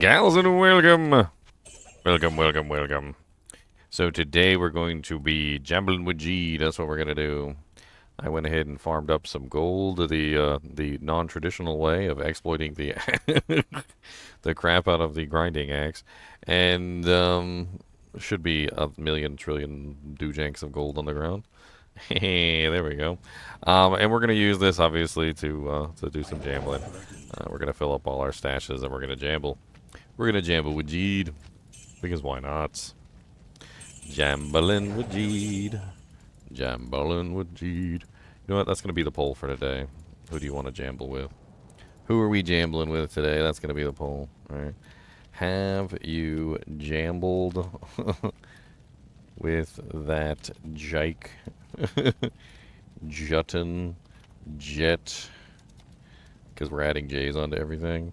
Gals and welcome! Welcome. So today we're going to be Jamblin with Jheed. That's what we're gonna do. I went ahead and farmed up some gold the non-traditional way of exploiting the the crap out of the grinding axe, and should be a million trillion doojanks of gold on the ground. Hey, there we go. And we're gonna use this obviously to do some jambling. We're gonna fill up all our stashes and we're gonna jamble. We're gonna jamble with Jheed, because why not? Jamblin' with Jheed. Jamblin' with Jheed. You know what? That's gonna be the poll for today. Who do you want to jamble with? Who are we jambling with today? That's gonna be the poll. Alright. Have you jambled with that Jike? Jutton Jet? Because we're adding J's onto everything.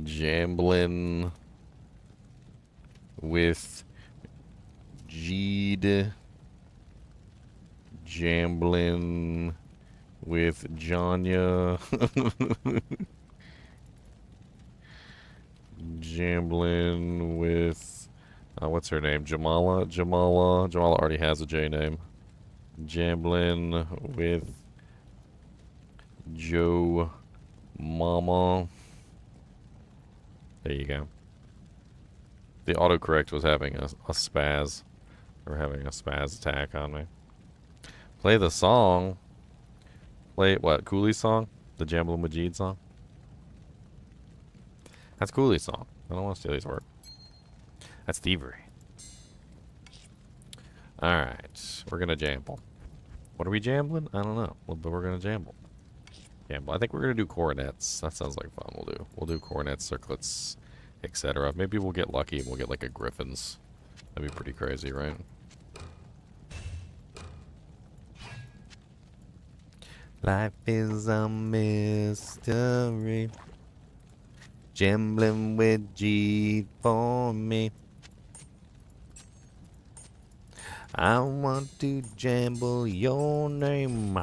Jamblin' with Jheed, Jamblin' with Janya, Jamblin' with, what's her name? Jamala already has a J name. Jamblin' with Joe Mama. There you go. The autocorrect was having a spaz. Or having a spaz attack on me. Play the song. Play what? Cooley's song? The Jamblin' with Jheed song? That's Cooley's song. I don't want to steal his work. That's thievery. Alright. We're gonna jamble. What are we jambling? I don't know. But we're gonna jamble. Jamble. I think we're gonna do coronets. That sounds like fun. We'll do coronets, circlets, etc. Maybe we'll get lucky and we'll get like a Griffin's. That'd be pretty crazy, right? Life is a mystery. Jamblin' with Jheed for me. I want to jamble your name,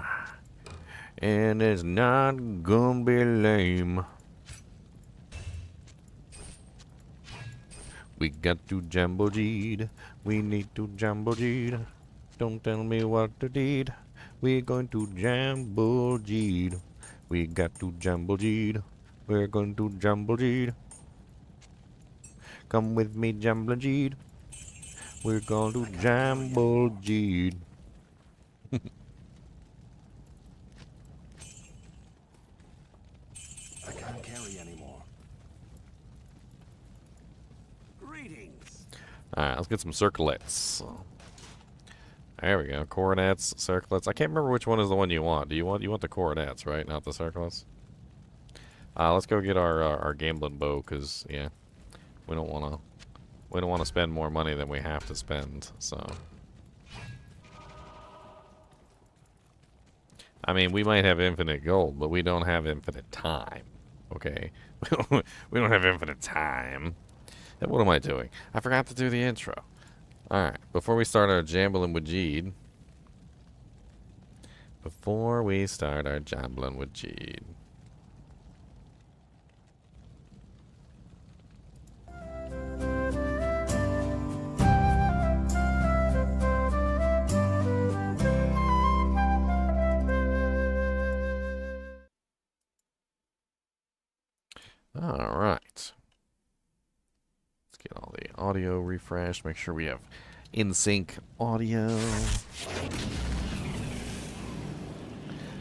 and it's not gonna be lame. We got to jamble Jheed. We need to jamble Jheed. Don't tell me what to do. We're going to jamble Jheed. We got to jamble Jheed. We're going to jamble Jheed. Come with me, jamblin' Jheed. We're going to jamble Jheed. I can't carry anymore. Greetings. Alright, let's get some circlets. There we go. Coronets, circlets. I can't remember which one is the one you want. You want the coronets, right? Not the circlets? Let's go get our gambling bow, because, yeah, we don't want to spend more money than we have to spend, so. I mean, we might have infinite gold, but we don't have infinite time, okay? We don't have infinite time. And what am I doing? I forgot to do the intro. Alright, before we start our Jamblin' with Jheed. Alright. Let's get all the audio refreshed. Make sure we have in-sync audio.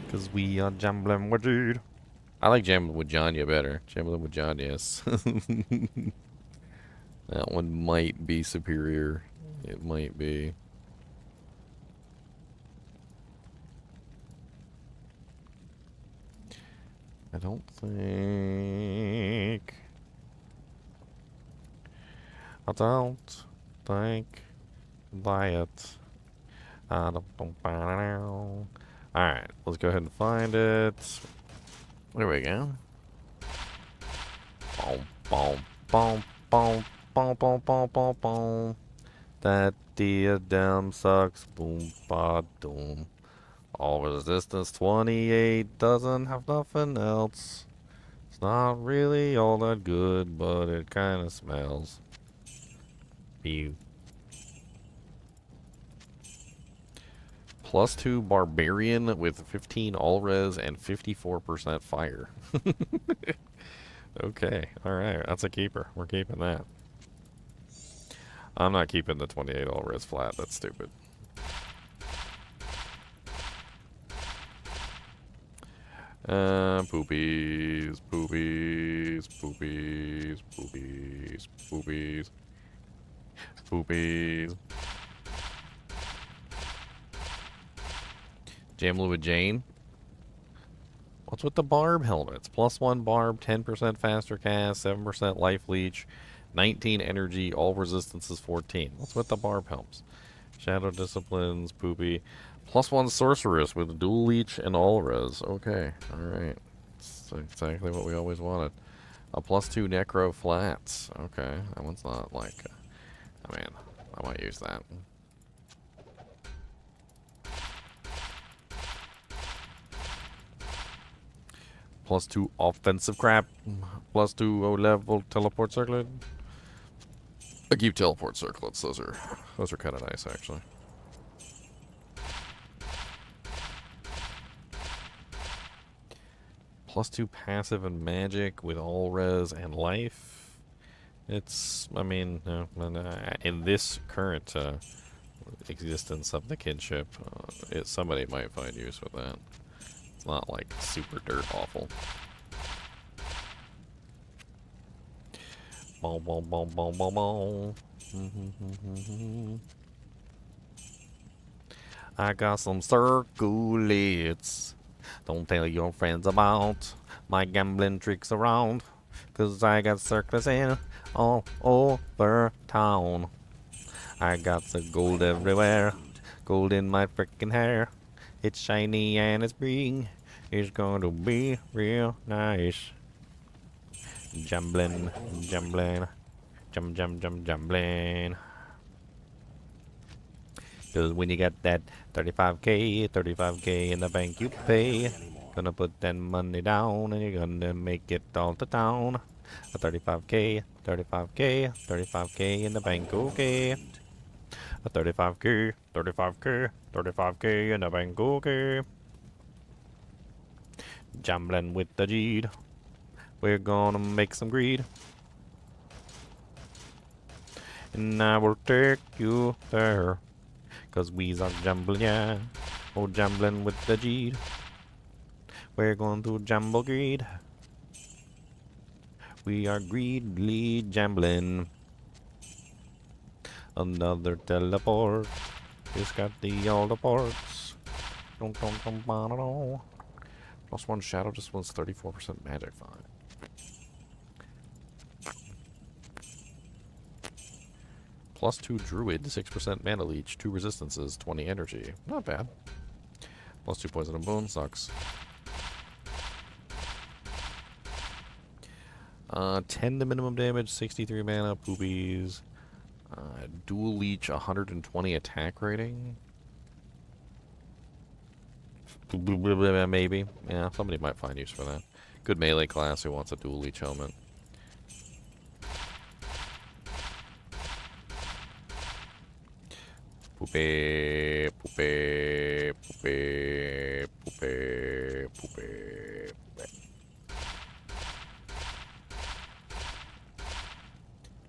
Because we are Jamblin' with Jheed. I like Jamblin' with Janya better. Jamblin' with Janya is... That one might be superior. It might be. I don't think that. Alright, let's go ahead and find it. There we go. Boom, boom, boom, boom, boom, boom, boom, boom, boom. That diadem sucks. Boom, ba, doom. All resistance 28 doesn't have nothing else. It's not really all that good, but it kind of smells. Ew. +2 barbarian with 15 all res and 54% fire. Okay, alright, that's a keeper. We're keeping that. I'm not keeping the 28 all res flat, that's stupid. Poopies, poopies, poopies, poopies, poopies, poopies. Jamblin with Jane. What's with the barb helmets? +1 barb, 10% faster cast, 7% life leech, 19 energy, all resistances 14. What's with the barb helms? Shadow disciplines, poopy. +1 sorceress with dual leech and all res. Okay, alright. That's exactly what we always wanted. A +2 necro flats. Okay, that one's not like. I mean, I might use that. +2 offensive crap. +2 O-level teleport circlet. I keep teleport circlets. Those are kind of nice, actually. +2 passive and magic with all res and life. It's, I mean, in this current existence of the kinship, somebody might find use with that. It's not like super dirt awful. Boom, boom, boom, boom, boom, boom. I got some circulates. Don't tell your friends about my gambling tricks around. 'Cause I got circles in all over town. I got the gold everywhere. Gold in my frickin' hair. It's shiny and it's green. It's going to be real nice. Jamblin, jamblin, jamblin. 'Cause when you get that 35k in the bank you pay. Gonna put that money down and you're gonna make it all to town. A 35k in the bank, okay. A 35k in the bank, okay. Jamblin with the Jheed. We're gonna make some greed. And I will take you there. 'Cause we's are jamblin', yeah. Oh, jamblin' with the Jheed. We're going to jamble greed. We are greedily jamblin'. Another teleport. It's got all the ports. +1 shadow, just one's 34% magic, fine. +2 druid, 6% mana leech, 2 resistances, 20 energy. Not bad. +2 poison and bone, sucks. 10 the minimum damage, 63 mana, poopies. Dual leech, 120 attack rating. Maybe. Yeah, somebody might find use for that. Good melee class who wants a dual leech helmet. Poopy, poopy, poopy, poopy, poopy.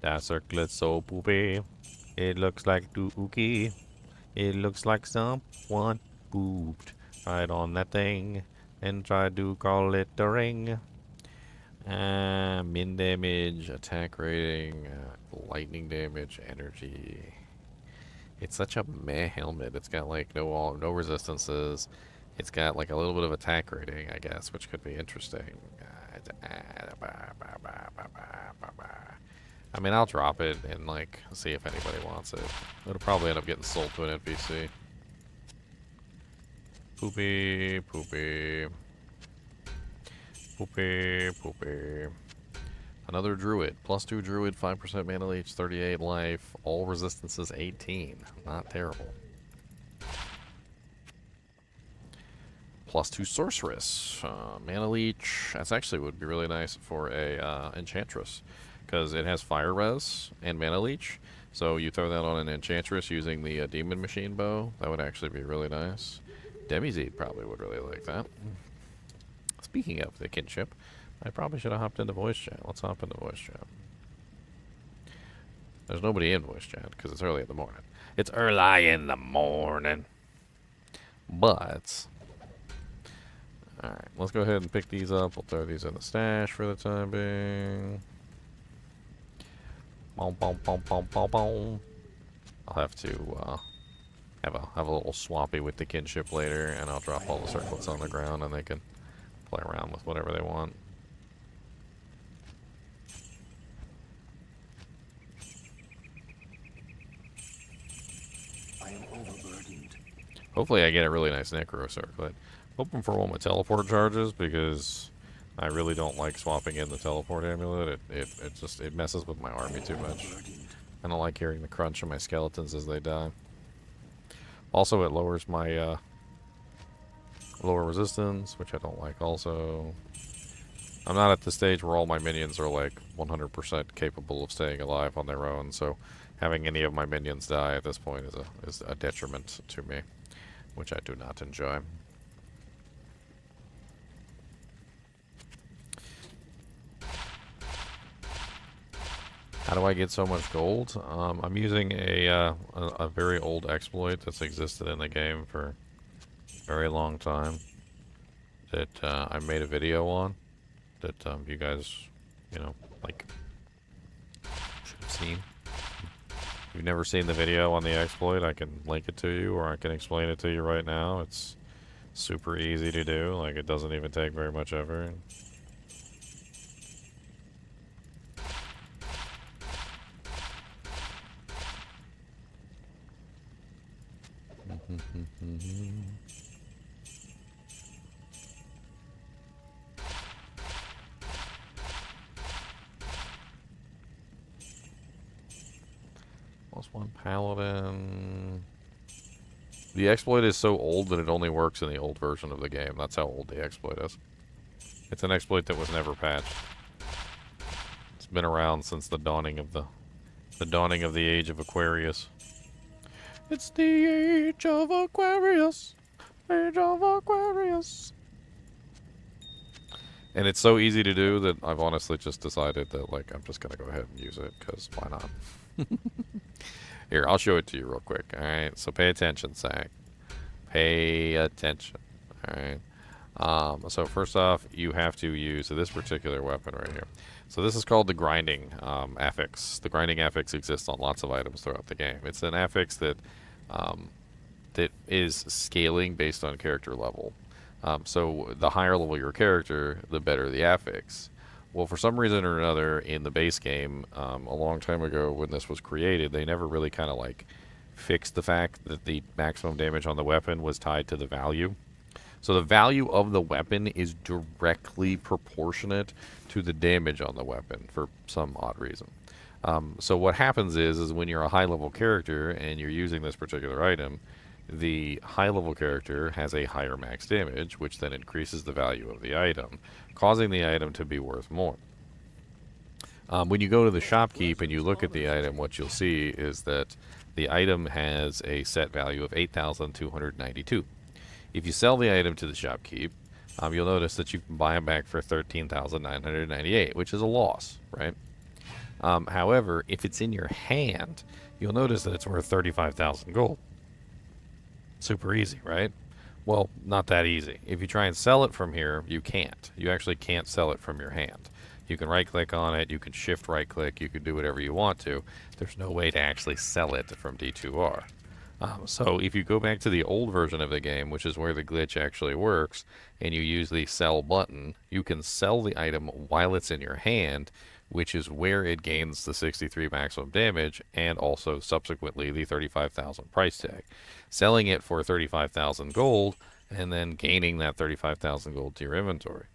That circlet's so poopy. It looks like dookie. It looks like someone pooped right on that thing and tried to call it a ring. Min damage, attack rating, lightning damage, energy. It's such a meh helmet. It's got like no resistances. It's got like a little bit of attack rating, I guess, which could be interesting. I mean, I'll drop it and like see if anybody wants it. It'll probably end up getting sold to an NPC. Poopy, poopy. Poopy, poopy. Another druid. +2 druid, 5% mana leech, 38 life. All resistances 18. Not terrible. +2 sorceress. Mana leech. That's actually would be really nice for a enchantress, because it has fire res and mana leech. So you throw that on an enchantress using the demon machine bow. That would actually be really nice. Demi-Zed probably would really like that. Speaking of the kinship, I probably should have hopped into voice chat. Let's hop into voice chat. There's nobody in voice chat because it's early in the morning. It's early in the morning. But, alright, let's go ahead and pick these up. We'll throw these in the stash for the time being. Boom, boom, boom, boom, boom, boom. I'll have to have a little swappy with the kinship later, and I'll drop all the circlets on the ground, and they can play around with whatever they want. I am overburdened. Hopefully I get a really nice necro circlet. Hoping for one with teleport charges, because I really don't like swapping in the teleport amulet. It messes with my army too much. I don't like hearing the crunch of my skeletons as they die. Also, it lowers my lower resistance, which I don't like also. I'm not at the stage where all my minions are like 100% capable of staying alive on their own, so having any of my minions die at this point is a detriment to me, which I do not enjoy. How do I get so much gold? I'm using a very old exploit that's existed in the game for a very long time that I made a video on that you guys, you know, like, should have seen. If you've never seen the video on the exploit, I can link it to you, or I can explain it to you right now. It's super easy to do. Like, it doesn't even take very much effort. +1 paladin. The exploit is so old that it only works in the old version of the game. That's how old the exploit is. It's an exploit that was never patched. It's been around since the dawning of the age of Aquarius. It's the age of Aquarius. Age of Aquarius. And it's so easy to do that I've honestly just decided that, like, I'm just gonna go ahead and use it, because why not? Here, I'll show it to you real quick. Alright, so pay attention, Zach. Pay attention. Alright. So first off, you have to use this particular weapon right here. So this is called the grinding affix. The grinding affix exists on lots of items throughout the game. It's an affix that that is scaling based on character level. So the higher level your character, the better the affix. Well, for some reason or another, in the base game, a long time ago when this was created, they never really kind of like fixed the fact that the maximum damage on the weapon was tied to the value. So the value of the weapon is directly proportionate to the damage on the weapon for some odd reason. So what happens is when you're a high-level character and you're using this particular item, the high-level character has a higher max damage, which then increases the value of the item, causing the item to be worth more. When you go to the shopkeep and you look at the item, what you'll see is that the item has a set value of 8,292. If you sell the item to the shopkeep, you'll notice that you can buy them back for 13,998, which is a loss, right? However, if it's in your hand, you'll notice that it's worth 35,000 gold. Super easy, right? Well, not that easy. If you try and sell it from here, you can't. You actually can't sell it from your hand. You can right-click on it, you can shift right-click, you can do whatever you want to. There's no way to actually sell it from D2R. So if you go back to the old version of the game, which is where the glitch actually works, and you use the sell button, you can sell the item while it's in your hand, which is where it gains the 63 maximum damage and also subsequently the 35,000 price tag. Selling it for 35,000 gold and then gaining that 35,000 gold to your inventory.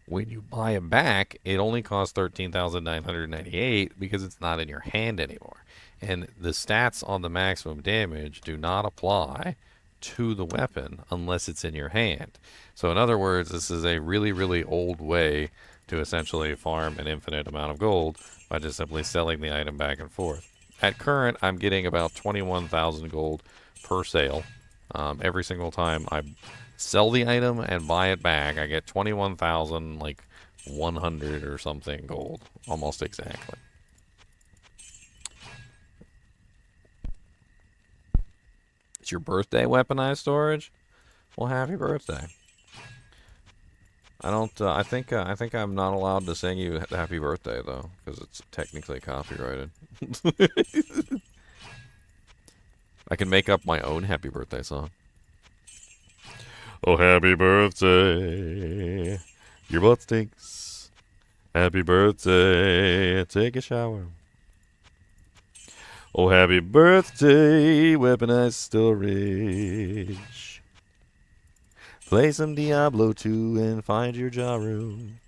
When you buy it back, it only costs 13,998 because it's not in your hand anymore. And the stats on the maximum damage do not apply to the weapon unless it's in your hand. So in other words, this is a really, really old way to essentially farm an infinite amount of gold by just simply selling the item back and forth. At current, I'm getting about 21,000 gold per sale. Every single time I sell the item and buy it back, I get 21,000, like 100 or something gold, almost exactly. It's your birthday, weaponized storage? Well, happy birthday. I don't. I think I'm not allowed to sing you happy birthday though, because it's technically copyrighted. I can make up my own happy birthday song. Oh, happy birthday. Your butt stinks. Happy birthday. Take a shower. Oh, happy birthday, weaponized storage. Play some Diablo 2 and find your jaw room.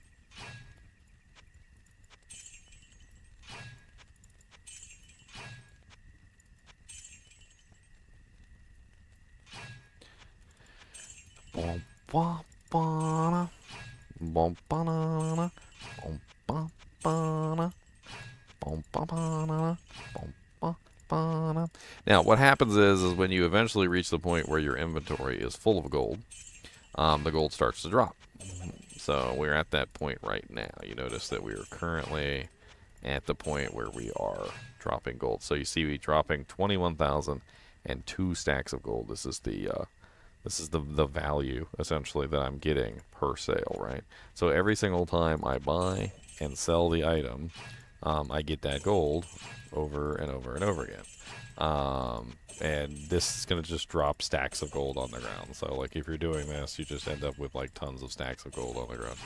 Bom bom bom bom bom bom bom bom. Now, what happens is when you eventually reach the point where your inventory is full of gold, the gold starts to drop. So we're at that point right now. You notice that we are currently at the point where we are dropping gold. So you see me dropping 21,000 and 2 stacks of gold. This is the value essentially that I'm getting per sale, right? So every single time I buy and sell the item, I get that gold over and over and over again. And this is going to just drop stacks of gold on the ground. So like if you're doing this, you just end up with like tons of stacks of gold on the ground.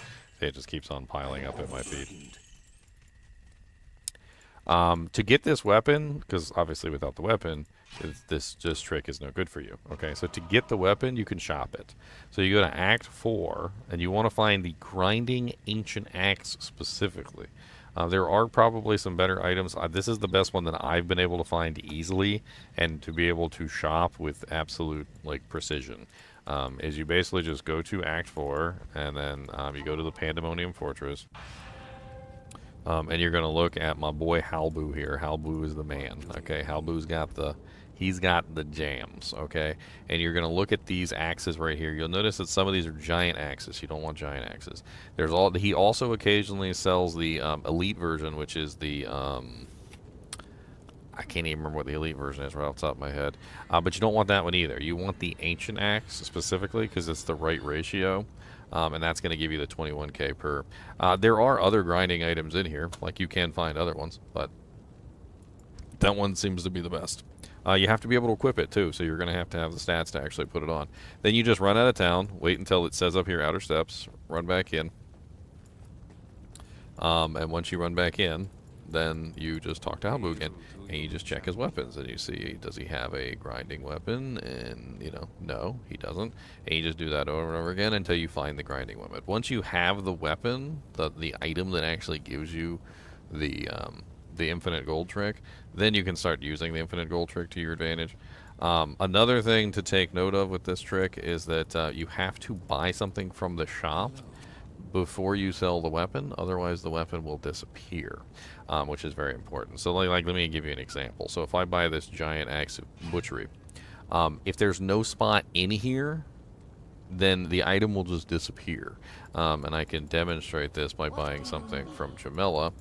It just keeps on piling up at my feet. To get this weapon, because obviously without the weapon, this trick is no good for you. Okay, so to get the weapon, you can shop it. So you go to Act 4, and you want to find the Grinding Ancient Axe specifically. There are probably some better items. This is the best one that I've been able to find easily and to be able to shop with absolute like precision. Is you basically just go to Act 4, and then you go to the Pandemonium Fortress. And you're going to look at my boy Halbu here. Halbu is the man, okay? Halbu's got he's got the jams, okay? And you're going to look at these axes right here. You'll notice that some of these are giant axes. You don't want giant axes. He also occasionally sells the elite version, which is the I can't even remember what the elite version is right off the top of my head. But you don't want that one either. You want the ancient axe specifically because it's the right ratio. And that's going to give you the 21k per. There are other grinding items in here, like you can find other ones, but that one seems to be the best. You have to be able to equip it too, so you're going to have the stats to actually put it on. Then you just run out of town, wait until it says up here outer steps, run back in. And once you run back in, then you just talk to Halbu again, and you just check his weapons, and you see, does he have a grinding weapon? And, you know, no, he doesn't. And you just do that over and over again until you find the grinding weapon. Once you have the weapon, the item that actually gives you the infinite gold trick, then you can start using the infinite gold trick to your advantage. Another thing to take note of with this trick is that you have to buy something from the shop before you sell the weapon, otherwise the weapon will disappear, which is very important. So like let me give you an example. So if I buy this giant axe of butchery, if there's no spot in here, then the item will just disappear. And I can demonstrate this by buying something from Jamila.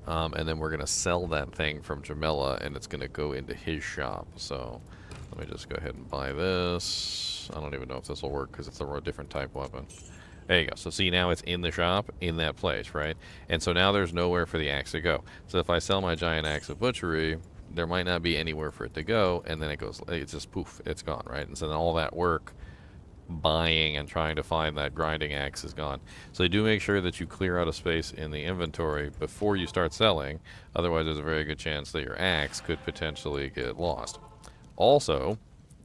And then we're going to sell that thing from Jamila, and it's going to go into his shop. So let me just go ahead and buy this. I don't even know if this will work because it's a different type weapon. There you go. So see, now it's in the shop, in that place, right? And so now there's nowhere for the axe to go. So if I sell my giant axe of butchery, there might not be anywhere for it to go, and then it's just poof, it's gone, right? And so then all that work buying and trying to find that grinding axe is gone. So do make sure that you clear out a space in the inventory before you start selling. Otherwise, there's a very good chance that your axe could potentially get lost. Also,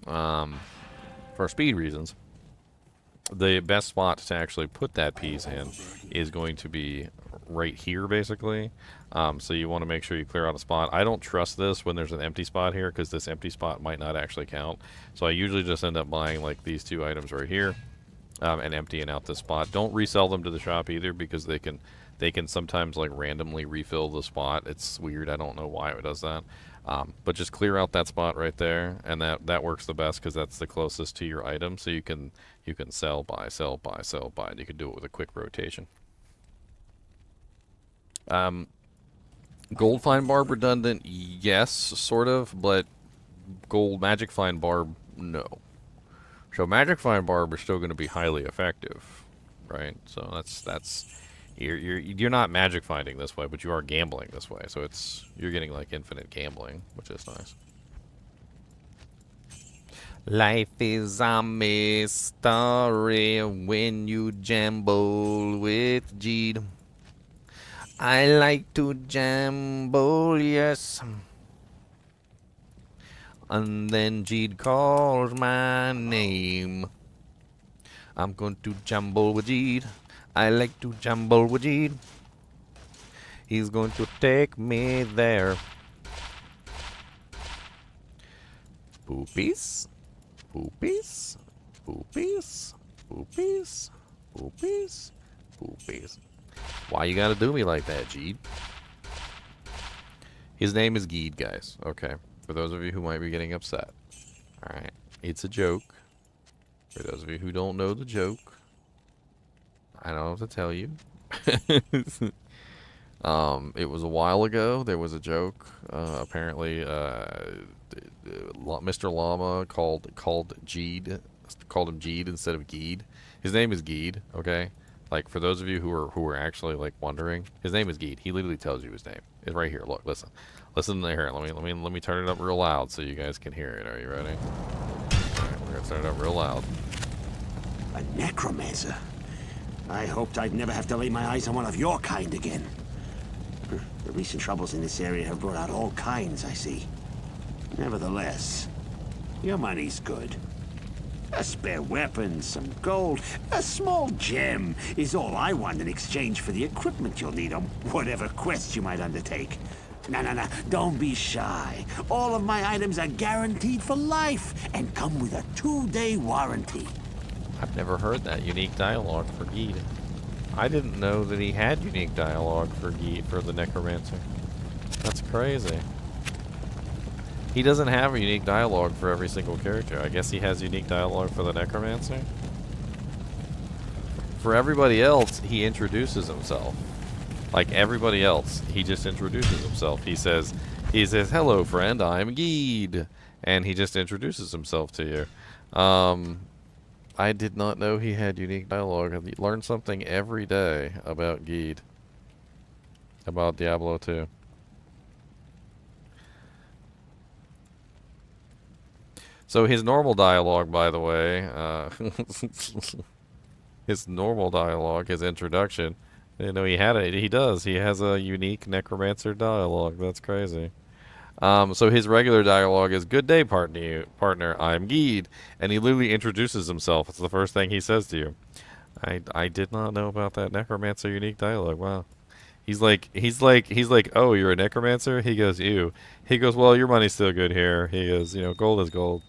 for speed reasons, the best spot to actually put that piece in is going to be right here, basically. So you want to make sure you clear out a spot. I don't trust this when there's an empty spot here, because this empty spot might not actually count. So I usually just end up buying like these 2 items right here, and emptying out this spot. Don't resell them to the shop either, because they can sometimes like randomly refill the spot. It's weird. I don't know why it does that. But just clear out that spot right there, and that works the best because that's the closest to your item. So you can sell, buy, sell, buy, sell, buy, and you can do it with a quick rotation. Gold find barb redundant, yes, sort of, but gold magic find barb, no. So magic find barb is still going to be highly effective, right? So that's you're not magic finding this way, but you are gambling this way. So you're getting like infinite gambling, which is nice. Life is a mystery when you jamble with Jheed. I like to jamble, yes. And then Jheed calls my name. I'm going to jamble with Jheed. I like to jamble with Jheed. He's going to take me there. Poopies. Poopies. Poopies. Poopies. Poopies. Poopies. Why you gotta do me like that, Jheed? His name is Jheed, guys. Okay. For those of you who might be getting upset. Alright. It's a joke. For those of you who don't know the joke, I don't have to tell you. It was a while ago. There was a joke. Apparently, Mr. Llama called him Jheed instead of Jheed. His name is Jheed. Okay. Like, for those of you who are actually like wondering, his name is Jheed. He literally tells you his name. It's right here. Look, listen here. Let me turn it up real loud so you guys can hear it. Are you ready? All right, we're gonna turn it up real loud. A necromancer? I hoped I'd never have to lay my eyes on one of your kind again. The recent troubles in this area have brought out all kinds, I see. Nevertheless, your money's good. A spare weapon, some gold, a small gem is all I want in exchange for the equipment you'll need on whatever quest you might undertake. No, don't be shy. All of my items are guaranteed for life and come with a 2-day warranty. I've never heard that unique dialogue for Jheed. I didn't know that he had unique dialogue for Jheed, for the Necromancer. That's crazy. He doesn't have a unique dialogue for every single character. I guess he has unique dialogue for the Necromancer. For everybody else, he introduces himself. Like everybody else, he just introduces himself. He says, "Hello, friend, I'm Jheed," and he just introduces himself to you. I did not know he had unique dialogue. I learn something every day about Jheed. About Diablo 2. So his normal dialogue, by the way, his normal dialogue, his introduction, I didn't know he had it. He does. He has a unique Necromancer dialogue. That's crazy. So his regular dialogue is, "Good day, partner. I'm Jheed," and he literally introduces himself. It's the first thing he says to you. I did not know about that Necromancer unique dialogue. Wow. He's like, "Oh, you're a Necromancer?" He goes, "Ew." He goes, "Well, your money's still good here." He goes, "Gold is gold."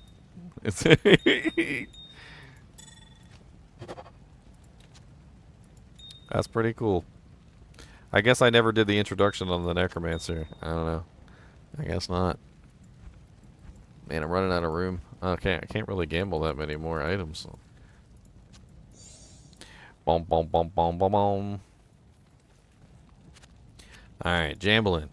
That's pretty cool. I guess I never did the introduction on the Necromancer. I don't know. I guess not. Man, I'm running out of room. Okay, I can't really gamble that many more items. Boom, boom, boom, boom, boom, boom. Alright, Jamblin.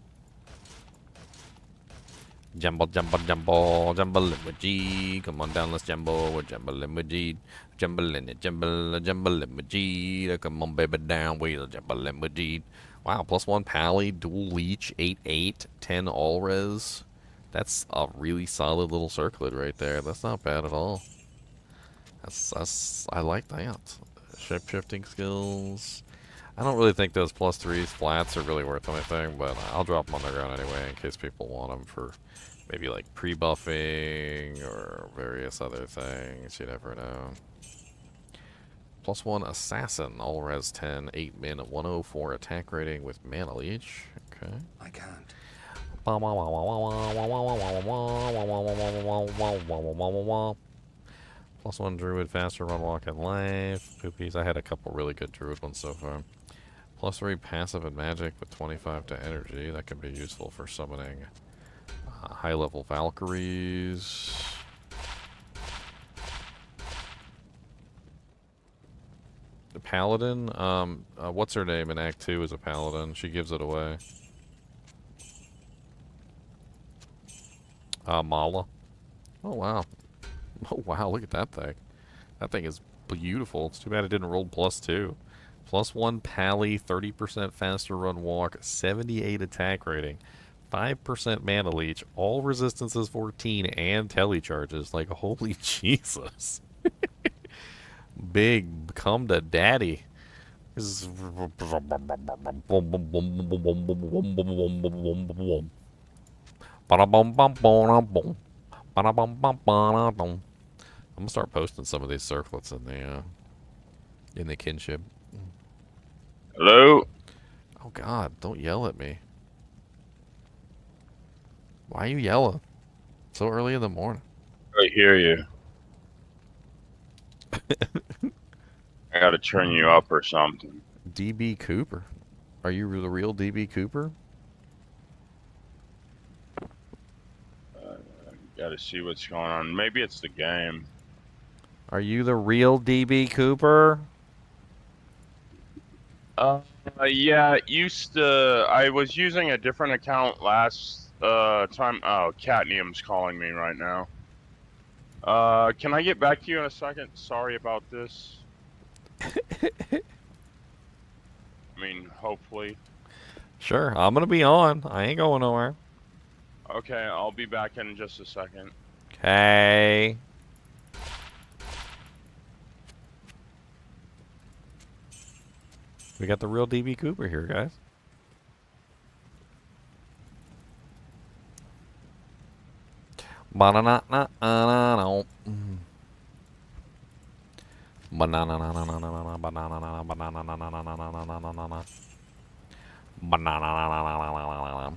Jumble, jumble, jumble, jumble with Jheed. Come on down, let's jumble. We're jumbling with Jheed. Jumbling it, jumbling with Jheed. Come on, baby, down. We're jumbling with Jheed. Wow, +1 Pally, dual leech, 8/8, 10 all res. That's a really solid little circlet right there. That's not bad at all. I like that. Shape-shifting skills. I don't really think those +3s flats are really worth anything, but I'll drop them on the ground anyway in case people want them for maybe like pre-buffing or various other things. You never know. +1 assassin, all res 10, 8 min, 104 attack rating with mana leech. Okay. I can't. +1 druid, faster run, walk, and life. Poopies. I had a couple really good druid ones so far. +3 passive and magic with 25 to energy. That can be useful for summoning high level Valkyries. The paladin. What's her name in Act 2 is a paladin. She gives it away. Mala. Oh wow. Oh wow, look at that thing. That thing is beautiful. It's too bad it didn't roll +2. +1 pally, 30% faster run walk, 78 attack rating, 5% mana leech, all resistances 14, and telecharges. Like, holy Jesus. Big, come to daddy. This is... I'm gonna start posting some of these circlets in the kinship. Hello? Oh God, don't yell at me. Why are you yelling? So early in the morning. I hear you. I gotta turn you up or something. DB Cooper. Are you the real DB Cooper? Gotta see what's going on. Maybe it's the game. Are you the real DB Cooper? Yeah, I was using a different account last time. Oh, Catnium's calling me right now. Can I get back to you in a second? Sorry about this. I mean, hopefully. Sure, I'm gonna be on. I ain't going nowhere. Okay, I'll be back in just a second. Okay. We got the real DB Cooper here, guys. Banana na no. Banana na na na na na banana na banana na na na na na na na na na. Banana na na na na na na.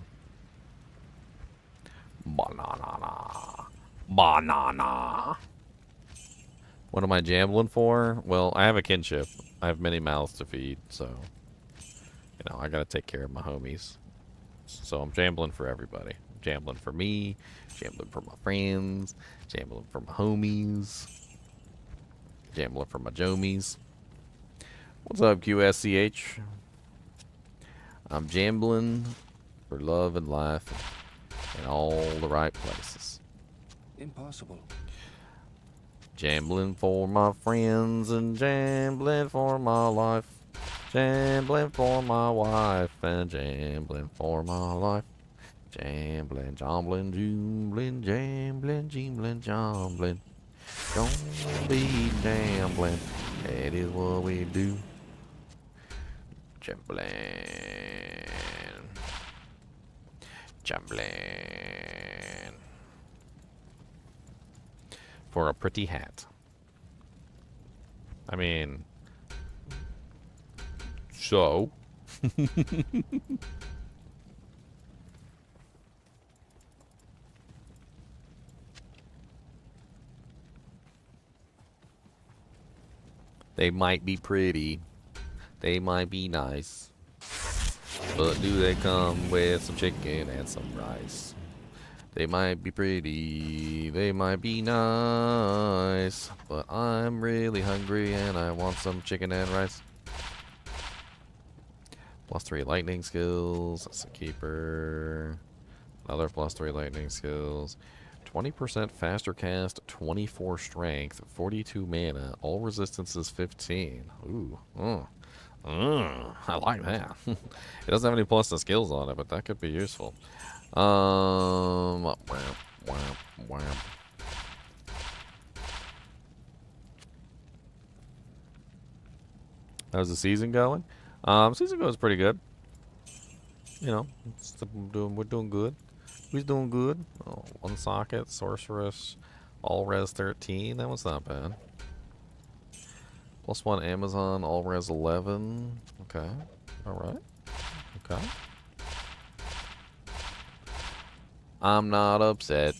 Banana. Banana. What am I jambling for? Well, I have a kinship. I have many mouths to feed, so you know I gotta take care of my homies. So I'm jambling for everybody. Jambling for me, jambling for my friends, jambling for my homies, jambling for my jomies. What's up, QSCH? I'm jambling for love and life in all the right places. Impossible. Jambling for my friends and jambling for my life. Jambling for my wife and jambling for my life. Jambling, jombling, joomblin', jambling, jeemblin', jombling. Don't be jambling, that is what we do. Jambling. Jambling. For a pretty hat. I mean... So? They might be pretty. They might be nice. But do they come with some chicken and some rice? They might be pretty, they might be nice, but I'm really hungry and I want some chicken and rice. +3 lightning skills, that's a keeper. Another +3 lightning skills. 20% faster cast, 24 strength, 42 mana, all resistances 15. Ooh, I like that. It doesn't have any plus the skills on it, but that could be useful. Wham. How's the season going? Season goes pretty good. You know, we're doing good. We're doing good. Oh, 1 socket, sorceress, all res 13. That was not bad. +1 Amazon, all res 11. Okay. Alright. Okay. I'm not upset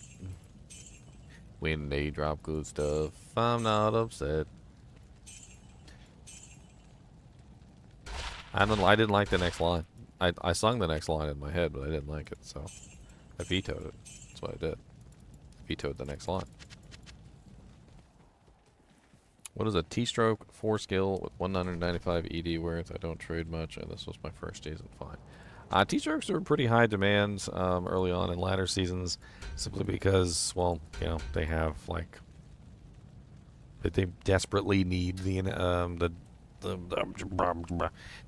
when they drop good stuff. I'm not upset. I didn't like the next line. I sung the next line in my head, but I didn't like it, so I vetoed it. That's what I did. Vetoed the next line. What is a T-stroke 4 skill with 195 ED worth? I don't trade much, and this was my first season. Fine. T-strokes are pretty high demands early on in latter seasons, simply because, well, you know, they have like they desperately need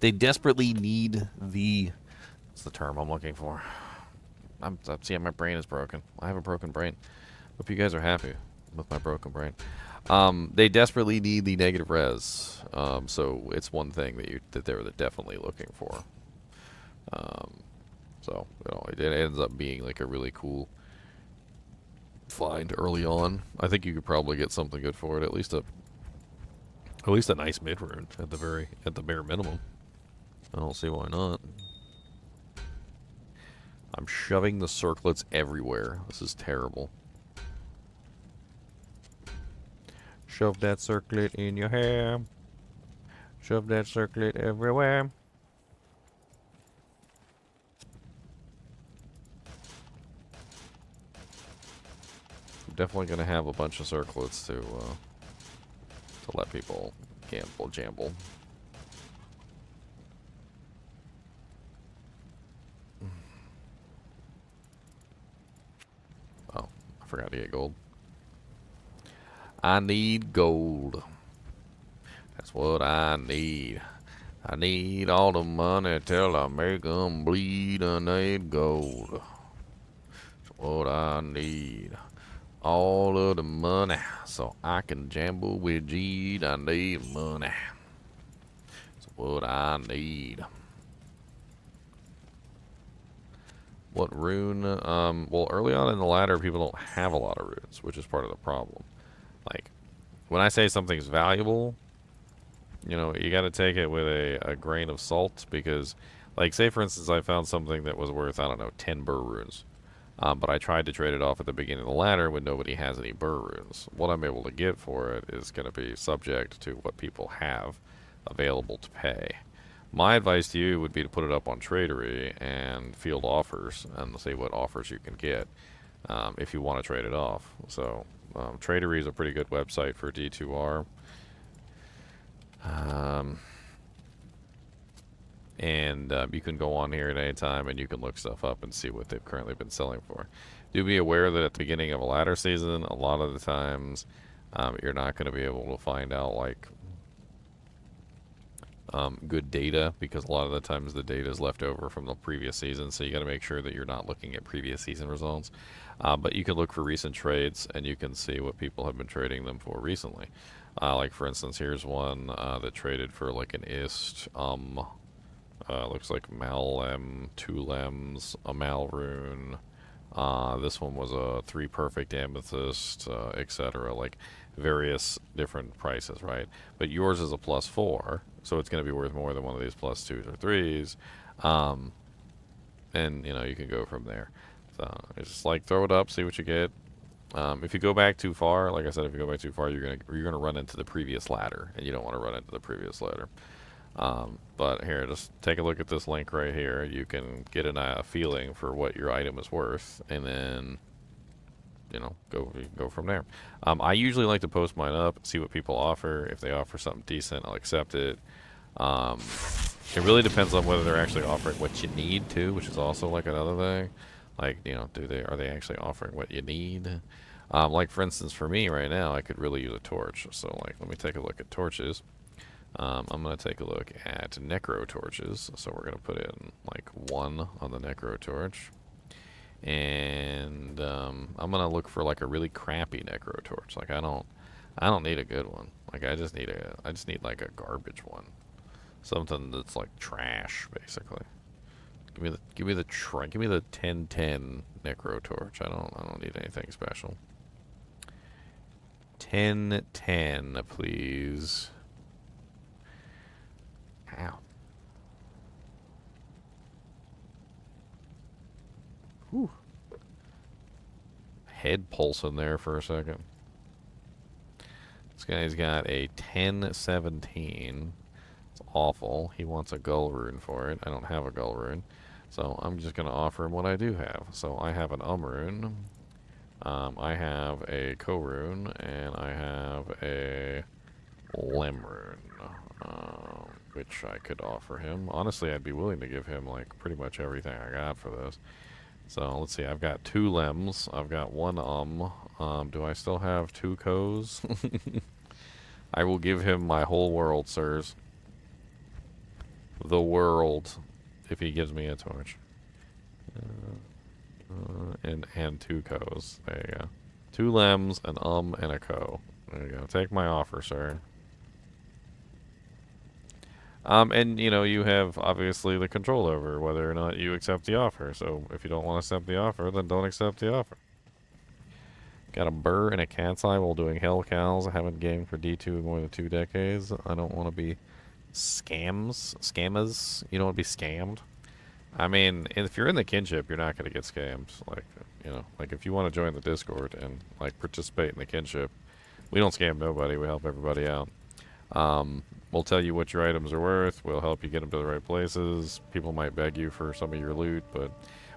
they desperately need the what's the term I'm looking for? I'm seeing my brain is broken. I have a broken brain. Hope you guys are happy with my broken brain. They desperately need the negative res, so it's one thing that they're definitely looking for. So you know, it ends up being like a really cool find early on. I think you could probably get something good for it, at least a nice mid rune at the bare minimum. I don't see why not. I'm shoving the circlets everywhere. This is terrible. Shove that circlet in your hair. Shove that circlet everywhere. I'm definitely gonna have a bunch of circlets to let people jamble. Oh, I forgot to get gold. I need gold. That's what I need. I need all the money till I make them bleed. I need gold. That's what I need. All of the money so I can jamble with Jheed. I need money. That's what I need. What rune? Well, early on in the ladder, people don't have a lot of runes, which is part of the problem. Like, when I say something's valuable, you know, you got to take it with a grain of salt, because, like, say for instance, I found something that was worth, I don't know, 10 burr runes. But I tried to trade it off at the beginning of the ladder when nobody has any burr runes. What I'm able to get for it is going to be subject to what people have available to pay. My advice to you would be to put it up on Tradery and field offers and see what offers you can get if you want to trade it off. So Tradery is a pretty good website for D2R. And you can go on here at any time and you can look stuff up and see what they've currently been selling for. Do be aware that at the beginning of a ladder season, a lot of the times you're not going to be able to find out like good data, because a lot of the times the data is left over from the previous season, so you got to make sure that you're not looking at previous season results. But you can look for recent trades and you can see what people have been trading them for recently. Like for instance, here's one that traded for like an ist. Looks like Malem, 2 lems, a Malrune. This one was a 3 perfect amethyst, etc. Like various different prices, right? But yours is a +4, so it's going to be worth more than one of these +2s or 3s. And you know, you can go from there. So it's just like throw it up, see what you get. If you go back too far, like I said, if you go back too far, you're gonna run into the previous ladder, and you don't want to run into the previous ladder. But here, just take a look at this link right here. You can get a feeling for what your item is worth, and then, you know, go from there. I usually like to post mine up, see what people offer. If they offer something decent, I'll accept it. It really depends on whether they're actually offering what you need too, which is also like another thing. Like, you know, are they actually offering what you need? Like for instance, for me right now, I could really use a torch. So like, let me take a look at torches. I'm going to take a look at necro torches. So we're going to put in like 1 on the necro torch. And I'm going to look for like a really crappy necro torch. Like I don't need a good one. Like I just need like a garbage one. Something that's like trash basically. Give me the 1010 necro torch. I don't need anything special. 1010 please. Ow. Whew. Head pulsing there for a second. This guy's got a 10-17. It's awful. He wants a gull rune for it. I don't have a gull rune. So I'm just going to offer him what I do have. So I have an rune. I have a co-rune. And I have a lem rune. Which I could offer him. Honestly, I'd be willing to give him like pretty much everything I got for this. So let's see. I've got 2 lems. I've got 1 do I still have 2 co's? I will give him my whole world, sirs. The world, if he gives me a torch. And 2 co's. There you go. 2 lems, an and a co. There you go. Take my offer, sir. And, you know, you have, obviously, the control over whether or not you accept the offer. So, if you don't want to accept the offer, then don't accept the offer. Got a burr and a cat's eye while doing hell cows. I haven't gamed for D2 in more than 2 decades. I don't want to be scammers. You don't want to be scammed. I mean, if you're in the kinship, you're not going to get scammed. Like, you know, like if you want to join the Discord and, like, participate in the kinship, we don't scam nobody. We help everybody out. We'll tell you what your items are worth. We'll help you get them to the right places. People might beg you for some of your loot, but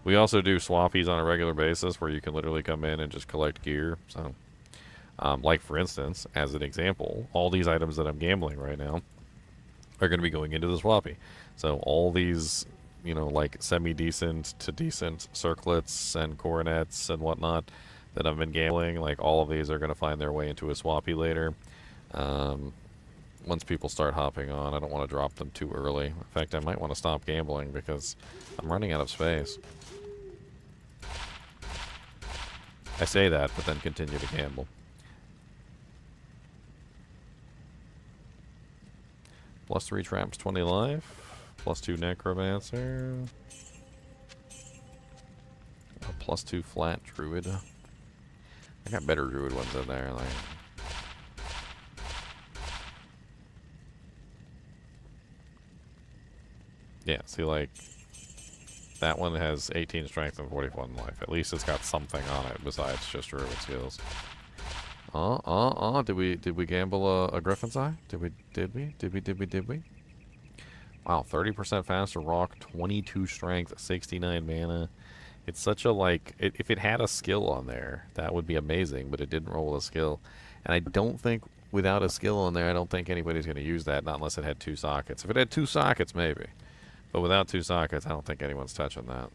we also do swappies on a regular basis where you can literally come in and just collect gear. So, like for instance, as an example, all these items that I'm gambling right now are going to be going into the swappy. So all these, you know, like semi-decent to decent circlets and coronets and whatnot that I've been gambling, like all of these are going to find their way into a swappy later. Once people start hopping on, I don't want to drop them too early. In fact, I might want to stop gambling because I'm running out of space. I say that, but then continue to gamble. +3 traps, 20 life. +2 necromancer. A +2 flat druid. I got better druid ones in there. Like, yeah, see, like, that one has 18 strength and 41 life. At least it's got something on it besides just druid skills. Did we gamble a griffin's eye? Did we? Wow, 30% faster rock, 22 strength, 69 mana. It's such a, like, if it had a skill on there, that would be amazing, but it didn't roll with a skill. And I don't think, without a skill on there, I don't think anybody's going to use that, not unless it had 2 sockets. If it had 2 sockets, maybe. But without 2 sockets, I don't think anyone's touching that.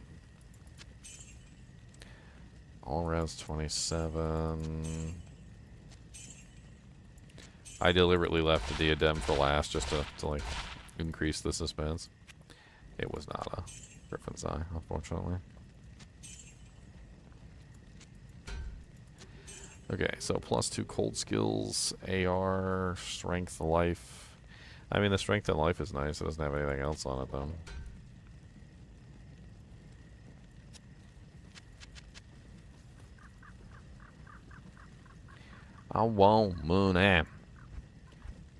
All res 27. I deliberately left the diadem for last just to like, increase the suspense. It was not a griffin's eye, unfortunately. Okay, so +2 cold skills, AR, strength, life. I mean, the strength and life is nice. It doesn't have anything else on it, though. I want money.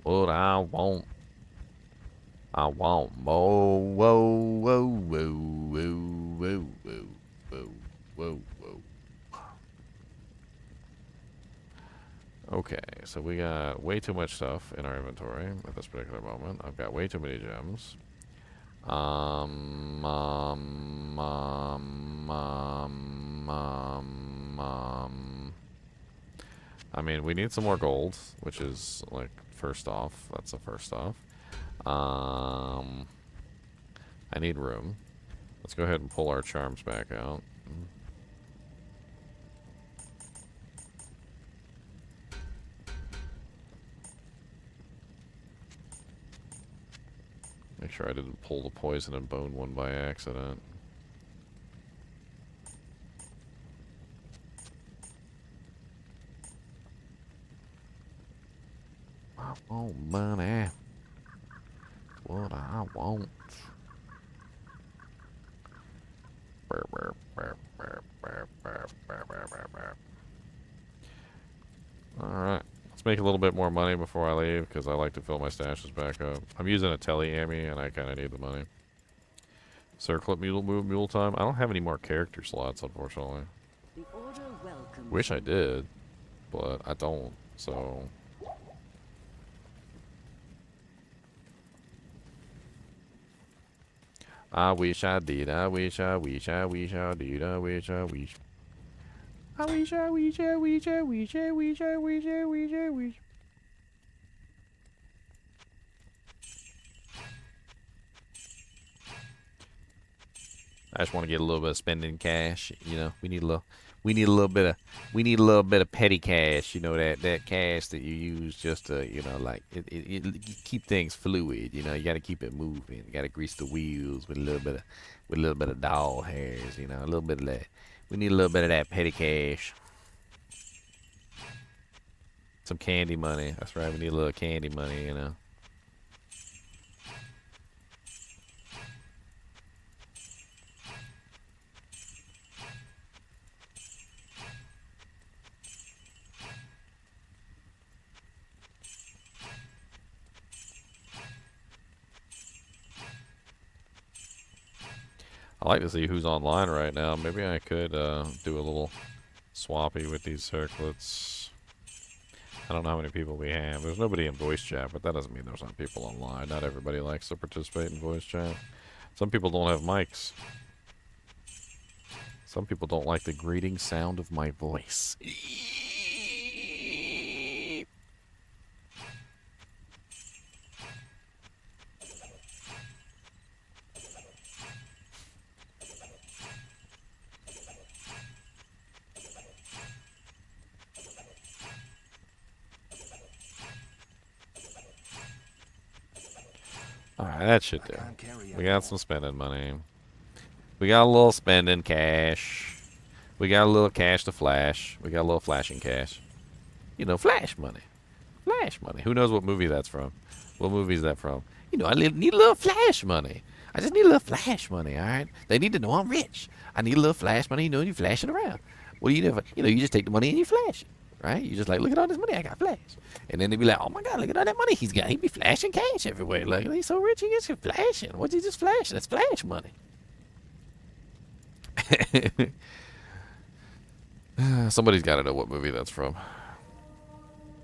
What I want more. Whoa, whoa, whoa, whoa, whoa, whoa, whoa, whoa, whoa. Okay, so we got way too much stuff in our inventory at this particular moment. I've got way too many gems. I mean, we need some more gold, which is, like, first off. That's the first off. I need room. Let's go ahead and pull our charms back out. Make sure I didn't pull the poison and bone one by accident. I want money. What I want. Alright, let's Let's make a little bit more money before I leave, because I like to fill my stashes back up. I'm using a tele-ammy, and I kind of need the money. Circlet mule time. I don't have any more character slots, unfortunately. The order welcomes Wish I you. did, but I don't, so... I wish I did, I wish, I wish, I wish I did, I wish, I wish. I wish, I wish, I wish, I wish, I wish, I wish, I wish, I wish. I just want to get a little bit of spending cash, you know. We need a little bit of petty cash, you know, that cash that you use just to, you know, like it keep things fluid, you know. You got to keep it moving. You got to grease the wheels with a little bit of doll hairs, you know, a little bit of that. We need a little bit of that petty cash. Some candy money. That's right. We need a little candy money, you know. I like to see who's online right now. Maybe I could do a little swappy with these circlets. I don't know how many people we have. There's nobody in voice chat, but that doesn't mean there's not people online. Not everybody likes to participate in voice chat. Some people don't have mics. Some people don't like the grating sound of my voice. Alright, that should do. We got some spending money. We got a little spending cash. We got a little cash to flash. We got a little flashing cash. You know, flash money. Flash money. Who knows what movie that's from? What movie is that from? You know, I need a little flash money. I just need a little flash money, alright? They need to know I'm rich. I need a little flash money, you know, you flash it around. Well, you never, you know, you just take the money and you flash it, right? You just like, look at all this money I got flash. And then they be like, oh my God, look at all that money he's got. He be flashing cash everywhere. Like, he's so rich, he gets flashing. What's he just flashing? That's flash money. Somebody's got to know what movie that's from.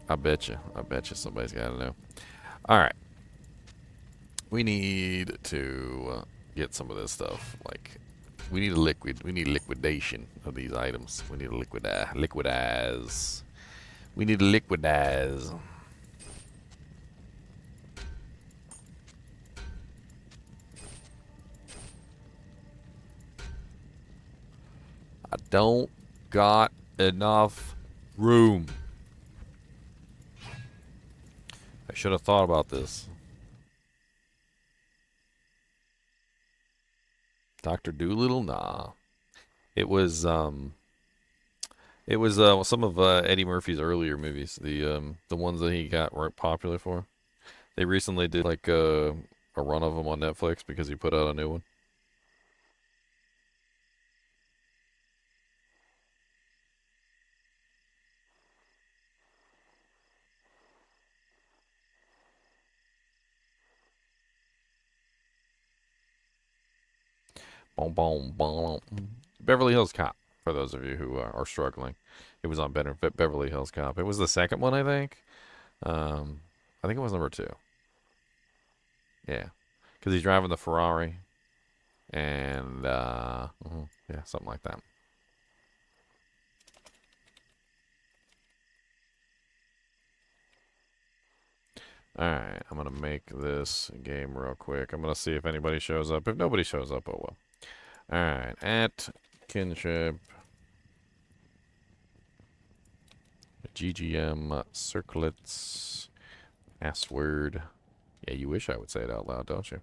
I bet you somebody's got to know. All right. We need to get some of this stuff. Like, we need liquidation of these items. We need to liquidize. We need to liquidize. I don't got enough room. I should have thought about this. Dr. Doolittle? Nah. It was some of Eddie Murphy's earlier movies, the ones that he got popular for. They recently did like a run of them on Netflix because he put out a new one. Boom, boom, boom. Beverly Hills Cop, for those of you who are struggling. It was on Beverly Hills Cop. It was the second one, I think. I think it was number 2. Yeah. Because he's driving the Ferrari. And, yeah, something like that. Alright, I'm going to make this game real quick. I'm going to see if anybody shows up. If nobody shows up, oh well. Alright, at kinship GGM circlets password. Yeah, you wish I would say it out loud, don't you?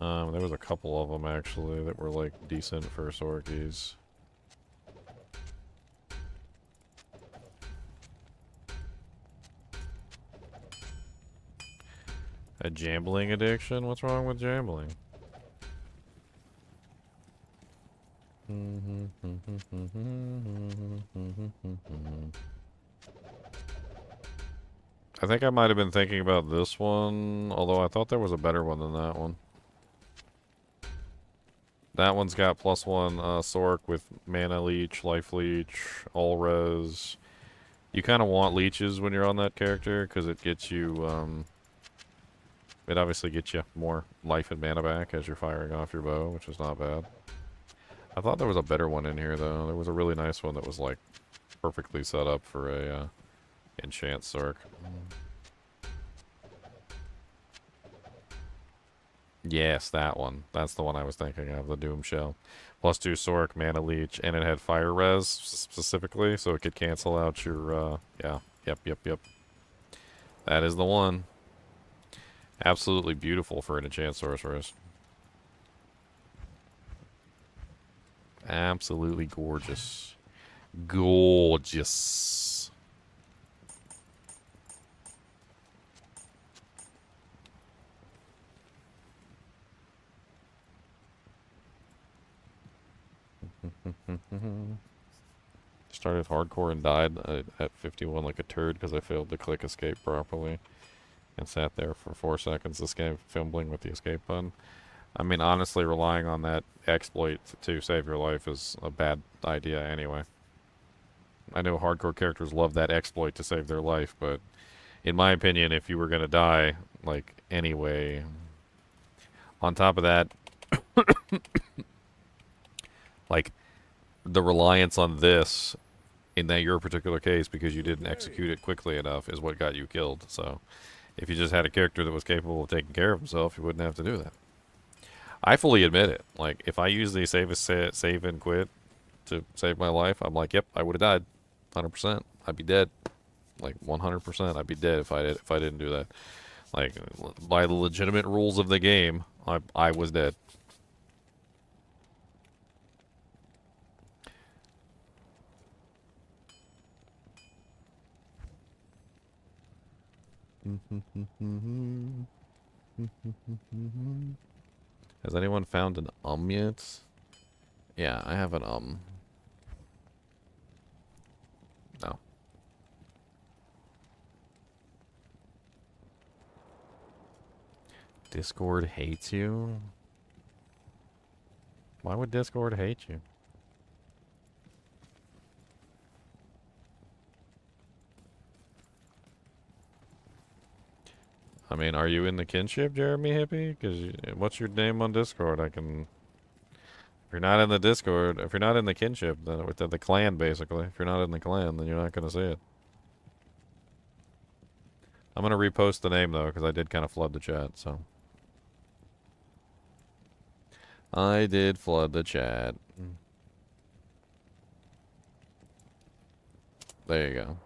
There was a couple of them actually that were like decent for Sorkies. A jambling addiction? What's wrong with jambling? I think I might have been thinking about this one, although I thought there was a better one than that one. That one's got +1 Sork with mana leech, life leech, all res. You kind of want leeches when you're on that character because it gets you, it obviously gets you more life and mana back as you're firing off your bow, which is not bad. I thought there was a better one in here though. There was a really nice one that was like perfectly set up for a enchant Sork. Yes, that one. That's the one I was thinking of, the Doom Shell. +2 Sork, mana leech, and it had fire res specifically, so it could cancel out your, yeah, yep. That is the one. Absolutely beautiful for an enchant sorceress. Absolutely gorgeous. Gorgeous. Started hardcore and died at 51 like a turd because I failed to click escape properly. And sat there for 4 seconds fumbling with the escape button. I mean, honestly, relying on that exploit to save your life is a bad idea anyway. I know hardcore characters love that exploit to save their life, but in my opinion, if you were going to die, like, anyway, on top of that, like, the reliance on this, in that your particular case, because you didn't execute it quickly enough, is what got you killed, so... If you just had a character that was capable of taking care of himself, you wouldn't have to do that. I fully admit it. Like, if I use the save and quit to save my life, I'm like, yep, I would have died. 100%. I'd be dead. Like, 100%. I'd be dead if I didn't do that. Like, by the legitimate rules of the game, I was dead. Has anyone found an yet? Yeah, I have an No. Discord hates you? Why would Discord hate you? I mean, are you in the kinship, Jeremy Hippie? Because what's your name on Discord? I can... If you're not in the Discord, if you're not in the kinship, then with the clan, basically. If you're not in the clan, then you're not going to see it. I'm going to repost the name, though, because I did kind of flood the chat, so... I did flood the chat. There you go.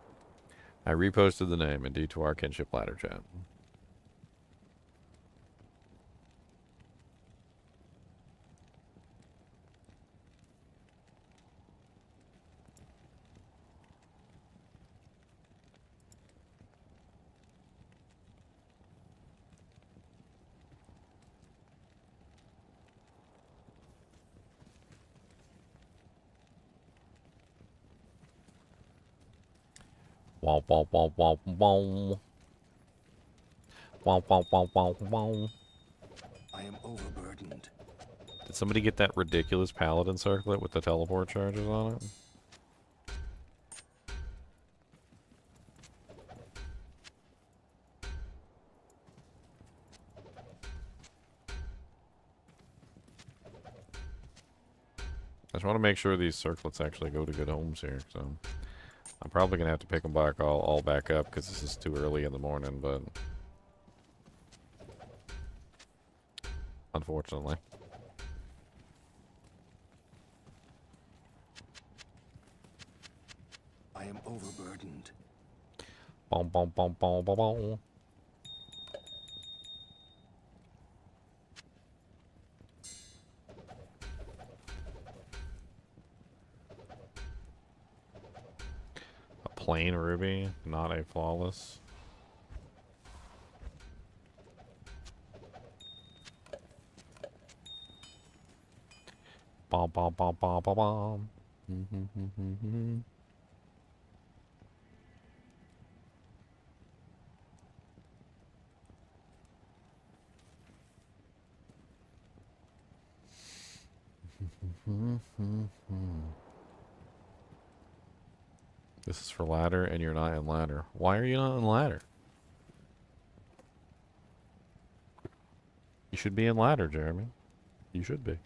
I reposted the name in D2R kinship ladder chat. Wow, wow, wow, wow, wow. Wow, wow, wow, wow, wow. I am overburdened. Did somebody get that ridiculous paladin circlet with the teleport charges on it? I just want to make sure these circlets actually go to good homes here, so... I'm probably going to have to pick them back all back up because this is too early in the morning, but... Unfortunately. I am overburdened. Boom, boom, boom, boom, boom, boom. plain ruby, not a flawless. Bom bom bom bom bom bom. This is for ladder, and you're not in ladder. Why are you not in ladder? You should be in ladder, Jeremy. You should be.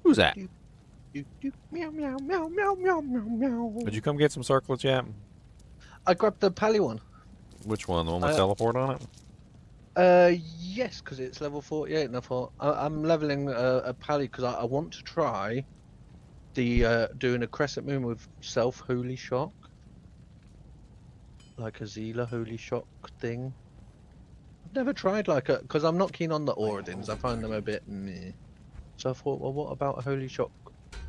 Who's that? Meow meow meow meow meow meow meow. Did you come get some circlets yet? I grabbed the pally one. Which one? The one with teleport on it? Yes, because it's level 48, and I thought I'm leveling a pally because I want to try the doing a crescent moon with self holy shock, like a Zila holy shock thing. I've never tried like a because I'm not keen on the Oradins. I find them a bit meh. So I thought, well, what about a holy shock?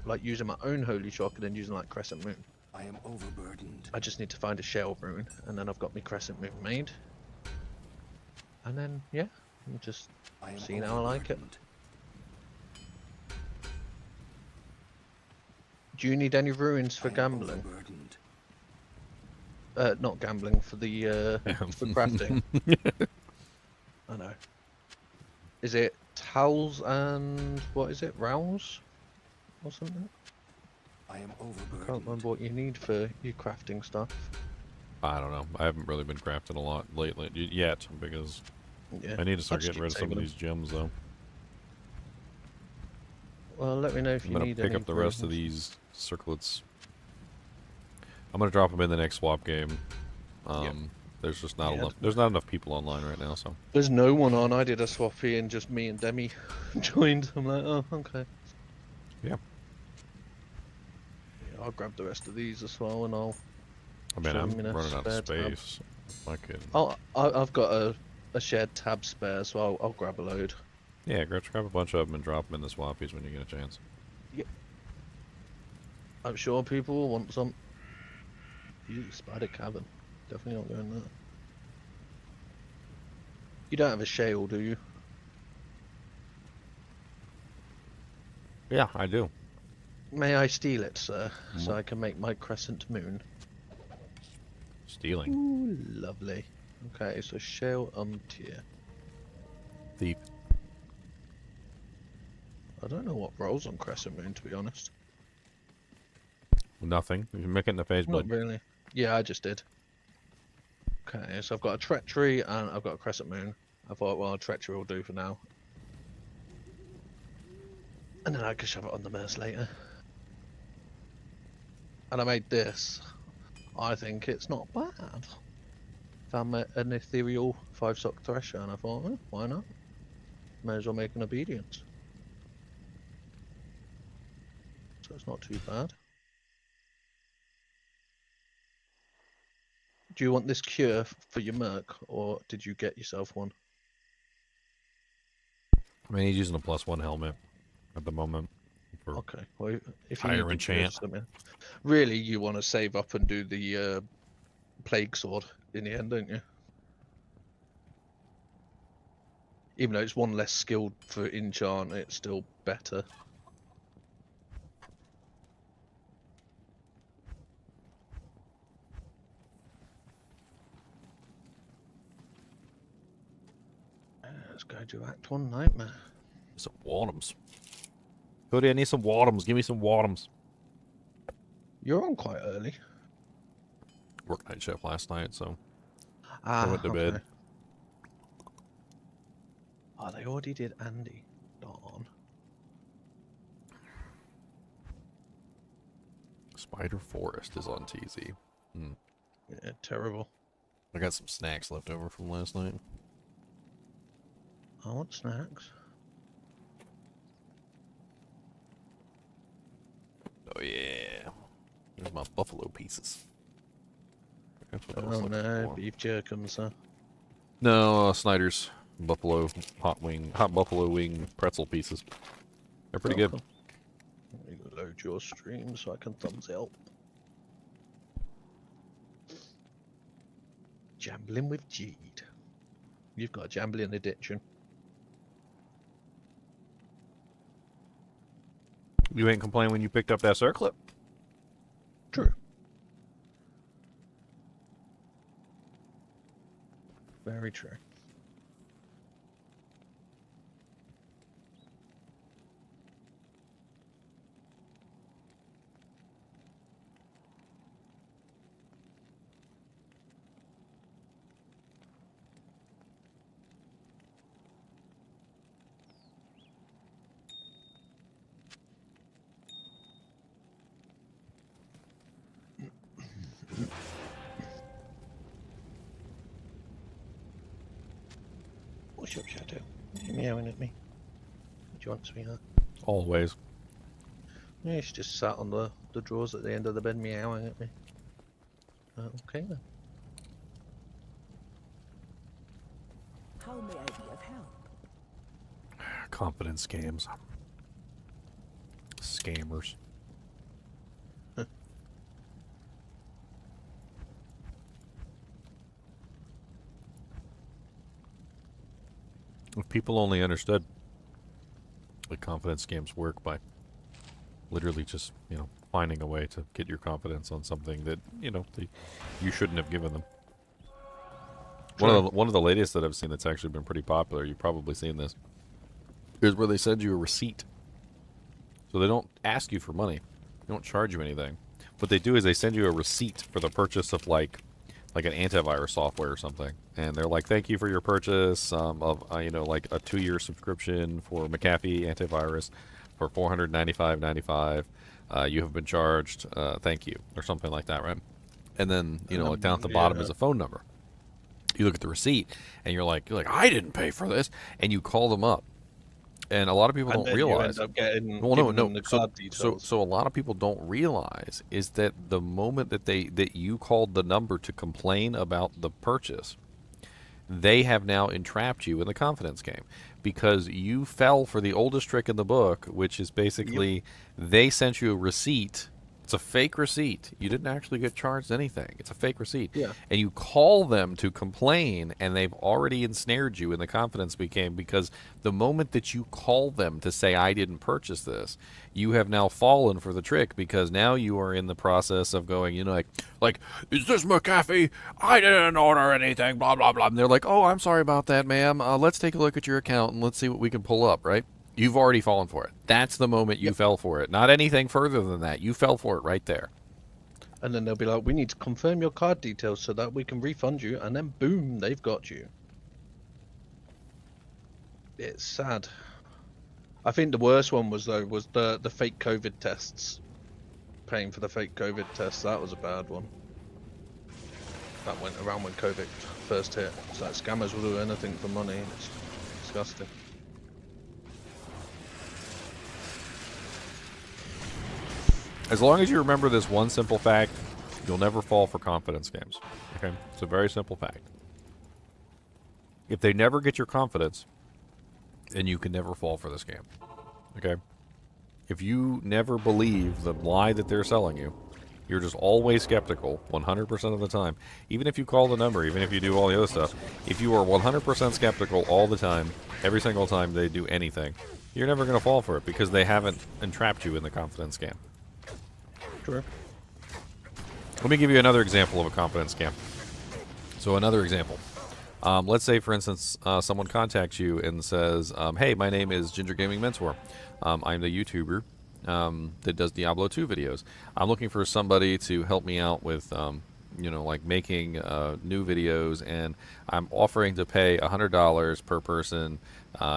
Like using my own holy shock and then using like crescent moon. I am overburdened. I just need to find a shell rune, and then I've got my crescent moon made. And then yeah, I'm just seeing how I like it. Do you need any ruins for gambling? Not gambling, for the for crafting. I know. Is it towels and what is it? Rows or something? I am I overburdened. can't remember what you need for your crafting stuff. I don't know. I haven't really been crafting a lot lately yet because Yeah. I need to start I'll just getting rid of keep some of saving these gems though. Well, let me know if I'm you gonna need pick any up the rest of runes. these circlets. I'm gonna drop them in the next swap game. There's just not Yeah. enough. There's not enough people online right now, so. There's no one on. I did a swappy and just me and Demi joined. I'm like, oh, okay. Yeah. Yeah, I'll grab the rest of these as well, and I'll. I mean, I'm Jam in a running out of spare tab. space. I could. I've got a shared tab spare, so I'll grab a load. Yeah, grab a bunch of them and drop them in the swappies when you get a chance. I'm sure people will want some. Ew, spider cavern. Definitely not going there. You don't have a shale, do you? Yeah, I do. May I steal it, sir, so I can make my crescent moon? Stealing. Ooh, lovely. Okay, so shale tier. Thief. I don't know what rolls on crescent moon, to be honest. Nothing. You can make it in the face, Not bud. really. Yeah, I just did. Okay, so I've got a treachery and I've got a crescent moon. I thought, well, treachery will do for now. And then I can shove it on the Merce later. And I made this. I think it's not bad. Found an ethereal 5-sock thresher and I thought, well, why not? May as well make an obedience. So it's not too bad. Do you want this cure for your merc, or did you get yourself one? I mean, he's using a +1 helmet at the moment. For Okay, well, if you higher need the cure, enchant. just let me know. Really, you want to save up and do the plague sword in the end, don't you? Even though it's one less skilled for enchant, it's still better. Let's go to Act 1 Nightmare. Some Wadums. Cody, I need some Wadums. Give me some Wadums. You're on quite early. Worked night shift last night, so I went to bed. Oh, they already did Andy. Darn. Spider Forest is on TZ. Yeah, terrible. I got some snacks left over from last night. I want snacks. Oh yeah. There's my buffalo pieces. That's what I was Oh looking no, for. beef jerkins, huh? No, Snyder's buffalo hot buffalo wing pretzel pieces. They're pretty good. Cool. Let me load your stream so I can thumbs it up. Jamblin with Jheed. You've got a Jamblin addiction. You ain't complain when you picked up that circlet. True. Very true. What's up, Shadow? You're meowing at me. What do you want, sweetheart? Always. Yeah, she just sat on the drawers at the end of the bed meowing at me. Okay then. How may I be of help? Confidence scams. Scammers. If people only understood that confidence scams work by literally just, finding a way to get your confidence on something that, you shouldn't have given them. Sure. One of the latest that I've seen that's actually been pretty popular, you've probably seen this, is where they send you a receipt. So they don't ask you for money. They don't charge you anything. What they do is they send you a receipt for the purchase of like an antivirus software or something. And they're like, thank you for your purchase of, like a 2-year subscription for McAfee antivirus for $495.95. You have been charged, thank you, or something like that, right? And then, like down at the bottom is a phone number. You look at the receipt and you're like, I didn't pay for this. And you call them up. And a lot of people And don't then realize. you end up getting Well, giving no. them the card details. So a lot of people don't realize is that the moment that you called the number to complain about the purchase, they have now entrapped you in the confidence game because you fell for the oldest trick in the book, which is basically they sent you a receipt It's a fake receipt. You didn't actually get charged anything. It's a fake receipt. Yeah. And you call them to complain, and they've already ensnared you in the confidence became because the moment that you call them to say, I didn't purchase this, you have now fallen for the trick because now you are in the process of going, you know, like, is this McAfee? I didn't order anything, blah, blah, blah. And they're like, oh, I'm sorry about that, ma'am. Let's take a look at your account and let's see what we can pull up, right? You've already fallen for it. That's the moment you fell for it. Not anything further than that. You fell for it right there. And then they'll be like, we need to confirm your card details so that we can refund you. And then boom, they've got you. It's sad. I think the worst one was the fake COVID tests. Paying for the fake COVID tests. That was a bad one. That went around when COVID first hit. It's like scammers will do anything for money. It's disgusting. As long as you remember this one simple fact, you'll never fall for confidence scams. Okay? It's a very simple fact. If they never get your confidence, then you can never fall for the scam. Okay? If you never believe the lie that they're selling you, you're just always skeptical 100% of the time. Even if you call the number, even if you do all the other stuff, if you are 100% skeptical all the time, every single time they do anything, you're never going to fall for it because they haven't entrapped you in the confidence scam. Sure. Let me give you another example of a confidence scam. So another example. Let's say, for instance, someone contacts you and says, hey, my name is Ginger Gaming Mentor. I'm the YouTuber that does Diablo 2 videos. I'm looking for somebody to help me out with, you know, like making new videos, and I'm offering to pay $100 per person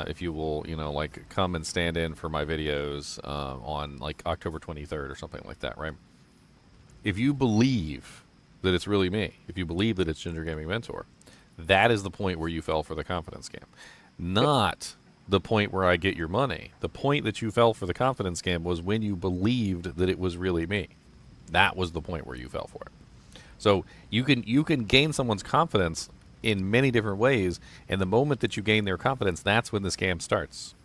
if you will, you know, like come and stand in for my videos on like October 23rd or something like that, right? If you believe that it's really me, if you believe that it's Ginger Gaming Mentor, that is the point where you fell for the confidence scam. Not the point where I get your money. The point that you fell for the confidence scam was when you believed that it was really me. That was the point where you fell for it. So you can gain someone's confidence in many different ways, and the moment that you gain their confidence, that's when the scam starts.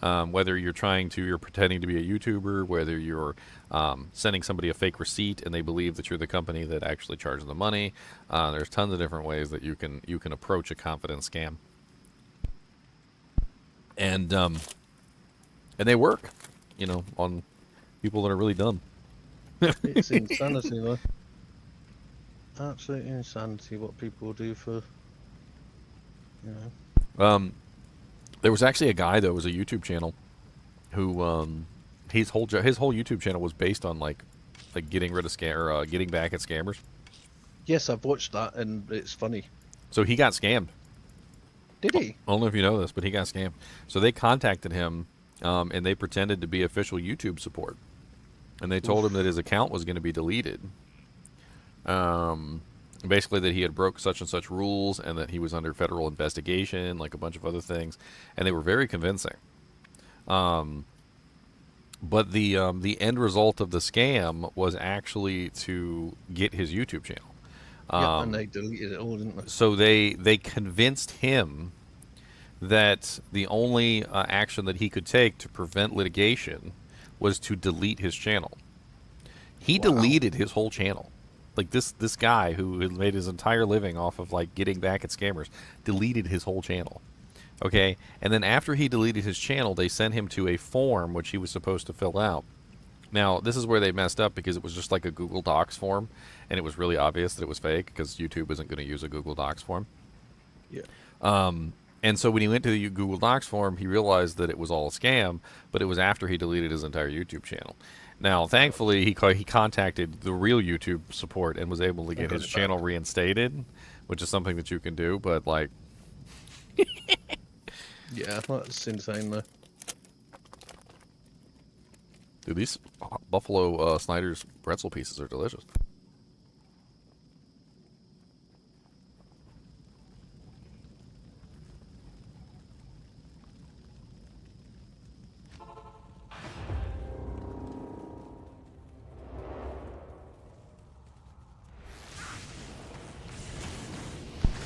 Whether you're pretending to be a YouTuber, whether you're sending somebody a fake receipt and they believe that you're the company that actually charges the money. There's tons of different ways that you can approach a confidence scam, and they work, you know, on people that are really dumb. It's insanity, though. Absolute insanity what people do for, you know. There was actually a guy that was a YouTube channel who his whole YouTube channel was based on like getting rid of getting back at scammers. Yes, I've watched that, and it's funny. So he got scammed. Did he? I don't know if you know this, but he got scammed. So they contacted him, and they pretended to be official YouTube support, and they told him that his account was going to be deleted. Basically that he had broke such and such rules and that he was under federal investigation, like a bunch of other things, and they were very convincing. But the end result of the scam was actually to get his YouTube channel. Yeah, and they deleted it all, didn't they? So they convinced him that the only action that he could take to prevent litigation was to delete his channel. He deleted his whole channel. Like this guy who had made his entire living off of like getting back at scammers deleted his whole channel. Okay, and then after he deleted his channel, they sent him to a form which he was supposed to fill out. Now, this is where they messed up because it was just like a Google Docs form, and it was really obvious that it was fake because YouTube isn't going to use a Google Docs form. Yeah. And so when he went to the Google Docs form, he realized that it was all a scam, but it was after he deleted his entire YouTube channel. Now, thankfully, he contacted the real YouTube support and was able to get his channel reinstated, which is something that you can do, but like... Yeah, that's insane, though. Dude, these Buffalo Snyder's pretzel pieces are delicious.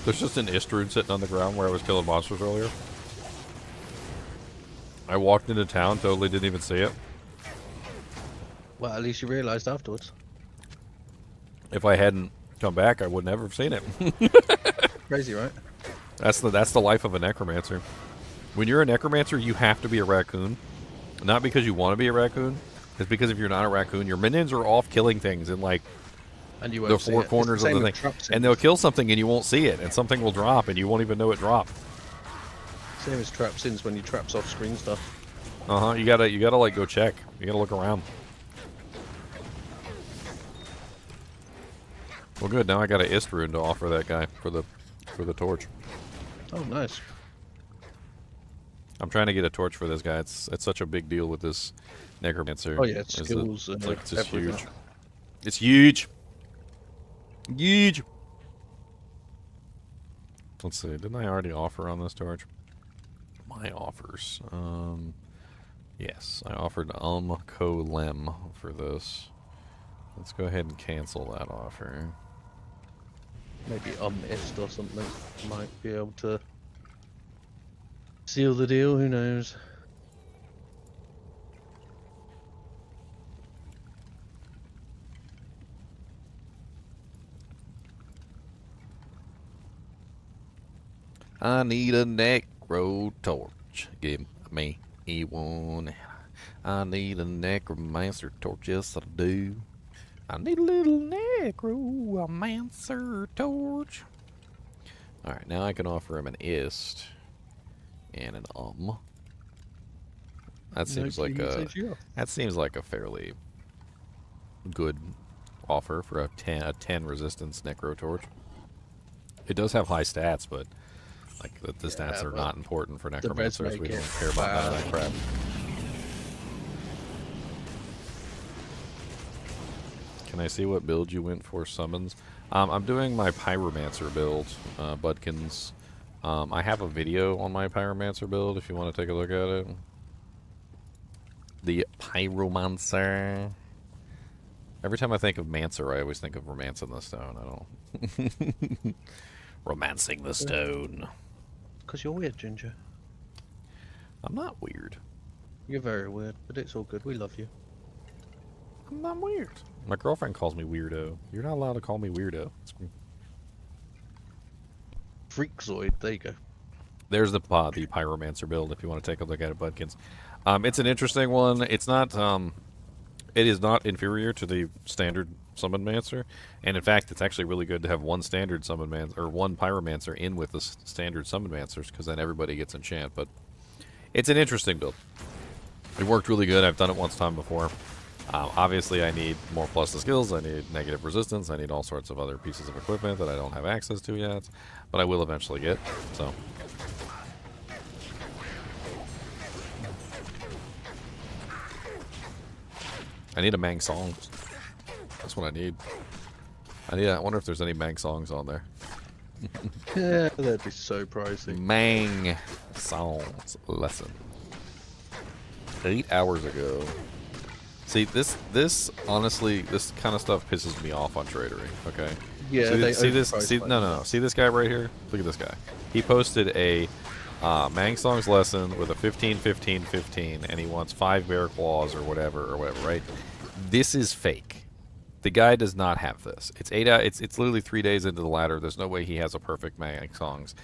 There's just an Istrud sitting on the ground where I was killing monsters earlier. I walked into town, totally didn't even see it. Well, at least you realised afterwards. If I hadn't come back, I would never have seen it. Crazy, right? That's the life of a necromancer. When you're a necromancer, you have to be a raccoon. Not because you want to be a raccoon. It's because if you're not a raccoon, your minions are off killing things in like And you the won't see four it. corners It's the of same the with thing, traps and they'll kill something and you won't see it, and something will drop and you won't even know it dropped. Same as trap sins when you traps off screen stuff. You gotta like go check. You gotta look around. Well, good. Now I got an ist rune to offer that guy for the torch. Oh, nice. I'm trying to get a torch for this guy. It's such a big deal with this necromancer. Oh yeah, is that skills it's and like just everything. huge. It's huge. Huge. Let's see. Didn't I already offer on this torch? My offers. Yes, I offered Colem for this. Let's go ahead and cancel that offer. Maybe ist or something might be able to seal the deal. Who knows? I need a necro torch. Give me one. I need a necromancer torch. Yes, I do. I need a little necromancer torch. Alright, now I can offer him an ist and an That seems like a fairly good offer for a 10 resistance necro torch. It does have high stats, but like the stats are not important for necromancers. We don't care about none of that crap. Can I see what build you went for summons? I'm doing my pyromancer build, Budkins. I have a video on my pyromancer build if you want to take a look at it. The pyromancer. Every time I think of Mancer, I always think of romancing the stone. I don't. Romancing the stone. Because you're weird, Ginger. I'm not weird. You're very weird, but it's all good. We love you. I'm not weird. My girlfriend calls me weirdo. You're not allowed to call me weirdo. Freakzoid. There you go. There's the pyromancer build if you want to take a look at it, Budkins. It's an interesting one. It's not. It is not inferior to the standard summon mancer, and in fact, it's actually really good to have one standard summon mancer or one pyromancer in with the standard summon mancers, because then everybody gets enchant. But it's an interesting build. It worked really good. I've done it once time before. Obviously, I need more plus the skills. I need negative resistance. I need all sorts of other pieces of equipment that I don't have access to yet, but I will eventually get. So. I need a Mang Songs. That's what I need. I wonder if there's any Mang Songs on there. Yeah, that'd be so pricey. Mang Songs lesson. 8 hours ago. See, this honestly, this kind of stuff pisses me off on Tradery. Okay. Yeah. See this? No. See this guy right here? Look at this guy. He posted a Mang Songs lesson with a 15, 15, 15, and he wants 5 bear claws or whatever, right? This is fake. The guy does not have this. It's 8 out. It's literally 3 days into the ladder. There's no way he has a perfect Mang Songs,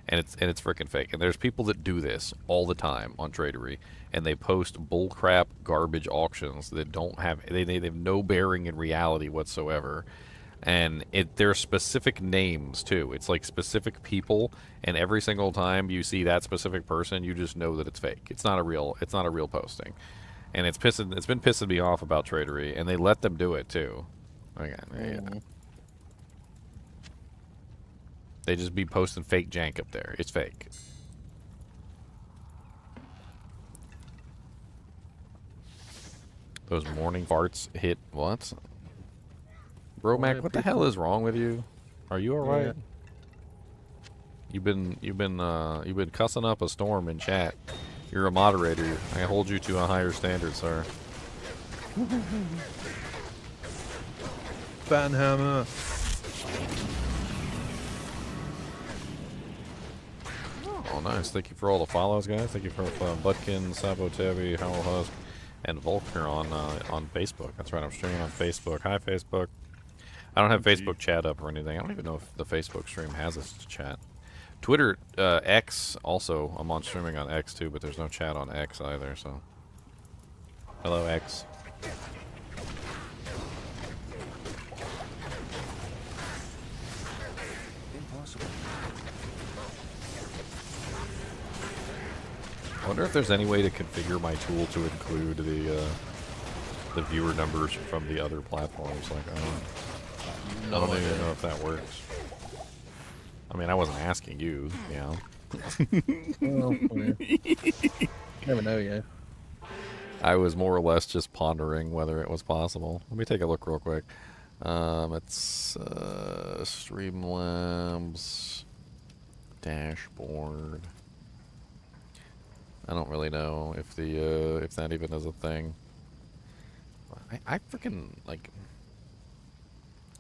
and it's freaking fake. And there's people that do this all the time on Tradery, and they post bullcrap garbage auctions that don't have they have no bearing in reality whatsoever. And there are specific names too. It's like specific people, and every single time you see that specific person, you just know that it's fake. It's not a real posting, and it's been pissing me off about Tradery, and they let them do it too. Okay, yeah. They just be posting fake jank up there. It's fake. Those morning farts hit what? Bro, Mac, what the hell is wrong with you? Are you all right? Yeah. You've been cussing up a storm in chat. You're a moderator. I hold you to a higher standard, sir. Banhammer. Oh, nice. Thank you for all the follows, guys. Thank you for Butkin, Sabo Tabby, Howell Husk, and Volker on Facebook. That's right, I'm streaming on Facebook. Hi, Facebook. I don't have Facebook chat up or anything. I don't even know if the Facebook stream has a chat. Twitter, X, also, I'm on streaming on X too, but there's no chat on X either, so. Hello, X. Impossible. I wonder if there's any way to configure my tool to include the viewer numbers from the other platforms. Like, I don't even know if that works. I mean, I wasn't asking you, you know. Well, yeah. Never know, yeah. I was more or less just pondering whether it was possible. Let me take a look real quick. It's Streamlabs dashboard. I don't really know if the if that even is a thing. I freaking like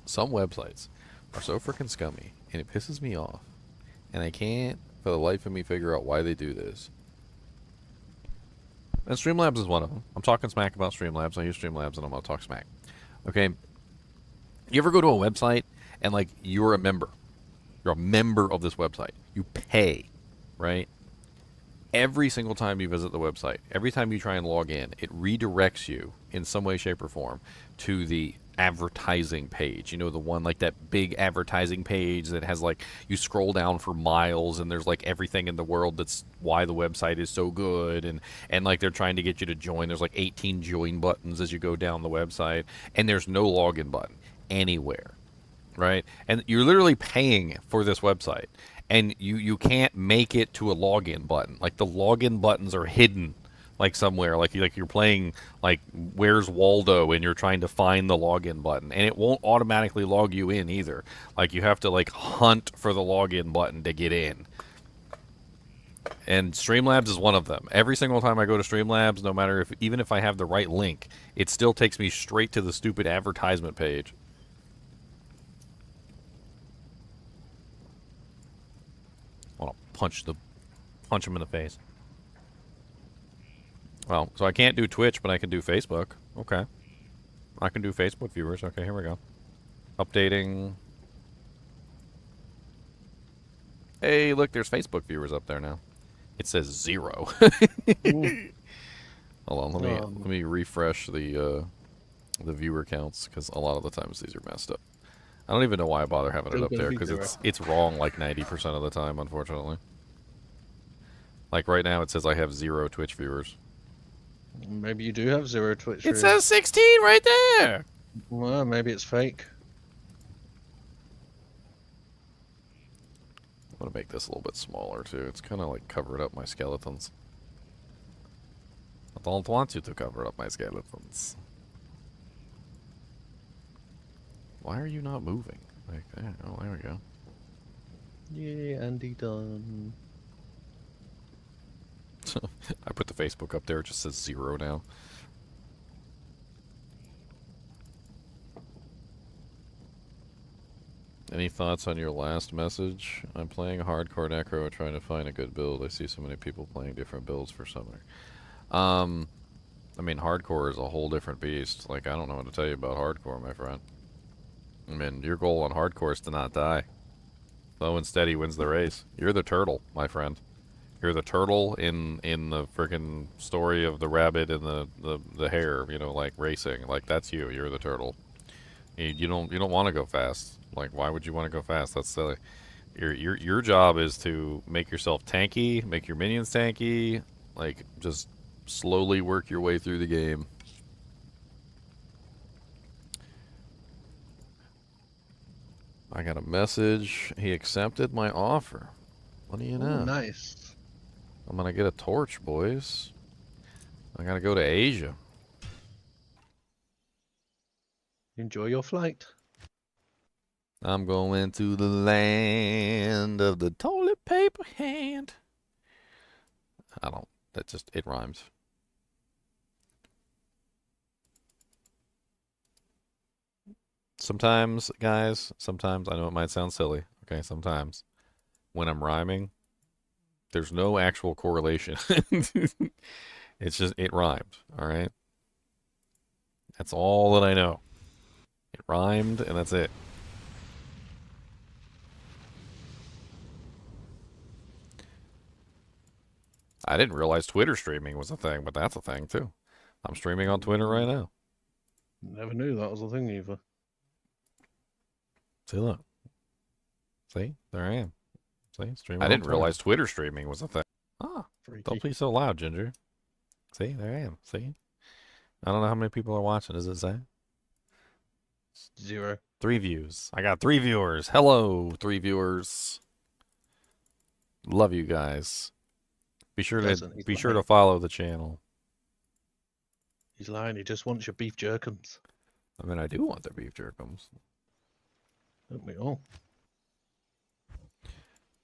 some websites are so freaking scummy, and it pisses me off, and I can't for the life of me figure out why they do this. And Streamlabs is one of them. I'm talking smack about Streamlabs. I use Streamlabs, and I'm gonna talk smack. Okay. You ever go to a website and like you're a member of this website. You pay, right? Every single time you visit the website, every time you try and log in, it redirects you in some way, shape, or form to the advertising page. You know, the one like that big advertising page that has like, you scroll down for miles and there's like everything in the world that's why the website is so good, and like they're trying to get you to join. There's like 18 join buttons as you go down the website, and there's no login button anywhere, right? And you're literally paying for this website. And you can't make it to a login button. Like the login buttons are hidden, like somewhere. Like you're playing like Where's Waldo, and you're trying to find the login button, and it won't automatically log you in either. Like you have to like hunt for the login button to get in. And Streamlabs is one of them. Every single time I go to Streamlabs, no matter even if I have the right link, it still takes me straight to the stupid advertisement page. I want to punch him in the face. Well, so I can't do Twitch, but I can do Facebook. Okay. I can do Facebook viewers. Okay, here we go. Updating. Hey, look, there's Facebook viewers up there now. It says 0. Hold on, let me refresh the viewer counts, because a lot of the times these are messed up. I don't even know why I bother having it up there, because it's wrong like 90% of the time, unfortunately. Like right now, it says I have 0 Twitch viewers. Maybe you do have 0 Twitch It viewers. says 16 right there! Well, maybe it's fake. I'm gonna make this a little bit smaller too. It's kind of like covering up my skeletons. I don't want you to cover up my skeletons. Why are you not moving? Like there. Oh, there we go. Yeah, Andy done. I put the Facebook up there. It just says 0 now. Any thoughts on your last message? I'm playing hardcore necro, trying to find a good build. I see so many people playing different builds for summoner. I mean, hardcore is a whole different beast. Like, I don't know what to tell you about hardcore, my friend. I mean, your goal on hardcore is to not die. Slow and steady wins the race. You're the turtle, my friend. You're the turtle in the freaking story of the rabbit and the hare. You know, like racing. Like that's you. You're the turtle. You don't want to go fast. Like, why would you want to go fast? That's silly. Your job is to make yourself tanky, make your minions tanky. Like, just slowly work your way through the game. I got a message. He accepted my offer. What do you know? Oh, nice. I'm gonna get a torch, boys. I gotta go to Asia. Enjoy your flight. I'm going to the land of the toilet paper hand. It rhymes. Sometimes, guys, I know it might sound silly, okay, sometimes when I'm rhyming, there's no actual correlation. It's just, it rhymes, all right? That's all that I know. It rhymed, and that's it. I didn't realize Twitter streaming was a thing, but that's a thing, too. I'm streaming on Twitter right now. Never knew that was a thing either. See, look. See? There I am. See? Streaming I on didn't Twitter. realize Twitter streaming was a thing. Ah, Freaky. don't be so loud, Ginger. See? There I am. See? I don't know how many people are watching. Does it say? 0. 3 views. I got 3 viewers. Hello, 3 viewers. Love you guys. Be sure to follow the channel. He's lying. He just wants your beef jerkums. I mean, I do want the beef jerkums. Don't we all?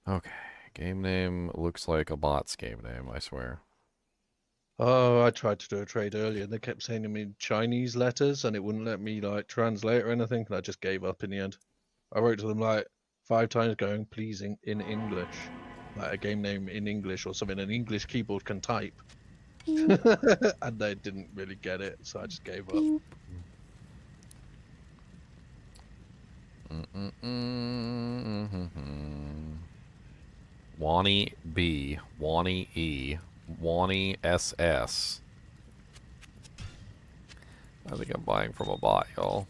Okay. Game name looks like a bot's game name, I swear. Oh, I tried to do a trade earlier, and they kept sending me Chinese letters, and it wouldn't let me like translate or anything, and I just gave up in the end. I wrote to them like 5 times, going, "Please in English, like a game name in English or something an English keyboard can type," and they didn't really get it, so I just gave up. Wani B, Wani E, Wani SS. I think I'm buying from a bot, y'all.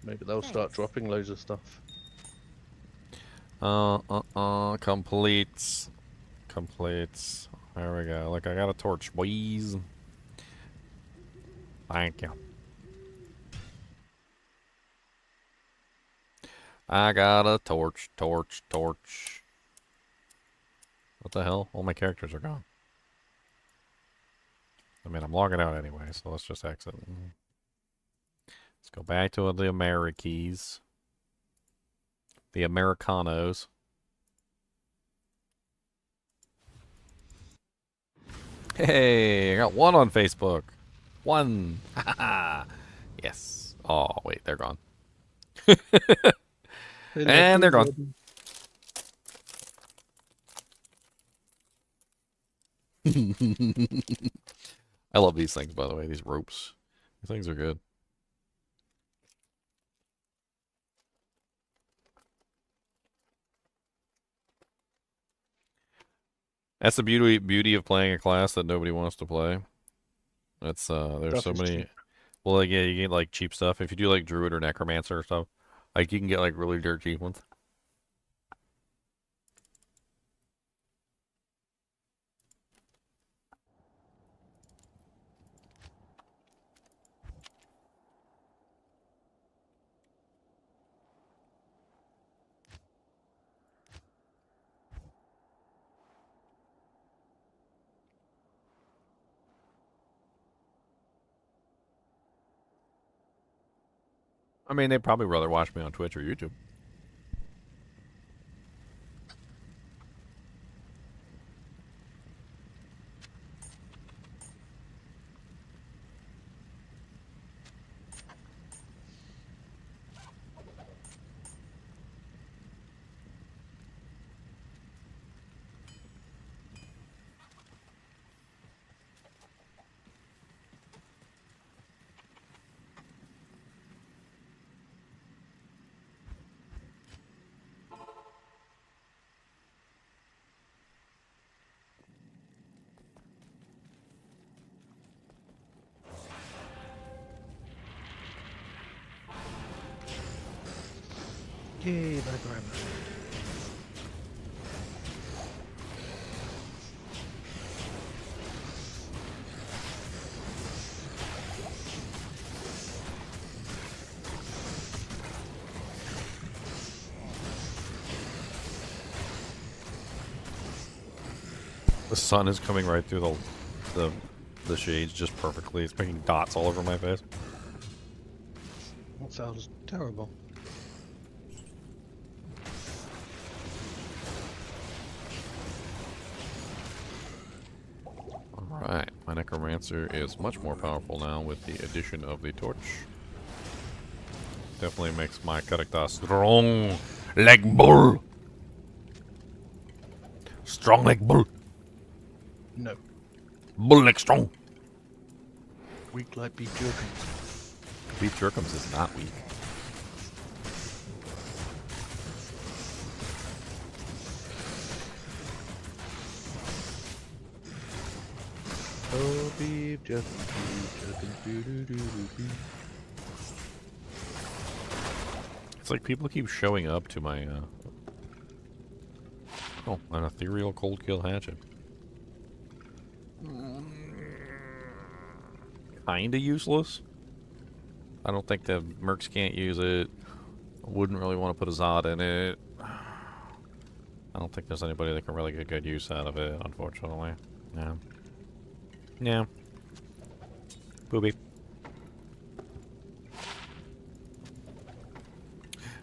Maybe they'll start dropping loads of stuff. Completes. There we go. Look, I got a torch, boys. Thank you. I got a torch. What the hell? All my characters are gone. I mean, I'm logging out anyway, so let's just exit. Let's go back to the Americas. The Americanos. Hey, I got 1 on Facebook. 1. Yes. Oh, wait, they're gone. And they're gone. I love these things, by the way, these ropes. These things are good. That's the beauty of playing a class that nobody wants to play. That's there's so many. Cheap. Well, like, yeah, you get like cheap stuff. If you do like Druid or Necromancer or stuff, like you can get like really dirt cheap ones. I mean, they'd probably rather watch me on Twitch or YouTube. Yay, my grandma. The sun is coming right through the shades just perfectly. It's making dots all over my face. That sounds terrible. Alright, my Necromancer is much more powerful now with the addition of the torch. Definitely makes my character strong like bull. Strong like bull. No. Bull like strong. Weak like beef jerky. Beef jerkums is not weak. Oh, beef jerky, doo-doo-doo-doo-doo. It's like people keep showing up to my, oh, an ethereal cold kill hatchet. Kinda useless. I don't think the mercs can't use it. I wouldn't really want to put a Zod in it. I don't think there's anybody that can really get good use out of it, unfortunately. No. No. Booby.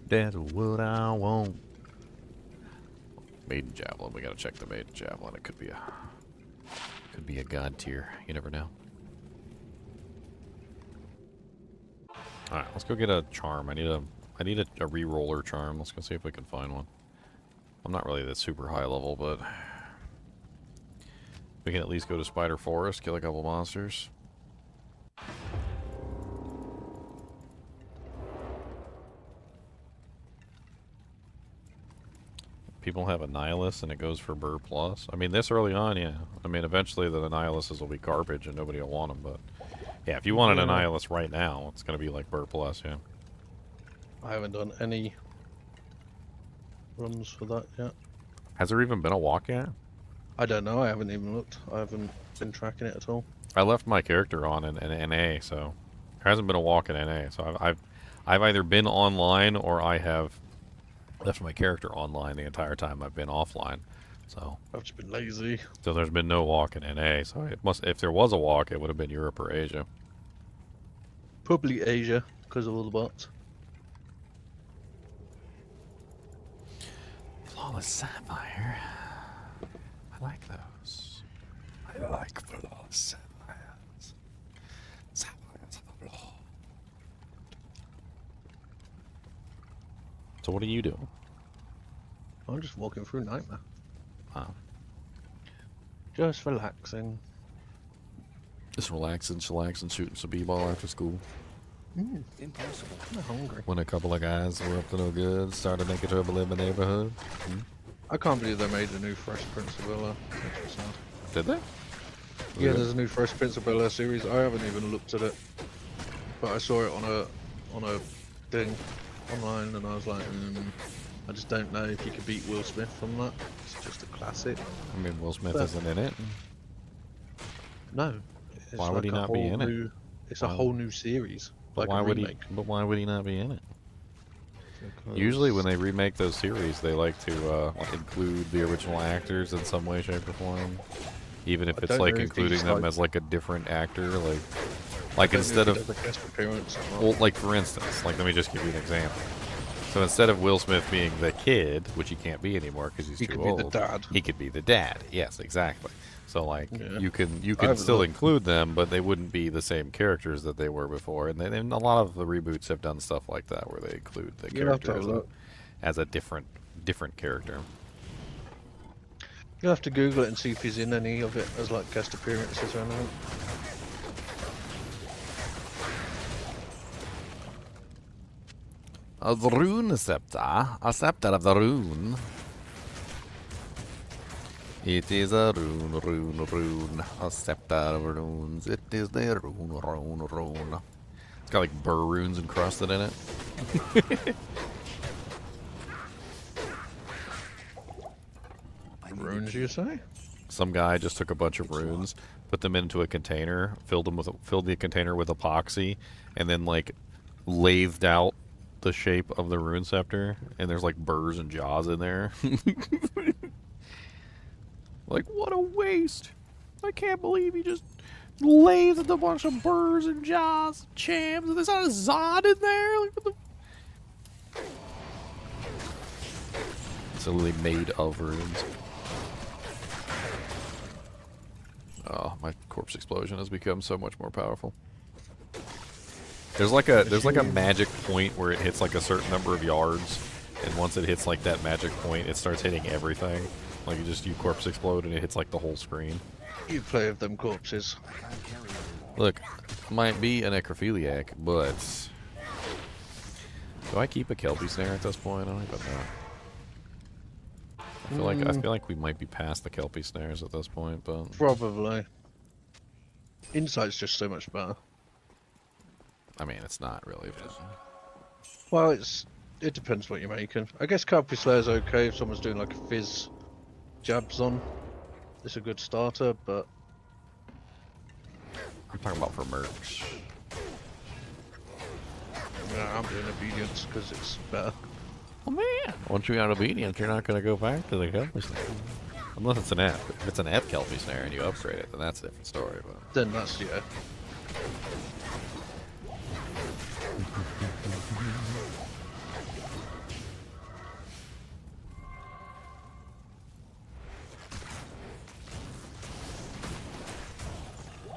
That's what I want. Maiden Javelin. We gotta check the Maiden Javelin. It could be a god tier. You never know. Alright, let's go get a charm. I need a re-roller charm. Let's go see if we can find one. I'm not really that super high level, but we can at least go to Spider Forest, kill a couple monsters. People have a Nihilus and it goes for Burr Plus. I mean, this early on, yeah. I mean, eventually the Nihilises will be garbage and nobody will want them, but yeah, if you wanted a Nihilus right now, it's going to be like Burr Plus, yeah. I haven't done any runs for that yet. Has there even been a walk yet? I don't know. I haven't even looked. I haven't been tracking it at all. I left my character on in NA, so there hasn't been a walk in NA. So I've either been online or I have left my character online the entire time I've been offline. So I've just been lazy. So there's been no walk in NA. So it must, if there was a walk, it would have been Europe or Asia. Probably Asia because of all the bots. Flawless Sapphire. I like those. I like flawless sapphires. Sapphires of the law. So what are you doing? I'm just walking through Nightmare. Wow. Just relaxing. Just relaxing, chillaxing, shooting some b-ball after school. Impossible. I'm hungry. When a couple of guys were up to no good, started making trouble in the neighborhood. I can't believe they made a new Fresh Prince of Bel-Air. Did they? Yeah, there's a new Fresh Prince of Bel-Air series. I haven't even looked at it, but I saw it on a thing online, and I was like, I just don't know if you could beat Will Smith from that. It's just a classic. I mean, Will Smith isn't in it. No. It's Why would he not be in it? It's a whole new series. But like why a would remake. he? But why would he not be in it? Because Usually, when they remake those series, they like to include the original actors in some way, shape, or form. Even if I it's don't like know if including he's them like- as like a different actor, like I don't know instead if of he does a guest appearance or not. well, like for instance, like let me just give you an example. So instead of Will Smith being the kid, which he can't be anymore because he's He too could be old, the dad. he could be the dad. Yes, exactly. So like Yeah. you can haven't still looked. include them, but they wouldn't be the same characters that they were before. And a lot of the reboots have done stuff like that where they include the You'll have to character have a look. as a different character. You'll have to Google it and see if he's in any of it as like guest appearances or anything. The rune scepter, a scepter of the rune. It is a rune, a scepter of runes. It is the rune. It's got like burr runes encrusted in it. Runes, you say? Some guy just took a bunch of runes, put them into a container, filled the container with epoxy, and then like lathed out the shape of the rune scepter, and there's like burrs and jaws in there. Like, what a waste! I can't believe he just lathed a bunch of burrs and jaws, chams, and there's not a Zod in there. Like, what the? It's literally made of runes. Oh, my corpse explosion has become so much more powerful. There's like a magic point where it hits like a certain number of yards, and once it hits like that magic point, it starts hitting everything. Like you corpse explode and it hits like the whole screen. You play with them corpses. Look, might be a necrophiliac, but do I keep a Kelpie snare at this point? I don't even know. I feel like we might be past the Kelpie snares at this point, but Probably. Insight's just so much better. I mean, it's not really. But Well, it depends what you're making. I guess Kelpie Slayer's okay if someone's doing like a fizz jabs on. It's a good starter, but I'm talking about for merch. yeah, I'm doing obedience because it's better. Oh man! Once you got obedient, you're not going to go back to the Kelpie snare. Unless it's an F. If it's an F Kelpie snare and you upgrade it, then that's a different story. But Then that's yeah.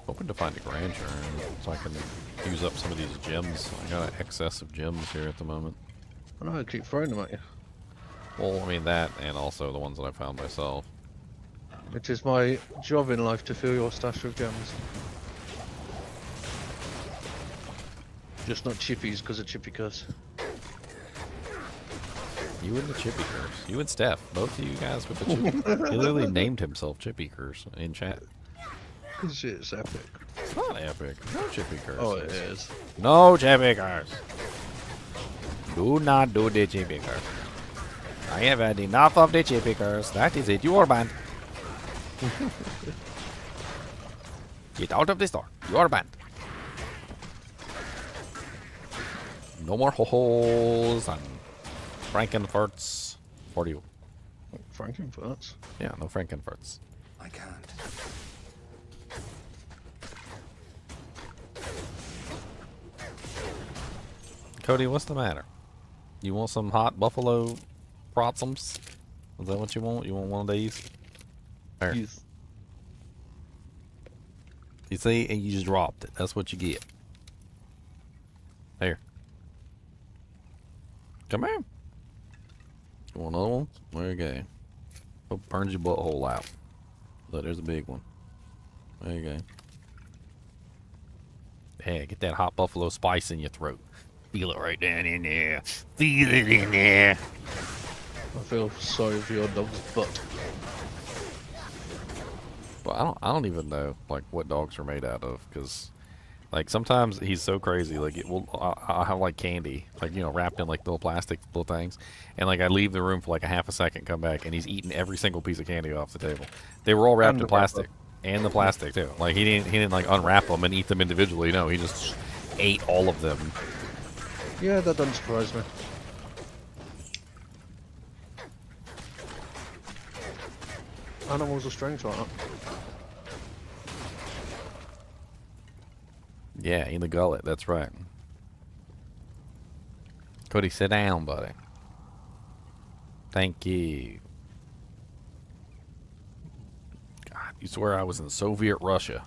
hoping to find a grandeur so I can use up some of these gems. I got an excess of gems here at the moment. I know I keep throwing them at you. Well, I mean that, and also the ones that I found myself. It is my job in life to fill your stash with gems. Just not chippies because of chippy curse. You and the Chippy Curse. You and Steph. Both of you guys with the Chippy. He literally named himself Chippy Curse in chat. Because it's epic. It's not epic. No Chippy Curse. Oh, it is. No Chippy Curse. Do not do the Chippy Curse. I have had enough of the Chippy Curse. That is it. You are banned. Get out of the store. You are banned. No more ho-hos and Frankenfurts for you. Frankenfurts? Yeah, no Frankenfurts. I can't. Cody, what's the matter? You want some hot buffalo protsums? Is that what you want? You want one of these? There. Yes. You see, and you just dropped it. That's what you get. Here. Come here. You want another one? There you go. Hope it burns your butthole out. Look, there's a big one. There you go. Hey, get that hot buffalo spice in your throat. Feel it right down in there. Feel it in there. I feel sorry for your dog's butt. Well, I don't even know like what dogs are made out of, because like sometimes he's so crazy. Like I'll have like candy, like wrapped in like little plastic little things, and like I leave the room for like a half a second, come back, and he's eating every single piece of candy off the table. They were all wrapped And in the plastic, and the plastic too. Like he didn't like unwrap them and eat them individually. No, he just ate all of them. Yeah, that doesn't surprise me. Animals are strange like that. Yeah, in the gullet. That's right. Cody, sit down, buddy. Thank you. God, you swear I was in Soviet Russia.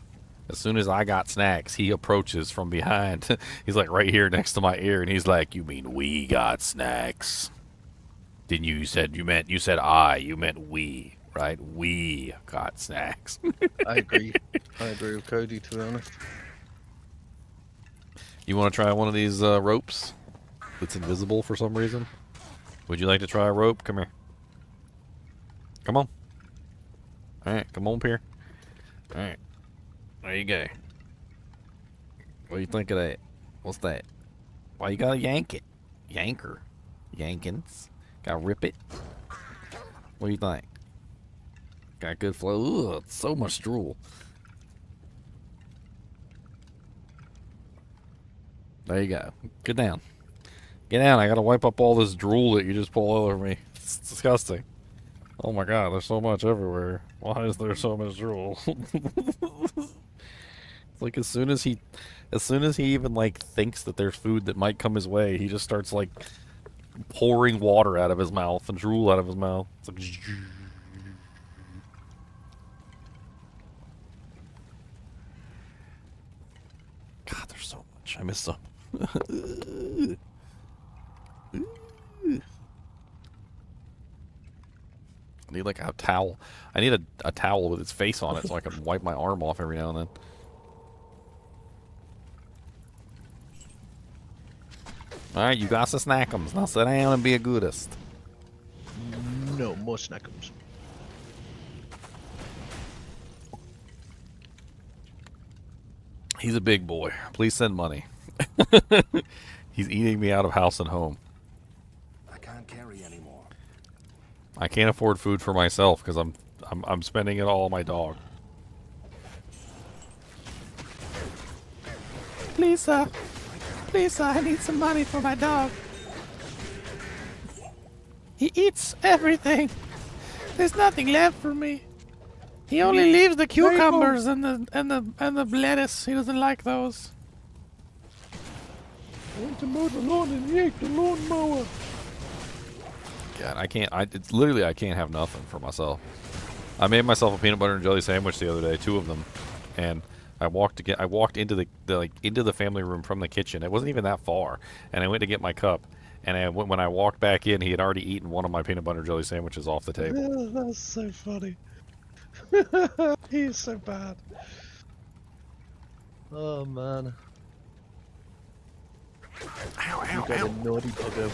As soon as I got snacks, he approaches from behind. He's like right here next to my ear, and he's like, "You mean we got snacks? Didn't you? You said I. You meant we, right? We got snacks." I agree. I agree with Cody, to be honest. You want to try one of these ropes that's invisible for some reason? Would you like to try a rope? Come here. Come on. All right, come on up here. All right. There you go. What do you think of that? What's that? Why you gotta yank it? Yanker. Yankins. Gotta rip it. What do you think? Got good flow. Ugh, so much drool. There you go. Get down. Get down. I gotta wipe up all this drool that you just pull over me. It's disgusting. Oh my god, there's so much everywhere. Why is there so much drool? It's like as soon as he even like thinks that there's food that might come his way, he just starts like pouring water out of his mouth and drool out of his mouth. It's like God, there's so much. I miss some. I need like a towel. I need a towel with its face on it so I can wipe my arm off every now and then. Alright, you got to snack 'ems. Now sit down and be a goodest. No more snackums. He's a big boy. Please send money. He's eating me out of house and home. I can't carry anymore. I can't afford food for myself because I'm spending it all on my dog. Please, sir. Please, sir, I need some money for my dog. He eats everything. There's nothing left for me. He only leaves the cucumbers and the lettuce. He doesn't like those. I want to mow the lawn and he ate the lawnmower. God, I can't. It's literally I can't have nothing for myself. I made myself a peanut butter and jelly sandwich the other day, 2 of them, and I walked into the family room from the kitchen. It wasn't even that far, and I went to get my cup. And when I walked back in, he had already eaten one of my peanut butter and jelly sandwiches off the table. Yeah, that's so funny. He is so bad. Oh man. Ow, You got a naughty doggo.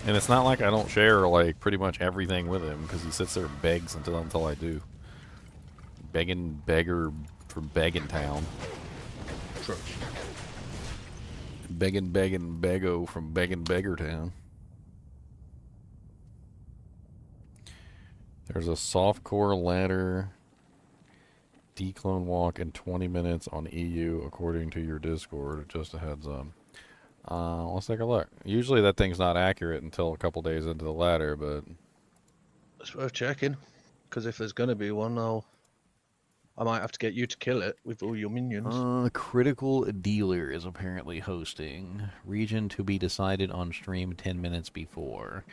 And it's not like I don't share like pretty much everything with him because he sits there and begs until I do. Begging beggar from Beggin Town. True. Beggin Beggo from Beggin Beggar Town. There's a softcore ladder declone walk in 20 minutes on EU according to your Discord. Just a heads up. Let's take a look. Usually that thing's not accurate until a couple days into the ladder, but It's worth checking. Because if there's gonna be one, I might have to get you to kill it with all your minions. Critical Dealer is apparently hosting. Region to be decided on stream 10 minutes before.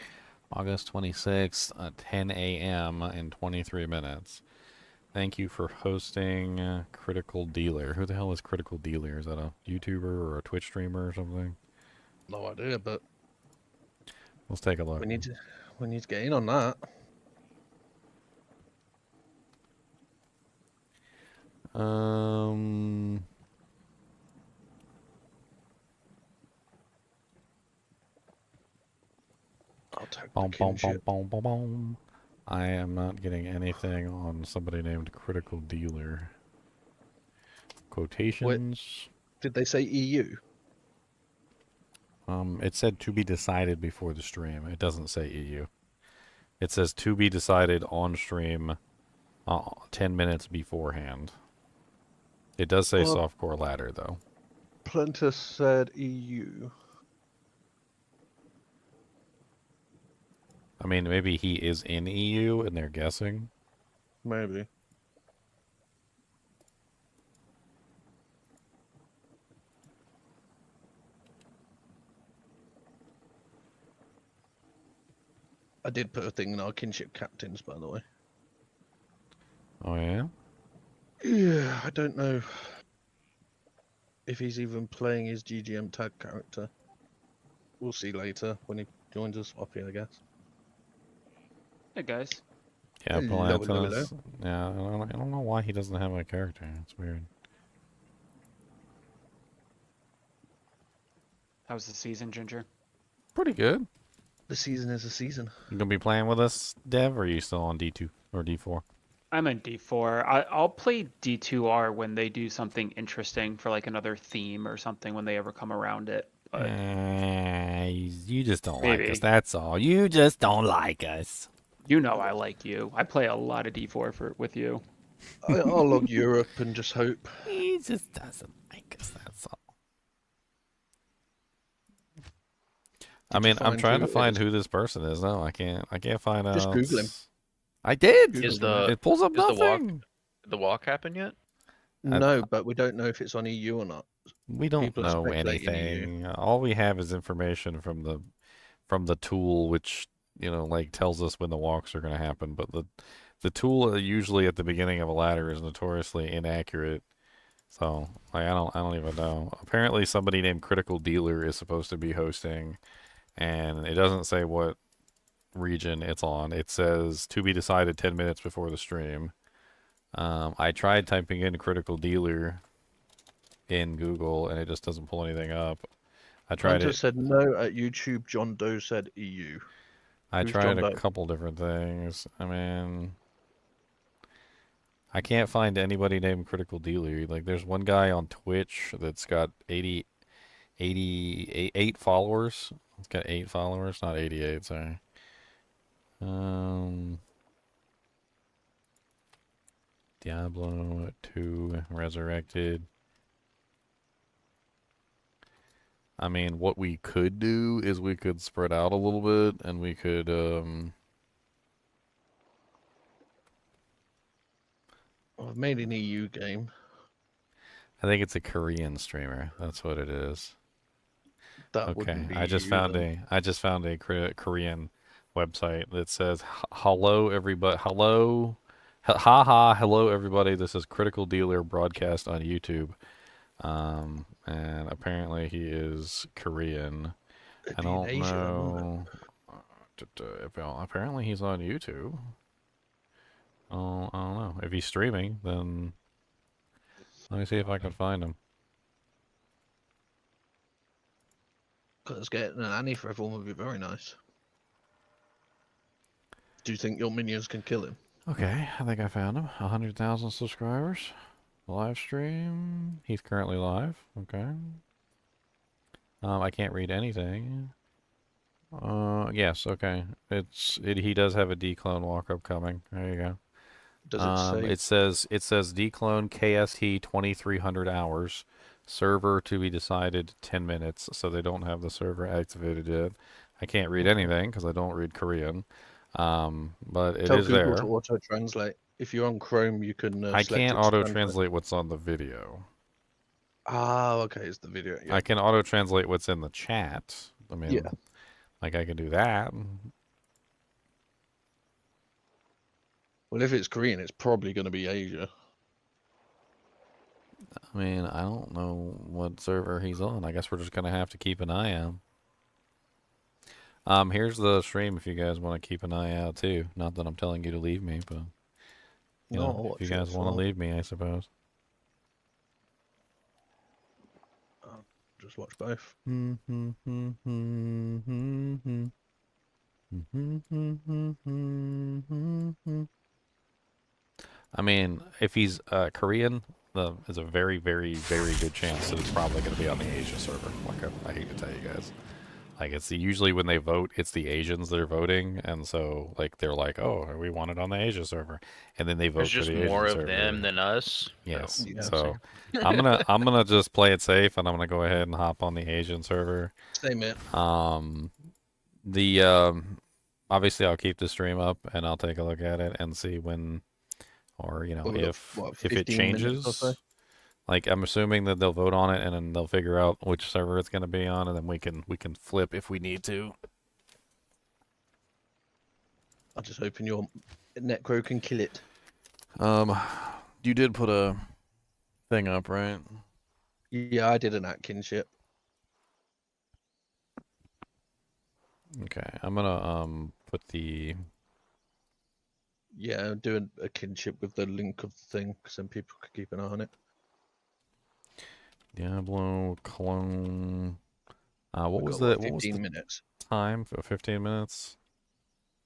August 26th at 10 a.m. in 23 minutes. Thank you for hosting Critical Dealer. Who the hell is Critical Dealer? Is that a YouTuber or a Twitch streamer or something? No idea, but Let's take a look. we need to get in on that. I'll take the kinship. I am not getting anything on somebody named Critical Dealer. Quotations. Did they say EU? It said to be decided before the stream. It doesn't say EU. It says to be decided on stream 10 minutes beforehand. It does say Well, softcore ladder, though. Plentus said EU. I mean, maybe he is in EU and they're guessing. Maybe. I did put a thing in our kinship captains, by the way. Oh, yeah? Yeah, I don't know if he's even playing his GGM tag character. We'll see later when he joins us, Swappy, I guess. Hey guys. Yeah, Hello, Palantis. hello. Yeah, I don't know why he doesn't have a character. It's weird. How's the season, Ginger? Pretty good. The season is a season. You gonna be playing with us, Dev, or are you still on D2 or D4? I'm in D4. I'll play D2R when they do something interesting for like another theme or something when they ever come around it. But You just don't like Maybe. us, that's all. You just don't like us. you know I like you. I play a lot of D4 with you. I'll log Europe and just hope. He just doesn't like us, that's all. I Did you mean, I'm find trying who to it find is? who this person is. No, I can't find out. Just Google him. I did. Google Is him. the It pulls up is the walk nothing. the walk happen yet? No, but we don't know if it's on EU or not. We don't People are know speculating anything. All we have is information from the tool, which like tells us when the walks are going to happen. But the tool usually at the beginning of a ladder is notoriously inaccurate. So like, I don't even know. Apparently, somebody named Critical Dealer is supposed to be hosting, and it doesn't say what region it's on. It says to be decided 10 minutes before the stream. I tried typing in Critical Dealer in Google and it just doesn't pull anything up. I tried Hunter it. said no at YouTube. John Doe said EU. I Who's tried John a Doe? couple different things. I mean, I can't find anybody named Critical Dealer. Like, there's one guy on Twitch that's got 88 followers. It's got 8 followers, not 88, sorry. Diablo 2 Resurrected. I mean, what we could do is we could spread out a little bit and we could I've made an EU game. I think it's a Korean streamer. That's what it is. That Okay, wouldn't be I just EU found then. a Korean website that says hello everybody, hello, haha, hello everybody. This is Critical Dealer broadcast on YouTube. And apparently he is Korean. It'd I be in don't Asia, then, wouldn't it? know. Apparently he's on YouTube. Oh, I don't know. If he's streaming, then let me see if I can find him. Because getting an Annie for everyone would be very nice. Do you think your minions can kill him? Okay, I think I found him. 100,000 subscribers. Live stream. He's currently live. Okay. I can't read anything. Yes, okay. He does have a declone walk-up coming. There you go. Does it say? It says declone KST 2300 hours. Server to be decided 10 minutes, so they don't have the server activated yet. I can't read anything because I don't read Korean. But it Tell is Google there. to auto translate. If you're on Chrome, you can I select can't it to auto translate. translate what's on the video. Ah, okay, it's the video. Yeah. I can auto translate what's in the chat. I mean, Yeah. like I can do that. Well, if it's Korean, it's probably going to be Asia. I mean, I don't know what server he's on. I guess we're just gonna have to keep an eye out. Here's the stream if you guys want to keep an eye out too. Not that I'm telling you to leave me, but you No, know, I'll if you watch it guys as want to well. leave me, I suppose. Just watch both. I mean, if he's Korean, there's a very, very, very good chance that it's probably going to be on the Asia server. Like I hate to tell you guys, like it's usually when they vote, it's the Asians that are voting, and so like they're like, oh, we want it on the Asia server, and then they vote There's for just the more Asian of server. them than us. Yes. Yeah, So same. I'm gonna just play it safe, and I'm gonna go ahead and hop on the Asian server. Same here. Obviously I'll keep the stream up and I'll take a look at it and see when, or you know, We've got, if what, it 15 minutes or so? changes. Like I'm assuming that they'll vote on it and then they'll figure out which server it's gonna be on, and then we can flip if we need to. I'm just hoping your Necro can kill it. You did put a thing up, right? Yeah, I did an Atkins ship. Okay, I'm gonna put the Yeah, do a kinship with the link of the thing, because then people could keep an eye on it. Diablo clone. What We've was got, the what, 15 minutes? time for 15 minutes?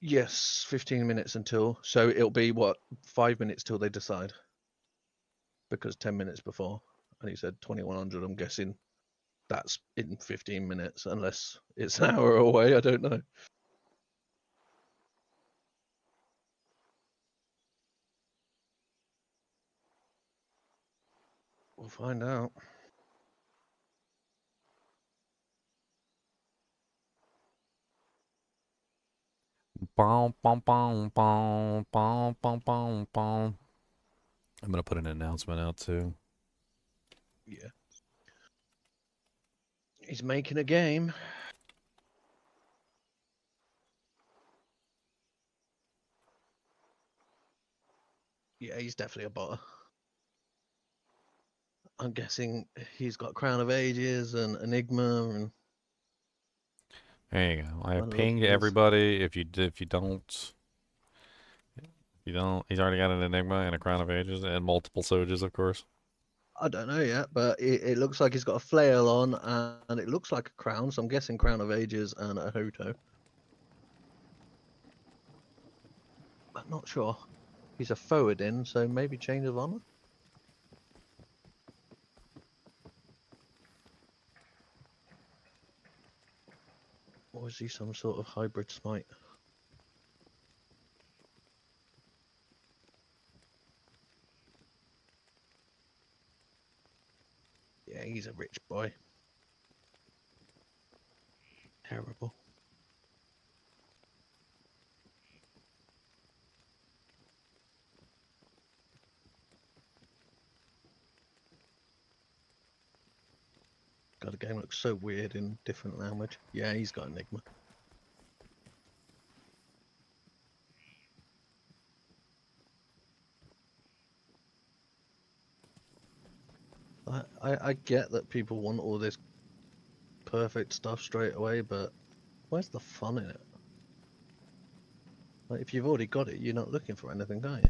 Yes, 15 minutes until. So it'll be what, 5 minutes till they decide. Because 10 minutes before, and he said 2100. I'm guessing that's in 15 minutes, unless it's an hour away. I don't know. We'll find out. Bom, bom, bom, bom, bom, bom, bom, bom. I'm gonna put an announcement out too. Yeah. He's making a game. Yeah, he's definitely a botter. I'm guessing he's got Crown of Ages and Enigma and. There you go. I One of pinged those. everybody. If you don't, he's already got an Enigma and a Crown of Ages and multiple Sojas, of course. I don't know yet, but it looks like he's got a flail on, and it looks like a crown. So I'm guessing Crown of Ages and a Hoto. But not sure. He's a forward in, so maybe Chain of Honor. Or is he some sort of hybrid smite? Yeah, he's a rich boy. Terrible. God, the game looks so weird in different language. Yeah, he's got Enigma. I get that people want all this perfect stuff straight away, but where's the fun in it? Like, if you've already got it, you're not looking for anything, are you?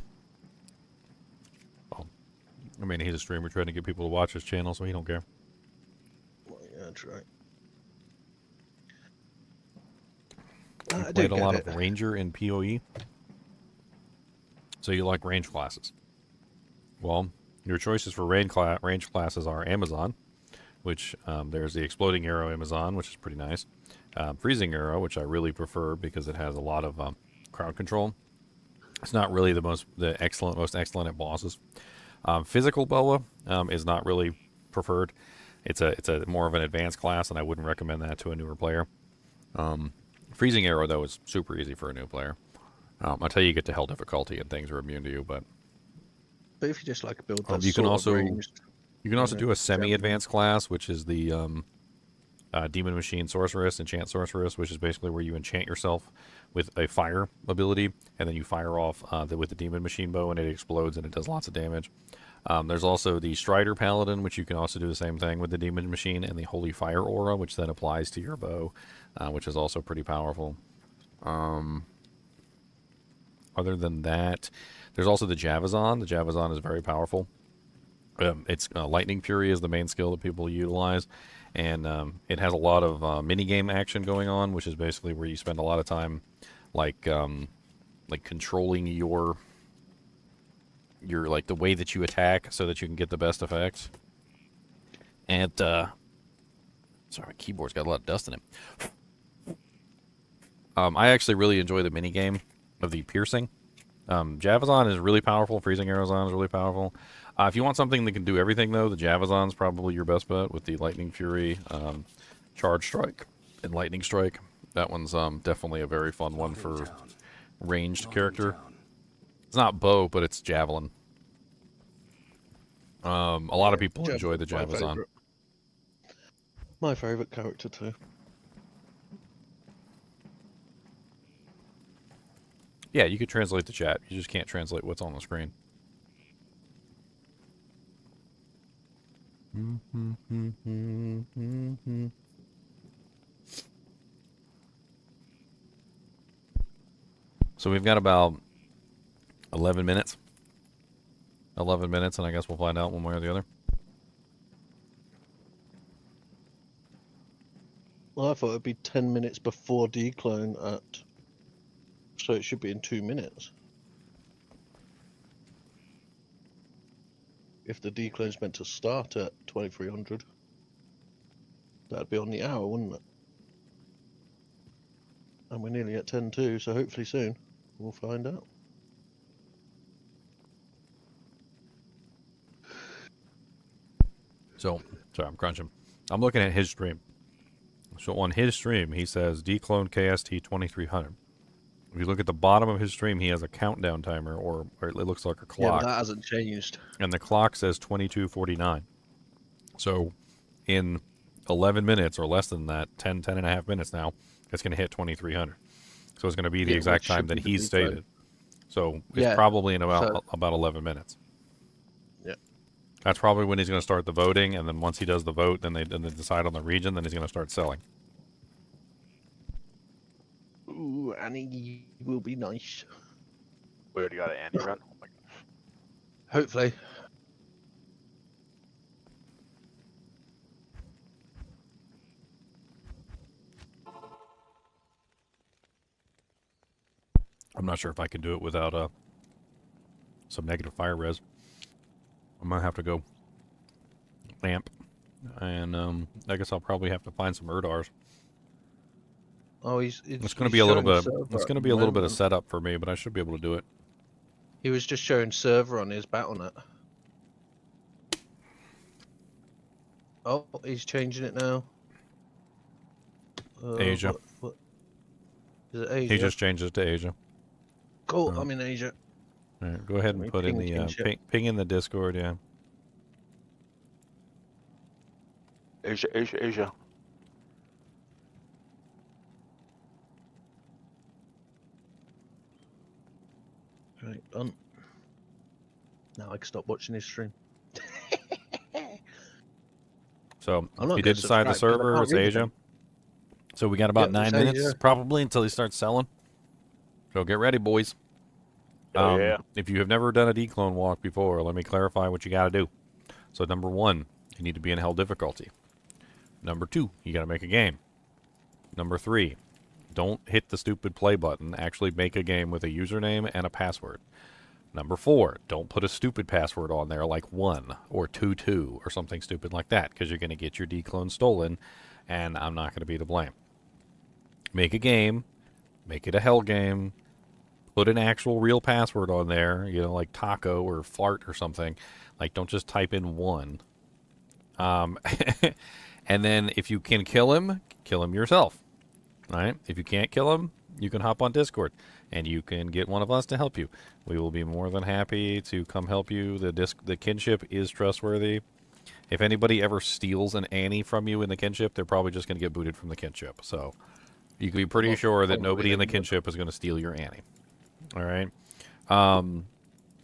I mean, he's a streamer trying to get people to watch his channel, so he don't care. Well, yeah, that's right. You I played do a get lot it. of Ranger in PoE, so you like range classes. Well, your choices for range classes are Amazon, which there's the Exploding Arrow Amazon, which is pretty nice. Freezing Arrow, which I really prefer because it has a lot of crowd control. It's not really the most excellent at bosses. Physical Boa is not really preferred. It's a more of an advanced class, and I wouldn't recommend that to a newer player. Freezing Arrow, though, is super easy for a new player. Until you get to hell difficulty and things are immune to you, but But if you just like a build that's you can sort also of ranged, you can also know, do a semi-advanced class, which is the Demon Machine Sorceress, Enchant Sorceress, which is basically where you enchant yourself with a fire ability, and then you fire off with the Demon Machine bow, and it explodes and it does lots of damage. There's also the Strider Paladin, which you can also do the same thing with the Demon Machine, and the Holy Fire Aura, which then applies to your bow, which is also pretty powerful. Other than that, there's also the Javazon. The Javazon is very powerful. It's Lightning Fury is the main skill that people utilize, and it has a lot of mini-game action going on, which is basically where you spend a lot of time, like controlling your like the way that you attack, so that you can get the best effects. And sorry, my keyboard's got a lot of dust in it. I actually really enjoy the mini-game of the piercing. Javazon is really powerful. Freezing Arrowzon is really powerful. If you want something that can do everything, though, the Javazon's probably your best bet with the Lightning Fury, Charge Strike, and Lightning Strike. That one's definitely a very fun one for ranged character. It's not bow, but it's javelin. A lot of people enjoy the Javazon. My favorite character too. Yeah, you could translate the chat. You just can't translate what's on the screen. So we've got about 11 minutes. 11 minutes, and I guess we'll find out one way or the other. Well, I thought it'd be 10 minutes before declone at... So it should be in 2 minutes. If the declone's meant to start at 2300, that'd be on the hour, wouldn't it? And we're nearly at 10:02, so hopefully soon we'll find out. So, sorry, I'm crunching. I'm looking at his stream. So on his stream, he says declone KST 2300. If you look at the bottom of his stream, he has a countdown timer, or it looks like a Yeah, clock. but that hasn't changed. And the clock says 22:49. So in 11 minutes, or less than that, 10 and a half minutes now, it's going to hit 2300. So it's going to be the Yeah, exact which time should that be the he's decline. stated. So it's Yeah, probably in about so- about 11 minutes. Yeah. That's probably when he's going to start the voting, and then once he does the vote, then they decide on the region, then he's going to start selling. Ooh, Annie will be nice. We already got an Andy run. Oh my God. Hopefully. I'm not sure if I can do it without some negative fire res. I might have to go lamp, and I guess I'll probably have to find some Erdars. Oh, It's going to be a little bit. It's going to be a little bit of moment. setup for me, but I should be able to do it. He was just showing server on his BattleNet. Oh, he's changing it now. Asia. What? Is it Asia? He just changed it to Asia. Cool, Oh. I'm in Asia. All right, go ahead and Let me put in ping the Chinchilla. ping in the Discord. Yeah. Asia. Right, done. Now I can stop watching his stream. So I'm not he gonna did decide the subscribe 'cause I server. can't It's read Asia. them. So we got about Yep, 9 it's minutes Asia. probably until he starts selling. So get ready, boys. Oh, yeah. If you have never done a declone walk before, let me clarify what you got to do. So number 1, you need to be in hell difficulty. Number 2, you got to make a game. Number 3, don't hit the stupid play button. Actually make a game with a username and a password. Number 4, don't put a stupid password on there like 1 or 22 or something stupid like that, because you're going to get your declone stolen, and I'm not going to be to blame. Make a game. Make it a hell game. Put an actual real password on there, like taco or fart or something. Like, don't just type in 1. And then if you can kill him yourself. All right? If you can't kill him, you can hop on Discord, and you can get one of us to help you. We will be more than happy to come help you. The kinship is trustworthy. If anybody ever steals an Annie from you in the kinship, they're probably just going to get booted from the kinship. So you can be pretty Well, sure that probably nobody in the would. kinship is going to steal your Annie. All right?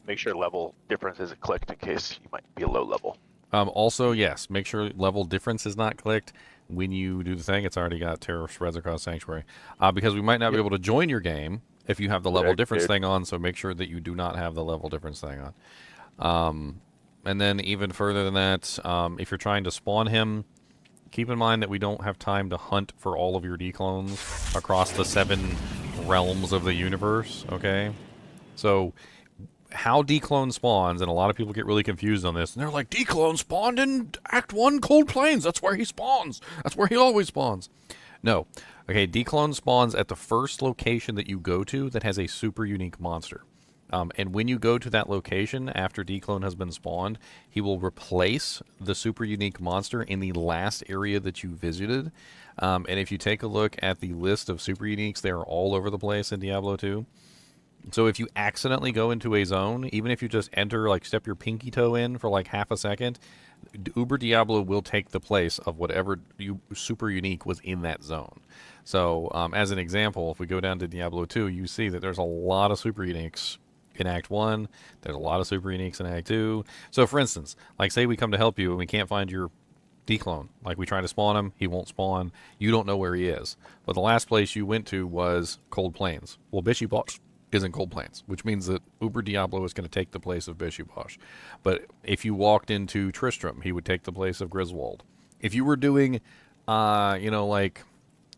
Make sure level difference isn't clicked in case you might be a low level. Also, yes, make sure level difference is not clicked. When you do the thing, it's already got terror spreads across Sanctuary. Because we might not be able to join your game if you have the level difference thing on, so make sure that you do not have the level difference thing on. And then even further than that, if you're trying to spawn him, keep in mind that we don't have time to hunt for all of your declones across the 7 realms of the universe, okay? So how declone spawns, and a lot of people get really confused on this, and they're like, declone spawned in Act 1 Cold Plains. That's where he spawns. That's where he always spawns. No. Okay, declone spawns at the first location that you go to that has a super unique monster. And when you go to that location after declone has been spawned, he will replace the super unique monster in the last area that you visited. And if you take a look at the list of super uniques, they are all over the place in Diablo 2. So if you accidentally go into a zone, even if you just enter, like step your pinky toe in for like half a second, Uber Diablo will take the place of whatever super unique was in that zone. So as an example, if we go down to Diablo 2, you see that there's a lot of super uniques in Act 1. There's a lot of super uniques in Act 2. So for instance, like say we come to help you and we can't find your declone. Like we try to spawn him, he won't spawn. You don't know where he is. But the last place you went to was Cold Plains. Well, Bishy-Bosh is in Cold Plains, which means that Uber Diablo is going to take the place of Bishy-Bosh. But if you walked into Tristram, he would take the place of Griswold. If you were doing, like,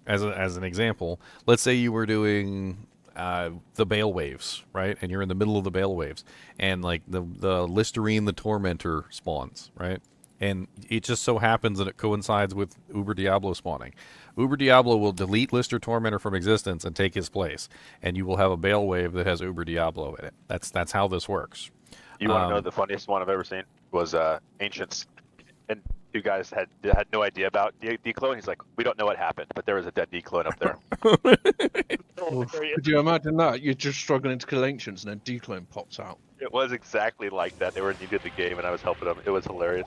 as an example, let's say you were doing the Bale Waves, right? And you're in the middle of the Bale Waves, and like the Listerine the Tormentor spawns, right? And it just so happens that it coincides with Uber Diablo spawning. Uber Diablo will delete Lister Tormentor from existence and take his place, and you will have a Bale Wave that has Uber Diablo in it. That's how this works. You want to know the funniest one I've ever seen was Ancients, and you guys had no idea about declone. He's like, we don't know what happened, but there was a dead declone up there. Could you imagine that? You're just struggling to kill Ancients and then declone pops out. It was exactly like that. They were new to the game, and I was helping them. It was hilarious.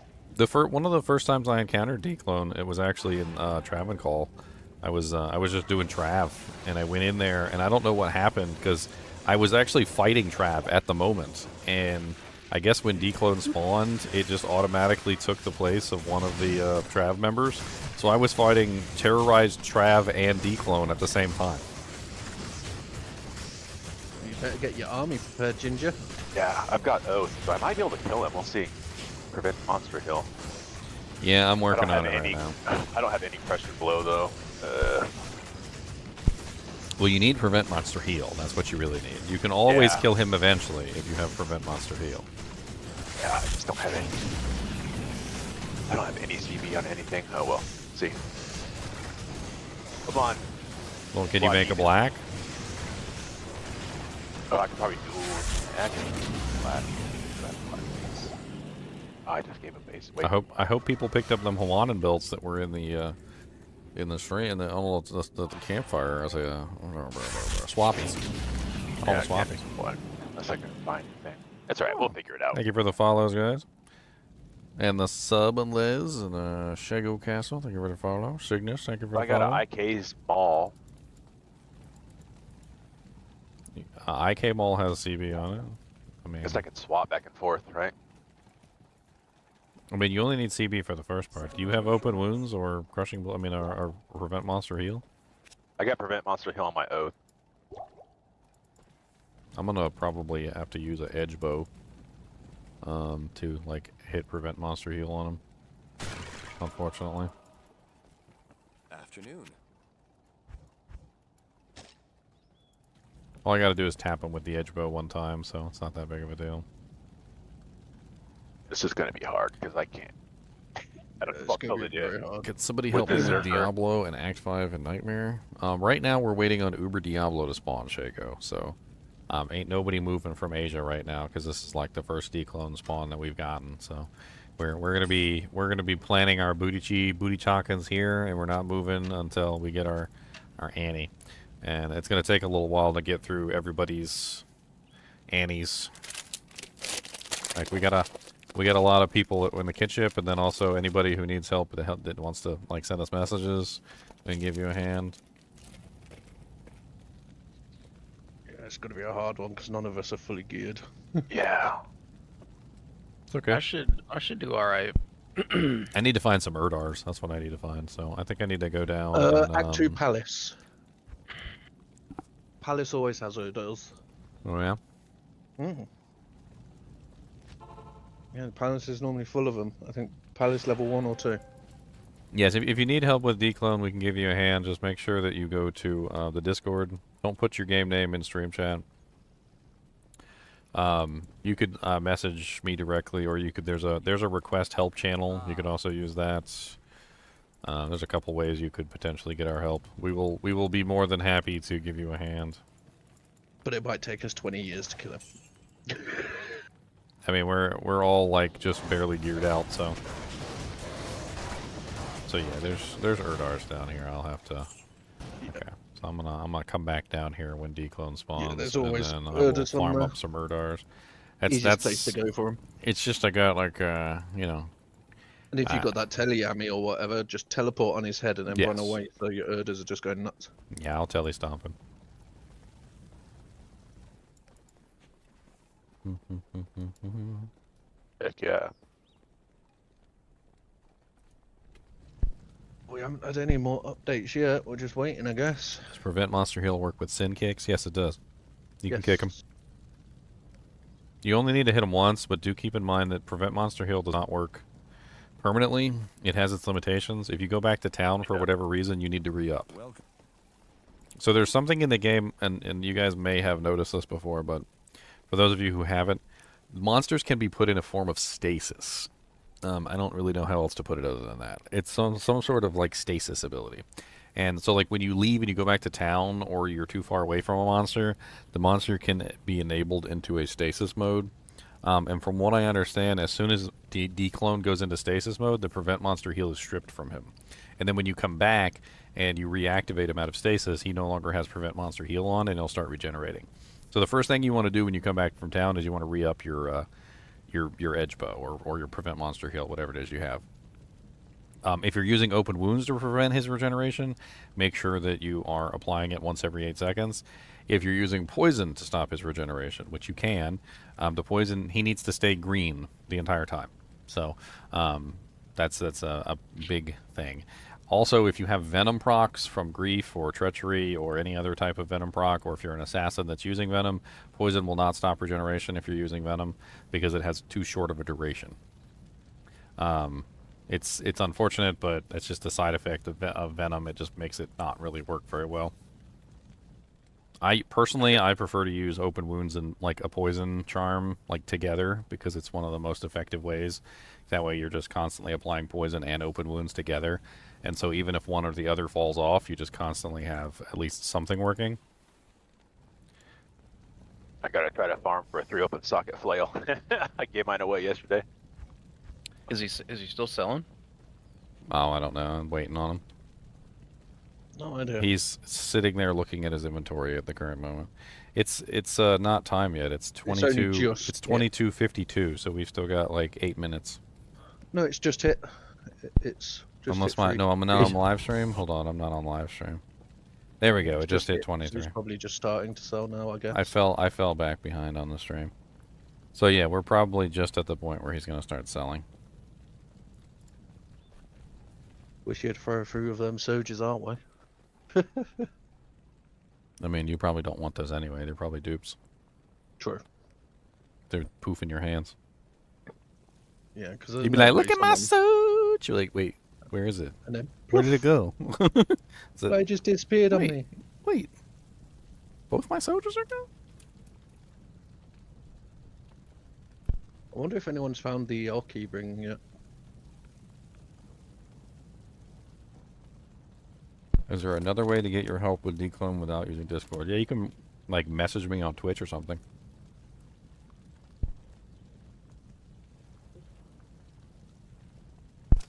One of the first times I encountered declone, it was actually in Travancore. I was just doing Trav, and I went in there, and I don't know what happened because I was actually fighting Trav at the moment, and I guess when declone spawned, it just automatically took the place of one of the Trav members. So I was fighting terrorized Trav and declone at the same time. You better get your army prepared, Ginger. Yeah, I've got Oath, so I might be able to kill him. We'll see. Prevent monster kill. Yeah, I'm working on it right now. I don't have any pressure blow though. Well, you need prevent monster heal. That's what you really need. You can always Yeah. kill him eventually if you have prevent monster heal. Yeah, I just don't have any. I don't have any CB on anything. Oh well. See. Come on. Well, can you Well, I make a need it. black? Oh, I could probably do that. Black. I just gave a base. Wait. I hope people picked up them Hawaiian belts that were in the stream in the campfire as a swappies. All the swappies. One. A second. Fine thing. That's alright. We'll figure it out. Thank you for the follows, guys. And the sub and Liz and Shago Castle. Thank you for the follow. Cygnus, thank you for the I got follow. an IK's mall. IK Mall has CB on it. I guess I can swap back and forth, right? I mean, you only need CB for the first part. Do you have open wounds or crushing? I mean, or prevent monster heal? I got prevent monster heal on my oath. I'm gonna probably have to use an edge bow, to like hit prevent monster heal on him. Unfortunately. Afternoon. All I gotta do is tap him with the edge bow one time, so it's not that big of a deal. This is gonna be hard because I can't. I don't It's fuck gonna till be they do very it. hard. Could somebody With help me with Berserker. Diablo and Act 5 and Nightmare? Right now we're waiting on Uber Diablo to spawn, Shaco. So, ain't nobody moving from Asia right now because this is like the first declone spawn that we've gotten. So, we're gonna be planning our booty chockins here, and we're not moving until we get our Annie. And it's gonna take a little while to get through everybody's Annies. Like we got a lot of people in the kinship, and then also anybody who needs help that wants to like send us messages and give you a hand. Yeah, it's gonna be a hard one because none of us are fully geared. Yeah. It's okay. I should do alright. I need to find some Erdars. That's what I need to find. So I think I need to go down. and, Act 2 Palace. Palace always has Erdals. Oh yeah. Mm. Yeah, the Palace is normally full of them. I think Palace level 1 or 2. Yes. If you need help with declone, we can give you a hand. Just make sure that you go to the Discord. Don't put your game name in stream chat. You could message me directly, or you could. There's a request help channel. You could also use that. There's a couple ways you could potentially get our help. We will be more than happy to give you a hand. But it might take us 20 years to kill him. I mean, we're all like just barely geared out, so yeah. There's Erdars down here. I'll have to. Okay. So I'm gonna come back down here when declone spawns. there's always and then I will Erdars on farm there. up some Erdars. Easiest place to go for him. It's just I got like you know. And if you've got that teleyami or whatever, just teleport on his head and then run Yes. away, so your Erders are just going nuts. Yeah, I'll telly stomp him. Heck yeah. We haven't had any more updates yet. We're just waiting, I guess. Does prevent monster heal work with sin kicks? Yes, it does. You can kick him. You only need to hit him once, but do keep in mind that prevent monster heal does not work permanently. It has its limitations. If you go back to town for whatever reason, you need to re-up. Welcome. So there's something in the game, and you guys may have noticed this before, but for those of you who haven't, monsters can be put in a form of stasis. I don't really know how else to put it other than that. It's some sort of like stasis ability. And so like when you leave and you go back to town or you're too far away from a monster, the monster can be enabled into a stasis mode. And from what I understand, as soon as declone goes into stasis mode, the prevent monster heal is stripped from him. And then when you come back and you reactivate him out of stasis, he no longer has prevent monster heal on, and he'll start regenerating. So the first thing you want to do when you come back from town is you want to re-up your edge bow or your prevent monster heal, whatever it is you have. If you're using open wounds to prevent his regeneration, make sure that you are applying it once every 8 seconds. If you're using poison to stop his regeneration, which you can, the poison, he needs to stay green the entire time. So that's a big thing. Also, if you have venom procs from grief or treachery or any other type of venom proc, or if you're an assassin that's using venom, poison will not stop regeneration if you're using venom because it has too short of a duration. It's unfortunate, but it's just a side effect of venom. It just makes it not really work very well. I personally, I prefer to use open wounds and like a poison charm like together because it's one of the most effective ways. That way you're just constantly applying poison and open wounds together. And so even if one or the other falls off, you just constantly have at least something working. I gotta try to farm for a 3 open socket flail. I gave mine away yesterday. Is he still selling? Oh, I don't know. I'm waiting on him. No idea. He's sitting there looking at his inventory at the current moment. It's not time yet. It's 22. It's 22:52, so we've still got like 8 minutes. No, it's just hit. It's just Unless hit I'm not on live stream. Hold on, I'm not on live stream. There we go. It just hit 23. It's probably just starting to sell now, I guess. I fell back behind on the stream. So yeah, we're probably just at the point where he's going to start selling. Wish you'd throw a few of them soldiers, aren't we? I mean, you probably don't want those anyway. They're probably dupes. True. They're poof in your hands. Yeah, because You'd be like, "Look at my soldier!" You're like, "Wait, where is it? And then Where did it go?" So, they just disappeared on wait. me. wait, both my soldiers are gone? I wonder if anyone's found the key ring yet. Is there another way to get your help with Declone without using Discord? Yeah, you can like message me on Twitch or something.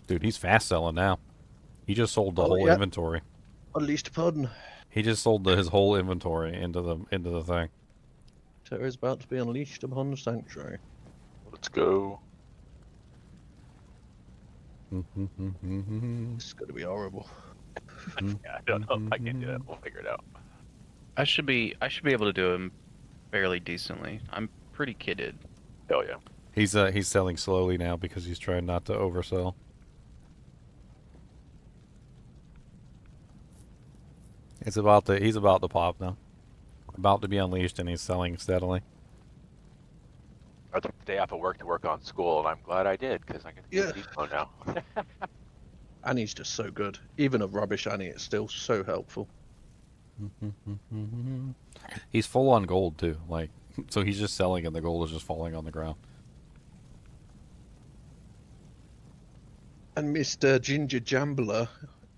Dude, he's fast selling now. He just sold the whole inventory. Unleashed upon. He just sold his whole inventory into the thing. Terror is about to be unleashed upon the sanctuary. Let's go. It's gonna be horrible. Yeah, I don't know if I can do that. We'll figure it out. I should be able to do him fairly decently. I'm pretty kitted. Hell yeah. He's selling slowly now because he's trying not to oversell. He's about to pop now. About to be unleashed, and he's selling steadily. I took the day off of work to work on school, and I'm glad I did because I can do Declone now. Annie's just so good. Even a rubbish Annie, it's still so helpful. He's full on gold too, like so he's just selling, and the gold is just falling on the ground. And Mr. Ginger Jambler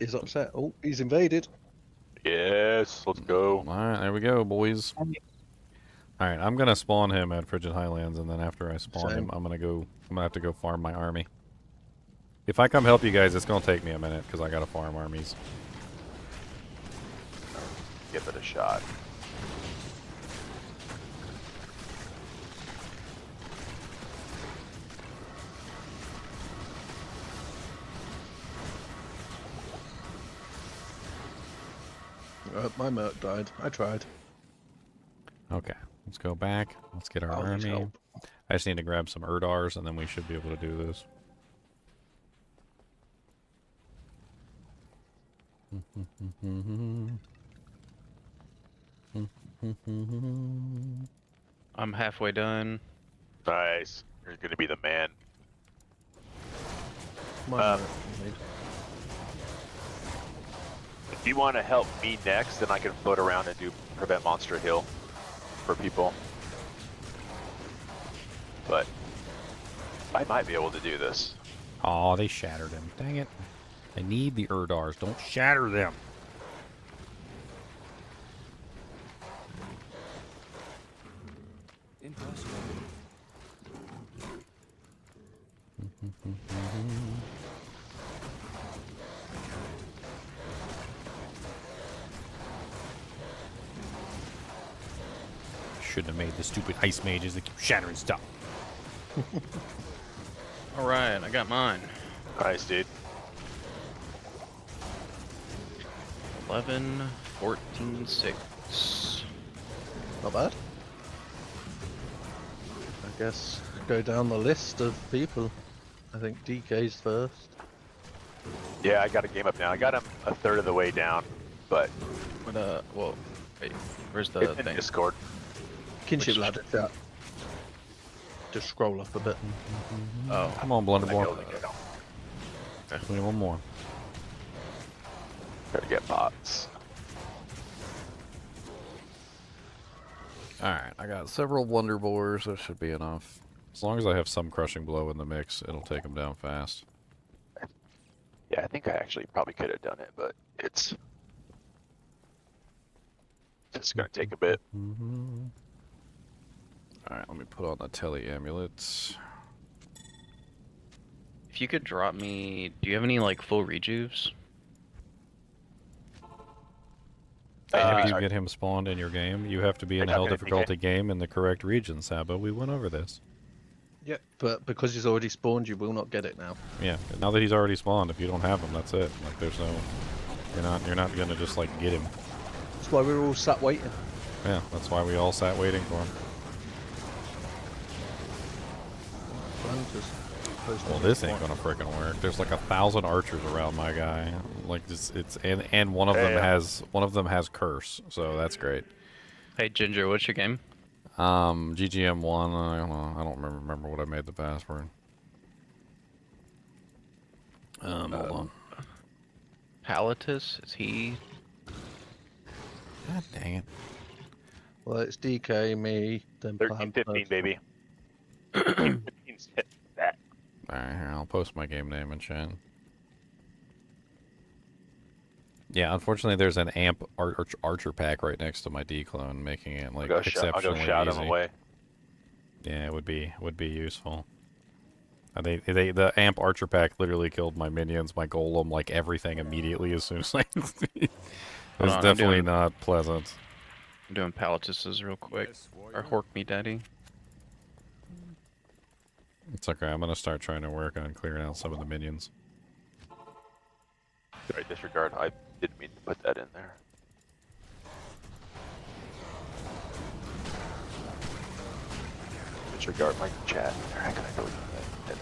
is upset. Oh, he's invaded. Yes, let's go. All right, there we go, boys. All right, I'm gonna spawn him at Frigid Highlands, and then after I spawn him, I'm gonna have to go farm my army. If I come help you guys, it's gonna take me a minute because I gotta farm armies. Give it a shot. My merc died. I tried. Okay, let's go back. Let's get our I'll use army. help. I just need to grab some Erdars, and then we should be able to do this. I'm halfway done. Nice. You're gonna be the man. My merc died. If you want to help me next, then I can float around and do prevent monster heal for people. But I might be able to do this. Oh, they shattered him. Dang it. I need the Erdars. Don't shatter them. Impossible. Shouldn't have made the stupid ice mages that keep shattering stuff. All right, I got mine. Nice, dude. 11, 14, 6. Not bad. I guess go down the list of people. I think DK's first. Yeah, I got a game up now. I got him a third of the way down, but What, well, wait, where's the it's in thing? Discord. Kinship ladder chat. Just scroll up a bit. Oh, Come on, Blunderborn. I We need one more. gotta get bots. Alright, I got several Wonder Boars. That should be enough. As long as I have some Crushing Blow in the mix, it'll take them down fast. Yeah, I think I actually probably could have done it, but it's just gonna take a bit. Alright, let me put on the Tele Amulets. If you could drop me, do you have any like full rejuves? Have you Sorry. get him spawned in your game? You have to be in I a got hell him in difficulty game in the correct region, Sabo. We went over this. Yeah, but because he's already spawned, you will not get it now. Yeah, now that he's already spawned, if you don't have him, that's it. Like, there's no... You're not gonna just, like, get him. That's why we're all sat waiting. Yeah, that's why we all sat waiting for him. Well, this ain't gonna frickin' work. There's like 1,000 archers around my guy. Like, and one of them has curse, so that's great. Hey Ginger, what's your game? GGM1, I don't remember what I made the password. Hold on. Palatus? Is he? God dang it. Well, it's DK, me, then 13, 15, baby. 15's hit that. Alright, here, I'll post my game name in chat. Yeah, unfortunately there's an amp archer pack right next to my D-clone, making it like I'll exceptionally go shout easy. him away. Yeah, it would be useful. The amp archer pack literally killed my minions, my golem, like everything immediately as soon as I... It was definitely not pleasant. I'm doing Palatuses real quick. Or Hork Me Daddy. It's okay, I'm gonna start trying to work on clearing out some of the minions. Sorry, disregard. I didn't mean to put that in there. Disregard my chat. Where can I go with that?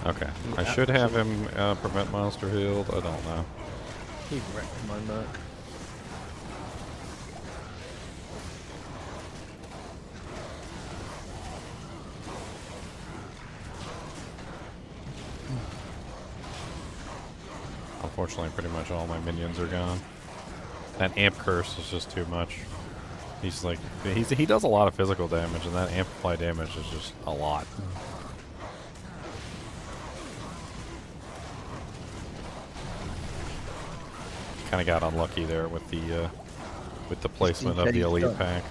Okay, I should have him prevent monster healed. I don't know. He wrecked my merc. Unfortunately, pretty much all my minions are gone. That amp curse is just too much. He's like, he does a lot of physical damage, and that amplify damage is just a lot. Kind of got unlucky there with the placement of the elite pack.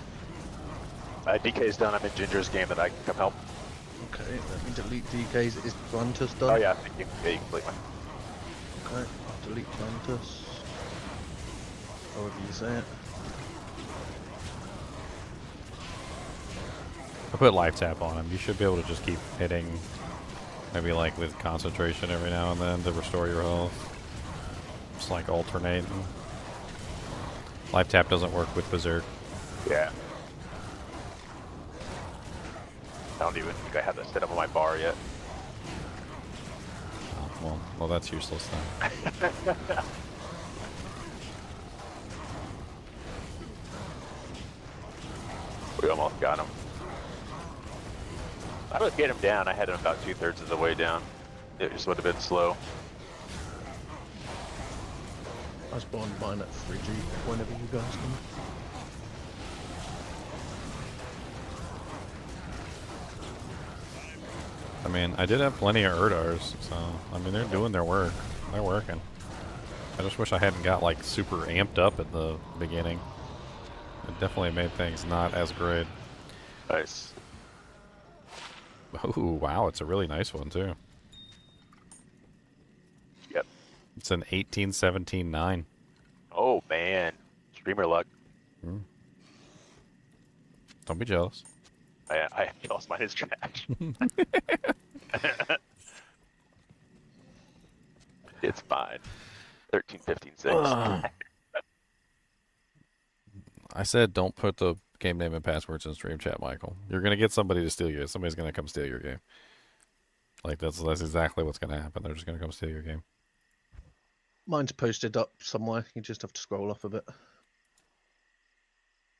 DK's done. I'm in Ginger's game that I can come help. Okay, let me delete DK's. Is Gruntus done? Oh yeah, thank you. Yeah, you can delete mine. Okay, I'll delete Gruntus. However you say it. I put life tap on him. You should be able to just keep hitting, maybe like with concentration every now and then to restore your health. Just like alternating. Life tap doesn't work with Berserk. Yeah. I don't even think I have that set up on my bar yet. Oh, well, that's useless then. We almost got him. I would get him down. I had him about 2/3 of the way down. It just would have been slow. I spawned mine at 3G whenever you guys can. I mean, I did have plenty of Erdars, so, I mean, they're doing their work. They're working. I just wish I hadn't got, like, super amped up at the beginning. It definitely made things not as great. Nice. Oh, wow, it's a really nice one, too. Yep. It's an 1817-9. Oh, man. Streamer luck. Don't be jealous. I lost mine is trash. It's fine. 13, 15, 6. I said don't put the game name and passwords in stream chat, Michael. You're going to get somebody to steal you. Somebody's going to come steal your game. Like, that's exactly what's going to happen. They're just going to come steal your game. Mine's posted up somewhere. You just have to scroll off a bit.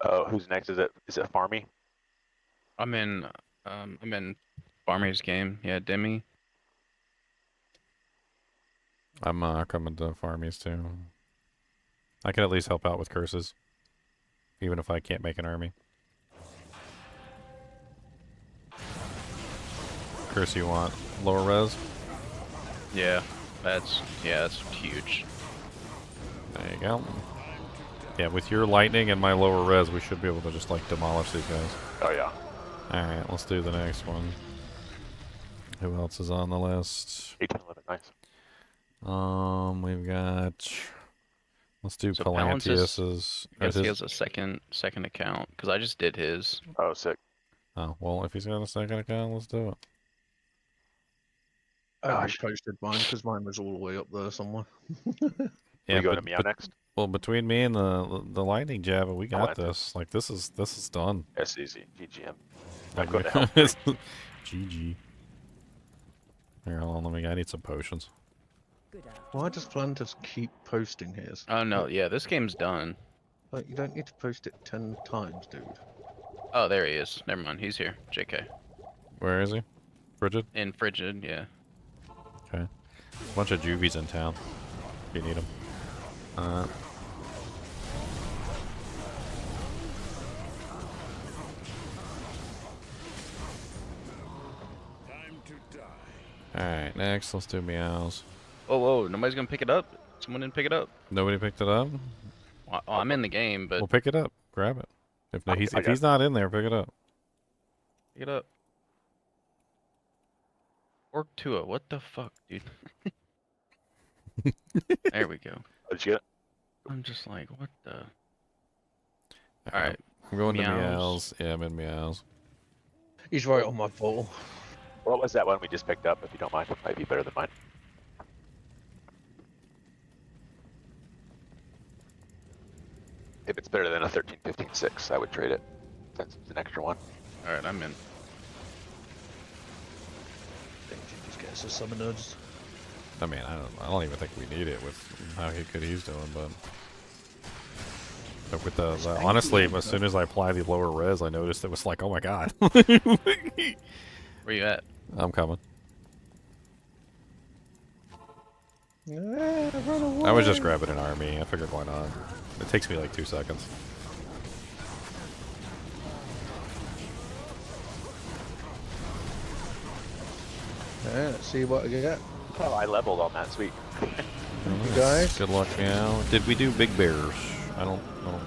Oh, who's next? Is it Farmy? I'm in I'm in Farmy's game. Yeah, Demi. I'm coming to farmies too. I can at least help out with curses, even if I can't make an army. Curse you want lower res? Yeah, that's huge. There you go. Yeah, with your lightning and my lower res, we should be able to just like demolish these guys. Oh yeah. All right, let's do the next one. Who else is on the list? 18, 11, nice. We've got. Let's do So Palantis, Palantius's. I guess he has a second account because I just did his. Oh, sick. Oh well, if he's got a second account, let's do it. I just posted mine because mine was all the way up there somewhere. Yeah, We go to Meow next. well, between me and the lightning jabba, we got Palantis. this. Like this is done. That's easy. GGM. I Like, go to help. GG. Here, hold on, I need some potions. Good afternoon. Why does Plantis keep posting his? Oh no, yeah, this game's done. Like, you don't need to post it 10 times, dude. Oh, there he is. Never mind, he's here. JK. Where is he? Frigid? In Frigid, yeah. Okay. Bunch of juvies in town. If you need them. Alright, next, let's do meows. Oh, whoa, nobody's gonna pick it up? Someone didn't pick it up? Nobody picked it up? Well, I'm in the game, but Well, pick it up. Grab it. If, no, I if got he's not in there, pick it up. pick it up. Orc Tua, what the fuck, dude? There we go. Oh, did you get it? I'm just like, what the? Alright, I'm going to Meows. meows. Yeah, I'm in meows. He's right on my ball. What was that one we just picked up, if you don't mind? It might be better than mine. If it's better than a 13, 15, 6, I would trade it. Since it's an extra one. alright, I'm in. Think you just get us a summoners. I mean, I don't even think we need it with how good he's doing, but with the honestly, as soon as I apply the lower res, I noticed it was like, oh my god. Where you at? I'm coming. Run away. I was just grabbing an army. I figured why not. It takes me like 2 seconds. Yeah, let's see what I get. Oh, I leveled on that. Sweet. You guys? Good luck, meow. Did we do Big Bears? I don't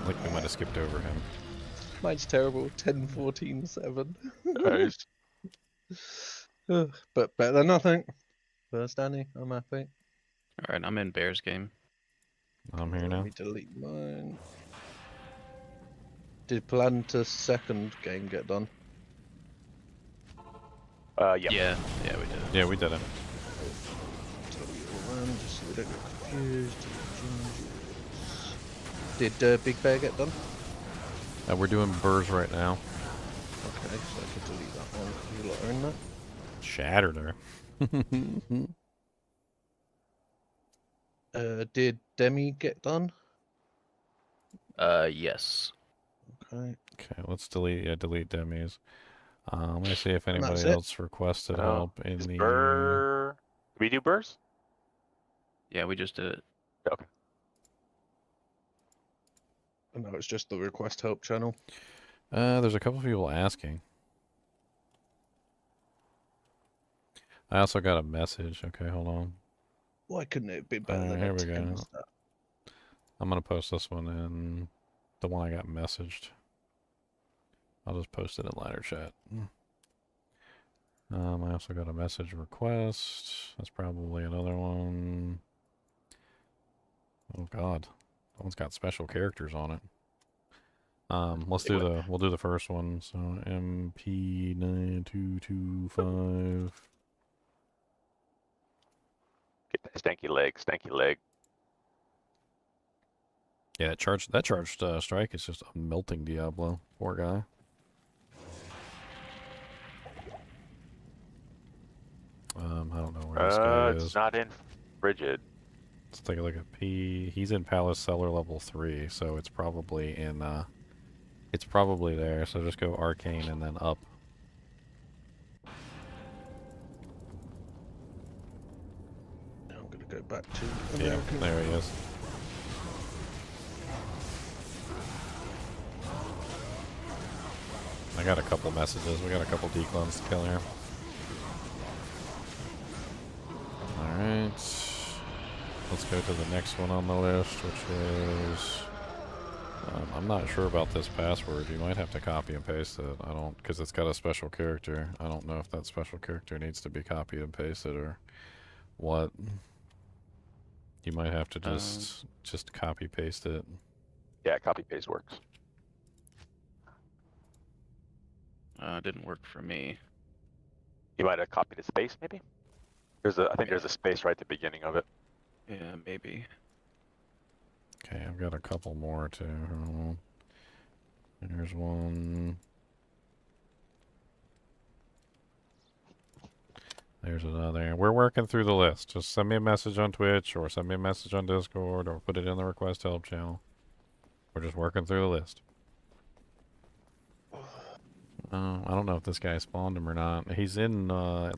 think we might have skipped over him. Mine's terrible. 10, 14, 7. Nice. But better than nothing. First Danny, I'm happy. Alright, I'm in Bears game. I'm here Let now. me delete mine. Did Planta's second game get done? Yeah. Yeah, we did. Yeah, we did it. Just so we don't get confused. Did Big Bear get done? We're doing Burrs right now. Okay, so I can delete that one because you lot are in that. Shattered her. Did Demi get done? Yes. Okay. Okay, let's delete demis. Let me see if And that's anybody it. else requested Oh, help in Is the. Burr... Did we do Burrs? Yeah, we just did it. Okay. No, it's just the request help channel. There's a couple of people asking. I also got a message. Okay, hold on. Why couldn't it be better than here a we go. 10 star? I'm gonna post this one in the one I got messaged. I'll just post it in ladder chat. I also got a message request. That's probably another one. Oh God, that one's got special characters on it. We'll do the first one. So MP9225. Get that stanky leg. Yeah, that charged strike is just a melting Diablo. Poor guy. I don't know where this guy It's is. not in Frigid. Let's take a look at P. He's in Palace Cellar level 3, so it's probably in. It's probably there. So just go Arcane and then up. go back to Yeah, American. there he is. I got a couple messages. We got a couple declones to kill here. Alright. Let's go to the next one on the list, which is... I'm not sure about this password. You might have to copy and paste it. I don't... because it's got a special character. I don't know if that special character needs to be copied and pasted or what. You might have to just copy paste it. Yeah, copy paste works. Didn't work for me. You might have copied a space, maybe. I think there's a space right at the beginning of it. Yeah, maybe. Okay, I've got a couple more too. There's one. There's another. We're working through the list. Just send me a message on Twitch or send me a message on Discord or put it in the request help channel. We're just working through the list. I don't know if this guy spawned him or not. He's in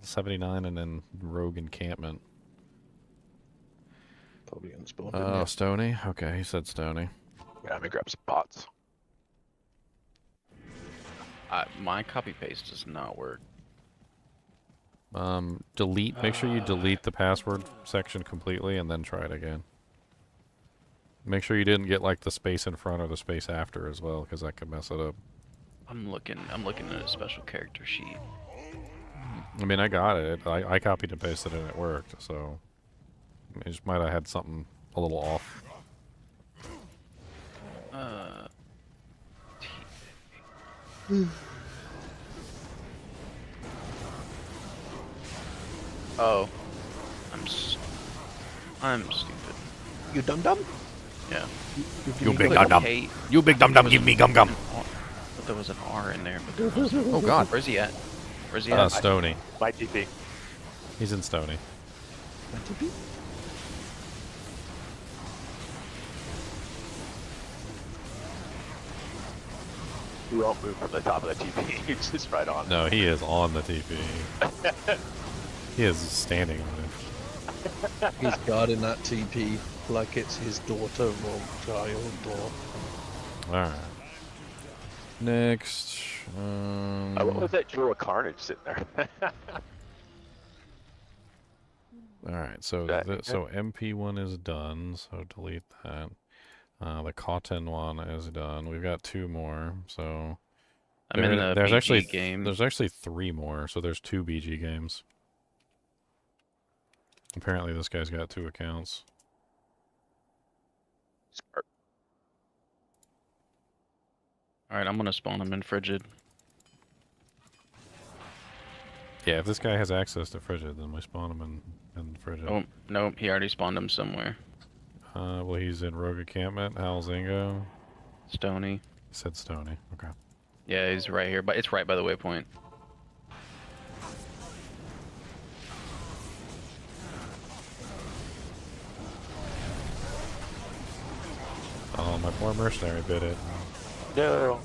79 and then Rogue Encampment. Probably gonna spawn. Oh, Stony? Okay, he said Stony. Yeah, let me grab some pots. My copy paste does not work. Delete. Make sure you delete the password section completely and then try it again. Make sure you didn't get like the space in front or the space after as well, because that could mess it up. I'm looking at a special character sheet. I mean, I got it. I copied and pasted it and it worked, so... I just might have had something a little off. Oh. I'm stupid. You dum dum? Yeah. You big dum dum. You big dum dum. Give me gum gum. But there was an R in there. But there was Oh God. Where's he at? Where's he at? Stony. My TP. He's in Stony. You won't move from the top of the TP. It's just right on. No, he is on the TP. He is standing on it. He's guarding that TP like it's his daughter or child or... Alright. Next. What was that Jewel of Carnage sitting there? Alright, so so MP1 is done, so delete that. The cotton one is done. We've got 2 more, so I'm in the there's BG actually game. There's actually 3 more, so there's 2 BG games. Apparently this guy's got 2 accounts. Smart. Alright, I'm gonna spawn him in Frigid. Yeah, if this guy has access to Frigid, then we spawn him in Frigid. Oh, nope, he already spawned him somewhere. Well, he's in Rogue Encampment, Halzingo. Stony. He said Stony, okay. Yeah, he's right here, but it's right by the waypoint. Oh, my poor mercenary bit it. No.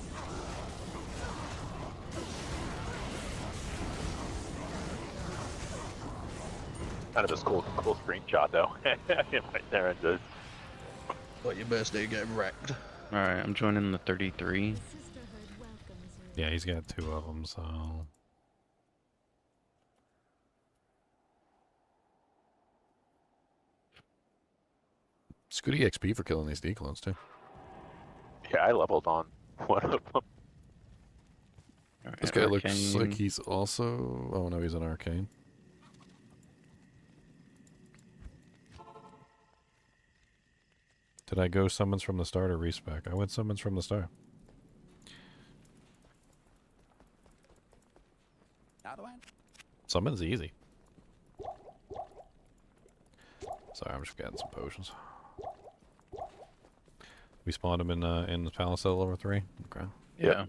Kind of a cool screenshot though. Right there and just... What, your birthday getting wrecked? Alright, I'm joining the 33. Yeah, he's got 2 of them, so... It's good XP for killing these declones, too. Yeah, I leveled on one of them. Alright, This guy looks Arcane. like he's also... Oh, no, he's an Arcane. Did I go summons from the start or respec? I went summons from the start. Summon's easy. Sorry, I'm just getting some potions. We spawned him in the palace at level 3? Okay. Yeah.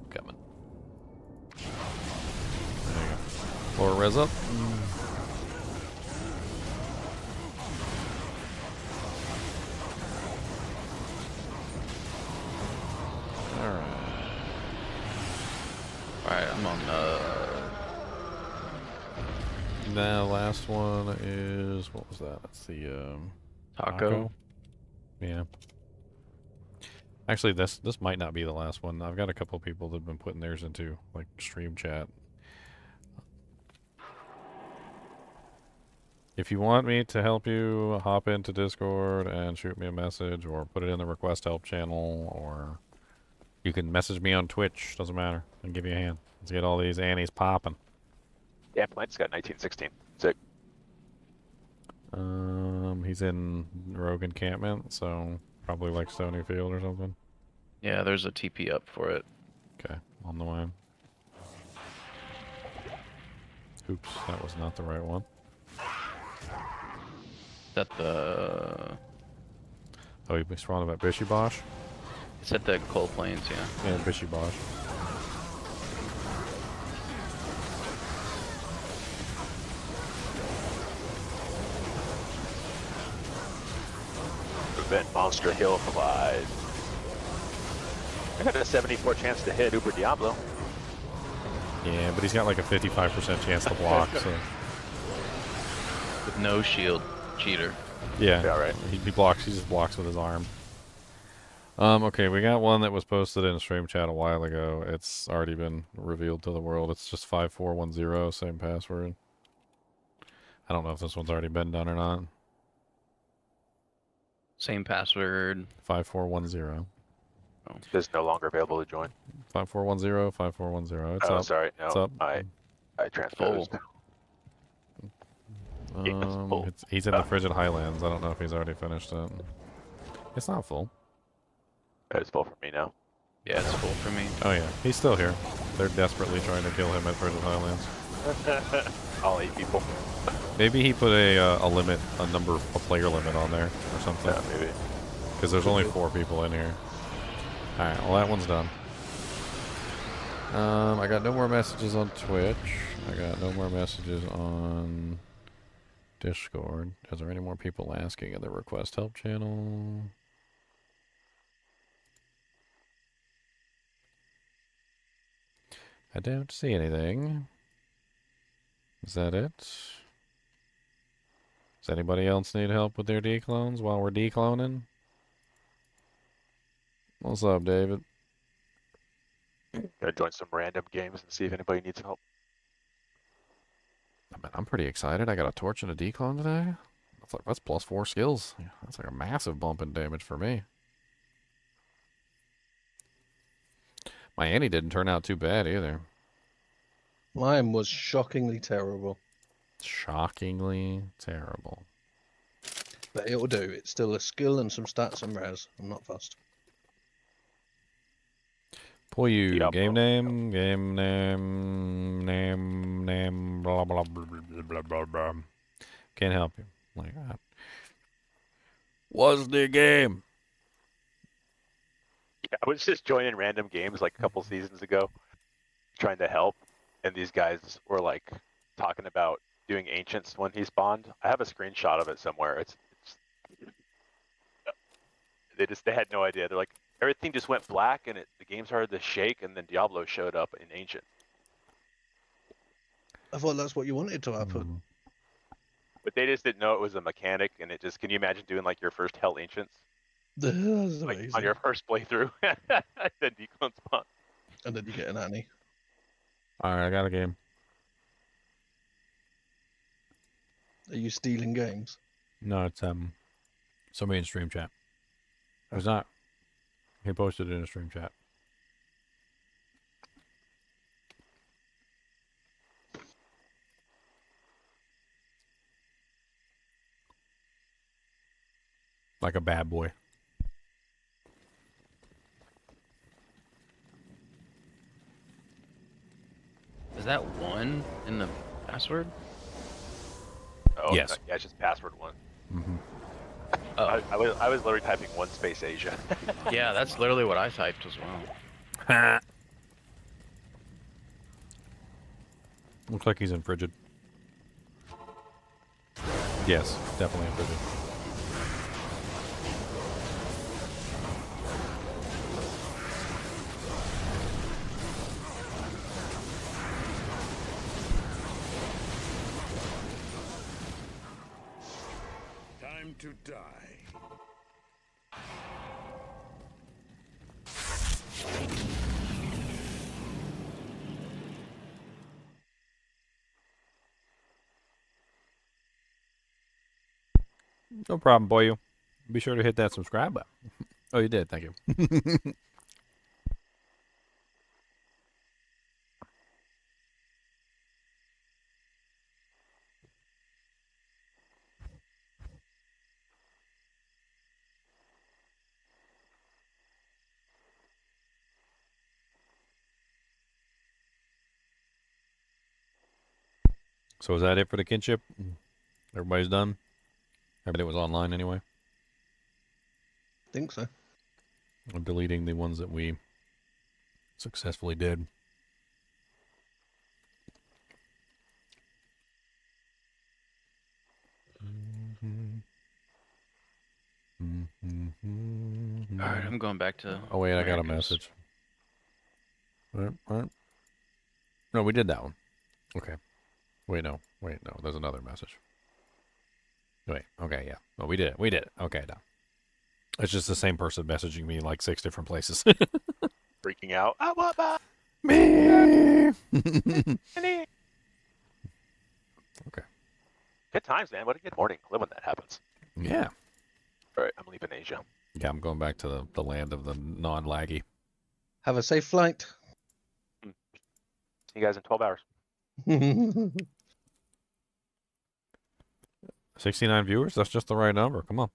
Coming. There you go. Floor res up. Alright. Alright, I'm on The last one is, what was that? That's the Taco. Yeah. Actually, this might not be the last one. I've got a couple people that have been putting theirs into like stream chat. If you want me to help you, hop into Discord and shoot me a message, or put it in the request help channel, or you can message me on Twitch. Doesn't matter. I'll give you a hand. Let's get all these Annies popping. Yeah, Plant's got 1916. Sick. He's in Rogue Encampment, so probably like Stony Field or something. Yeah, there's a TP up for it. Okay, on the way. Oops, that was not the right one. Is that the... Oh, he's spawning at Bishy Bosh? It's at the coal plains, yeah. Yeah, Bishy Bosh. Prevent Monster Hill Collide. I got a 74 chance to hit Uber Diablo. Yeah, but he's got like a 55% chance to block, so... With no shield. Cheater. Yeah, Yeah, right. he blocks, he just blocks with his arm. Okay, we got one that was posted in stream chat a while ago. It's already been revealed to the world. It's just 5410, same password. I don't know if this one's already been done or not. Same password. 5410. Is no longer available to join. 5410, 5410. It's Oh, up. sorry. No, It's up. I transposed. full. He's in the Frigid Highlands. I don't know if he's already finished it. It's not full. It's full for me now. Yeah, it's full for me. Oh yeah, he's still here. They're desperately trying to kill him at Frigid Highlands. All 8 people. Maybe he put a player limit on there or something. Yeah, maybe. Because there's only 4 people in here. Alright, well that one's done. I got no more messages on Twitch. I got no more messages on Discord. Is there any more people asking in the request help channel? I don't see anything. Is that it? Does anybody else need help with their declones while we're decloning? What's up, David? Gonna join some random games and see if anybody needs help. I mean, I'm pretty excited. I got a torch and a declone today. That's plus 4 skills. That's like a massive bump in damage for me. My Annie didn't turn out too bad either. Mine was shockingly terrible. Shockingly terrible. But it'll do. It's still a skill and some stats and res. I'm not fussed. Pull you. Diablo. Game name, blah, blah, blah, blah, blah, blah. Can't help you like that. What's the game? Yeah, I was just joining random games like a couple seasons ago, trying to help, and these guys were like talking about doing ancients when he spawned. I have a screenshot of it somewhere. They had no idea. They're like, everything just went black and the game started to shake, and then Diablo showed up in ancient. I thought that's what you wanted to happen. But they just didn't know it was a mechanic, and it just, can you imagine doing like your first Hell Ancients? That's Like amazing. on your first playthrough, then declone spawn. And then you get an Annie. Alright, I got a game. Are you stealing games? No, it's somebody in stream chat. It's not. He posted it in a stream chat. Like a bad boy. Is that 1 in the password? Oh, Yes. Yeah, it's just password 1. Mm-hmm. Oh, I was literally typing 1 space Asia. yeah, that's literally what I typed as well. Looks like he's in Frigid. Yes, definitely in Frigid. time to die. No problem, boy. You. Be sure to hit that subscribe button. Oh, you did. Thank you. So is that it for the kinship? Everybody's done? Everybody was online anyway? Think so. I'm deleting the ones that we successfully did. Alright, I'm going back to. Oh wait, I got a Americans. message. What? No, we did that one. Okay. Wait, no. There's another message. Wait. Okay, yeah. Well, we did it. We did it. Okay, done. It's just the same person messaging me like 6 different places. Freaking out. I want my Me. Okay. good times, man. What a good morning. Love when that happens. Yeah. All right, I'm leaving Asia. Yeah, I'm going back to the land of the non-laggy. Have a safe flight. See you guys in 12 hours. 69 viewers? That's just the right number. Come on.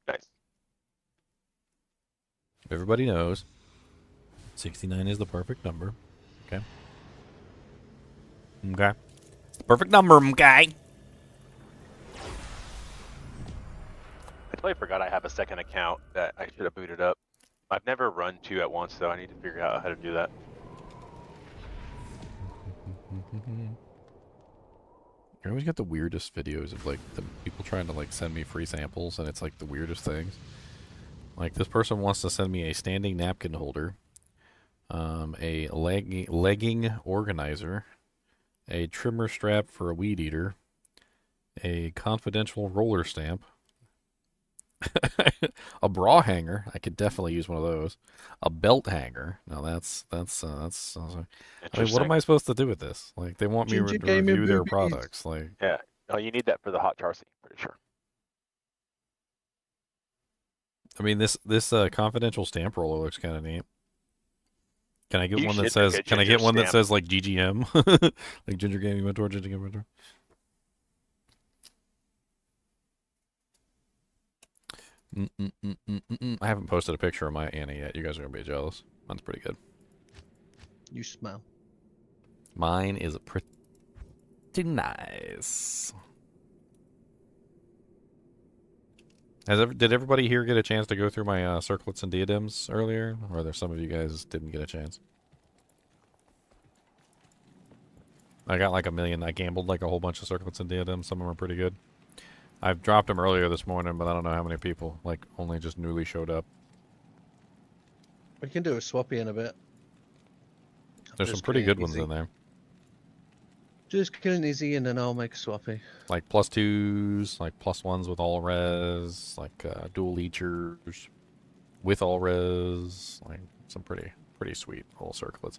Nice. Everybody knows 69 is the perfect number. Okay. Okay. Perfect number, okay. I totally forgot I have a second account that I should have booted up. I've never run 2 at once, so I need to figure out how to do that. I always get the weirdest videos of like the people trying to like send me free samples, and it's like the weirdest things. Like this person wants to send me a standing napkin holder, a legging organizer, a trimmer strap for a weed eater, a confidential roller stamp, a bra hanger. I could definitely use one of those. A belt hanger. Now that's. I mean, what am I supposed to do with this? Like, they want me to review their products. Like, Yeah. No, you need that for the hot tar scene, pretty sure. I mean, this confidential stamp roller looks kind of neat. Can I get You one that should says? make a Can I get ginger one that stamp. says like GGM, like Ginger Gaming Mentor, Ginger Gaming Mentor? I haven't posted a picture of my Annie yet. You guys are gonna be jealous. Mine's pretty good. You smell. Mine is pretty nice. Did everybody here get a chance to go through my circlets and diadems earlier? Or there some of you guys didn't get a chance? I got like 1 million. I gambled like a whole bunch of circlets and diadems. Some of them are pretty good. I've dropped them earlier this morning, but I don't know how many people. Like, only just newly showed up. We can do a swappy in a bit. There's some Just pretty kill good ones Izzy. in there. Just kill an Izzy and then I'll make a swappy. Like +2s, like +1s with all res, like dual leechers with all res, like some pretty sweet little circlets.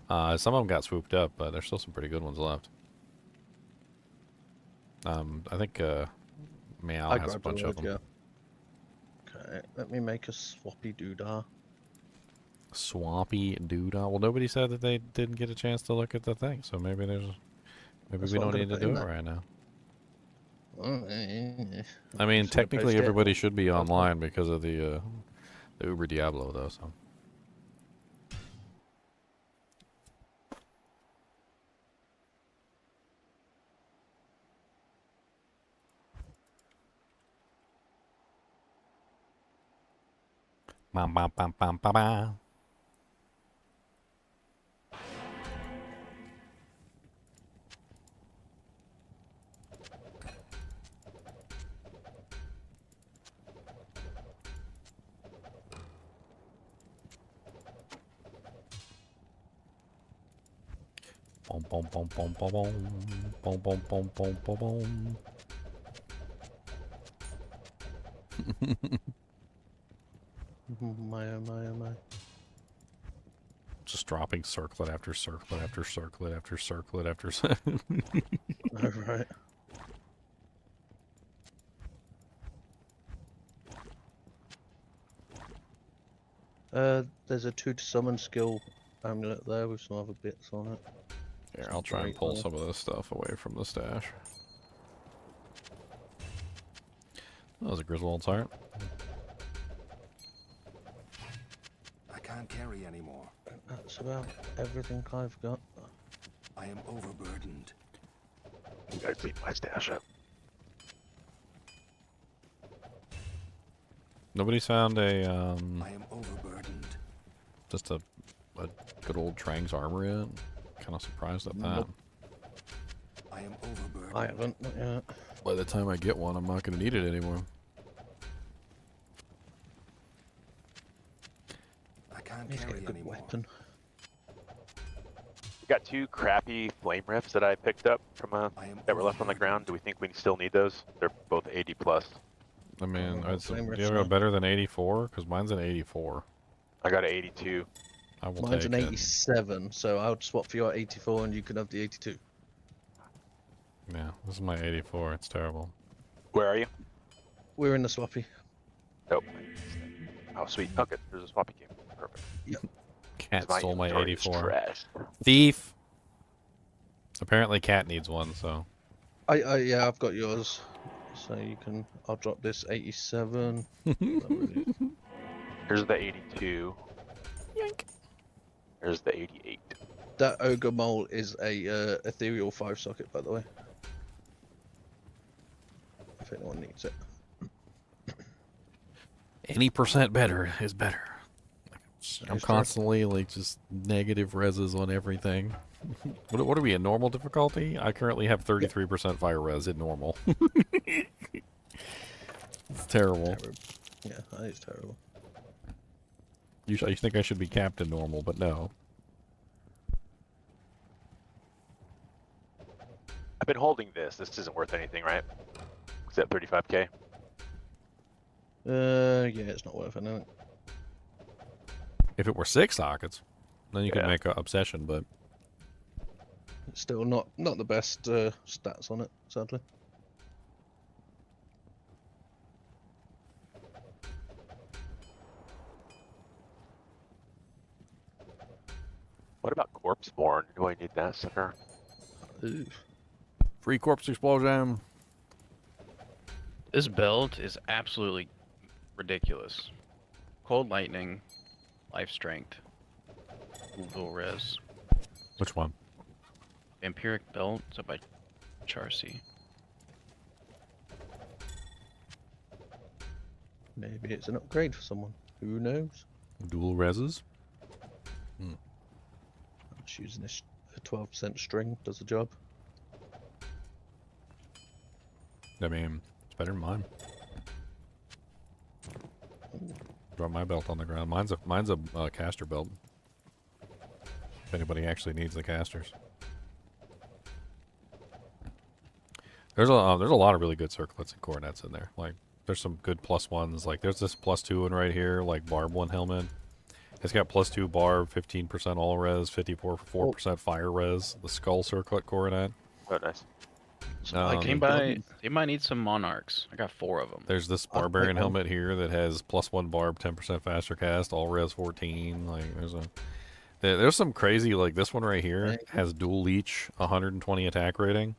Some of them got swooped up, but there's still some pretty good ones left. I think Meow I has a grabbed a bunch of load, them. yeah. Okay, let me make a swappy doodah. Swampy doodah. Well, nobody said that they didn't get a chance to look at the thing, so maybe That's we what I'm don't gonna need to put in do it there. right now. Oh, I mean, Just gonna technically post it. everybody should be Okay. online because of the Uber Diablo, though. So. Bam, bam, bam, bam, bam, bam. Boom, boom, boom, boom, boom, boom, boom, boom, boom, boom, boom, boom. My oh my oh my. Just dropping circlet after circlet after circlet after circlet after Oh, right. There's a 2 to summon skill amulet there with some other bits on it. Here, I'll try and pull some of this stuff away from the stash. That was a Griswold's heart. I can't carry anymore. That's about everything I've got. I am overburdened. You guys leave my stash up. Nobody's found a I am overburdened. just a good old Trang's armor yet. Kind of surprised at that. Nope. I am overburdened. I haven't, not yet. By the time I get one, I'm not going to need it anymore. I can't Need to get carry a good anymore. weapon. We got 2 crappy flame rifts that I picked up from that were left on the ground. Do we think we still need those? They're both 80 plus. I mean, Oh, do flame you rifts have now. a better than 84? Because mine's an 84. I got an 82. I will Mine's take an it. 87, so I would swap for your 84 and you can have the 82. Yeah, this is my 84. It's terrible. Where are you? We're in the swappy. Nope. Oh, sweet. Okay, there's a swappy game. Perfect. Cat 'Cause stole my inventory is 84. trash. Thief! Apparently Cat needs one, so... Yeah, I've got yours. So you can, I'll drop this 87. Not really. Here's the 82. Yank. Here's the 88. That ogre mole is a ethereal 5 socket, by the way. If anyone needs it. Any percent better is better. I'm That's true. constantly like just negative reses on everything. What are we in normal difficulty? I currently have 33% fire res in normal. It's terrible. Yeah, that is terrible. You think I should be capped in normal, but no. I've been holding this. This isn't worth anything, right? It's at 35k. Yeah, it's not worth anything. If it were 6 sockets, then you could Yeah. make an obsession, but It's still not the best stats on it, sadly. What about Corpseborn? Do I need that sucker? Ooh. free corpse explosion. This belt is absolutely ridiculous. Cold lightning, life strength, dual res. Which one? Vampiric belt, it's up by Charcy. Maybe it's an upgrade for someone. Who knows? Dual reses? I'm just using this 12% string. Does the job. I mean, it's better than mine. Drop my belt on the ground. Mine's a caster belt. If anybody actually needs the casters. There's a lot of really good circlets and coronets in there. Like there's some good +1s. Like there's this +2 one right here, like barb 1 helmet. It's got +2 barb, 15% all res, 54% fire res. The skull circlet coronet. Oh, nice. They might need some monarchs. I got 4 of them. There's this I'll barbarian take one. helmet here that has +1 barb, 10% faster cast, all res 14. Like there's some crazy, like this one right here Right. has dual leech, 120 attack rating.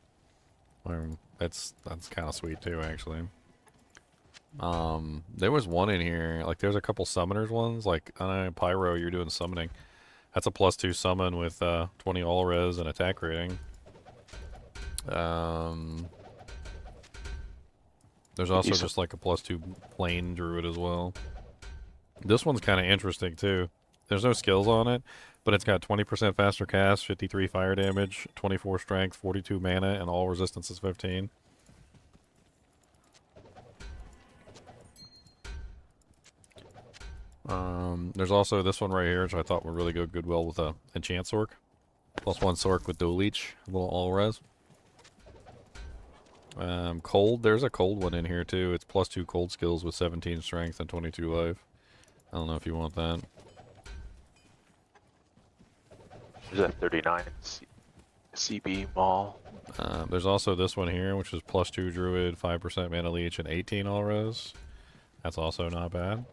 That's kind of sweet too, actually. There was one in here, like there's a couple summoners ones, like on Pyro you're doing summoning. That's a +2 summon with 20 all res and attack rating. There's also just like a +2 plain druid as well. This one's kind of interesting too. There's no skills on it, but it's got 20% faster cast, 53 fire damage, 24 strength, 42 mana, and all resistance is 15. There's also this one right here, which I thought would really go goodwill with a enchant sork. +1 sork with dual leech, a little all res. Cold. There's a cold one in here too. It's +2 cold skills with 17 strength and 22 life. I don't know if you want that. There's a 39 CB mall. There's also this one here, which is +2 druid, 5% mana leech, and 18 all res. That's also not bad.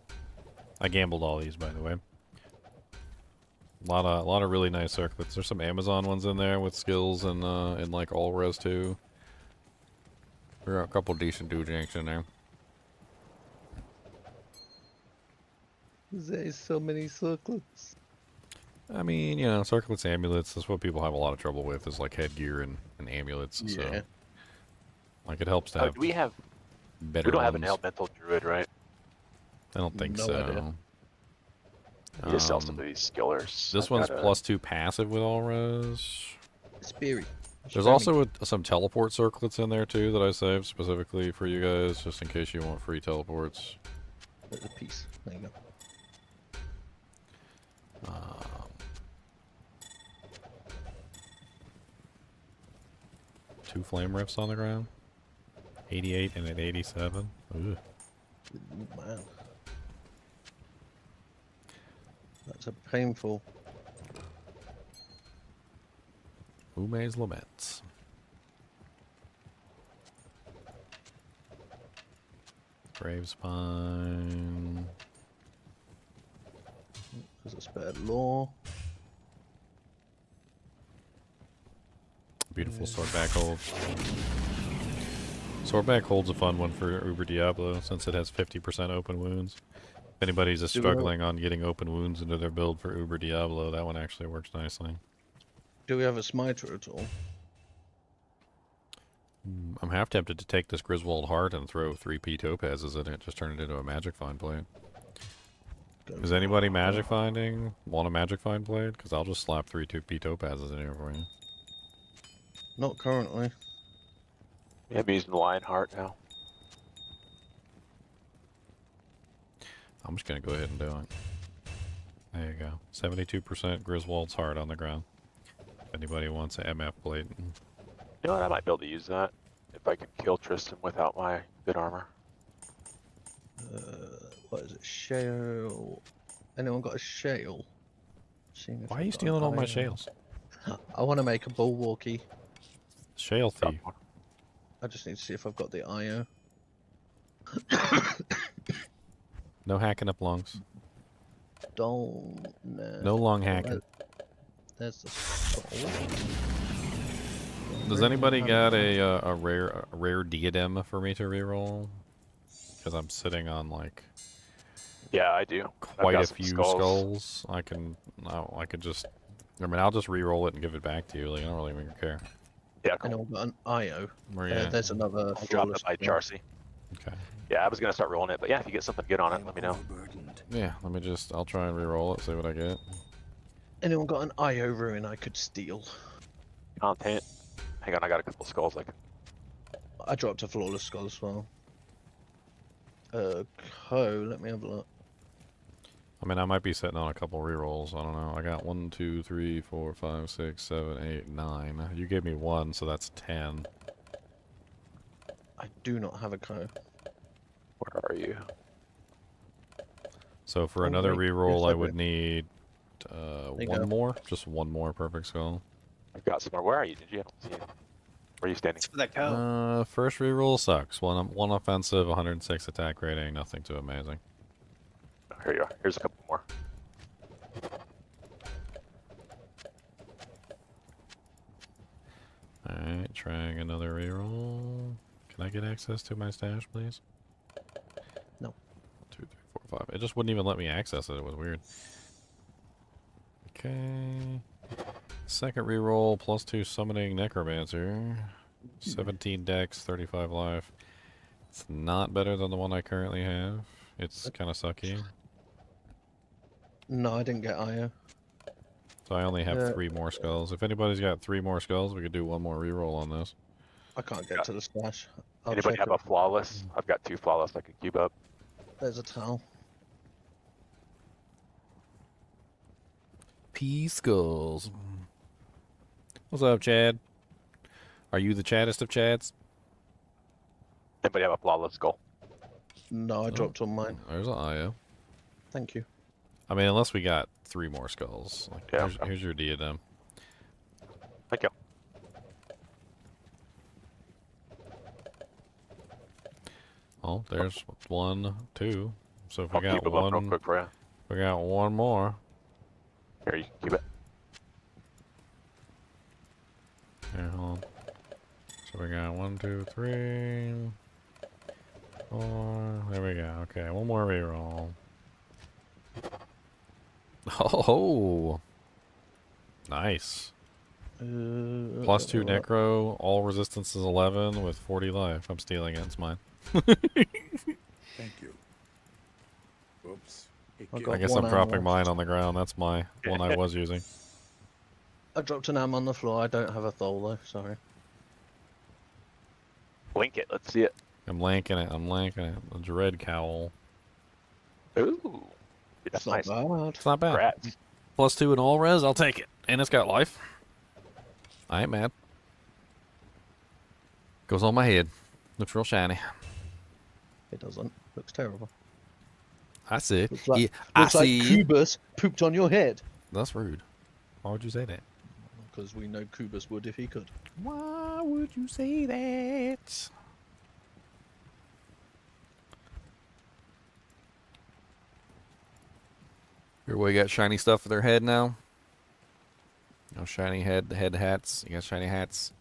I gambled all these, by the way. A lot of really nice circlets. There's some Amazon ones in there with skills and like all res too. There are a couple decent dujanks in there. There's so many circlets. I mean, you know, circlets, amulets, that's what people have a lot of trouble with, is like headgear and amulets. Yeah. So, like, it helps to Oh, have do we have? better We don't have an ones. elemental druid, right? I don't think No so. idea. We just sell some of these skillers. This I've one's got a- +2 passive with all res. Spirit. There's also some teleport circlets in there too that I saved specifically for you guys, just in case you want free teleports. There's a piece. There you go. Two flame rifts on the ground. 88 and an 87. Ugh. Ooh, man. That's a painful. Ume's Laments. Grave Spine. There's a spare law. Beautiful swordback hold. Swordback hold's a fun one for Uber Diablo since it has 50% open wounds. If anybody's just struggling on getting open wounds into their build for Uber Diablo, that one actually works nicely. Do we have a smiter at all? I'm half tempted to take this Griswold Heart and throw 3p topazes in it, just turn it into a magic find blade. Is anybody magic finding? Want a magic find blade? Because I'll just slap 3 2p topazes in here for you. Not currently. Yeah, I'm using the Lion Heart now. I'm just going to go ahead and do it. There you go. 72% Griswold's Heart on the ground. If anybody wants an MF blade. You know what? I might be able to use that if I can kill Tristan without my good armor. What is it? Shale. Anyone got a shale? Why are you stealing all my shales? I want to make a bulwarky. Shale thief. I just need to see if I've got the IO. No hacking up lungs. Don't. No long hacking. There's the skull. Does anybody got a rare diadem for me to reroll? Because I'm sitting on like Yeah, I do. I've quite got a some few skulls. I could just. I mean, I'll just reroll it and give it back to you. Like, I don't really even care. Yeah, cool. Anyone got an IO? Where you at? There's another. I dropped it by skull. Jarcy. Okay. Yeah, I was gonna start rolling it, but yeah, if you get something good on it, let me know. Overburdened. Yeah, I'll try and reroll it, see what I get. Anyone got an IO ruin I could steal? Content. Hang on, I got a couple skulls. I dropped a flawless skull as well. Let me have a look. I mean, I might be sitting on a couple rerolls. I don't know. I got 1, 2, 3, 4, 5, 6, 7, 8, 9. You gave me 1, so that's 10. I do not have a co. Where are you? So for Oh, another wait, reroll, yes, I I would do. need you one go. more. Just one more perfect skull. I've got somewhere. Where are you? Did you? I don't see you. Where are you standing? For that cow. First reroll sucks. One offensive, 106 attack rating. Nothing too amazing. Oh, here you are. Here's a couple more. Alright, trying another reroll. Can I get access to my stash, please? No. 2, 3, 4, 5. It just wouldn't even let me access it. It was weird. Okay. Second reroll, +2 summoning necromancer. 17 dex, 35 life. It's not better than the one I currently have. It's kind of sucky. No, I didn't get IO. So I only have 3 more skulls. If anybody's got 3 more skulls, we could do one more reroll on this. I can't get to the stash. I'll Anybody check have it. a flawless? I've got 2 flawless I could cube up. There's a towel. P skulls. What's up, Chad? Are you the chaddest of chads? Anybody have a flawless skull? No, I dropped on mine. There's an IO. Thank you. I mean, unless we got 3 more skulls. Like, Yeah, here's your diadem. Thank you. Oh, there's 1, 2. So if we I'll got keep them up real one, quick for you. we got 1 more. Here, you can keep it. Here, hold on. So we got 1, 2, 3, 4. There we go. Okay, 1 more reroll. Oh, nice. Plus 2 necro. All resistance is 11 with 40 life. I'm stealing it. It's mine. Thank you. Oops. I I got guess one I'm dropping ammo. mine on the ground. That's my one I was using. I dropped an ammo on the floor. I don't have a thole though. Sorry. Blink it. Let's see it. I'm lanking it. I'm lanking it. The dread cowl. Ooh. That's It's not nice. bad. It's not bad. Congrats. Plus 2 in all res. I'll take it. And it's got life. I ain't mad. Goes on my head. Looks real shiny. It doesn't. Looks terrible. I see. Looks like, Yeah, I looks like see. Kubus pooped on your head. That's rude. Why would you say that? Because we know Kubus would if he could. Why would you say that? Everybody got shiny stuff for their head now? No shiny head hats. You got shiny hats.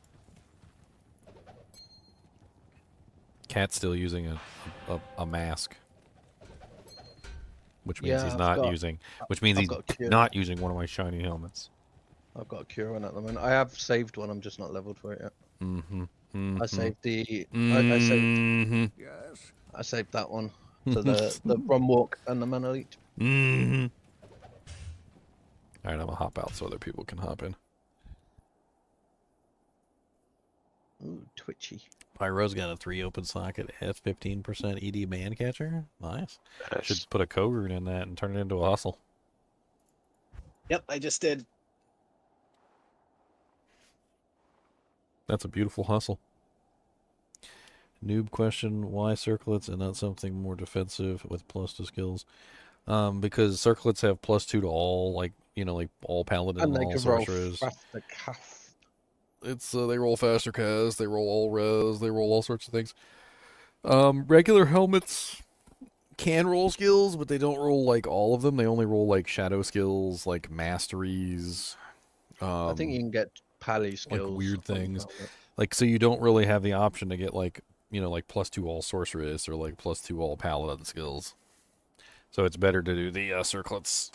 Cat's still using a mask. Which means Yeah, he's I've not got- using which means I've he's got cure. not using one of my shiny helmets. I've got a cure one at the moment. I have saved one. I'm just not leveled for it yet. Mm-hmm. I saved the. Mm-hmm. Yes. I saved that one. So the Brum Walk and the Mana Leech. Mm-hmm. Alright, I'm gonna hop out so other people can hop in. Ooh, twitchy. Pyro's got a 3 open socket F15% ED man catcher. Nice. Nice. Should put a co-rune in that and turn it into a hustle. Yep, I just did. That's a beautiful hustle. Noob question, why circlets and not something more defensive with +2 skills? Because circlets have +2 to all, like, you know, like all paladin And and they all can roll sorcerers. faster cast. It's they roll faster cast, they roll all res, they roll all sorts of things. Regular helmets can roll skills, but they don't roll like all of them. They only roll like shadow skills, like masteries. I think you can get pally skills. weird from things. helmet. Like, so you don't really have the option to get like, you know, like +2 all sorceress or like +2 all paladin skills. So it's better to do the circlets.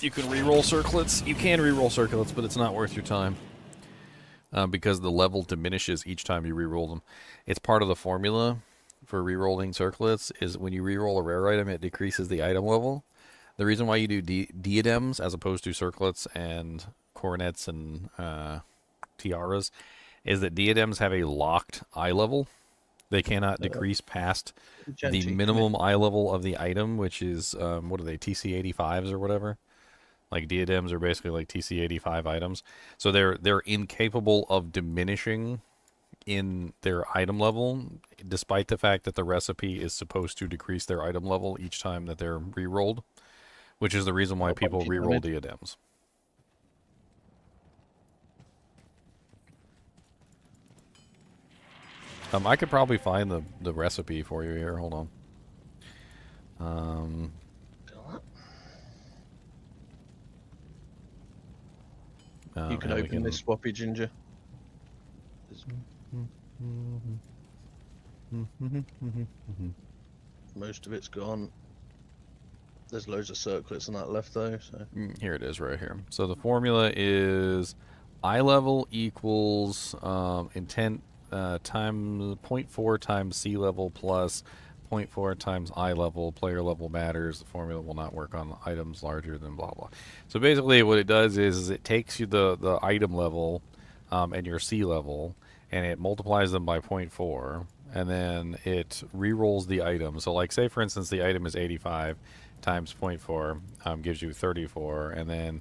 You can reroll circlets. You can reroll circlets, but it's not worth your time. Because the level diminishes each time you reroll them. It's part of the formula for rerolling circlets is when you reroll a rare item, it decreases the item level. The reason why you do diadems as opposed to circlets and coronets and tiaras is that diadems have a locked eye level. They cannot decrease past the minimum eye level of the item, which is, what are they, TC85s or whatever? Like, diadems are basically like TC85 items. So they're incapable of diminishing in their item level, despite the fact that the recipe is supposed to decrease their item level each time that they're re-rolled, which is the reason why people re-roll diadems. I could probably find the recipe for you here. Hold on. You can open this swappy ginger. Most of it's gone. There's loads of circlets and that left though. So Here it is right here. So the formula is eye level equals intent times 0.4 times sea level plus 0.4 times eye level. Player level matters. The formula will not work on items larger than blah blah. So basically what it does is it takes you the item level and your sea level and it multiplies them by 0.4 and then it re-rolls the item. So like say for instance the item is 85 times 0.4 gives you 34 and then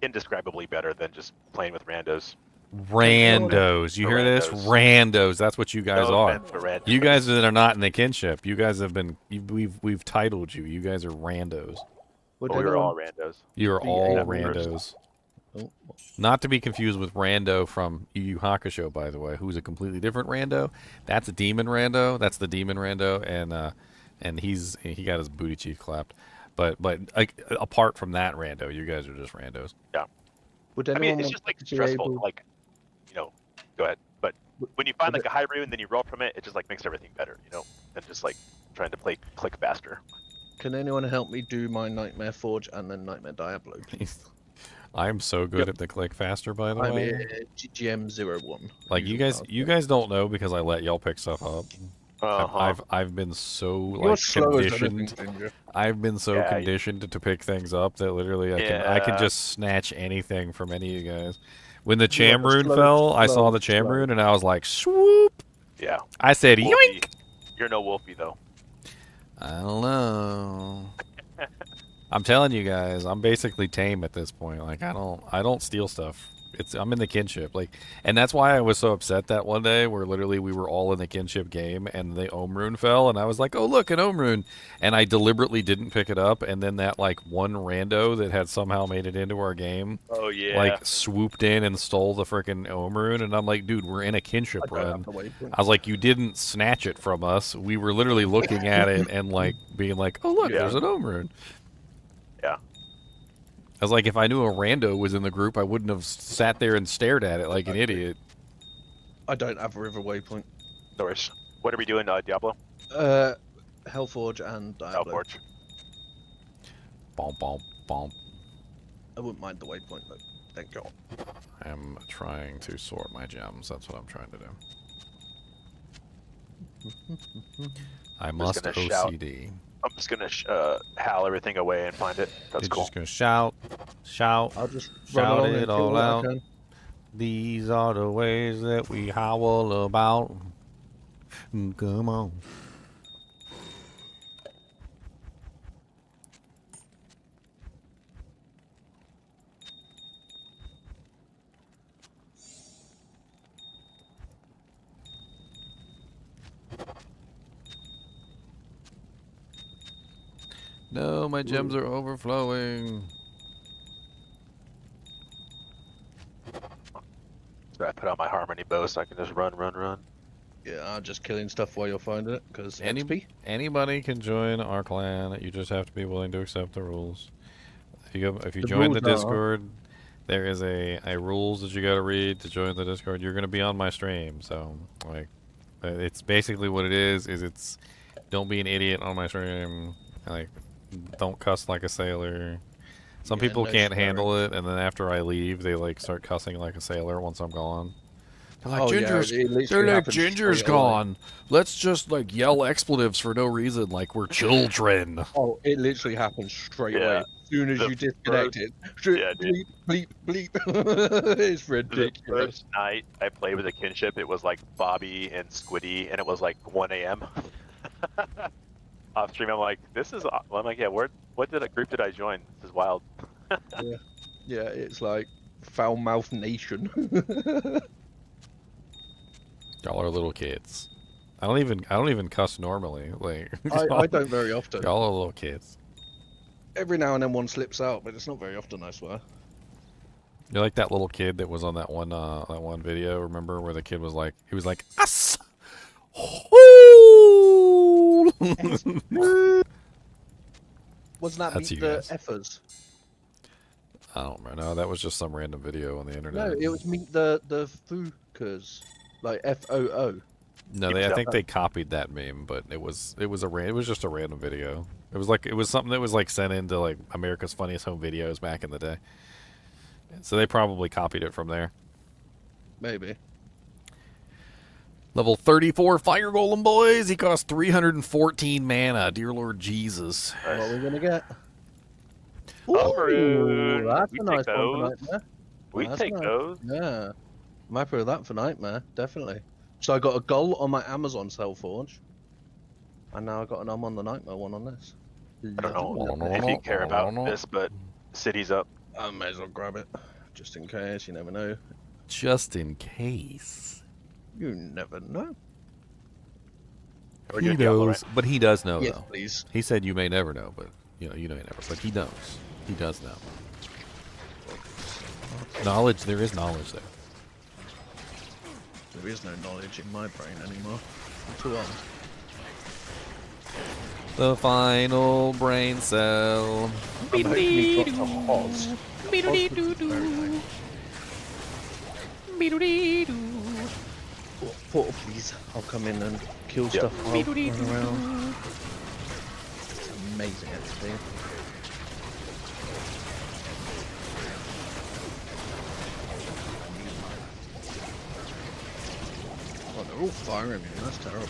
indescribably better than just playing with randos. Randos. You hear this? Randos. Randos. That's what you guys No are. offense, but randos. You guys that are not in the kinship. You guys have been. We've titled you. You guys are randos. But we were all randos. You are all Yeah, randos. Oh, Not to be confused with Rando from Yu Yu Hakusho, by the way, who's a completely different Rando. That's a demon Rando. That's the demon Rando, and he got his booty cheek clapped. But like, apart from that Rando, you guys are just randos. Yeah. Would I mean, anyone it's want just like to be stressful. able- Like, you know, go ahead. But when you find would like a high rune and then you roll from it, it just like makes everything better, you know, than just like trying to click faster. Can anyone help me do my Nightmare Forge and then Nightmare Diablo, please? I'm so good at the click faster, by the I'm way. GGM01. Like you guys don't know because I let y'all pick stuff up. I've been so like conditioned. I've been so conditioned to pick things up that literally I can just snatch anything from any of you guys. When the Cham rune fell, I saw the Cham rune and I was like, swoop. Yeah. I said, Wolfie. yoink. You're no Wolfie though. I don't know. I'm telling you guys, I'm basically tame at this point. Like I don't steal stuff. I'm in the kinship, like, and that's why I was so upset that one day where literally we were all in the kinship game and the Ohm rune fell, and I was like, oh look, an Ohm rune, and I deliberately didn't pick it up, and then that like one rando that had somehow made it into our game, oh yeah, like swooped in and stole the freaking Ohm rune, and I'm like, dude, we're in a kinship run. I was like, you didn't snatch it from us. We were literally looking at it and like being like, oh look, there's an Ohm rune. Yeah. I was like, if I knew a rando was in the group, I wouldn't have sat there and stared at it like an idiot. I don't have a river waypoint. No worries. What are we doing, Diablo? Hellforge and Diablo. Hellforge. Bomb, bomb, bomb. I wouldn't mind the waypoint though. Thank God. I'm trying to sort my gems. That's what I'm trying to do. I must OCD. I'm just gonna howl everything away and find it. That's cool. Just gonna shout. I'll just shout it all out. These are the ways that we howl about. Come on. No, my gems are overflowing. So I put on my harmony bow so I can just run. Yeah, I'm just killing stuff while you're finding it, because anybody can join our clan. You just have to be willing to accept the rules. If you join the Discord, there is a rules that you got to read to join the Discord. You're going to be on my stream, so like, it's basically what it is. It's don't be an idiot on my stream. Like, don't cuss like a sailor. Some people can't handle it, and then after I leave, they like start cussing like a sailor once I'm gone. They're like, Ginger's gone. Let's just like yell expletives for no reason, like we're children. Oh, it literally happens straight away. As soon as you disconnect it. Bleep, bleep, bleep. It's ridiculous. The first night I played with a kinship, it was like Bobby and Squiddy, and it was like 1 a.m. Off stream, I'm like, this is. I'm like, yeah, what group did I join? This is wild. Yeah, it's like foul mouth nation. Y'all are little kids. I don't even cuss normally. Like I don't very often. Y'all are little kids. Every now and then one slips out, but it's not very often, I swear. You're like that little kid that was on that one video. Remember where the kid was like, he was like, us. Wasn't that That's meet you the guys. effers? I don't remember. No, that was just some random video on the internet. No, it was meet the Fookers, like FOO. No, I think they copied that meme, but it was just a random video. It was something that was like sent into like America's Funniest Home Videos back in the day. So they probably copied it from there. Maybe. Level 34 Fire Golem, boys. He costs 314 mana. Dear Lord Jesus. What are we gonna get? Ooh, that's we a nice take one for those. Nightmare. We That's take nice. those. Yeah. Might put that for Nightmare, definitely. So I got a goal on my Amazon Hellforge. And now I got an on the Nightmare one on this. I don't know if you care about this, but City's up. I may as well grab it, just in case. You never know. Just in case. You never know. We're He doing Diablo, knows, right? but he does know, Yes, though. please. He said you may never know, but you may never. But he knows. He does know. Knowledge, there is knowledge there. There is no knowledge in my brain anymore. I'm too old. The final brain cell. I'm hoping he drops a Oz. Oz would be very nice. Portal, please. I'll come in and kill stuff while I run around. It's amazing, actually. Oh, they're all firing me. That's terrible.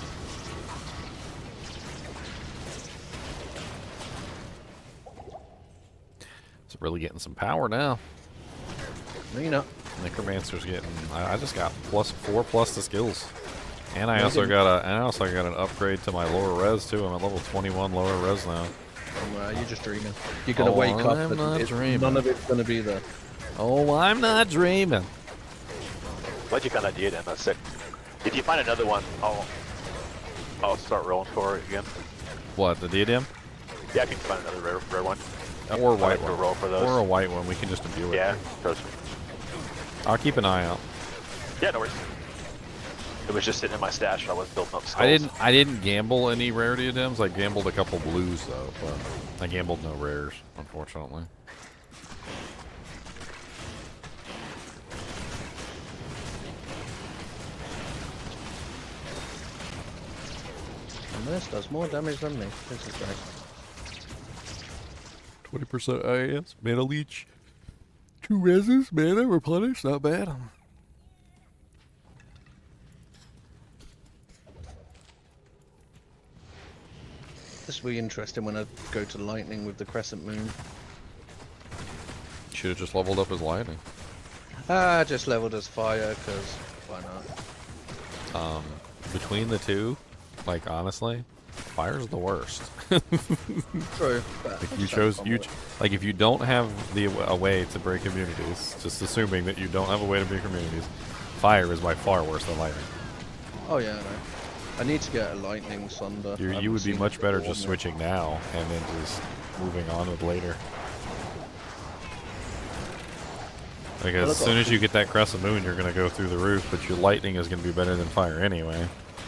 It's really getting some power now. Nina. Necromancer's getting. I just got +4+ to skills, and I also got an upgrade to my lower res too. I'm at level 21 lower res now. You're just dreaming. You're gonna wake up I'm and not dreaming. none of it's gonna be there. Oh, I'm not dreaming. Glad you got that diadem. That's sick. If you find another one, I'll start rolling for it again. What, the diadem? Yeah, if you can find another rare one. Or a I white like to one. roll for those. Or a white one. We can just imbue it. Yeah, trust me. I'll keep an eye out. Yeah, no worries. It was just sitting in my stash while I was building up skulls. I didn't gamble any rare diadems. I gambled a couple blues though, but I gambled no rares, unfortunately. And this does more damage than me. This is great. 20% IS, mana leech, 2 reses, mana replenish, not bad. This will be interesting when I go to lightning with the crescent moon. Should have just leveled up his lightning. Ah, just leveled as fire, because why not? Between the two, like honestly, fire's the worst. True. But Like like if you don't have a way to break immunities, just assuming that you don't have a way to break immunities, fire is by far worse than lightning. Oh yeah, I know. I need to get a lightning sunder. You would be much better just switching now and then just moving on with later. Like as soon as you get that crescent moon, you're gonna go through the roof, but your lightning is gonna be better than fire anyway.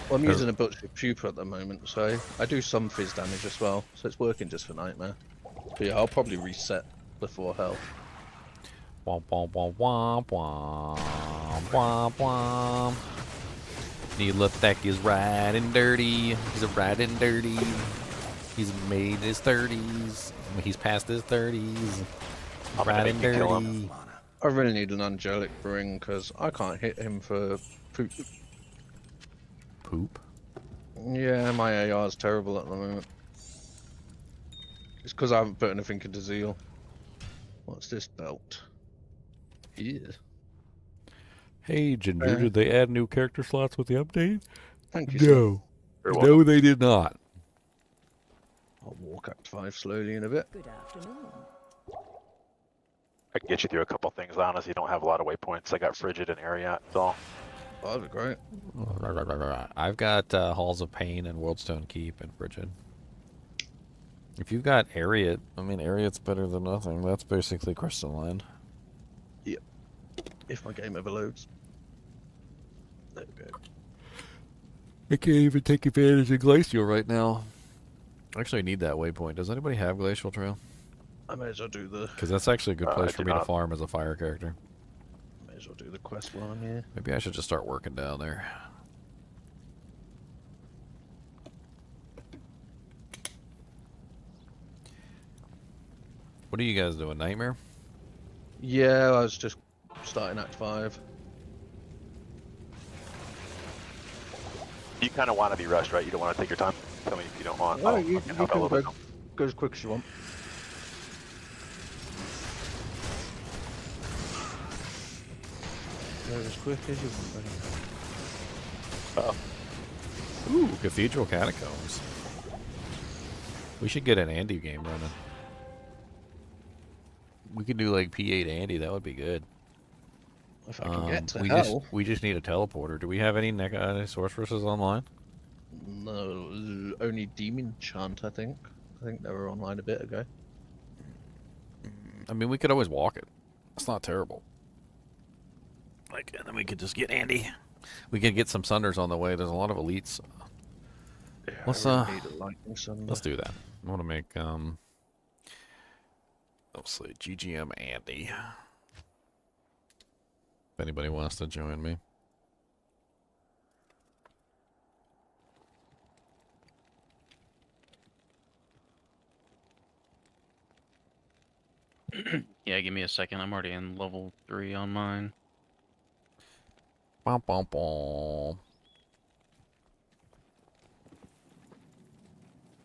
Well, I'm using a butcher pupa at the moment, so I do some fizz damage as well, so it's working just for nightmare. But yeah, I'll probably reset before hell. Womp womp womp womp womp womp womp. Neelathek is riding dirty. He's riding dirty. He's made his 30s. He's past his 30s. I'm gonna Riding make you kill dirty. I really need an angelic ring because I can't hit him for poop. Poop? Yeah, my AR is terrible at the moment. It's because I haven't put anything into Zeal. What's this belt? Yeah. Hey, Ginger, did they add new character slots with the update? Thank you. Sir. No. No, they did not. I'll walk Act 5 slowly in a bit. Good afternoon. I can get you through a couple things. I honestly don't have a lot of waypoints. I got Frigid and Ariat, so. Oh, that'd be great. I've got Halls of Pain and Worldstone Keep and Frigid. If you've got Ariat, I mean, Ariat's better than nothing. That's basically Crystalline. Yep. If my game ever loads. There we go. I can't even take advantage of Glacial right now. I actually need that waypoint. Does anybody have Glacial Trail? I may as well do the. Because that's actually a good place I for do me to not. farm as a fire character. May as well do the quest while I'm here. Maybe I should just start working down there. What are you guys doing? Nightmare? Yeah, I was just starting Act 5. You kind of want to be rushed, right? You don't want to take your time. Tell me if you don't want. Well, I'll you fucking can help out a little bit. go as quick as you want. Go as quick as you want, buddy. Ooh, Cathedral Catacombs. We should get an Andy game running. We could do like P8 Andy. That would be good. If I can get to we hell. we just need a teleporter. Do we have any sorceresses online? No, only Demon Chant, I think. I think they were online a bit ago. I mean, we could always walk it. It's not terrible. Like, and then we could just get Andy. We could get some Sunders on the way. There's a lot of elites. Yeah, Let's I really need a lightning sunder. let's do that. I want to make let's see, GGM Andy. If anybody wants to join me. Yeah, give me a second. I'm already in level 3 on mine. Bom, bom, bom.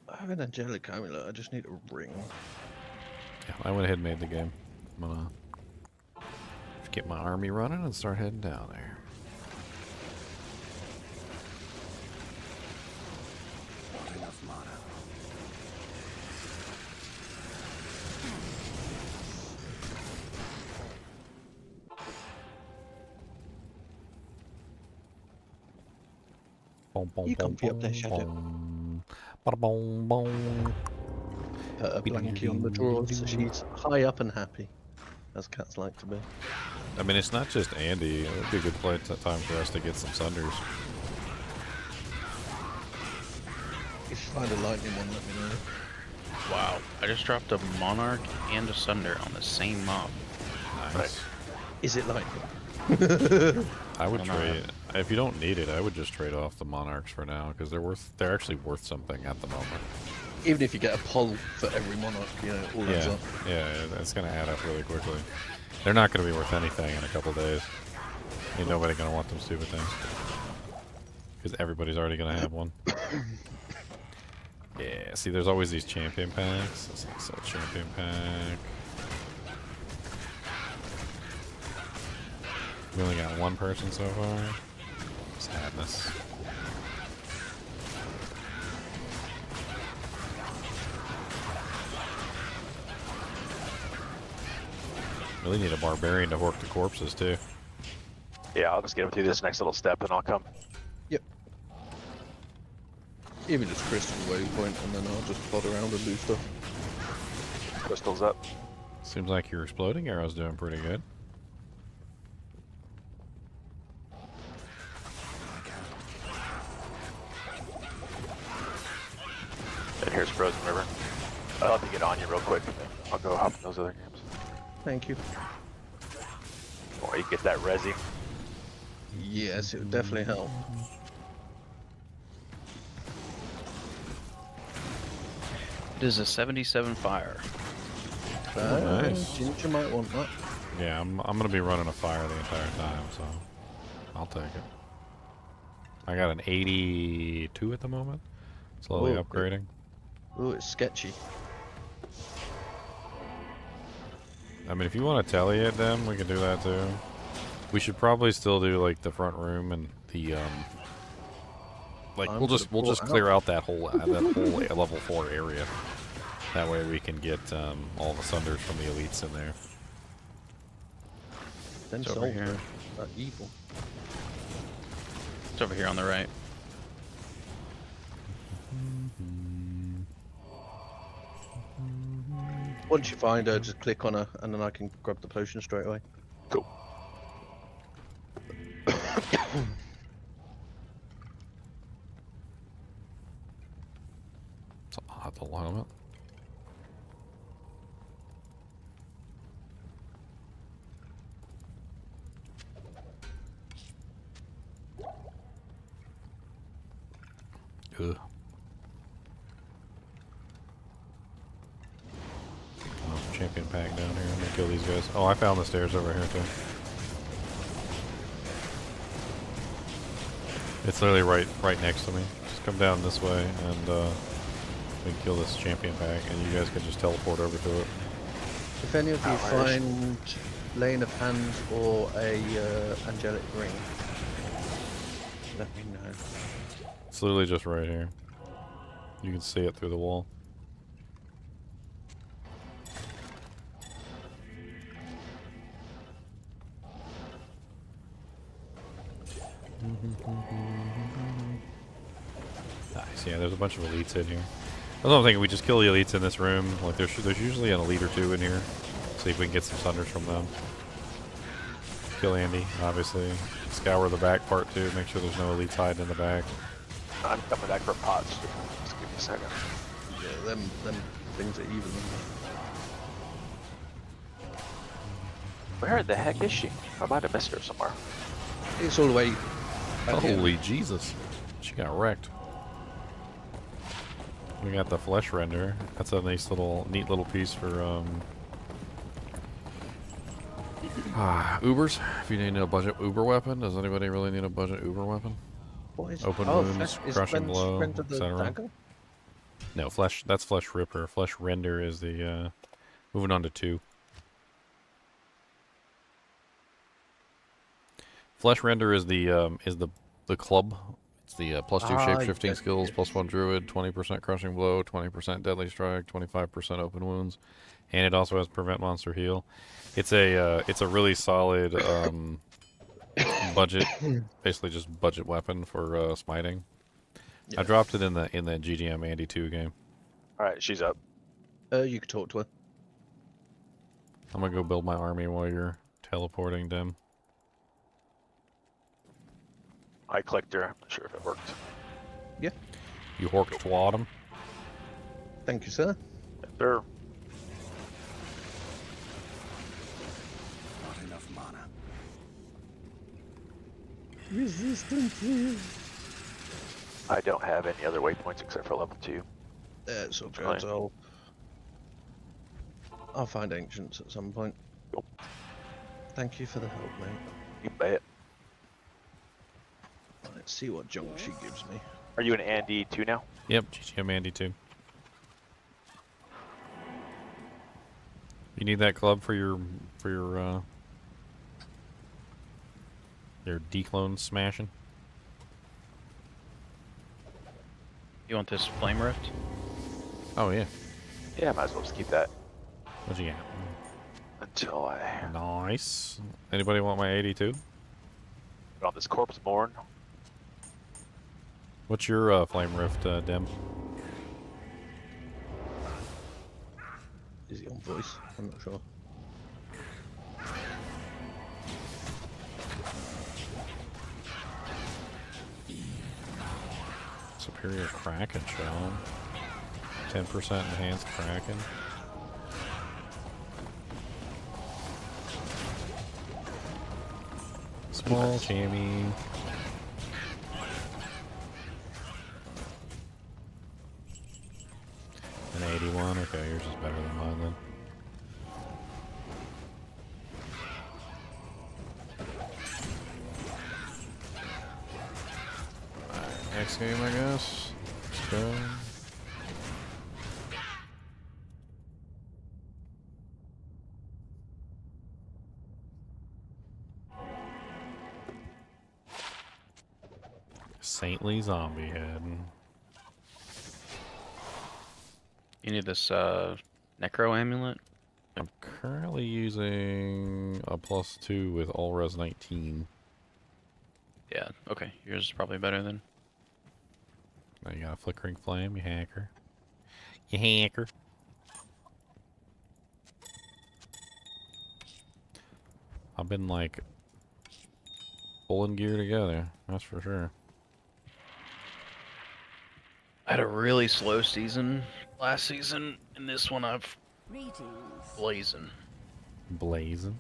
I have an angelic amulet. I just need a ring. Yeah, I went ahead and made the game. I'm gonna just get my army running and start heading down there. Not enough mana. Boom, boom, You boom, comfy up there, boom, Shadow. boom. Bada boom, boom. Put a blankie on the drawers so she's high up and happy, as cats like to be. I mean, it's not just Andy. It would be a good time for us to get some Sunders. If you find a lightning one, let me know. Wow, I just dropped a Monarch and a Sunder on the same mob. Nice. Is it lightning? I would I don't know. trade. If you don't need it, I would just trade off the Monarchs for now because they're actually worth something at the moment. Even if you get a poll for every monarch, you know, it all adds Yeah, up. yeah, that's gonna add up really quickly. They're not gonna be worth anything in a couple days. Ain't nobody gonna want them stupid things because everybody's already gonna have one. Yeah, see, there's always these champion packs. Let's sell champion pack. We only got one person so far. Sadness. Really need a barbarian to hork the corpses too. Yeah, I'll just get him through this next little step and I'll come. Yep. Even just crystal waypoint, and then I'll just plod around and do stuff. Crystals up. Seems like your exploding arrow's doing pretty good. And here's Frozen River. I'll have to get on you real quick. I'll go hop in those other games. Thank you. Or you get that resi. Yes, it would definitely help. It is a 77 fire. Nice. Ginger might want that. Yeah, I'm gonna be running a fire the entire time, so I'll take it. I got an 82 at the moment. Slowly Whoa, upgrading. Ooh, it's sketchy. I mean, if you want to telly it, then we can do that too. We should probably still do like the front room and the like I'm we'll gonna just pull clear out that whole level 4 area. That way we can get all the Sunders from the elites in there. Then It's over solve here. that evil. It's over here on the right. Once you find her, just click on her, and then I can grab the potion straight away. Cool. It's odd the alignment. Ugh. Oh, champion pack down here. I'm gonna kill these guys. Oh, I found the stairs over here too. It's literally right next to me. Just come down this way and we can kill this champion pack, and you guys can just teleport over to it. If any of you find Lane of Hands or a angelic ring, let me know. It's literally just right here. You can see it through the wall. Nice. Yeah, there's a bunch of elites in here. I was thinking we just kill the elites in this room. Like there's usually an elite or two in here. See if we can get some thunders from them. Kill Andy, obviously. Scour the back part too. Make sure there's no elites hiding in the back. I'm coming back for pots. Just give me a second. Yeah, them things are evil. Where the heck is she? I might have missed her somewhere. It's all the way. Holy Jesus. She got wrecked. We got the flesh render. That's a nice neat little piece for Ubers. If you need a budget Uber weapon, does anybody really need a budget Uber weapon? What is Open wounds, crushing blow, etc. No, flesh. That's flesh ripper. Flesh render is the moving on to 2. Flesh render is the club. It's the +2 shape-shifting skills, +1 druid, 20% crushing blow, 20% deadly strike, 25% open wounds, and it also has prevent monster heal. It's a really solid budget, basically just budget weapon for smiting. Yeah. I dropped it in the GGM Andy 2 game. All right, she's up. You could talk to her. I'm gonna go build my army while you're teleporting, Dim. I clicked her. I'm not sure if it worked. Yeah. You horked twat him. Thank you, sir. Yes, sir. Not enough mana. Resistance. I don't have any other waypoints except for level 2. It's all good. I'll find ancients at some point. Cool. Thank you for the help, mate. You bet. Let's see what junk she gives me. Are you an Andy 2 now? Yep, GGM Andy 2. You need that club for your declone smashing. You want this flame rift? Oh yeah. Yeah, might as well just keep that. What'd you get? Until I... Nice. Anybody want my 82? On this corpse born. What's your flame rift, Dem? Is he on voice? I'm not sure. Superior Kraken shell. 10% enhanced Kraken. Small jammy. An 81. Okay, yours is better than mine then. Alright, next game I guess. Let's go. Saintly zombie head. You need this necro amulet? I'm currently using a +2 with all res 19. Yeah, okay. Yours is probably better then. Now you got a flickering flame, you hacker. You hacker. I've been like pulling gear together, that's for sure. I had a really slow season last season, and this one I've blazing. Blazing?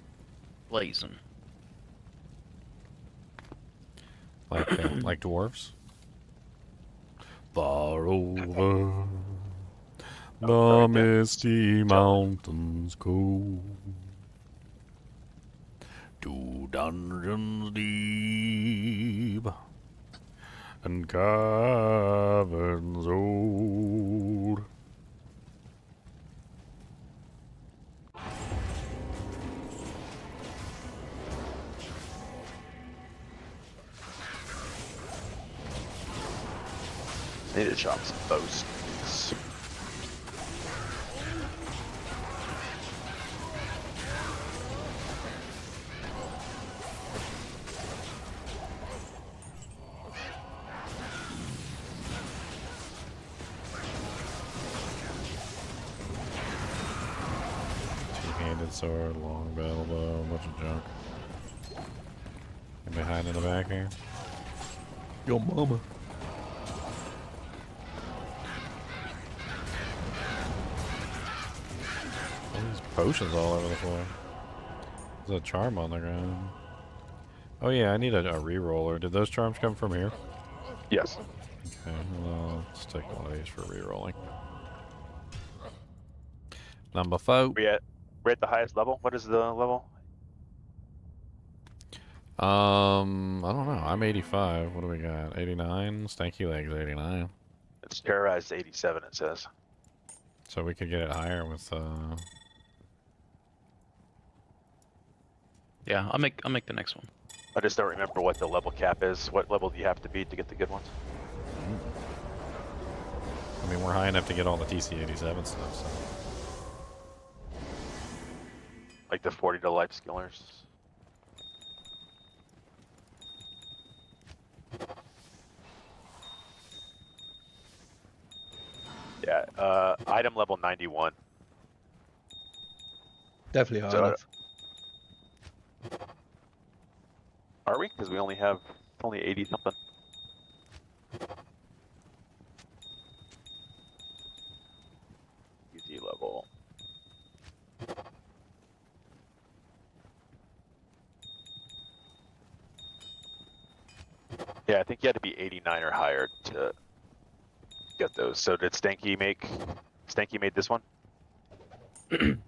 Blazing. Like dwarves? Far over the misty mountains go, to dungeons deep and caverns old. Need to chop some bows. Two-handed sword, long battle bow, a bunch of junk. Get behind in the back here. Your mama. There's potions all over the floor. There's a charm on the ground. Oh yeah, I need a reroller. Did those charms come from here? Yes. Okay, well, let's take one of these for rerolling. Number 4. We're at the highest level. What is the level? I don't know. I'm 85. What do we got? 89? Stanky Legs 89. It's terrorized 87. It says. So we could get it higher with Yeah, I'll make the next one. I just don't remember what the level cap is. What level do you have to be to get the good ones? I mean, we're high enough to get all the TC-87 stuff, so. Like the 40 to life skillers. Yeah, item level 91. Definitely high So, enough. Are we? Because we only have only 80 something. Easy level. Yeah, I think you had to be 89 or higher to get those. So did Stanky made this one?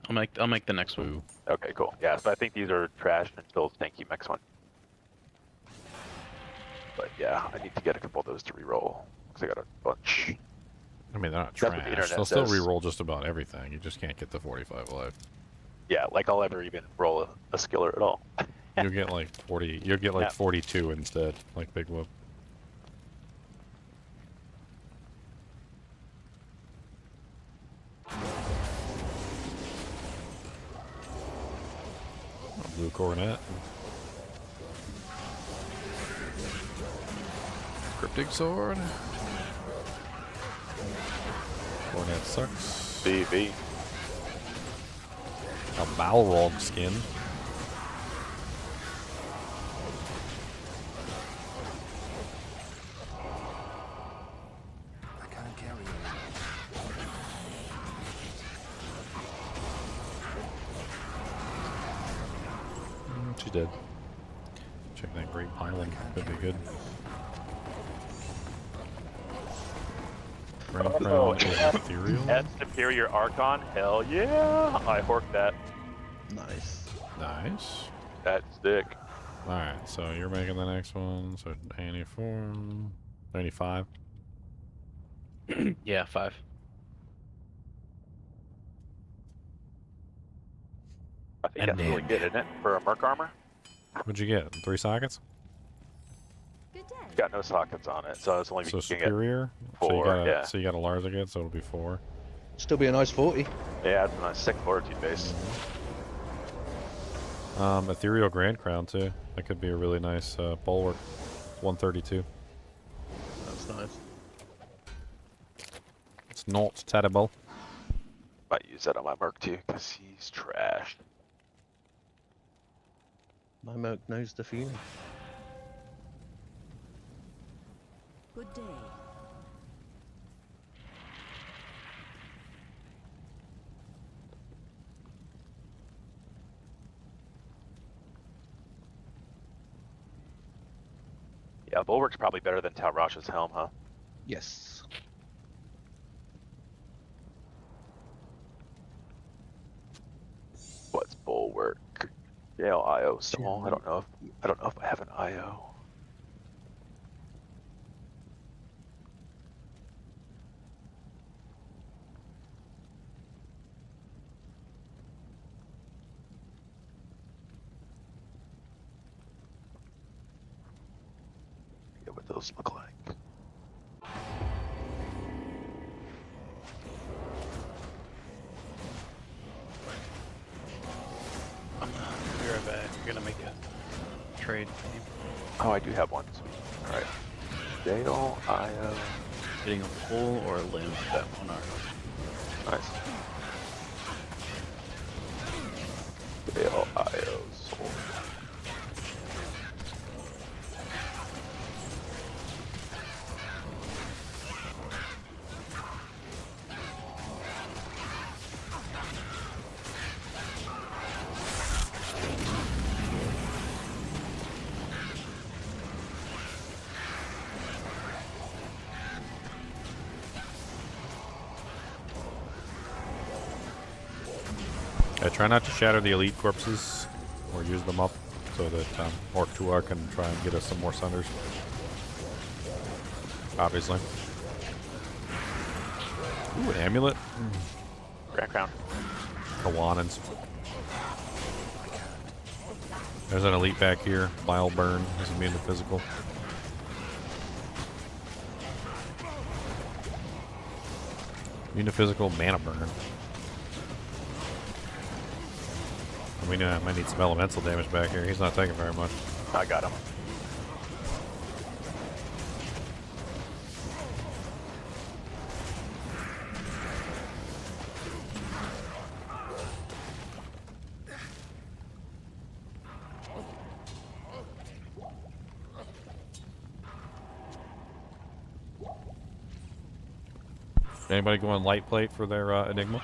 I'll make the next one. Okay, cool. Yeah, so I think these are trash until Stanky makes one. But yeah, I need to get a couple of those to reroll because I got a bunch. I mean, they're not That's what the trash. internet They'll still says. reroll just about everything. You just can't get the 45 life. Yeah, like I'll ever even roll a skiller at all. You'll get like 40. You'll get like Yeah. 42 instead, like Big Whoop. Blue Coronet. Cryptic Sword. Coronet sucks. BB. A Balrog skin. I can't carry it. She's dead. Check that Great Island. Could be good. Grand Crown is ethereal. S Superior Archon? Hell yeah! I horked that. Nice. Nice. That's sick. Alright, so you're making the next one. So 94, 95. Yeah, 5. I think And that's really then- good, isn't it? For a Merc armor? What'd you get? 3 sockets? Good day. Got no sockets on it, so it's only So you can get. superior? So you 4, got yeah. so you got a Lars again, so it'll be 4. Still be a nice 40. Yeah, it's a nice sick fortitude base. Ethereal Grand Crown too. That could be a really nice bulwark. 132. That's nice. It's not terrible. Might use that on my Merc too, because he's trash. My Merc knows the feeling. Good day. Yeah, Bulwark's probably better than Talrash's Helm, huh? Yes. What's Bulwark? Gale IO small. I don't know if I have an IO. Forget what those look like. Be right back. We're gonna make a trade. Oh, I do have one. Sweet. All right. Gale IO. Getting a pull or a limb for that 1 arm. Nice. Shale IO sword. I try not to shatter the elite corpses or use them up so that Orc 2R can try and get us some more sunders. Obviously. Ooh, an amulet. Grand Crown. Kawanans. There's an elite back here. Bile burn. This is immune to physical. Immune to physical, mana burn. I mean, I might need some elemental damage back here. He's not taking very much. I got him. Anybody going light plate for their Enigma?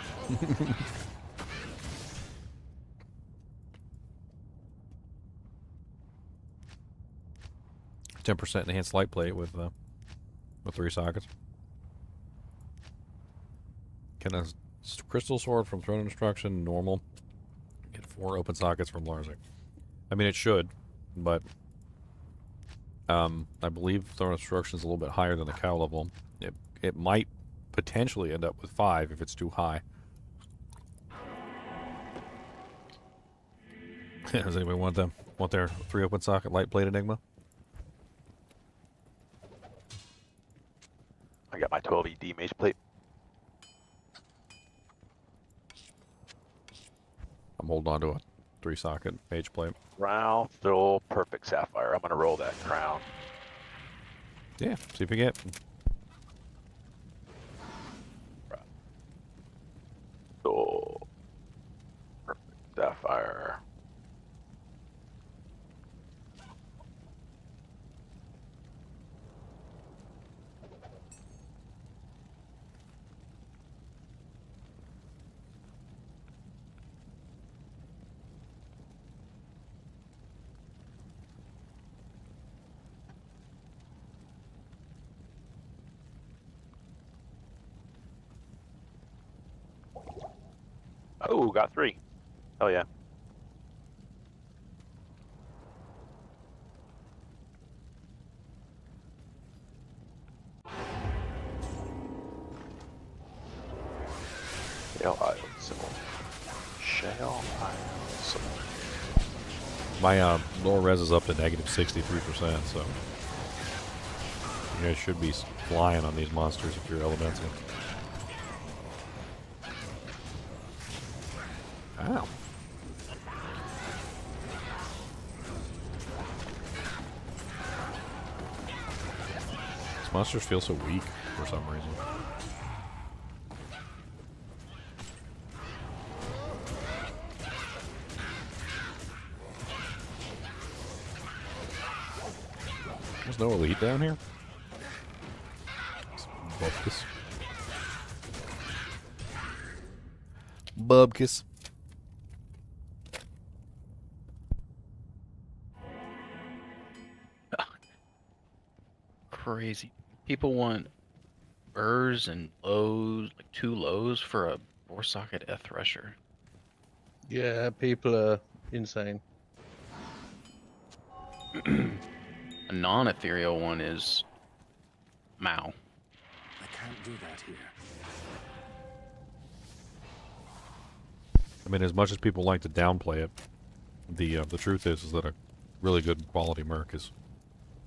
10% enhanced light plate with 3 sockets. Can a crystal sword from Throne of Destruction normal get 4 open sockets from Larzik? I mean, it should, but I believe Throne of Destruction is a little bit higher than the cow level. It might potentially end up with 5 if it's too high. Does anybody want their 3 open socket light plate Enigma? I got my 12 ED mage plate. I'm holding on to a 3 socket mage plate. Round, full, perfect sapphire. I'm gonna roll that crown. Yeah, see if you get. So, perfect sapphire. Oh, got 3. Hell yeah. Shale Isle symbol. Shale Isle symbol. My lower res is up to negative 63%, so you guys should be flying on these monsters if you're elemental. Ow. These monsters feel so weak for some reason. There's no elite down here? Bubkus. Bubkus. Crazy. People want burrs and lows, like 2 lows for a 4-socket F Thresher. Yeah, people are insane. A non-ethereal one is Mao. I can't do that here. I mean, as much as people like to downplay it, the truth is that a really good quality merc is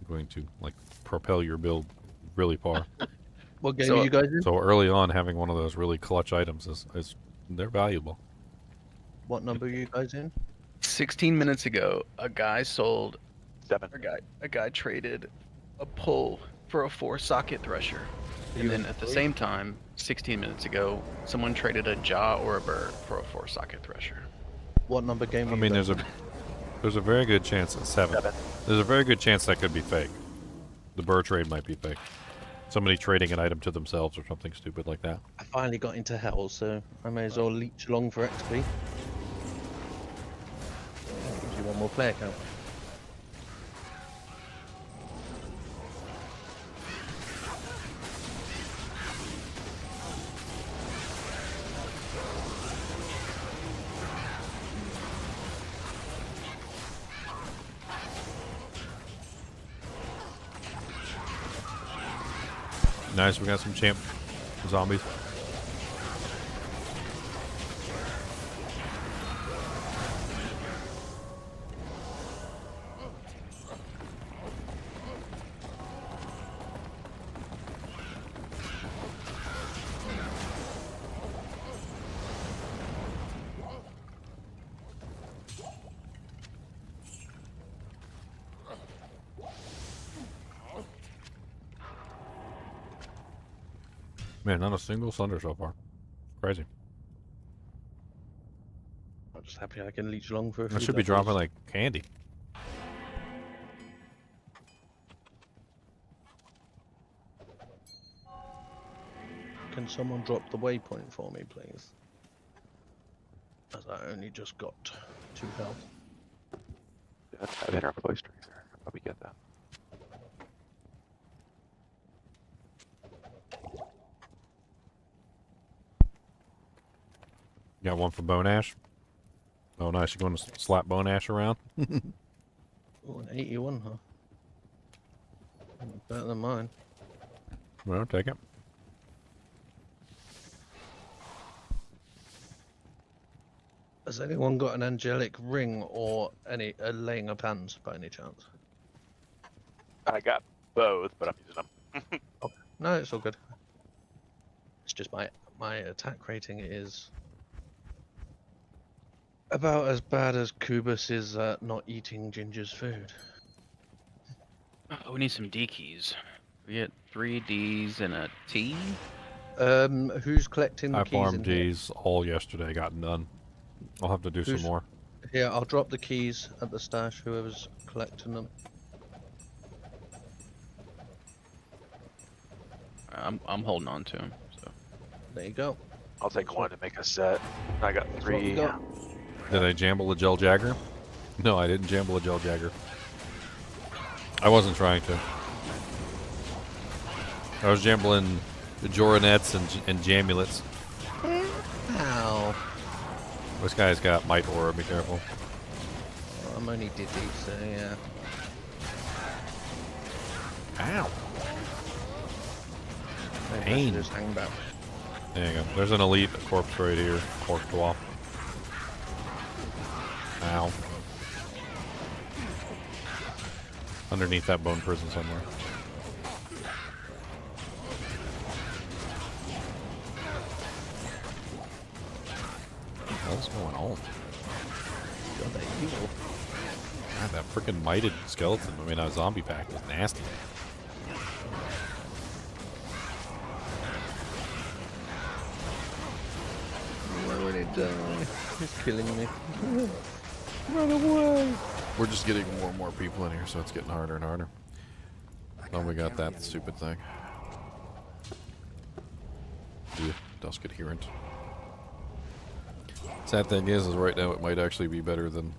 going to like propel your build really far. What game are you guys in? So early on, having one of those really clutch items is they're valuable. What number are you guys in? 16 minutes ago, a guy sold 7. a guy traded a pull for a 4-socket Thresher. And then at the same time, 16 minutes ago, someone traded a jaw or a burr for a 4-socket Thresher. What number game? I mean, there's a very good chance it's 7. 7. There's a very good chance that could be fake. The burr trade might be fake. Somebody trading an item to themselves or something stupid like that. I finally got into hell, so I may as well leech along for XP. Gives you one more player count. Nice, we got some champ zombies. Man, not a single thunder so far. Crazy. I'm just happy I can leech along for a few I should be levels. dropping like candy. Can someone drop the waypoint for me, please? As I only just got 2 health. That's have inner cloister here. I'll probably get that. Got one for Bone Ash. Oh, nice. You're going to slap Bone Ash around? Oh, an 81, huh? Better than mine. Well, take it. Has anyone got an angelic ring or any laying of hands by any chance? I got both, but I'm using them. Okay. No, it's all good. It's just my attack rating is about as bad as Kubus's not eating Ginger's food. Oh, we need some D keys. We get 3 Ds and a T. Who's collecting the I keys? farmed in here? D's all yesterday, got none. I'll have to do some more. Yeah, I'll drop the keys at the stash, whoever's collecting them. I'm holding on to him. So There you go. I'll take one to make a set. I got That's what we 3. got. Did I jamble a Gel Jagger? No, I didn't jamble a Gel Jagger. I wasn't trying to. I was jambling the Joronets and Jamulets. Ow. This guy's got Might Aura, be careful. Well, I'm only Diddy, so yeah. Ow. Maybe I Pain. should just hang back. There you go. There's an elite corpse right here. Corpse dwarf. Ow. Underneath that bone prison somewhere. What's going on? God, that evil. God, that freaking mited skeleton. I mean, that zombie pack was nasty. Why would it die? He's killing me. Run away! We're just getting more and more people in here, so it's getting harder and harder. Oh, we got that stupid thing. Yeah, Dusk Adherent. Sad thing is right now it might actually be better than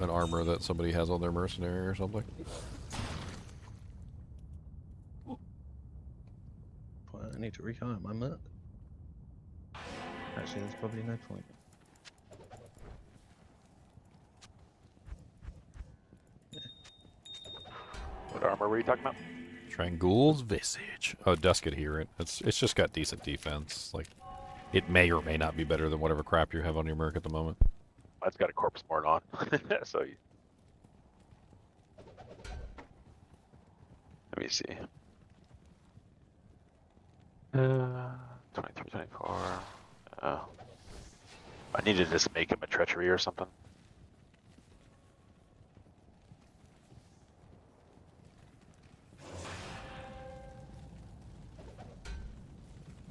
an armor that somebody has on their mercenary or something. Well, I need to rehire my merc. Actually, there's probably no point. What armor were you talking about? Trangul's Visage. Oh, Dusk Adherent. It's just got decent defense. Like, it may or may not be better than whatever crap you have on your merc at the moment. Mine's got a corpse board on. So let me see. 23, 24. Oh. I need to just make him a treachery or something.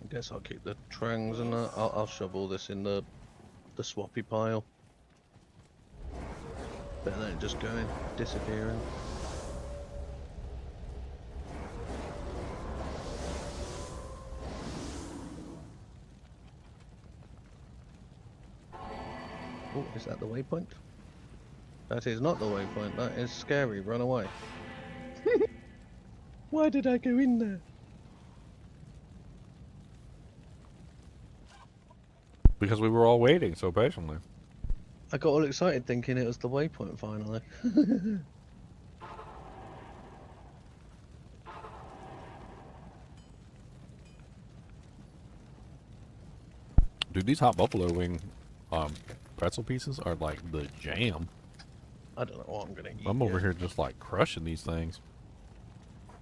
I guess I'll keep the trangs and I'll shove all this in the swappy pile. Better than it just going, disappearing. Oh, is that the waypoint? That is not the waypoint. That is scary. Run away. Why did I go in there? Because we were all waiting so patiently. I got all excited thinking it was the waypoint finally. Dude, these hot buffalo wing pretzel pieces are like the jam. I don't know what I'm gonna eat. I'm over here just like crushing these things.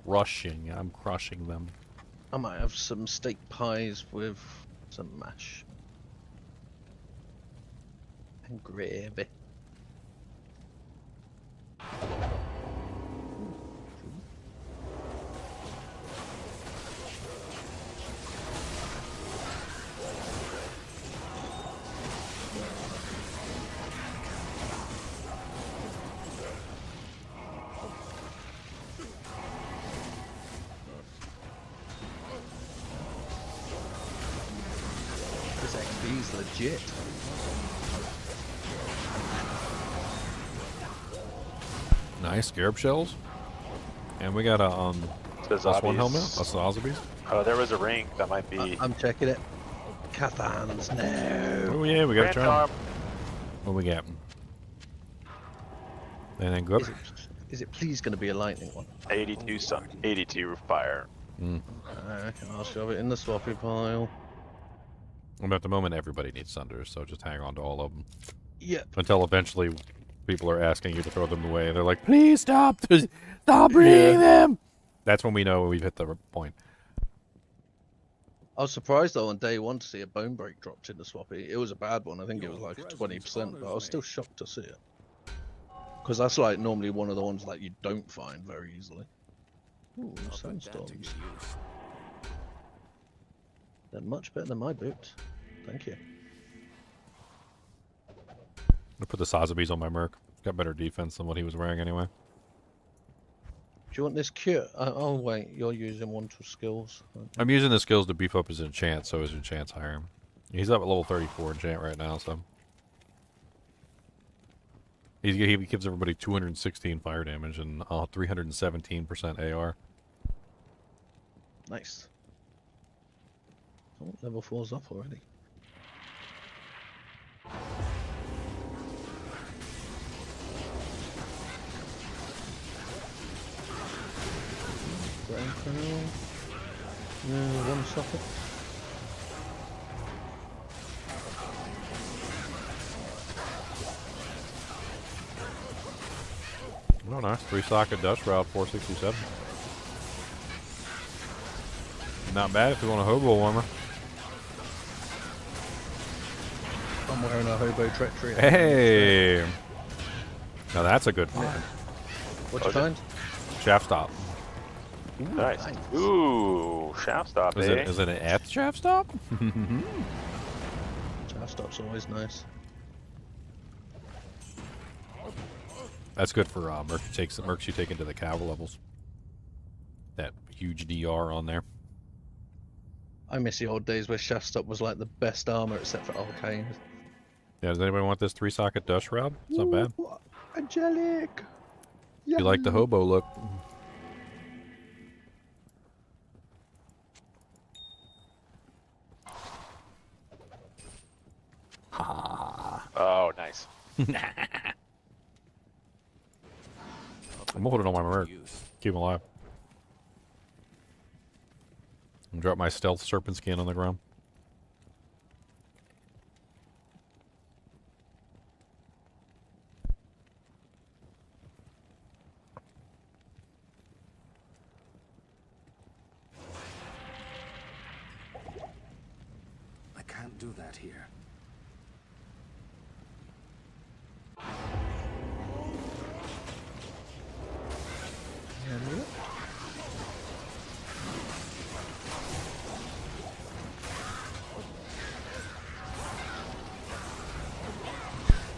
I'm crushing them. I might have some steak pies with some mash. And gravy. This XP's legit. Nice scarab shells. And we got a plus one helmet, a Sazabis. Oh, there was a ring that might be. I'm checking it. Cathans, no. Oh yeah, we got a Grand charm. Charm. What we got? Anything good? Is it please going to be a lightning one? 82 sun, 82 fire. I'll shove it in the swappy pile. And at the moment, everybody needs Sunders, so just hang on to all of them. Yep. Until eventually people are asking you to throw them away. They're like, please stop! Stop bringing them! That's when we know we've hit the point. I was surprised though on day one to see a bone break dropped in the swappy. It was a bad one. I think it was like 20%, but I was still shocked to see it. Because that's like normally one of the ones that you don't find very easily. Ooh, sandstorms. They're much better than my boots. Thank you. I put the Sazabis on my Merc. Got better defense than what he was wearing anyway. Do you want this cure? Oh wait, you're using one to skills. I'm using the skills to beef up his enchant, so his enchant's higher. He's up at level 34 enchant right now, so he gives everybody 216 fire damage and 317% AR. Nice. Oh, level 4's up already. Ground crown. One socket. Oh, nice. 3-socket dust route, 467. Not bad if you want a hobo warmer. I'm wearing a hobo treachery. Hey! Now that's a good find. What'd you find? Shaft stop. Ooh, Nice. Ooh, shaft stop, Is eh? it an F shaft stop? Shaft stop's always nice. That's good for mercs you take into the cav levels. That huge DR on there. I miss the old days where shaft stop was like the best armor except for arcane. Yeah, does anybody want this 3-socket dust route? It's not bad. Ooh, angelic. You like the hobo look. Oh, nice. I'm gonna hold it on my merc. Keep him alive. And drop my stealth serpent skin on the ground. I can't do that here.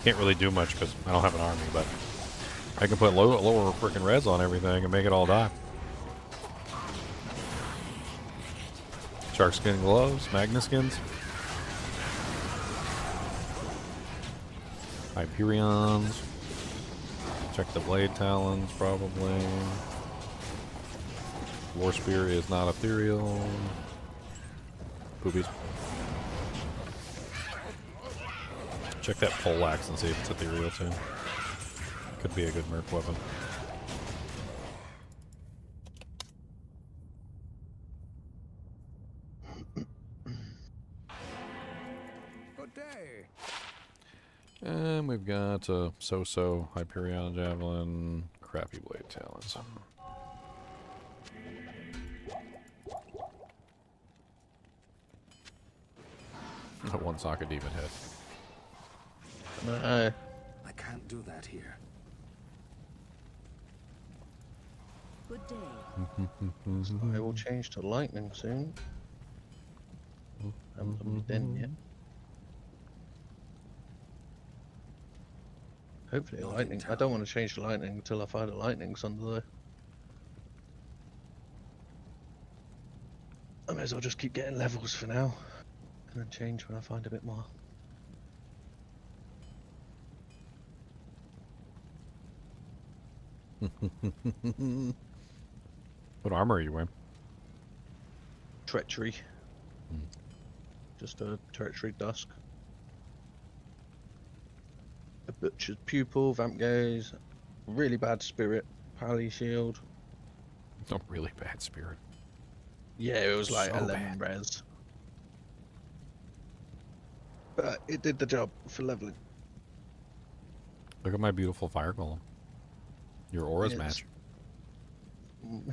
Can't really do much because I don't have an army, but I can put lower freaking res on everything and make it all die. Shark skin gloves, magna skins. Hyperions. Check the blade talons, probably. War spear is not ethereal. Boobies. Check that poleaxe and see if it's ethereal too. Could be a good merc weapon. Good day. And we've got so-so Hyperion Javelin, crappy blade talons. One socket demon head. No. I can't do that here. Good day. I will change to lightning soon. Haven't done my den yet. Hopefully lightning. I don't want to change to lightning until I find a lightning's under there. I may as well just keep getting levels for now. And then change when I find a bit more. What armor are you wearing? Treachery. Just a treachery dusk. A butcher's pupil, vamp gaze, really bad spirit, pally shield. A really bad spirit. Yeah, it was like So 11 res. But it did the job for leveling. Look at my beautiful fire golem. Your aura's Yes. match.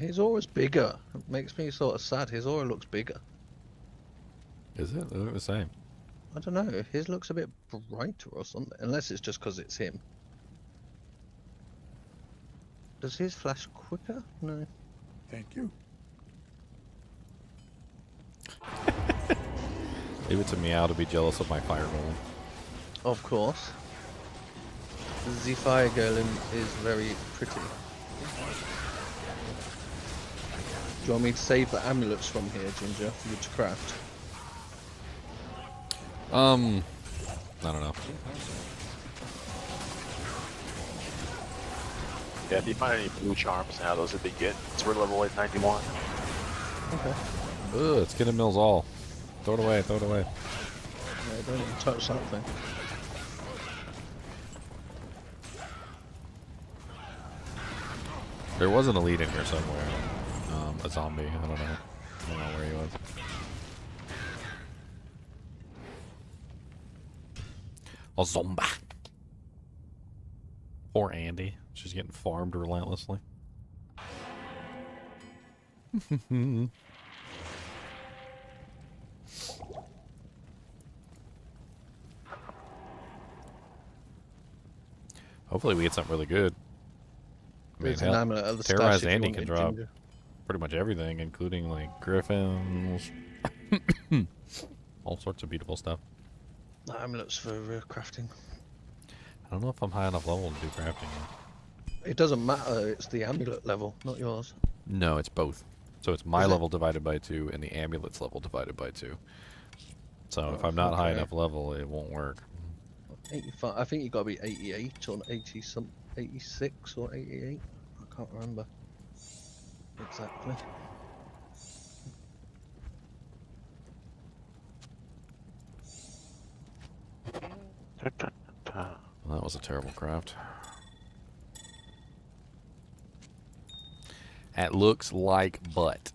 His aura's bigger. It makes me sort of sad. His aura looks bigger. Is it? They look the same. I don't know. His looks a bit brighter or something. Unless it's just because it's him. Does his flash quicker? No. Thank you. Leave it to Meow to be jealous of my fire golem. Of course. The fire golem is very pretty. Do you want me to save the amulets from here, Ginger, for you to craft? I don't know. Yeah, if you find any blue charms now, those would be good. It's we're level 891. Okay. Ugh, it's getting mills all. Throw it away, throw it away. Yeah, don't even touch that thing. There was an elite in here somewhere. A zombie, I don't know where he was. A zombie. Poor Andy. She's getting farmed relentlessly. Hopefully we get something really good. I mean, There's an amulet at the Terrorized stash if you Andy want can it, drop Ginger. pretty much everything, including like griffins. All sorts of beautiful stuff. The amulet's for crafting. I don't know if I'm high enough level to do crafting yet. It doesn't matter, it's the amulet level, not yours. No, it's both. So it's my Is it? level divided by 2 and the amulet's level divided by 2. So if I'm not high okay. enough level, it won't work. 85. I think you got to be 88 or 80 some 86 or 88. I can't remember exactly. Well, that was a terrible craft. That looks like butt.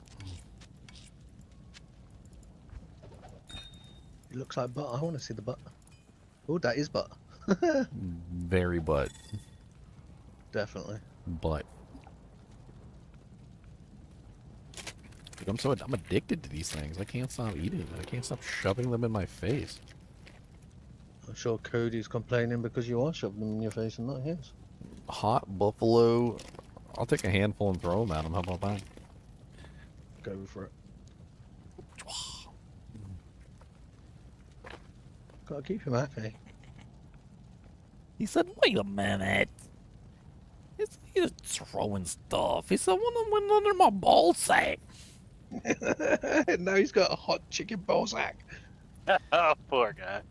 It looks like butt. I want to see the butt. Oh, that is butt. Very butt. Definitely. Butt. Dude, I'm addicted to these things. I can't stop eating. I can't stop shoving them in my face. I'm sure Cody's complaining because you are shoving them in your face and not his. Hot buffalo. I'll take a handful and throw them at him. How about that? Go for it. Gotta keep him happy. He said, wait a minute. It's He's throwing stuff. He said, one of them went under my ball sack. Now he's got a hot chicken ball sack. Oh, poor guy.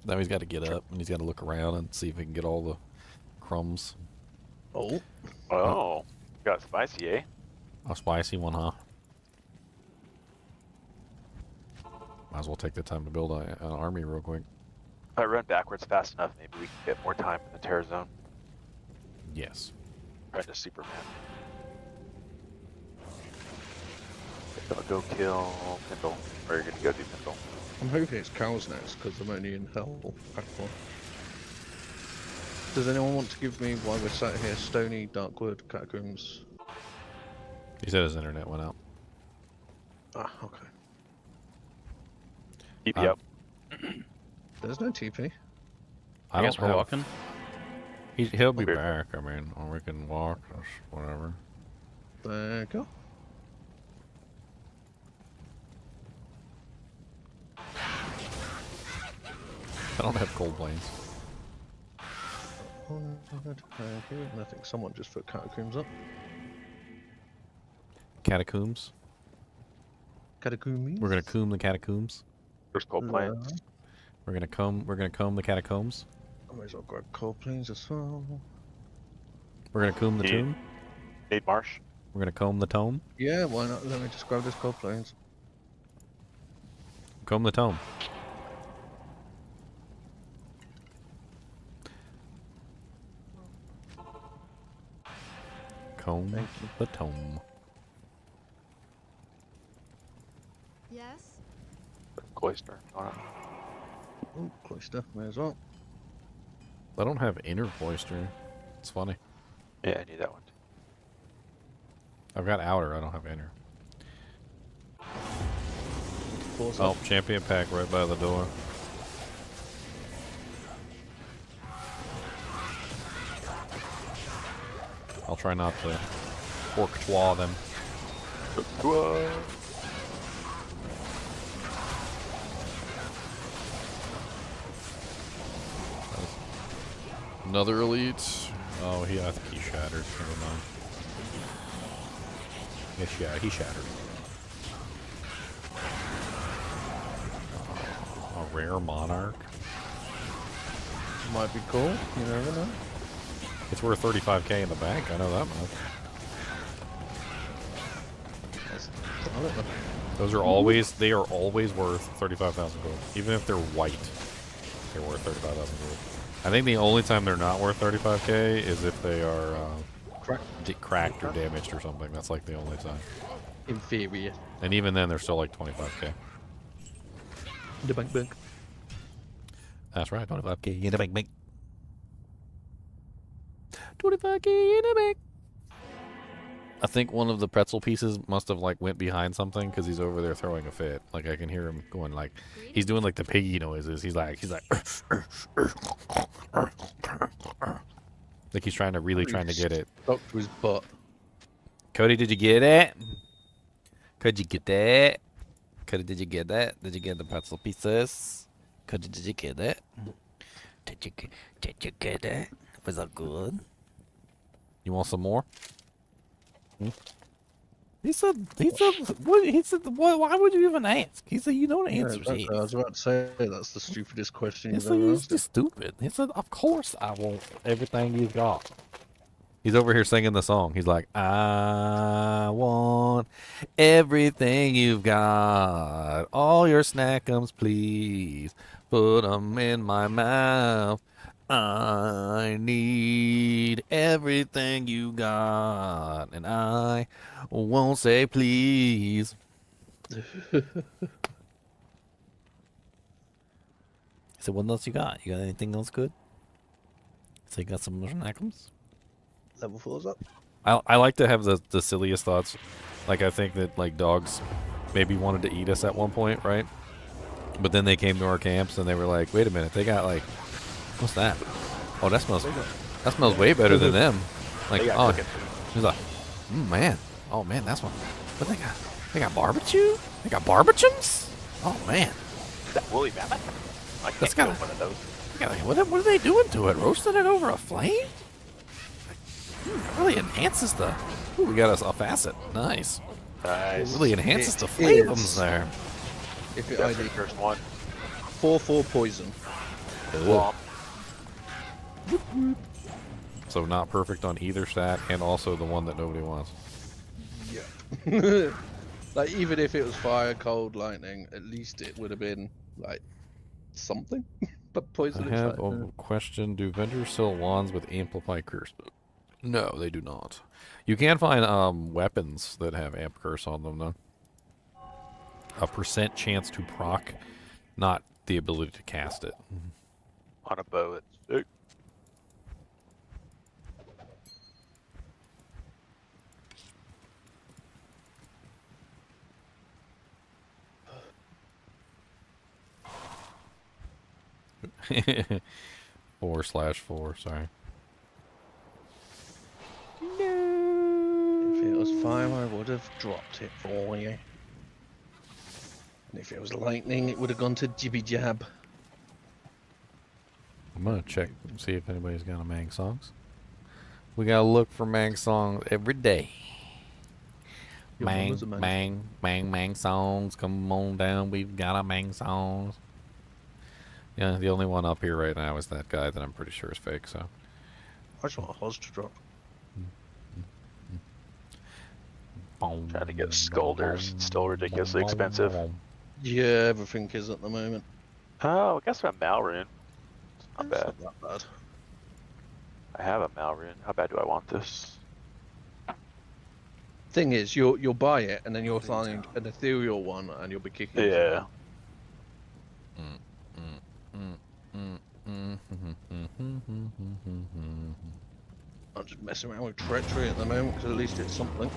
Now he's got to get up and he's got to look around and see if he can get all the crumbs. Oh. Oh, got spicy, eh? A spicy one, huh? Might as well take the time to build an army real quick. If I run backwards fast enough, maybe we can get more time in the terror zone. Yes. Trying to Superman. Go kill Pindle. Or you're gonna go do Pindle. I'm hoping it's cows next because I'm only in hell. Pack 4. Does anyone want to give me, while we're sat here, Stony, Darkwood, Catacombs? He said his internet went out. Ah, okay. TP up. There's no TP. I guess we're walking. He'll be Okay. back, I mean, or we can walk, or whatever. There you go. I don't have cold planes. Oh, thank you. And I think someone just put Catacombs up. Catacombs? Catacombs? We're gonna comb the catacombs. There's cold planes. We're gonna comb the catacombs. I might as well grab cold planes as well. We're gonna comb the Yeah. tomb. Need marsh. We're gonna comb the tome. Yeah, why not? Let me just grab this cold planes. Comb the tome. Comb Thank you. the tome. Yes? Cloister. Alright. Oh, cloister, may as well. I don't have inner cloister. It's funny. Yeah, I need that one. I've got outer, I don't have inner. Pause Oh, up. champion pack right by the door. I'll try not to pork-twa them. Another elite. Oh, I think he shattered. Never mind. Yes, yeah, he shattered. A rare monarch. Might be cool, you never know. It's worth 35k in the bank. I know that much. Solid. Those are always, they are always worth 35,000 gold. Even if they're white, they're worth 35,000 gold. I think the only time they're not worth 35k is if they are cracked or damaged or something. That's like the only time. Inferior. And even then, they're still like 25k. The bank. That's right, 25k in the bank. 25k in the bank. I think one of the pretzel pieces must have like went behind something because he's over there throwing a fit. Like I can hear him going like, he's doing like the piggy noises. He's like like he's trying to get it. Stuck to his butt. Cody, did you get it? Could you get that? Cody, did you get that? Did you get the pretzel pieces? Cody, did you get it? Did you get it? Was that good? You want some more? He said, why would you even ask? He said, you know the answer. Yeah, I was about to say, that's the stupidest question He you've said, ever he's asked. just stupid. He said, of course I want everything you've got. He's over here singing the song. He's like, I want everything you've got. All your snackums, please. Put them in my mouth. I need everything you got. And I won't say please. He said, what else you got? You got anything else good? So you got some more snackums? Level 4's up. I like to have the silliest thoughts. Like, I think that, like, dogs maybe wanted to eat us at one point, right? But then they came to our camps and they were like, wait a minute, they got, like, what's that? Oh, that smells way better than them. Like, oh, he's like, man. Oh, man, that's what they got. They got barbecue? They got barbecues? Oh, man. Is that woolly mammoth? I can't That's kill got one of those. Yeah, what are they doing to it? Roasting it over a flame? That really enhances the... Ooh, we got a facet. Nice. Nice. Really enhances the It flavors is. there. If it That's the ID first one. 4/4 poison. Womp. So not perfect on either stat, and also the one that nobody wants. Yeah. Like even if it was fire, cold, lightning, at least it would have been like something. But poison I is have like, a question. Do vendors sell wands with amplify curse? No, they do not. You can find weapons that have amp curse on them, though. A % chance to proc, not the ability to cast it. On a bow, it's sick. /4, sorry. if it was fire, I would have dropped it for you. And if it was lightning, it would have gone to Jibby Jab. I'm gonna check and see if anybody's got a Mang songs. We gotta look for Mang songs every day. Your Mang, mama's a Mang. Mang, Mang, Mang songs. Come on down, we've got a Mang songs. Yeah, the only one up here right now is that guy that I'm pretty sure is fake, so. I just want a Hoz to drop. Trying to get Scolders. It's still ridiculously expensive. Yeah, everything is at the moment. Oh, I guess I'm Malrune. It's not It's bad. not that bad. I have a Malrune. How bad do I want this? Thing is, you'll buy it and then you'll find an ethereal one and you'll be kicking. Yeah. I'm just messing around with treachery at the moment because at least it's something.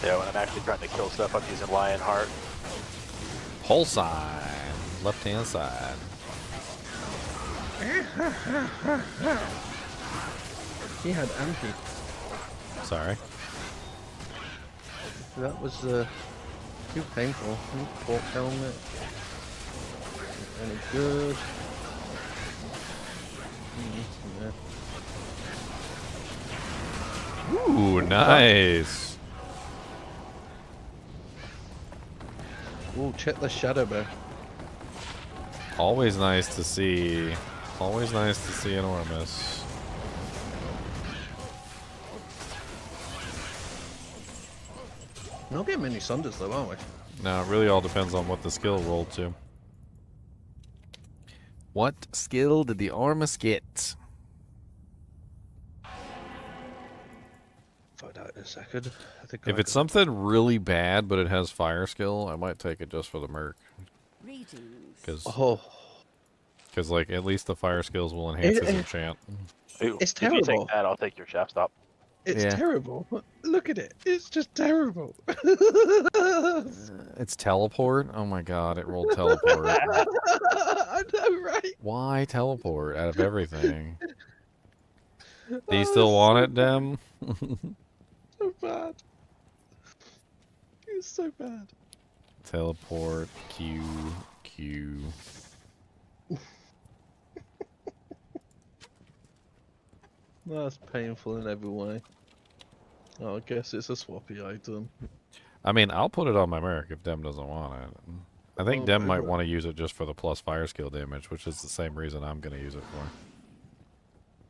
Yeah, when I'm actually trying to kill stuff, I'm using Lionheart. Whole side, left hand side. He had anti. Sorry. That was too painful. Pork helmet. Any good? Yeah. Ooh, nice. Ooh, check the shadow bear. Always nice to see. Always nice to see enormous. We're not getting many Sunders though, are we? No, it really all depends on what the skill rolled to. What skill did the Ormus get? Find out in a second. I think If it's something really bad, but it has fire skill, I might take it just for the merc. Because, like, at least the fire skills will enhance his enchant. Ooh, It's if you terrible. take that, I'll take your shaft stop. It's Yeah. terrible. Look at it. It's just terrible. It's teleport? Oh my god, it rolled teleport. I know, right? Why teleport out of everything? Do you still want it, Dem? So bad. It's so bad. Teleport, Q. That's painful in every way. Oh, I guess it's a swappy item. I mean, I'll put it on my merc if Dem doesn't want it. I think Oh, Dem my might God. want to use it just for the plus fire skill damage, which is the same reason I'm going to use it for.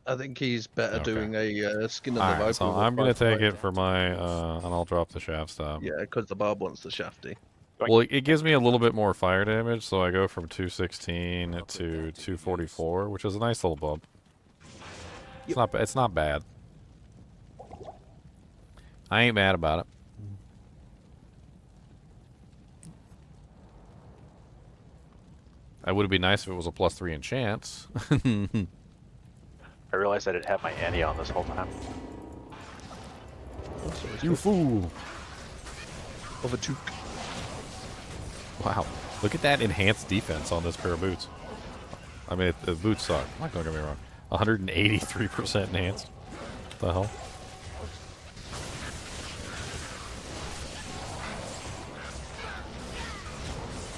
I think he's better Okay. doing a skin of the Alright, viper. so with I'm going to five take it fire. for my, and I'll drop the shaft stop. Yeah, because the barb wants the shafty. Well, it gives me a little bit more fire damage, so I go from 216 to 244, which is a nice little bump. It's not bad. I ain't mad about it. It would be nice if it was a +3 in chance. I realized I didn't have my Annie on this whole time. You fool! Of a toque. Wow, look at that enhanced defense on this pair of boots. I mean, the boots suck. Don't get me wrong. 183% enhanced. What the hell?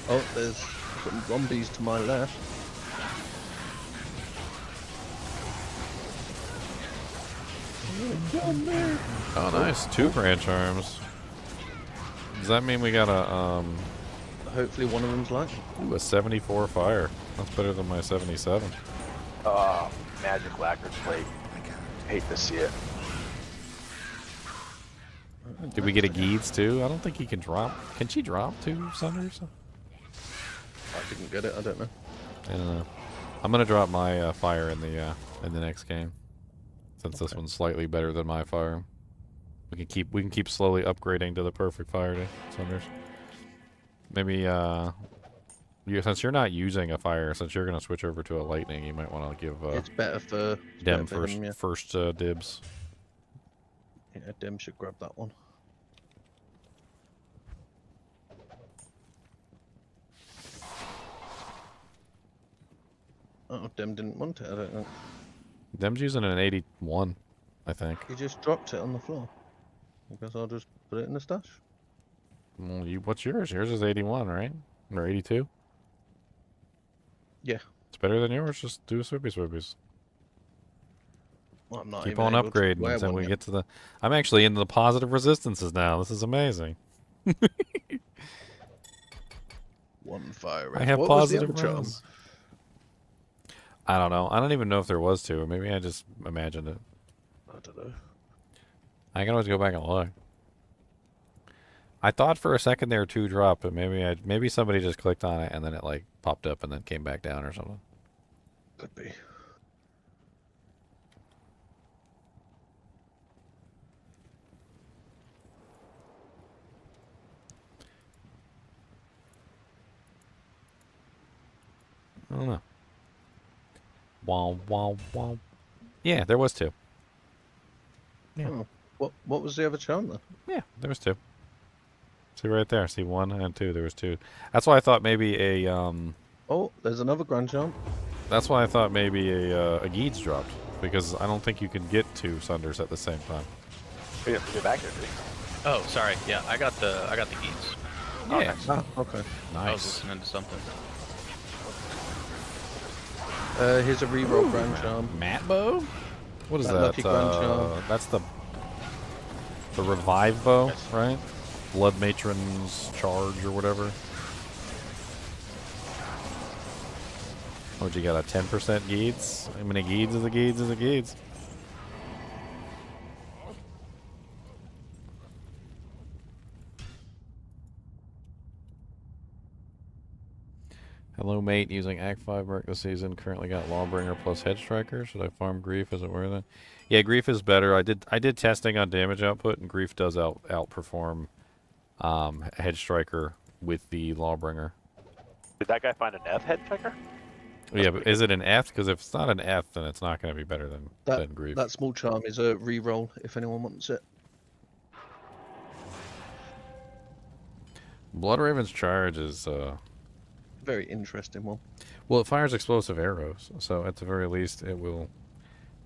Oh, there's some zombies to my left. Oh, nice. 2 branch arms. Does that mean we got a, Hopefully one of them's light. ooh, a 74 fire? That's better than my 77. Magic lacquer plate. Hate to see it. Did we get a Jheed too? I don't think he can drop. Can she drop 2 Sunders? I didn't get it. I don't know. I don't know. I'm gonna drop my fire in the next game, since this one's slightly better than my fire. We can keep slowly upgrading to the perfect fire to Sunders. Maybe since you're not using a fire, since you're gonna switch over to a lightning, you might want to give it's better for Dem better for first him, yeah. first dibs. Yeah, Dem should grab that one. Oh, Dem didn't want it, I don't know. Dem's using an 81, I think. He just dropped it on the floor. I guess I'll just put it in the stash. Well, what's yours? Yours is 81, right? Or 82? Yeah. It's better than yours. Just do swippies. Well, I'm not Keep even on able to upgrading wear until one we yet. get to the... I'm actually into the positive resistances now. This is amazing. One fire. I have What was the positive other charm? res. I don't know. I don't even know if there was 2. Or maybe I just imagined it. I don't know. I can always go back and look. I thought for a second there were 2 dropped, but maybe somebody just clicked on it and then it like popped up and then came back down or something. Could be. I don't know. Wow. Yeah, there was 2. Yeah. Oh, what was the other charm then? Yeah, there was 2. See right there. See 1 and 2. There was 2. That's why I thought maybe a Oh, there's another grand charm. That's why I thought maybe a Jheed's dropped, because I don't think you can get 2 Sunders at the same time. We have to get back there, dude. Oh, sorry. Yeah, I got the geeks. Yeah. Ah, okay. I was Nice. listening to something. Here's a reroll grand charm. Mat bow? What is That that? lucky grand charm. That's the revive bow, right? Blood Matron's charge or whatever. What'd you got? A 10% Jheeds? How many Jheeds is a Jheeds is a Jheeds? Hello, mate. Using Act 5 Merc this season. Currently got Lawbringer plus Head Striker. Should I farm Grief? Is it worth it? Yeah, Grief is better. I did testing on damage output, and Grief does outperform Head Striker with the Lawbringer. Did that guy find an F head checker? Yeah, but is it an F? Because if it's not an F, then it's not going to be better than Grief. That small charm is a reroll if anyone wants it. Blood Raven's charge is Very interesting one. well, it fires explosive arrows, so at the very least, it will.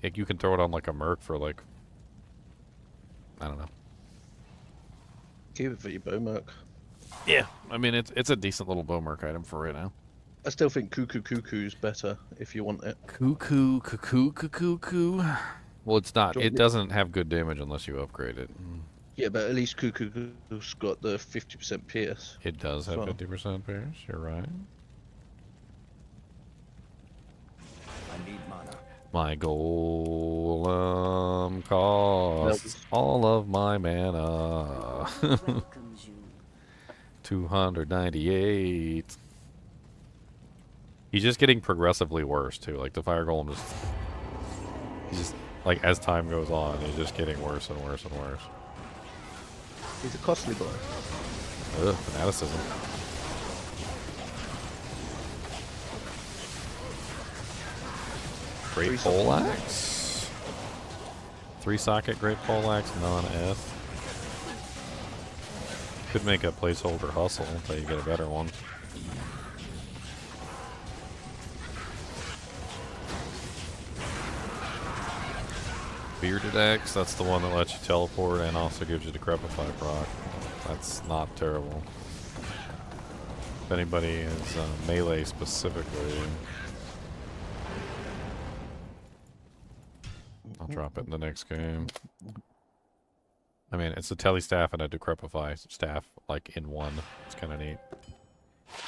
You can throw it on like a merc for like, I don't know. Keep it for your bow merc. Yeah, I mean it's a decent little bow merc item for right now. I still think Cuckoo's better if you want it. Cuckoo. Well, it's not. Do you It want doesn't have good damage unless you upgrade it. Yeah, but at least Cuckoo's got the 50% pierce. It does have So- 50% pierce. You're right. I need mana. My golem costs all of my mana. 298. He's just getting progressively worse too. Like the fire golem he's just like as time goes on, he's just getting worse and worse and worse. He's a costly boy. Ugh, fanaticism. Great poleaxe. 3-socket great poleaxe, non-F. Could make a placeholder hustle until you get a better one. Bearded Axe, that's the one that lets you teleport and also gives you Decrepify proc. That's not terrible. If anybody is melee specifically, I'll drop it in the next game. I mean, it's a tele staff and a decrepify staff, like in one. It's kind of neat.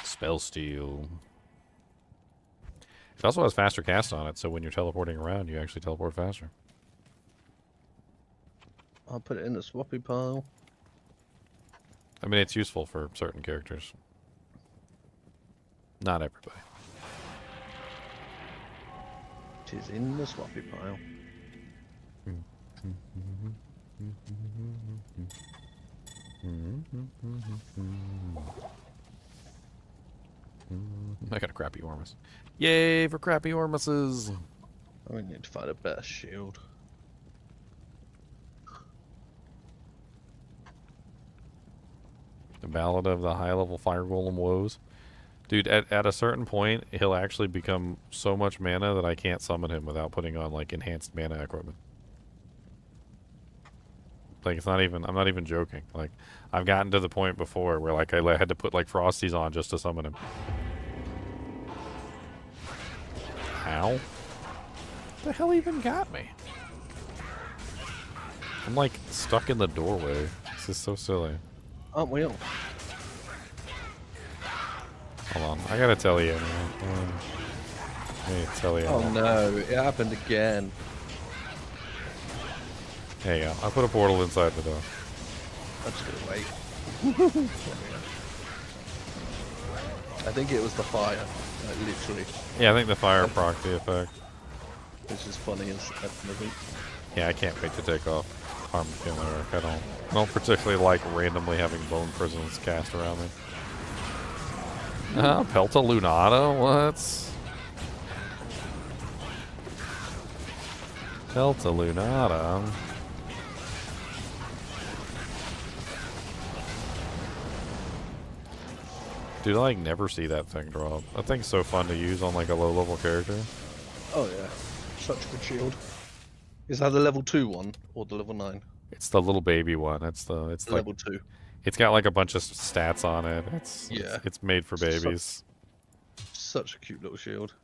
Spell steal. It also has faster cast on it, so when you're teleporting around, you actually teleport faster. I'll put it in the swappy pile. I mean, it's useful for certain characters. Not everybody. It is in the swappy pile. I got a crappy Ormus. Yay for crappy Ormuses! We need to find a better shield. The Ballad of the High-Level Fire Golem Woes. Dude, at a certain point, he'll actually become so much mana that I can't summon him without putting on, like, enhanced mana equipment. Like, it's not even, I'm not even joking. Like, I've gotten to the point before where, like, I had to put, like, Frosties on just to summon him. How? What the hell even got me? I'm, like, stuck in the doorway. This is so silly. Aren't we all? Hold on, I gotta tell you. I need to tell you. Oh no, it happened again. There you go. I put a portal inside the door. I'm just gonna wait. I think it was the fire, like literally. Yeah, I think the fire proc the effect. Which is funny as movie. Yeah, I can't wait to take off Harm Killer. I don't particularly like randomly having bone prisons cast around me. Pelta Lunata? What? Pelta Lunata? Dude, I like never see that thing drop. That thing's so fun to use on like a low level character. Oh yeah, such a good shield. Is that the level 2 one or the level 9? It's the little baby one. It's like, level 2. It's got like a bunch of stats on it. It's made for babies. Such a cute little shield.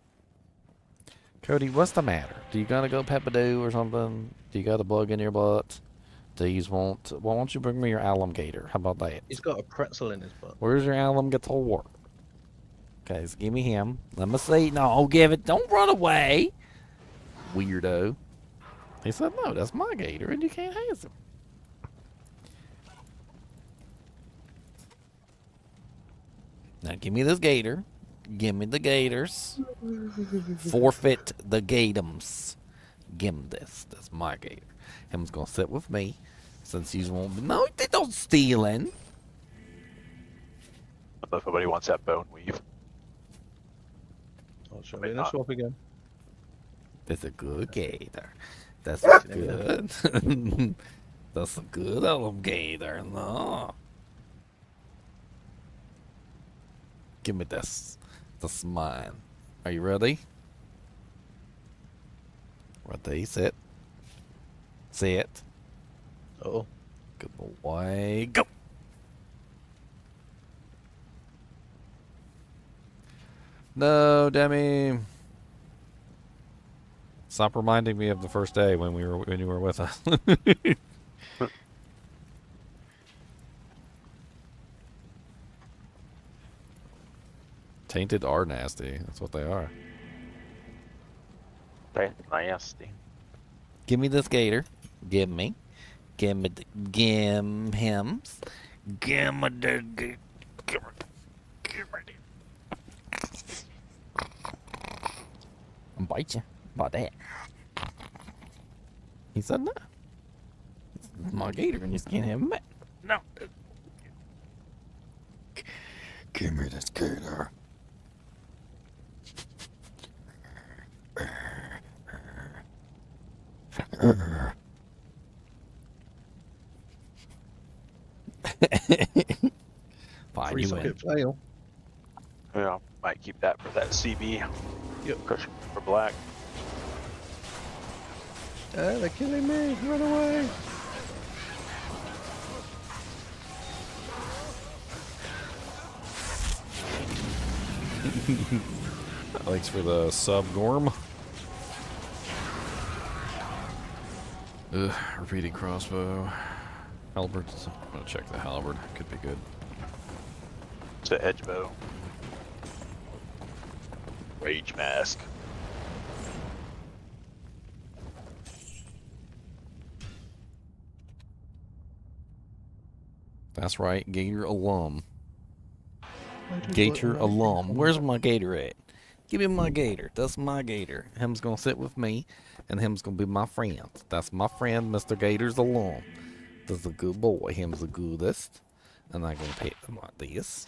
Cody, what's the matter? Do you gotta go Peppadoo or something? Do you got a bug in your butt? Do you want? Why don't you bring me your alligator? How about that? He's got a pretzel in his butt. Where's your alligator? Okay, so give me him. Let me see. No, give it. Don't run away, weirdo. He said, no, that's my gator, and you can't have him. Now give me this gator. Give me the gators. Forfeit the gatums. Give him this. That's my gator. Him's gonna sit with me since he's won't be. No, they don't stealing. If nobody wants that bone weave. I'll show you the swap again. That's a good gator. That's good. That's a good alligator. No. Give me this. This is mine. Are you ready? Ready, sit. Sit. Oh. Good boy. Go! No, Demi. Stop reminding me of the first day when you were with us. Tainted are nasty. That's what they are. That's nasty. Give me this gator. Give me. Give me the him. Give me the give me. I'll bite you. About that. He said no. It's my gator and you just can't have him back. No. Give me this gator. Fine, you win. Fail. Yeah, might keep that for that CB. Yep. Cushion for black. They're killing me. Run away. Thanks for the sub, Gorm. Repeating crossbow. Halberd. I'm gonna check the halberd. Could be good. It's an edge bow. Rage mask. That's right, Gator alum. Gator alum. Where's my Gator at? Give me my Gator. That's my Gator. Him's gonna sit with me, and him's gonna be my friend. That's my friend, Mr. Gator's alum. That's a good boy. Him's the goodest. And I'm gonna pet him like this.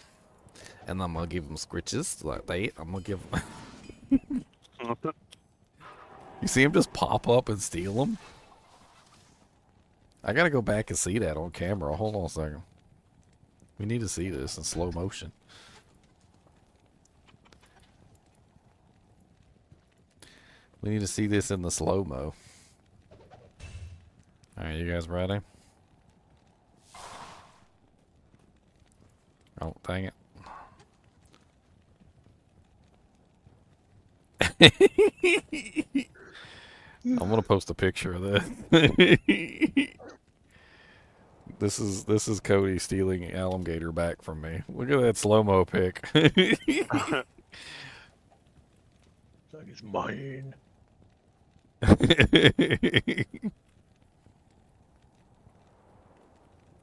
And I'm gonna give him scritches like that. I'm gonna give him... You see him just pop up and steal them? I gotta go back and see that on camera. Hold on a second. We need to see this in slow motion. We need to see this in the slow-mo. Alright, you guys ready? Oh, dang it. I'm gonna post a picture of this. This is Cody stealing Alligator back from me. Look at that slow-mo pic. It's like it's mine.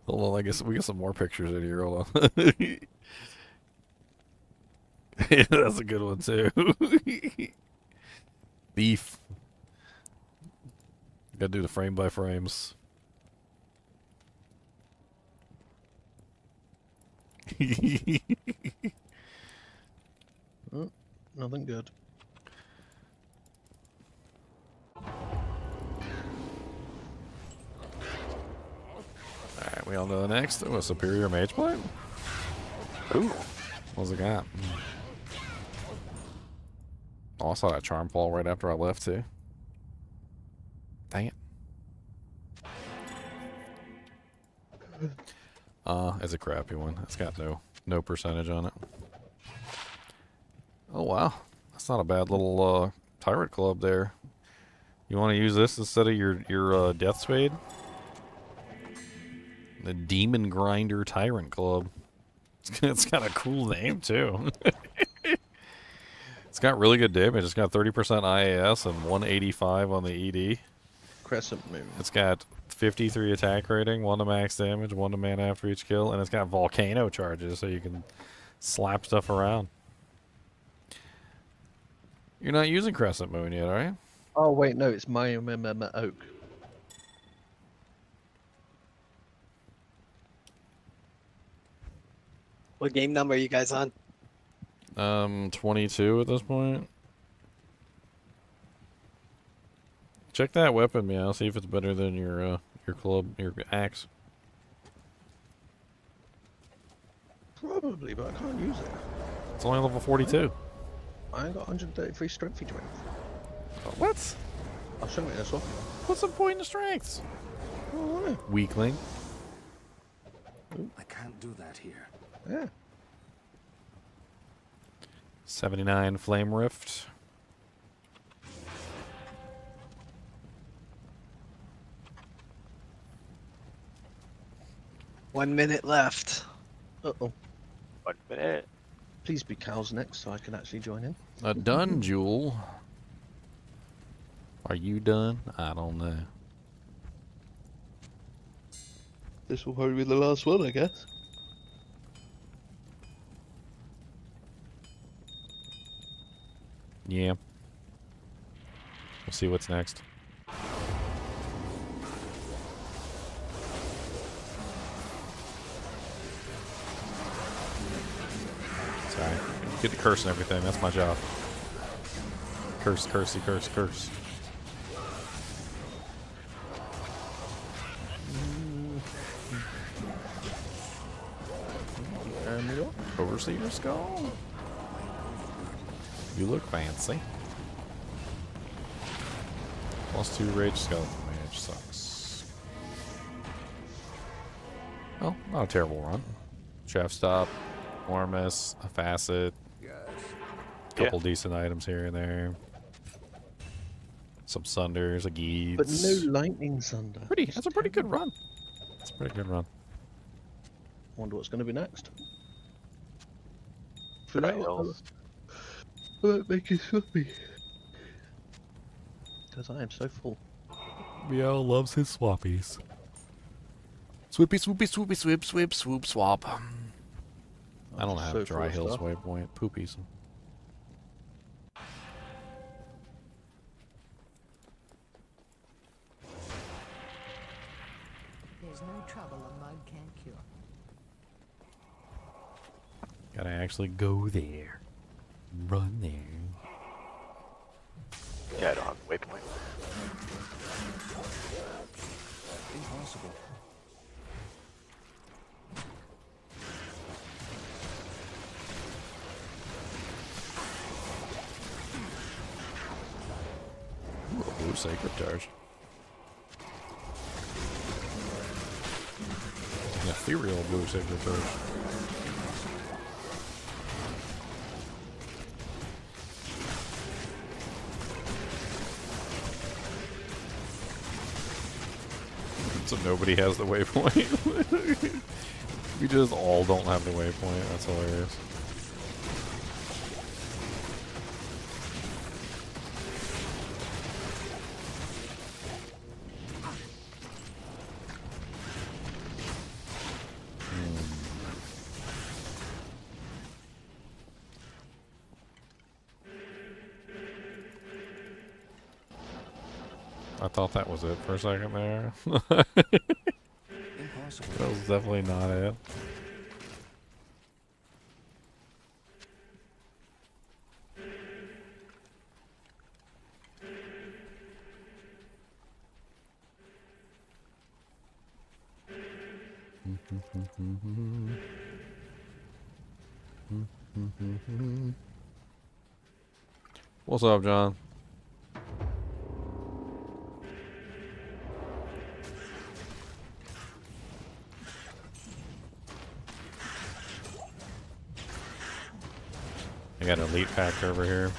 Hold on, I guess we get some more pictures in here. Hold on. Yeah, that's a good one too. Beef. Gotta do the frame by frames. Oh, nothing good. Alright, we all know the next. Oh, a superior mage blade? Ooh. What's it got? Oh, I saw that charm fall right after I left too. Dang it. It's a crappy one. It's got no percentage on it. Oh wow. That's not a bad little tyrant club there. You want to use this instead of your death spade? The Demon Grinder Tyrant Club. It's got a cool name too. It's got really good damage. It's got 30% IAS and 185 on the ED. Crescent moon. It's got 53 attack rating, 1 to max damage, 1 to mana after each kill, and it's got volcano charges so you can slap stuff around. You're not using Crescent Moon yet, are you? Oh wait, no, it's my oak. What game number are you guys on? 22 at this point. Check that weapon, meow. See if it's better than your club, your axe. Probably, but I can't use it. It's only level 42. I ain't got 133 strength feature. What? I'll show you this off. What's the point in strengths? Oh, Weakling. I can't do that here. yeah. 79 Flame Rift. One minute left. Uh-oh. 1 minute. Please be cows next so I can actually join in. Done, Jewel. Are you done? I don't know. This will probably be the last one, I guess. Yeah. We'll see what's next. Sorry. Get the curse and everything. That's my job. Curse, cursey, curse, curse. Overseer skull. You look fancy. +2 rage skeleton mage sucks. Well, not a terrible run. Chef stop, Ormus, a facet, couple decent items here and there. Some Sunders, a Jheed. But no lightning sunder. That's a pretty good run. It's a pretty good run. Wonder what's going to be next. Dry hills. I won't make you swappy. Because I am so full. Meow loves his swappies. Swoopy, swoopy, swoopy, swoop, swoop, swoop, swap. I don't have So Dry full Hills stuff. waypoint. Poopies. There's no trouble a mug can't cure. Gotta actually go there. Run there. Yeah, I don't have the waypoint. Impossible. Ooh, a blue sacred charge. An ethereal blue sacred charge. So nobody has the waypoint. We just all don't have the waypoint. That's hilarious. I thought that was it for a second there. Impossible. That was definitely not it. What's up, John? I got an elite pack over here.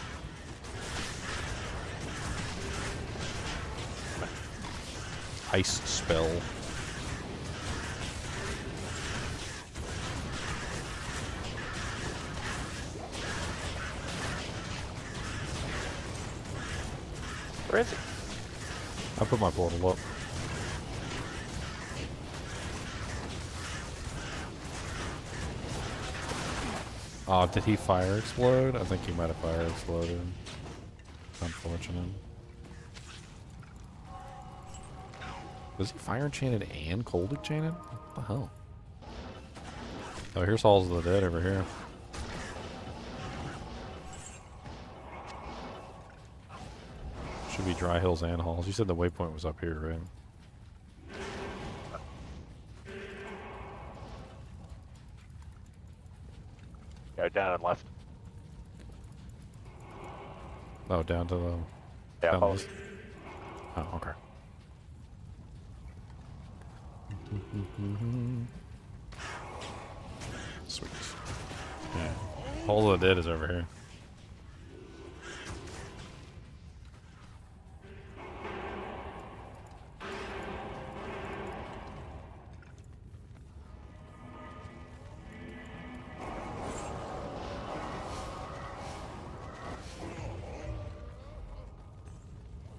Ice spell. Where is it? I put my portal up. Oh, did he fire explode? I think he might have fire exploded. Unfortunate. Was he fire enchanted and cold enchanted? What the hell? Oh, here's Halls of the Dead over here. Should be Dry Hills and Halls. You said the waypoint was up here, right? Yeah, down and left. Oh, down to the... Yeah, down follow. this. Oh, okay. Sweet. Yeah. Hall of the Dead is over here.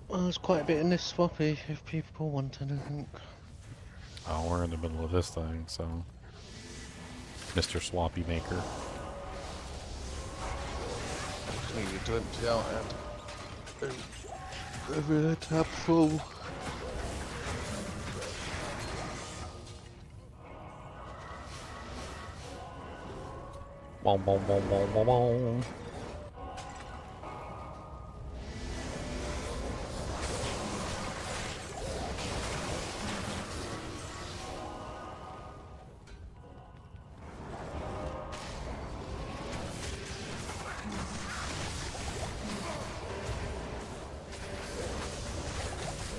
Well, there's quite a bit in this swappy if people want anything. Oh, we're in the middle of this thing, so... Mr. Swappy Maker. Just needed to empty out and over the tab full. Boom, boom, boom, boom, boom, boom.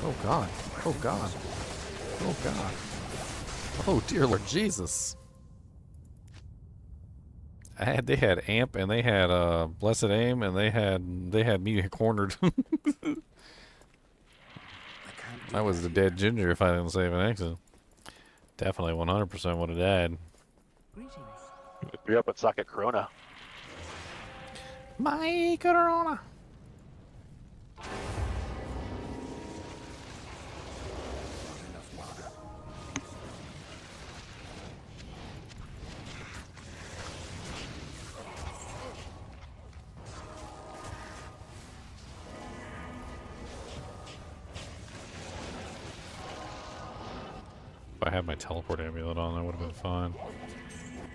Oh God. Oh God. Oh God. Oh dear Lord Jesus. They had amp and they had blessed aim and they had me cornered. I was the dead ginger if I didn't save an exit. Definitely 100% would have died. Three up with Socket Corona. My Corona. If I had my teleport amulet on, that would have been fine.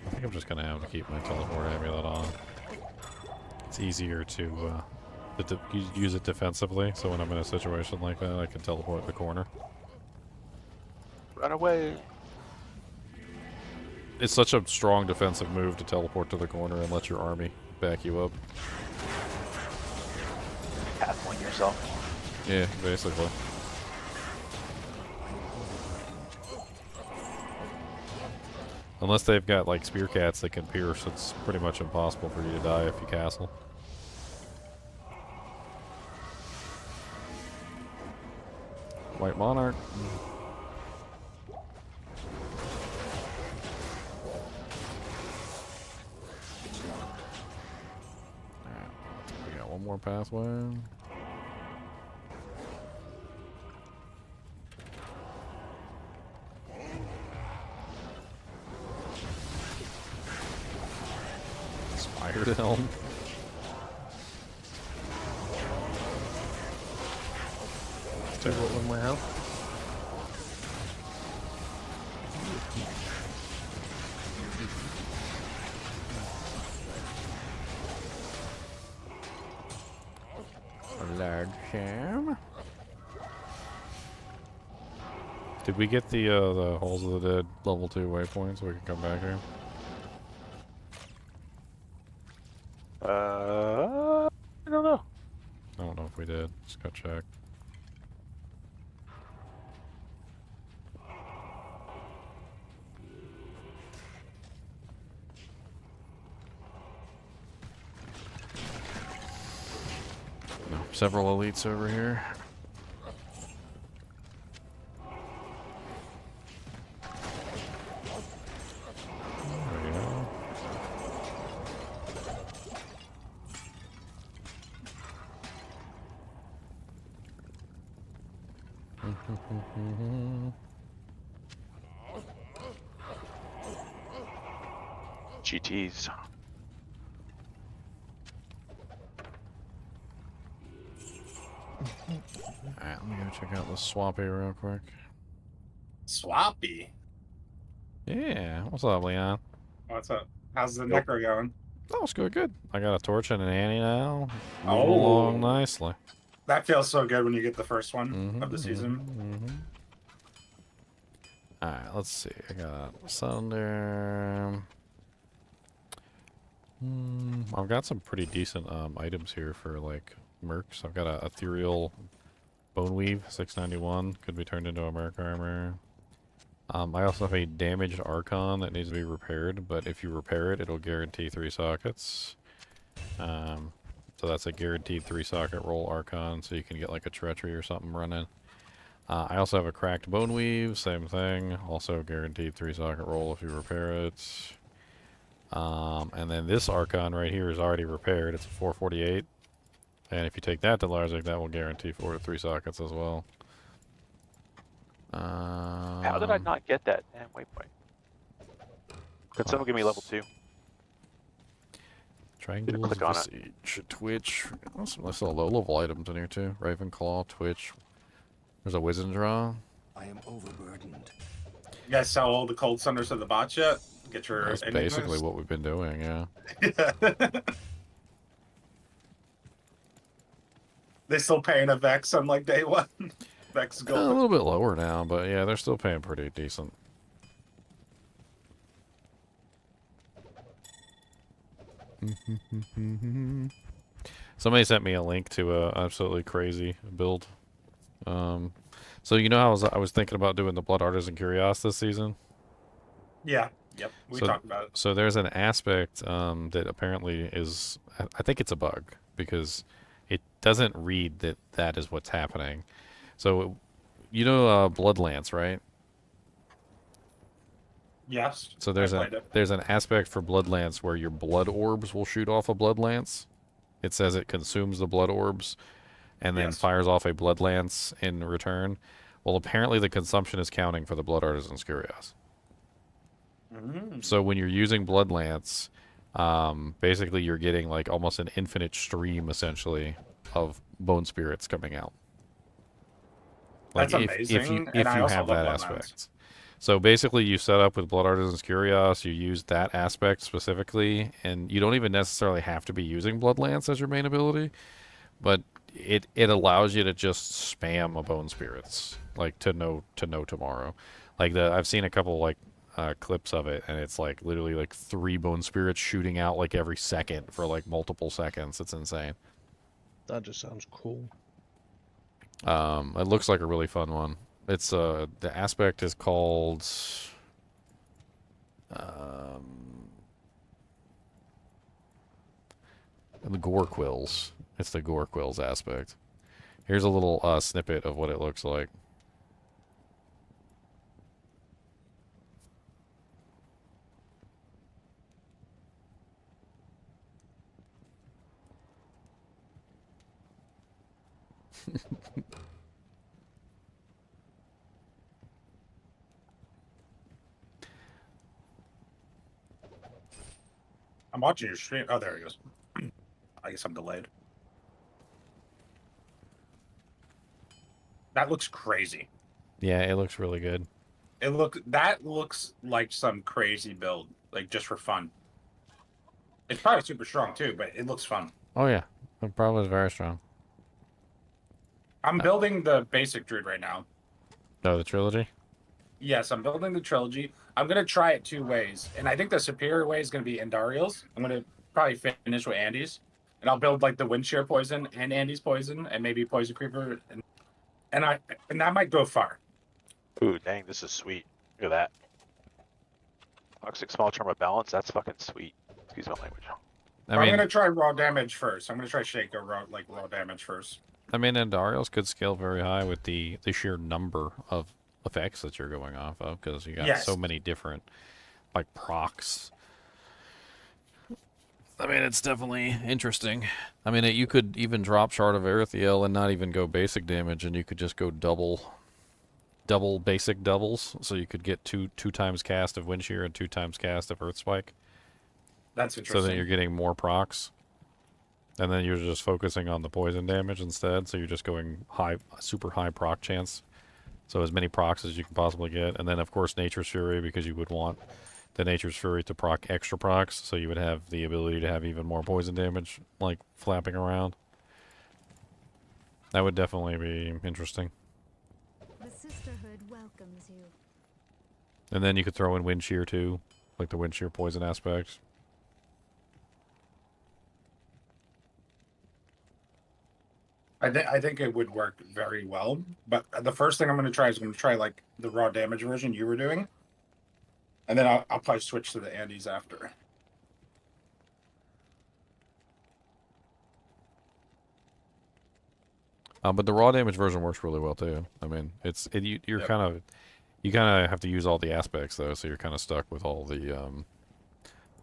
I think I'm just gonna have to keep my teleport amulet on. It's easier to use it defensively, so when I'm in a situation like that, I can teleport the corner. Run away. It's such a strong defensive move to teleport to the corner and let your army back you up. Half point yourself. Yeah, basically. Unless they've got like spear cats that can pierce, it's pretty much impossible for you to die if you castle. White Monarch. Alright, we got one more pathway. Spider Helm. Do what with my health? Large Sham. Did we get the Halls of the Dead level 2 waypoint so we can come back here? I don't know. I don't know if we did. Just go check. No, several elites over here. There we go. GTs. Alright, let me go check out this swappy real quick. Swappy? Yeah, what's up, Leon? What's up? How's the necro going? Oh, it's good, good. I got a torch and an Annie now. Moving Oh. along nicely. That feels so good when you get the first one of the season. Alright, let's see. I got Sunder. I've got some pretty decent items here for like mercs. I've got a ethereal bone weave 691, could be turned into a merc armor. I also have a damaged archon that needs to be repaired, but if you repair it, it'll guarantee 3 sockets. So that's a guaranteed 3 socket roll archon, so you can get like a treachery or something running. I also have a cracked bone weave, same thing, also guaranteed 3 socket roll if you repair it. And then this archon right here is already repaired. It's a 448, and if you take that to Larzik, that will guarantee 4 to 3 sockets as well. How did I not get that? Damn, waypoint. Could someone give me level 2? Triangles, click on it. Visage, Twitch. There's some low-level items in here too. Ravenclaw, Twitch. There's a Wizened Draw. I am overburdened. You guys sell all the cold cinders of the bots yet? Get your That's enigmas? basically what we've been doing, yeah. They still paying a Vex on like day one. Vex A gold. little bit lower now, but yeah, they're still paying pretty decent. Somebody sent me a link to a absolutely crazy build. So you know how I was thinking about doing the Blood Artisan Curios this season? Yeah. Yep, we So- talked about it. So there's an aspect that apparently is, I think it's a bug because it doesn't read that that is what's happening. So, you know, Bloodlance, right? Yes. So there's I played it. there's an aspect for Bloodlance where your blood orbs will shoot off a Bloodlance. It says it consumes the blood orbs and then Yes. fires off a Bloodlance in return. Well, apparently the consumption is counting for the Blood Artisan's Curios. So when you're using Bloodlance, basically you're getting like almost an infinite stream, essentially, of bone spirits coming out. Like That's amazing, if and I you also have love that Bloodlance. aspect. So basically you set up with Blood Artisan's Curios, you use that aspect specifically, and you don't even necessarily have to be using Bloodlance as your main ability, but it allows you to just spam a bone spirits, like to know tomorrow. Like I've seen a couple like clips of it, and it's like literally like 3 bone spirits shooting out like every second for like multiple seconds. It's insane. That just sounds cool. It looks like a really fun one. It's the aspect is called the Gore Quills. It's the Gore Quills aspect. Here's a little snippet of what it looks like. I'm watching your stream. Oh, there he goes. I guess I'm delayed. That looks crazy. Yeah, it looks really good. That looks like some crazy build, like just for fun. It's probably super strong too, but it looks fun. Oh yeah, the problem is very strong. I'm building the basic druid right now. Oh, the trilogy? Yes, I'm building the trilogy. I'm gonna try it 2 ways, and I think the superior way is gonna be Andariel's. I'm gonna probably finish with Andy's, and I'll build like the wind shear poison and Andy's poison, and maybe poison creeper, and that might go far. Ooh, dang, this is sweet. Look at that. Toxic small charm of balance. That's fucking sweet. Excuse my language. I'm gonna try raw damage first. I'm gonna try Shaco raw damage first. I mean, Andariel's could scale very high with the sheer number of effects that you're going off of, because you got so many different, like, procs. I mean, it's definitely interesting. I mean, you could even drop Shard of Erethiel and not even go basic damage, and you could just go double basic doubles, so you could get two times cast of Wind Shear and 2 times cast of Earth Spike. That's interesting. So that you're getting more procs. And then you're just focusing on the poison damage instead, so you're just going super high proc chance. So as many procs as you can possibly get. And then, of course, Nature's Fury, because you would want the Nature's Fury to proc extra procs, so you would have the ability to have even more poison damage, like, flapping around. That would definitely be interesting. The sisterhood welcomes you. And then you could throw in Wind Shear, too, like the Wind Shear poison aspect. I think it would work very well, but the first thing I'm going to try like the raw damage version you were doing, and then I'll probably switch to the Andes after. But the raw damage version works really well too. I mean, you kind of have to use all the aspects though, so you're kind of stuck with all the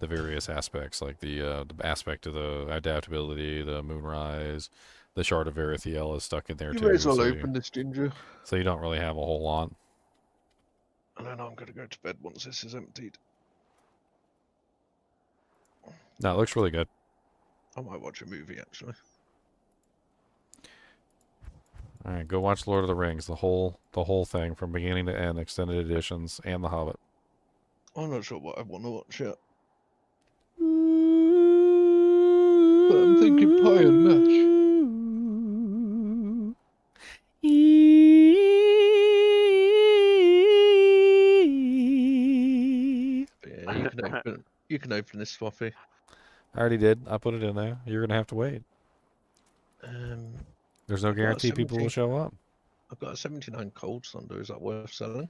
various aspects, like the aspect of the adaptability, the Moonrise. The Shard of Erethiel is stuck in there too. You may as well open this, Ginger. So you don't really have a whole lot. And then I'm going to go to bed once this is emptied. No, it looks really good. I might watch a movie, actually. Alright, go watch Lord of the Rings, the whole thing from beginning to end, extended editions, and The Hobbit. I'm not sure what I want to watch yet. But I'm thinking pie and mash. Yeah, you can open this, Swaffy. I already did. I put it in there. You're gonna have to wait. There's no guarantee people will show up. I've got a 79 Cold Thunder. Is that worth selling?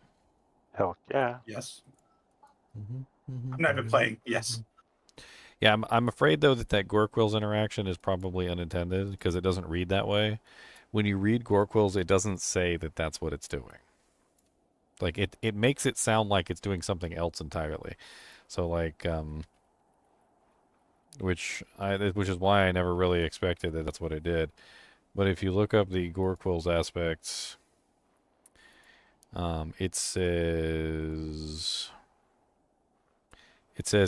Hell yeah. Yes. I'm not even playing. Yes. Yeah, I'm afraid though that Gorquil's interaction is probably unintended because it doesn't read that way. When you read Gorquil's, it doesn't say that that's what it's doing. Like it makes it sound like it's doing something else entirely. So like which is why I never really expected that that's what it did. But if you look up the Gorquil's aspects, it says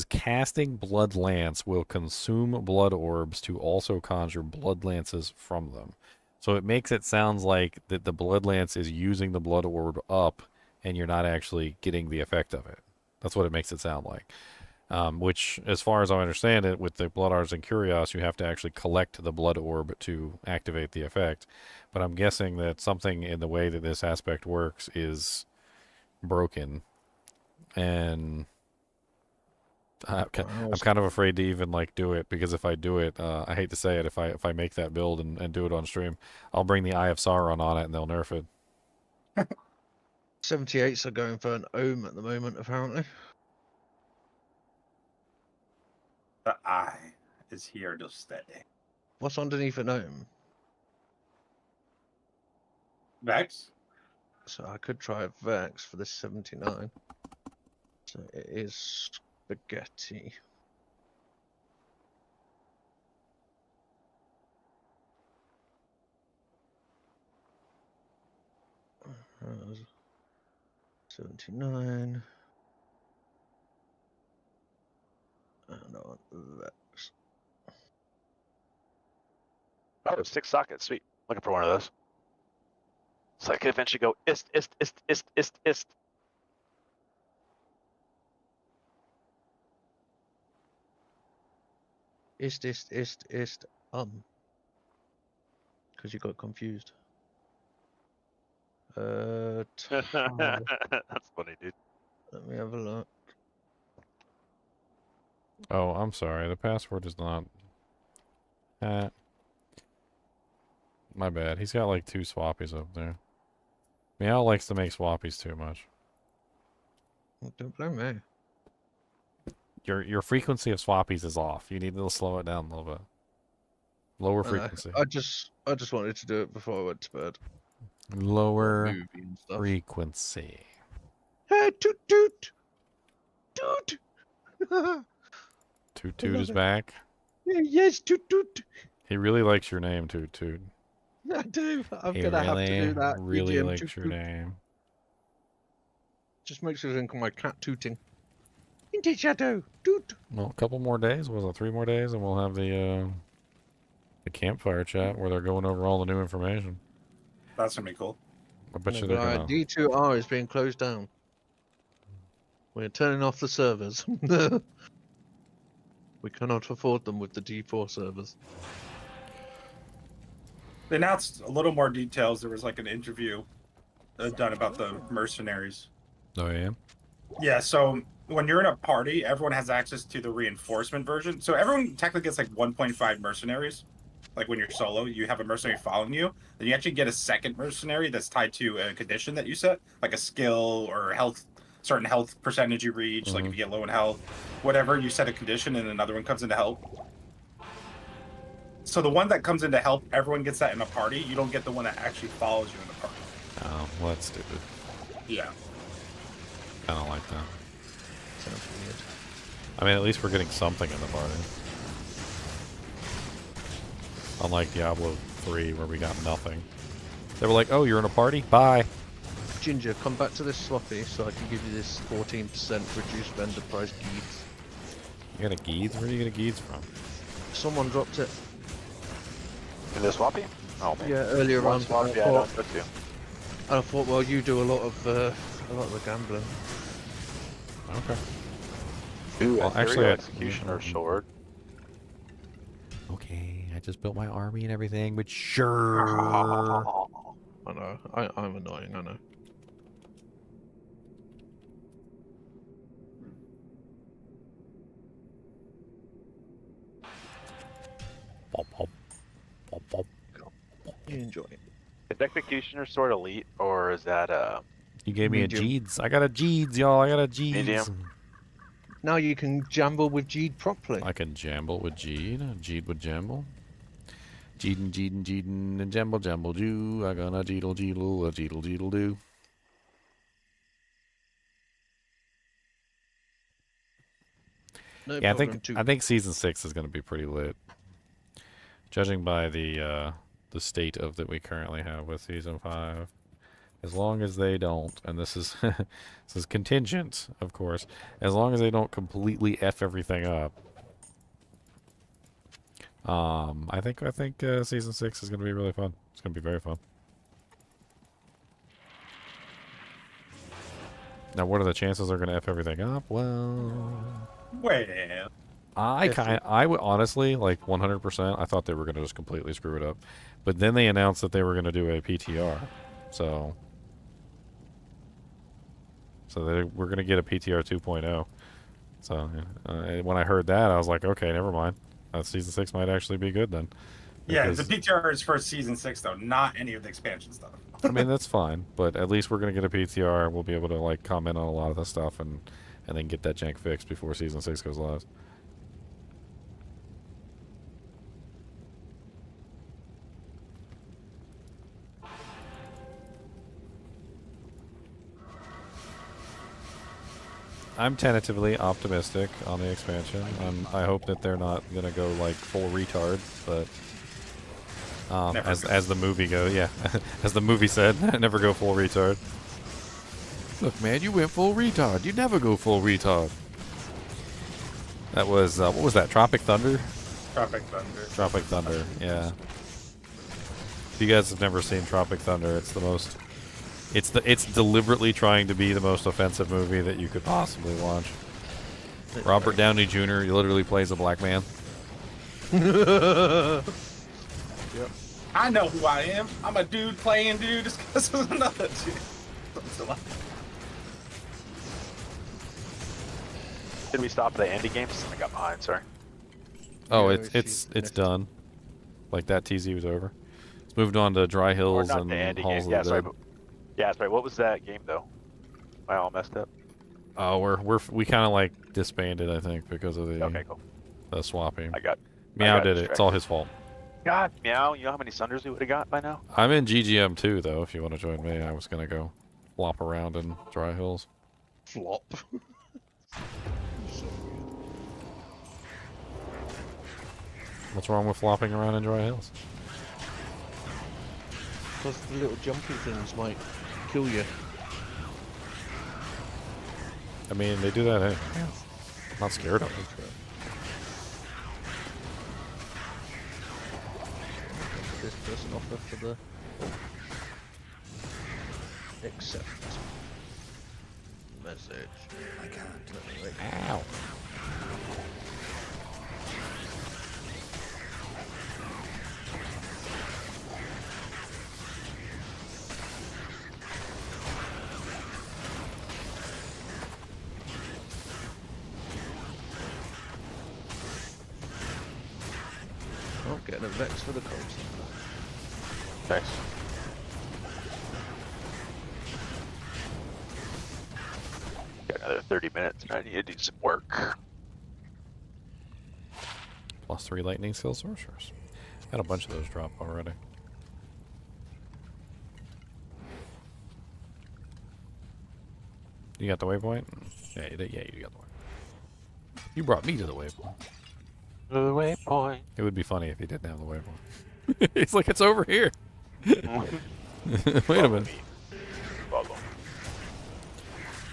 casting Blood Lance will consume blood orbs to also conjure blood lances from them. So it makes it sound like that the Blood Lance is using the blood orb up, and you're not actually getting the effect of it. That's what it makes it sound like. Which, as far as I understand it, with the Blood Arts and Curios, you have to actually collect the blood orb to activate the effect. But I'm guessing that something in the way that this aspect works is broken, and I'm kind of afraid to even like do it, because if I do it, I hate to say it, if I make that build and do it on stream, I'll bring the Eye of Sauron on it and they'll nerf it. 78s are going for an ohm at the moment, apparently. The eye is here to stay. What's underneath an ohm? Vex? So I could try a Vex for this 79. So it is spaghetti. Uh, 79. And I want Vex. Oh, 6 sockets. Sweet. Looking for one of those. So I could eventually go ist. Ist. Because you got confused. That's funny, dude. Let me have a look. Oh, I'm sorry. The password is not. My bad. He's got like 2 swappies up there. Meow likes to make swappies too much. Don't blame me. Your frequency of swappies is off. You need to slow it down a little bit. Lower frequency. I just wanted to do it before I went to bed. Lower frequency. Hey, toot toot, toot. Toot Toot is back. Yes, toot toot. He really likes your name, Toot Toot. I do. I'm He gonna have to do that. really EDM likes toot your toot. name. Just makes it think of my cat tooting. Into shadow, toot. Well, a couple more days. Was it 3 more days, and we'll have the campfire chat where they're going over all the new information. That's gonna be cool. I bet you they're gonna. D2R is being closed down. We're turning off the servers. We cannot afford them with the D4 servers. They announced a little more details. There was like an interview done about the mercenaries. Oh yeah. Yeah. So when you're in a party, everyone has access to the reinforcement version. So everyone technically gets like 1.5 mercenaries. Like when you're solo, you have a mercenary following you. Then you actually get a second mercenary that's tied to a condition that you set, like a skill or health, certain health percentage you reach. Like if you get low in health, whatever, you set a condition and another one comes in to help. So the one that comes in to help, everyone gets that in a party. You don't get the one that actually follows you in the party. Oh, well, that's stupid. Yeah. I don't like that. Sounds weird. I mean, at least we're getting something in the party. Unlike Diablo 3, where we got nothing. They were like, oh, you're in a party? Bye. Ginger, come back to this swappy so I can give you this 14% reduced vendor price Jheed. You got a Jheed? Where do you get a Jheed from? Someone dropped it. In the swappy? Oh man. Yeah, earlier on. Swap, yeah, I don't trust you. And I thought, well, you do a lot of the gambling. Okay. Ooh, well, actually, I... executioner sword. Okay, I just built my army and everything, but sure. I know. I'm annoying. I know. Pop, pop. Pop, pop. You enjoy it. Is executioner sword elite or is that You gave me medium. a Jheeds. I got a Jheeds, y'all. I got a Jheeds. Medium? Now you can jamble with Jheed properly. I can jamble with Jheed. Jheed would jamble. Jheedin' and jamble Jew. I gonna jeedle jeedle a jeedle jeedle do. No Yeah, problem, I think season 6 is gonna be pretty lit. Judging by the state of that we currently have with season 5. As long as they don't, and this is this is contingent, of course, as long as they don't completely F everything up. I think season 6 is gonna be really fun. It's gonna be very fun. Now, what are the chances they're gonna F everything up? Well, I would honestly, like 100%, I thought they were gonna just completely screw it up, but then they announced that they were gonna do a PTR, so we're gonna get a PTR 2.0. So when I heard that, I was like, okay, never mind. Season 6 might actually be good then. Yeah, the PTR is for season 6 though, not any of the expansion stuff. I mean, that's fine, but at least we're gonna get a PTR. We'll be able to like comment on a lot of the stuff and then get that jank fixed before season 6 goes live. I'm tentatively optimistic on the expansion. I hope that they're not gonna go like full retard, but as the movie goes, yeah, as the movie said, never go full retard. Look, man, you went full retard. You never go full retard. That was what was that? Tropic Thunder. Tropic Thunder. Tropic Thunder. Yeah. If you guys have never seen Tropic Thunder, it's the most. It's deliberately trying to be the most offensive movie that you could possibly watch. Robert Downey Jr. He literally plays a black man. Yep. I know who I am. I'm a dude playing dude. This is another dude. Did we stop at the Andy games? I got behind. Sorry. Oh, it's done. Like that TZ was over. It's moved on to Dry Hills and Halls of the Dead. Yeah, that's right. What was that game though? Am I all messed up? Oh, we kind of like disbanded, I think, because of the swapping. Meow did it. It's all his fault. God, Meow. You know how many Sunders we would have got by now? I'm in GGM too, though. If you want to join me, I was gonna go flop around in Dry Hills. Flop. What's wrong with flopping around in Dry Hills? Because the little jumpy things might kill you. I mean, they do that. Hey, I'm not scared of it. This person offer for the accept message. I can't. Ow. Oh, getting a Vex for the coast. Thanks. Got another 30 minutes and I need to do some work. +3 lightning skill sorcerers. Got a bunch of those drop already. You got the waypoint? Yeah, you got the waypoint. You brought me to the waypoint. The waypoint. It would be funny if he didn't have the waypoint. It's like, it's over here. Wait a minute.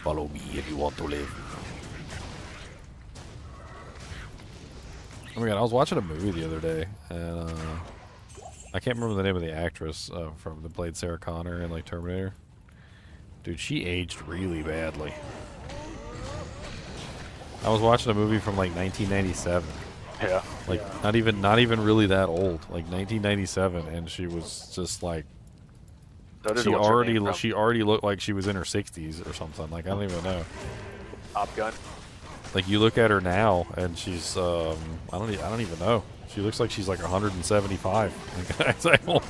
Follow me if you want to live. Oh my god, I was watching a movie the other day, and I can't remember the name of the actress from that played Sarah Connor in like Terminator. Dude, she aged really badly. I was watching a movie from like 1997. Yeah. Like not even really that old. Like 1997, and she was just like she already looked like she was in her 60s or something. Like I don't even know. Top Gun. Like you look at her now, and she's I don't even know. She looks like she's like 175. Like,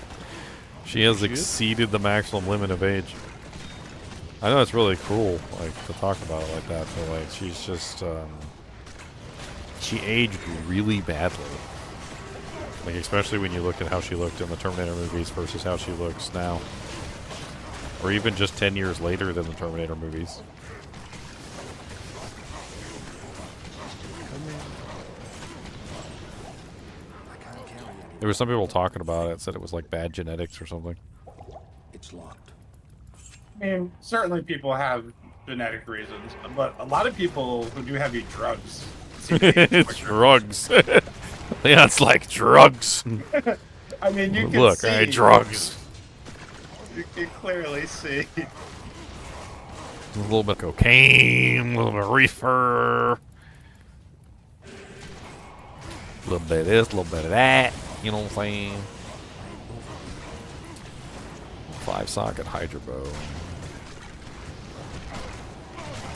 she has exceeded the maximum limit of age. I know it's really cruel, like, to talk about it like that, but, like, she's just, she aged really badly. Like, especially when you look at how she looked in the Terminator movies versus how she looks now. Or even just 10 years later than the Terminator movies. There was some people talking about it, said it was like bad genetics or something. It's locked. I mean, certainly people have genetic reasons, but a lot of people who do heavy drugs. It's drugs. Yeah, it's like drugs. I mean, you can look, see. I drugs. You can clearly see. A little bit of cocaine, a little bit of reefer. A little bit of this, a little bit of that. You know what I'm saying? 5-socket Hydra bow.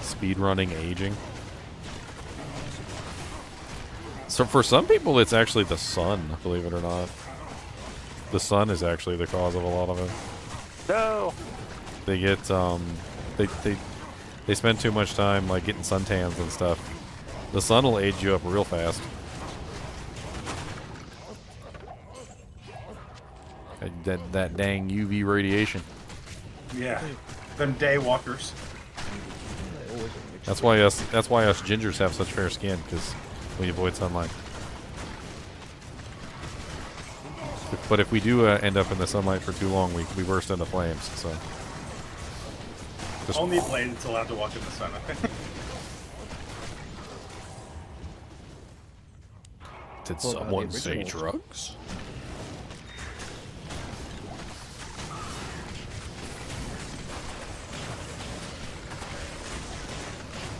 Speedrunning aging. So for some people, it's actually the sun, believe it or not. The sun is actually the cause of a lot of it. No. They get they spend too much time like getting suntans and stuff. The sun will age you up real fast. That dang UV radiation. Yeah, them daywalkers. That's why us gingers have such fair skin, because we avoid sunlight. But if we do end up in the sunlight for too long, we burst into flames. So just only Blaine's allowed to walk in the sun. Did someone say drugs?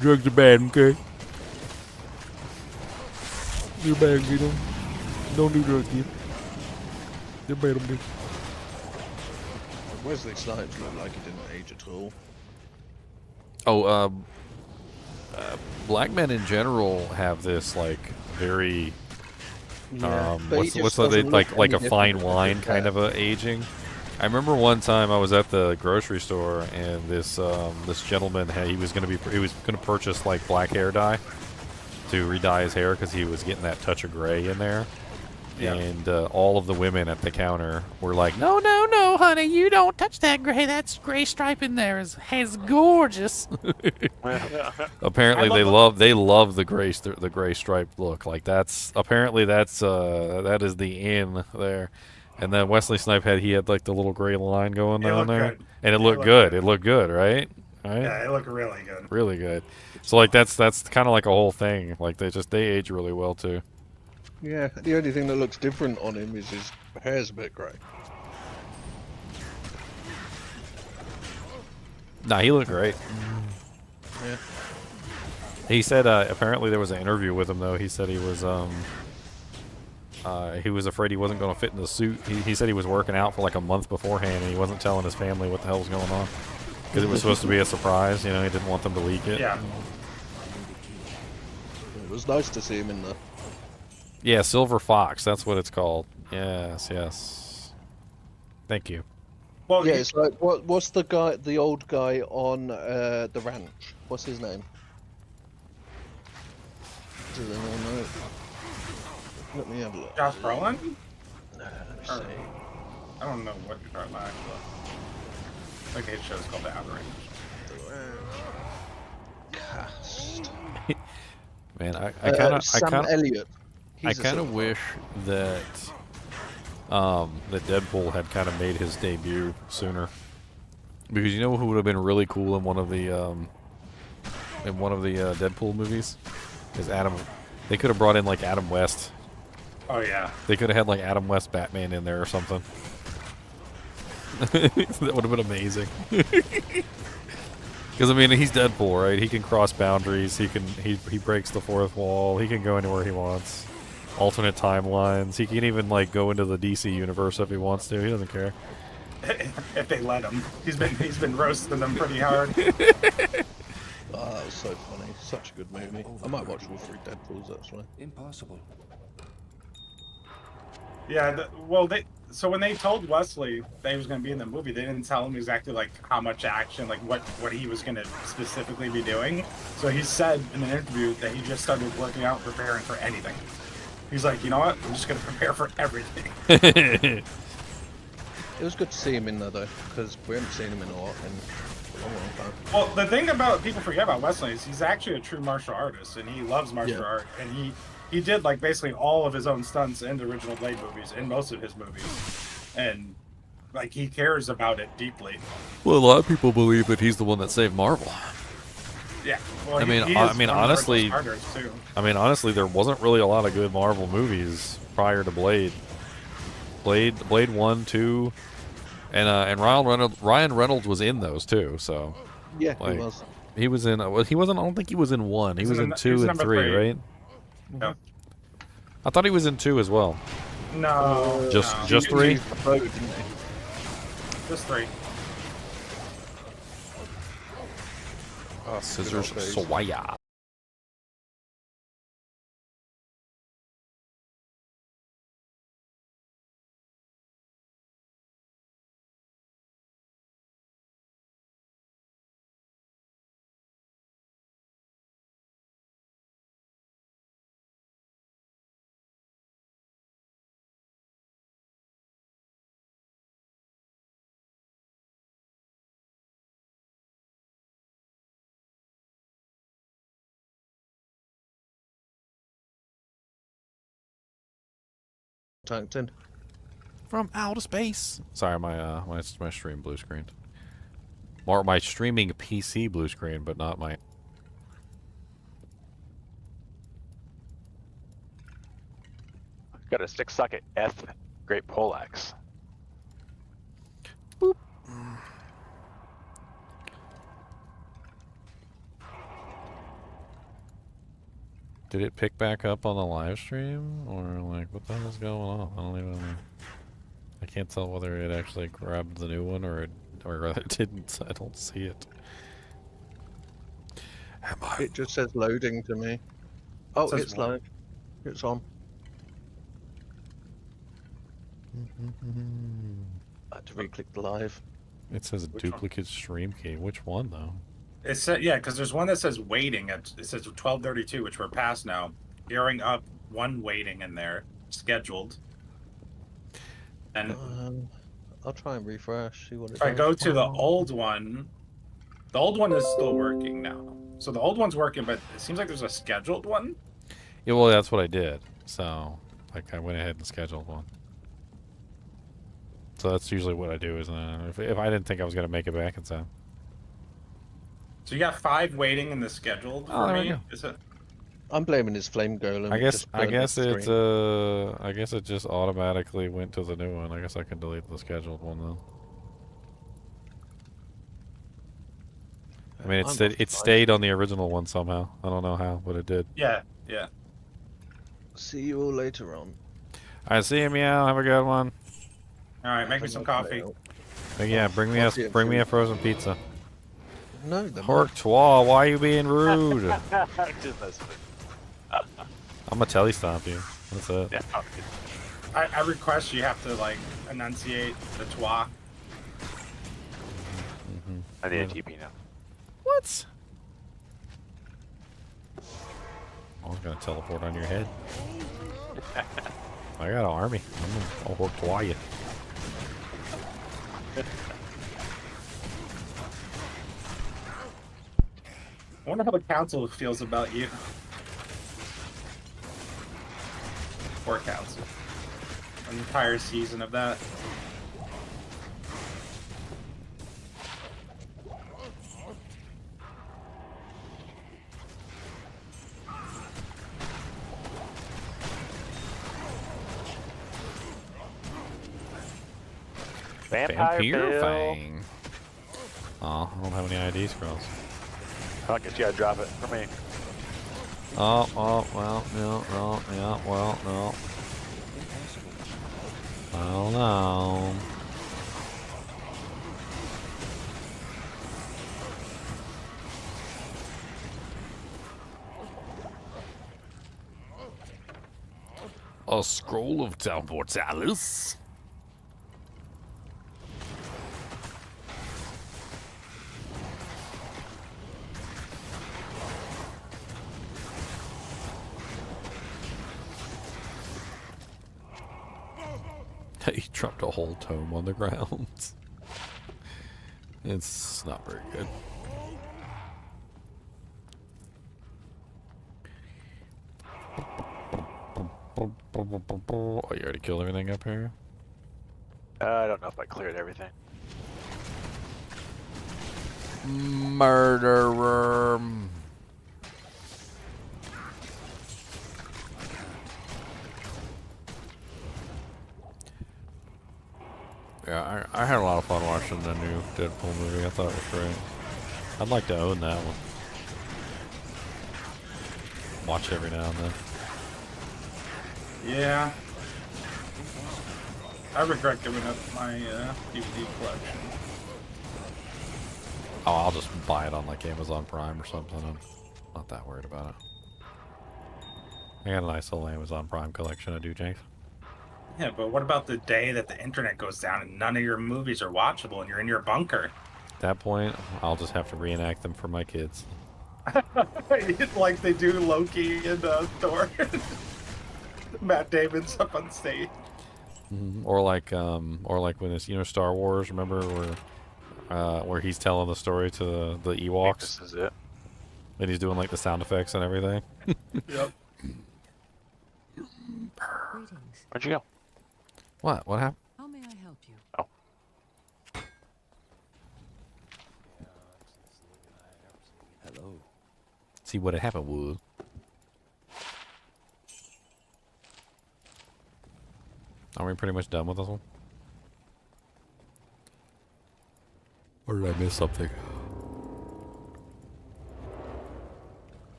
Drugs are bad, okay? They're bad, you know? Don't do drugs, kid. They're bad, okay? Wesley Snipes looked like he didn't age at all. Oh, black men in general have this, like, very, what's like a fine wine kind of a aging. I remember one time I was at the grocery store and this gentleman he was gonna purchase like black hair dye to re-dye his hair because he was getting that touch of gray in there. Yeah. And all of the women at the counter were like, "No, no, no, honey, you don't touch that gray. That's gray stripe in there is gorgeous." Apparently, they love the gray striped look. Like that is the in there. And then Wesley Snipes had like the little gray line going down there, and it looked good. It looked good, right? Yeah, it looked really good. Really good. So like that's kind of like a whole thing. Like they age really well too. Yeah, the only thing that looks different on him is his hair's a bit grey. Nah, he looked great. Yeah. He said apparently there was an interview with him though. He said he was afraid he wasn't going to fit in the suit. He said he was working out for like a month beforehand and he wasn't telling his family what the hell was going on because it was supposed to be a surprise. You know, he didn't want them to leak it. Yeah. It was nice to see him in the. Yeah, Silver Fox. That's what it's called. Yes, yes. Thank you. Well, yeah, it's like what's the old guy on the ranch? What's his name? Does anyone know? Let me have a look. Josh Brolin? I don't know what you're talking about. Like his show's called The Outer Range. Cast. Man, I kind of wish that that Deadpool had kind of made his debut sooner, because you know who would have been really cool in one of the Deadpool movies is Adam. They could have brought in like Adam West. Oh yeah. They could have had like Adam West Batman in there or something. That would have been amazing. Because I mean, he's Deadpool, right? He can cross boundaries. He breaks the fourth wall. He can go anywhere he wants. Alternate timelines. He can even like go into the DC universe if he wants to. He doesn't care. If they let him, he's been roasting them pretty hard. Oh, that was so funny. Such a good movie. I might watch all 3 Deadpools actually. Impossible. Yeah, So when they told Wesley that he was going to be in the movie, they didn't tell him exactly like how much action, like what he was going to specifically be doing. So he said in an interview that he just started working out, preparing for anything. He's like, you know what? I'm just going to prepare for everything. It was good to see him in there though, because we haven't seen him in a long time. Well, the thing about people forget about Wesley is he's actually a true martial artist, and he loves martial art, and he did like basically all of his own stunts in the original Blade movies, in most of his movies, and like he cares about it deeply. Well, a lot of people believe that he's the one that saved Marvel. Yeah, well, I mean, honestly, there wasn't really a lot of good Marvel movies prior to Blade. Blade 1, 2, and Ryan Reynolds was in those too. So yeah, like, he was. He was in. He wasn't. I don't think he was in 1. He was in 2 and 3, right? No. I thought he was in 2 as well. No. Just 3. Just 3. Scissors Sawaya. Tankton. From outer space. Sorry, my stream blue screen. Or my streaming PC blue screen, but not my. Got a 6-socket F Great Poleaxe. Boop. Did it pick back up on the live stream, or like what the hell's going on? I don't even. I can't tell whether it actually grabbed the new one or it didn't. I don't see it. It just says loading to me. Oh, it's live. It's on. I had to re-click the live. It says duplicate stream key. Which one though? It said because there's one that says waiting. It says 12:32, which we're past now. Gearing up, one waiting in there, scheduled. And I'll try and refresh. See what it if I go to the old one is still working now. So the old one's working, but it seems like there's a scheduled one. Yeah, well, that's what I did. So, like, I went ahead and scheduled one. So that's usually what I do. Is if I didn't think I was gonna make it back in time. So you got 5 waiting in the scheduled for me. Is it? I'm blaming his flame golem. I guess it just automatically went to the new one. I guess I can delete the scheduled one though. I mean, it stayed on the original one somehow. I don't know how, but it did. Yeah. See you all later on. I see you, Meow. Have a good one. All right, make me some coffee. Yeah, bring me a frozen pizza. No, the Hork-Twa, why are you being rude? Just I'm gonna telestomp you. That's it. Yeah. I request you have to like enunciate the twa. I need a TP now. What? I was gonna teleport on your head. I got an army. I'll Hork-Twa you. I wonder how the council feels about you. Or council. An entire season of that. Vampire Fang. Oh, I don't have any ID scrolls. I guess you gotta drop it for me. Oh, well, no, yeah, well, no. Well, no. A scroll of Temportalis. He dropped a whole tome on the ground. It's not very good. Oh, you already killed everything up here? I don't know if I cleared everything. Murderer. Yeah, I had a lot of fun watching the new Deadpool movie. I thought it was great. I'd like to own that one. Watch it every now and then. Yeah. I regret giving up my DVD collection. Oh, I'll just buy it on like Amazon Prime or something. I'm not that worried about it. I got a nice little Amazon Prime collection of Jenks. Yeah, but what about the day that the internet goes down and none of your movies are watchable and you're in your bunker? At that point, I'll just have to reenact them for my kids. Like they do Loki and Thor. Matt Damon's up on stage. Or like when it's Star Wars. Remember where he's telling the story to the Ewoks. This is it. And he's doing like the sound effects and everything. Yep. Where'd you go? What? What happened? How may I help you? Oh. Hello. See what had happened was. Are we pretty much done with this one? Or did I miss something?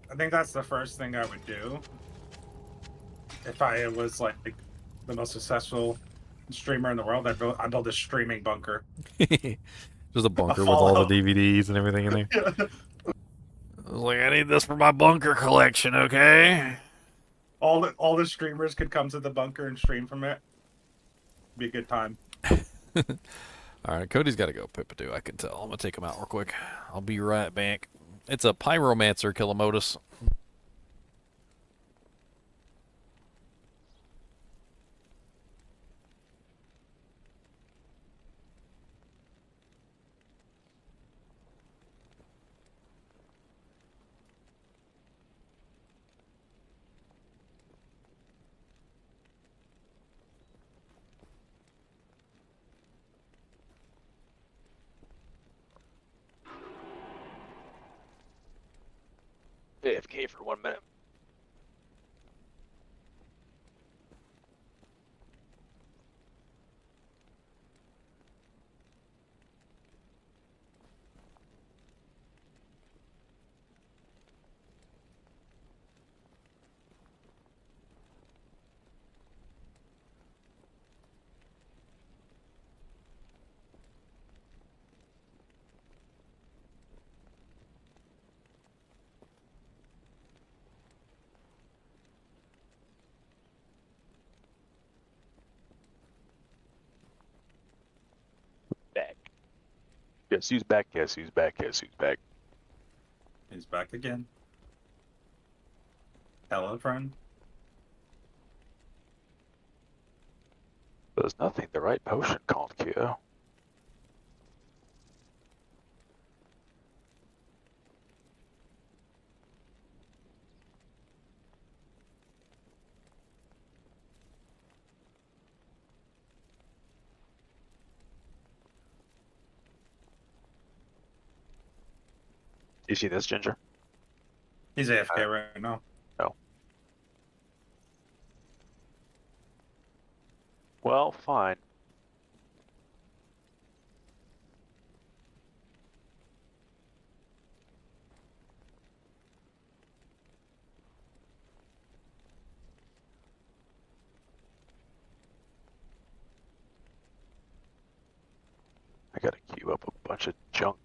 I think that's the first thing I would do. If I was like the most successful streamer in the world, I'd build a streaming bunker. Just a bunker with all the DVDs and everything in there. Yeah. I was like, I need this for my bunker collection, okay? All the streamers could come to the bunker and stream from it. Be a good time. Alright, Cody's got to go pip-a-doo, I can tell. I'm going to take him out real quick. I'll be right back. It's a pyromancer, Killamotus. AFK for 1 minute. Back. Guess who's back? Guess who's back? Guess who's back? He's back again. Hello, friend. There's nothing the right potion can't cure. You see this, Ginger? He's AFK right now. No. Well, fine. I gotta queue up a bunch of junk.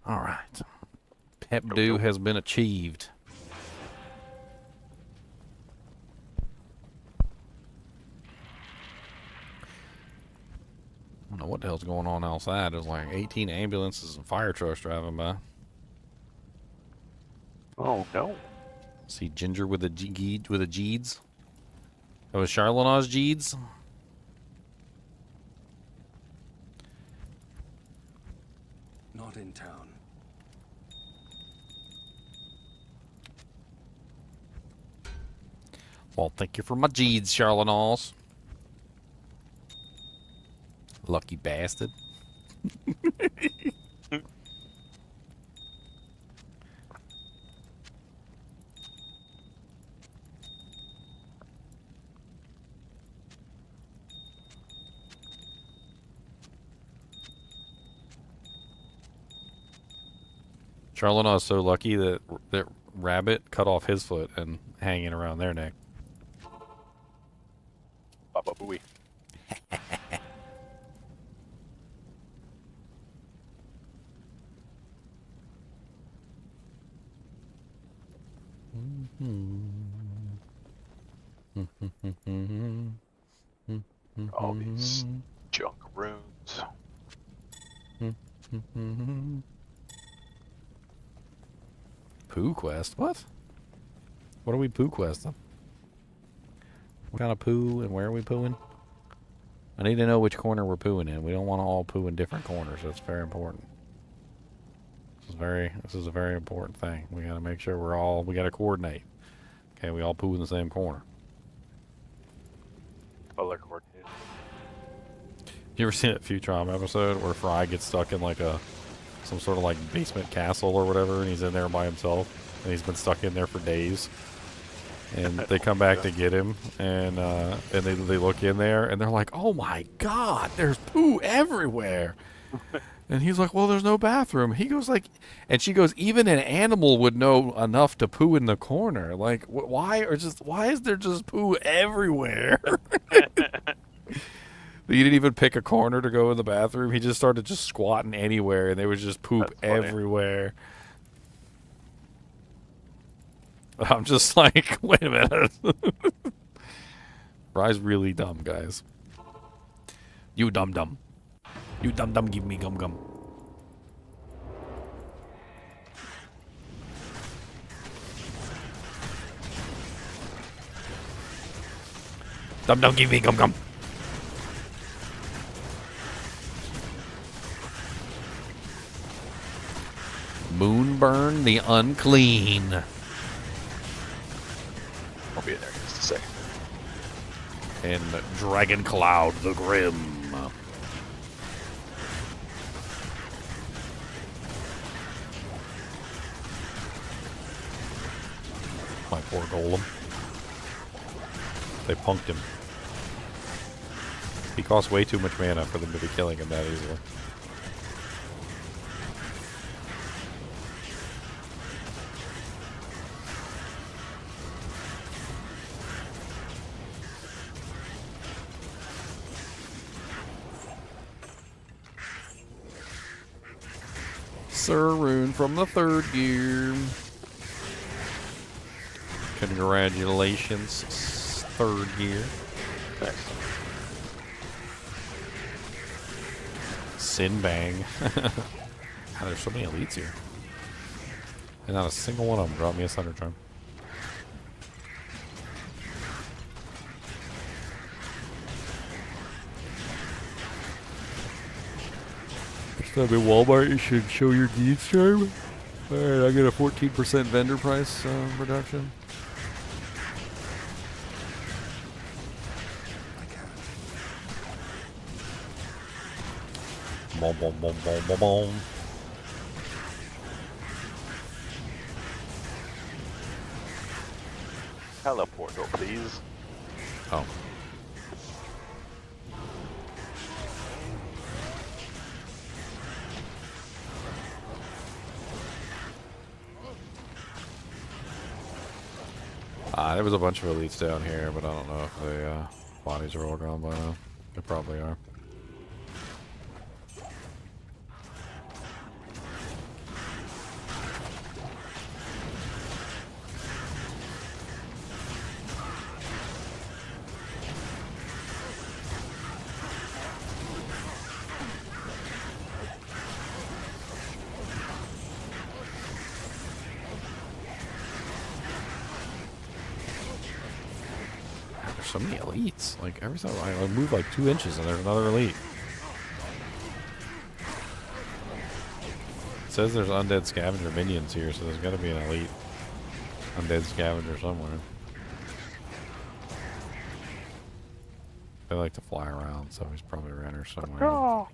All right. Pep do has been achieved. I don't know what the hell's going on outside. There's like 18 ambulances and fire trucks driving by. Oh no. See Ginger with a Jheeds. That was Charlotte's Jheeds. Not in town. Well, thank you for my Jheeds, Charlotte's. Lucky bastard. Charlotte is so lucky that that rabbit cut off his foot and hanging around their neck. Baba booey. All these junk runes. Poo quest? What? What are we poo questing? What kind of poo and where are we pooing? I need to know which corner we're pooing in. We don't want to all poo in different corners. That's very important. This is a very important thing. We got to make sure we got to coordinate. Okay, we all poo in the same corner. Color coordinated. You ever seen that Futurama episode where Fry gets stuck in like some sort of like basement castle or whatever, and he's in there by himself, and he's been stuck in there for days? And they come back to get him, and they look in there, and they're like, "Oh my God, there's poo everywhere!" And he's like, "Well, there's no bathroom." He goes like, and she goes, "Even an animal would know enough to poo in the corner. Like, why is there just poo everywhere?" He didn't even pick a corner to go in the bathroom. He just started just squatting anywhere, and there was just poop everywhere. I'm just like, wait a minute. Fry's really dumb, guys. You dumb. You dumb, give me gum. Dumb, give me gum. Moonburn the Unclean. I'll be in there in just a second. And Dragon Cloud the Grim. My poor golem. They punked him. He costs way too much mana for them to be killing him that easily. Sir Rune from the 3rd gear. Congratulations, 3rd gear. Thanks. Sin Bang. God, there's so many elites here. And not a single one of them dropped me a Thunder Charm. Next time in Walmart, you should show your Jheed charm. Alright, I get a 14% vendor price reduction. Boom, boom, boom, boom, boom, boom. Teleportal, please. Oh. There was a bunch of elites down here, but I don't know if the bodies are all gone by now. They probably are. so many elites. Like, every time I move like 2 inches and there's another elite. It says there's undead scavenger minions here, so there's got to be an elite undead scavenger somewhere. They like to fly around, so he's probably around here somewhere. Oh.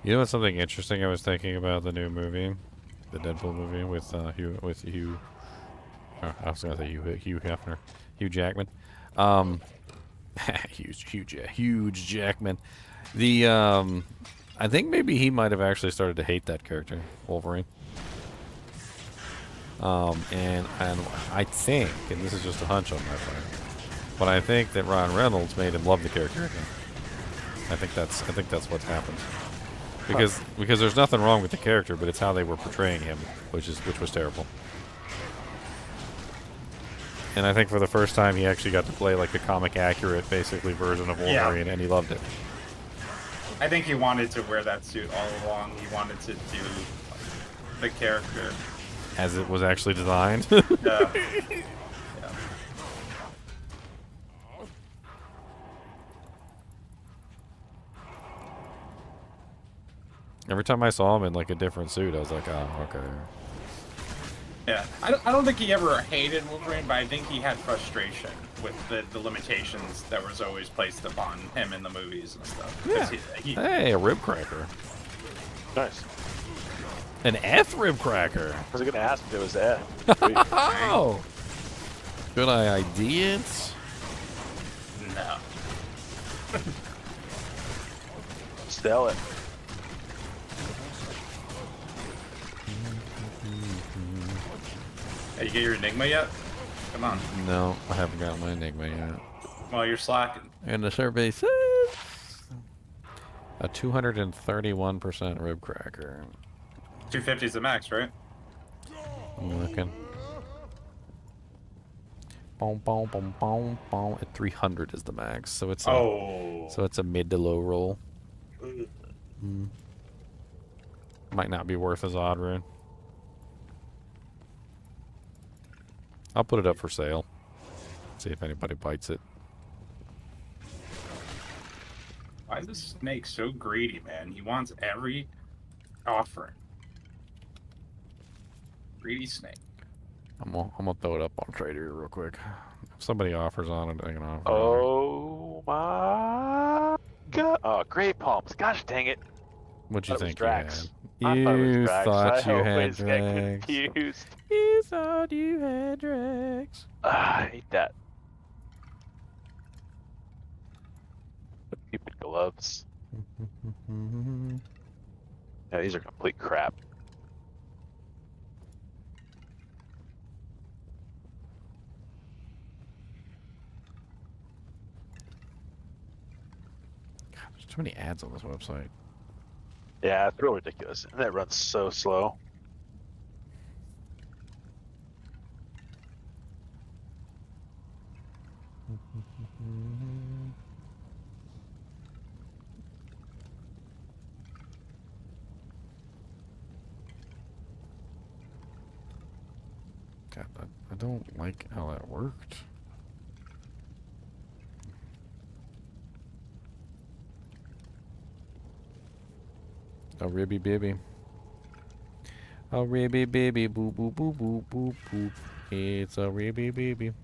You know what's something interesting I was thinking about the new movie, the Deadpool movie with Hugh. Oh, I was gonna say Hugh Hefner, Hugh Jackman. Huge Jackman. The I think maybe he might have actually started to hate that character, Wolverine. And I think, and this is just a hunch on my part, but I think that Ryan Reynolds made him love the character again. I think that's what's happened. Because there's nothing wrong with the character, but it's how they were portraying him, which was terrible. And I think for the first time he actually got to play like a comic accurate, basically, version of Wolverine, and he loved it. I think he wanted to wear that suit all along. He wanted to do the character as it was actually designed. Yeah. Every time I saw him in like a different suit, I was like, oh, okay. Yeah, I don't think he ever hated Wolverine, but I think he had frustration with the limitations that was always placed upon him in the movies and stuff. Yeah. Hey, a rib cracker. Nice. An F rib cracker. I was gonna ask if it was F. Oh. Good idea. No. Sell it. Hey, you get your Enigma yet? Come on. No, I haven't got my Enigma yet. Well, you're slacking. And the survey says a 231% rib cracker. 250 is the max, right? I'm looking. Boom, boom, boom, boom, boom. At 300 is the max, so it's a mid to low roll. Might not be worth his odd rune. I'll put it up for sale. See if anybody bites it. Why is this snake so greedy, man? He wants every offering. Greedy snake. I'm gonna throw it up on Trader real quick. If somebody offers on it, I can offer. Oh my god! Oh, great palms! Gosh dang it! What'd you think you Drax. had? You thought you had always get Drax. confused. You thought you had Drax. I hate that. Stupid gloves. Yeah, these are complete crap. God, there's too many ads on this website. Yeah, it's real ridiculous. And that runs so slow. God, I don't like how that worked. Oh, ribby bibby. Oh, ribby bibby, boop boop boop boop boop boop. It's a ribby bibby.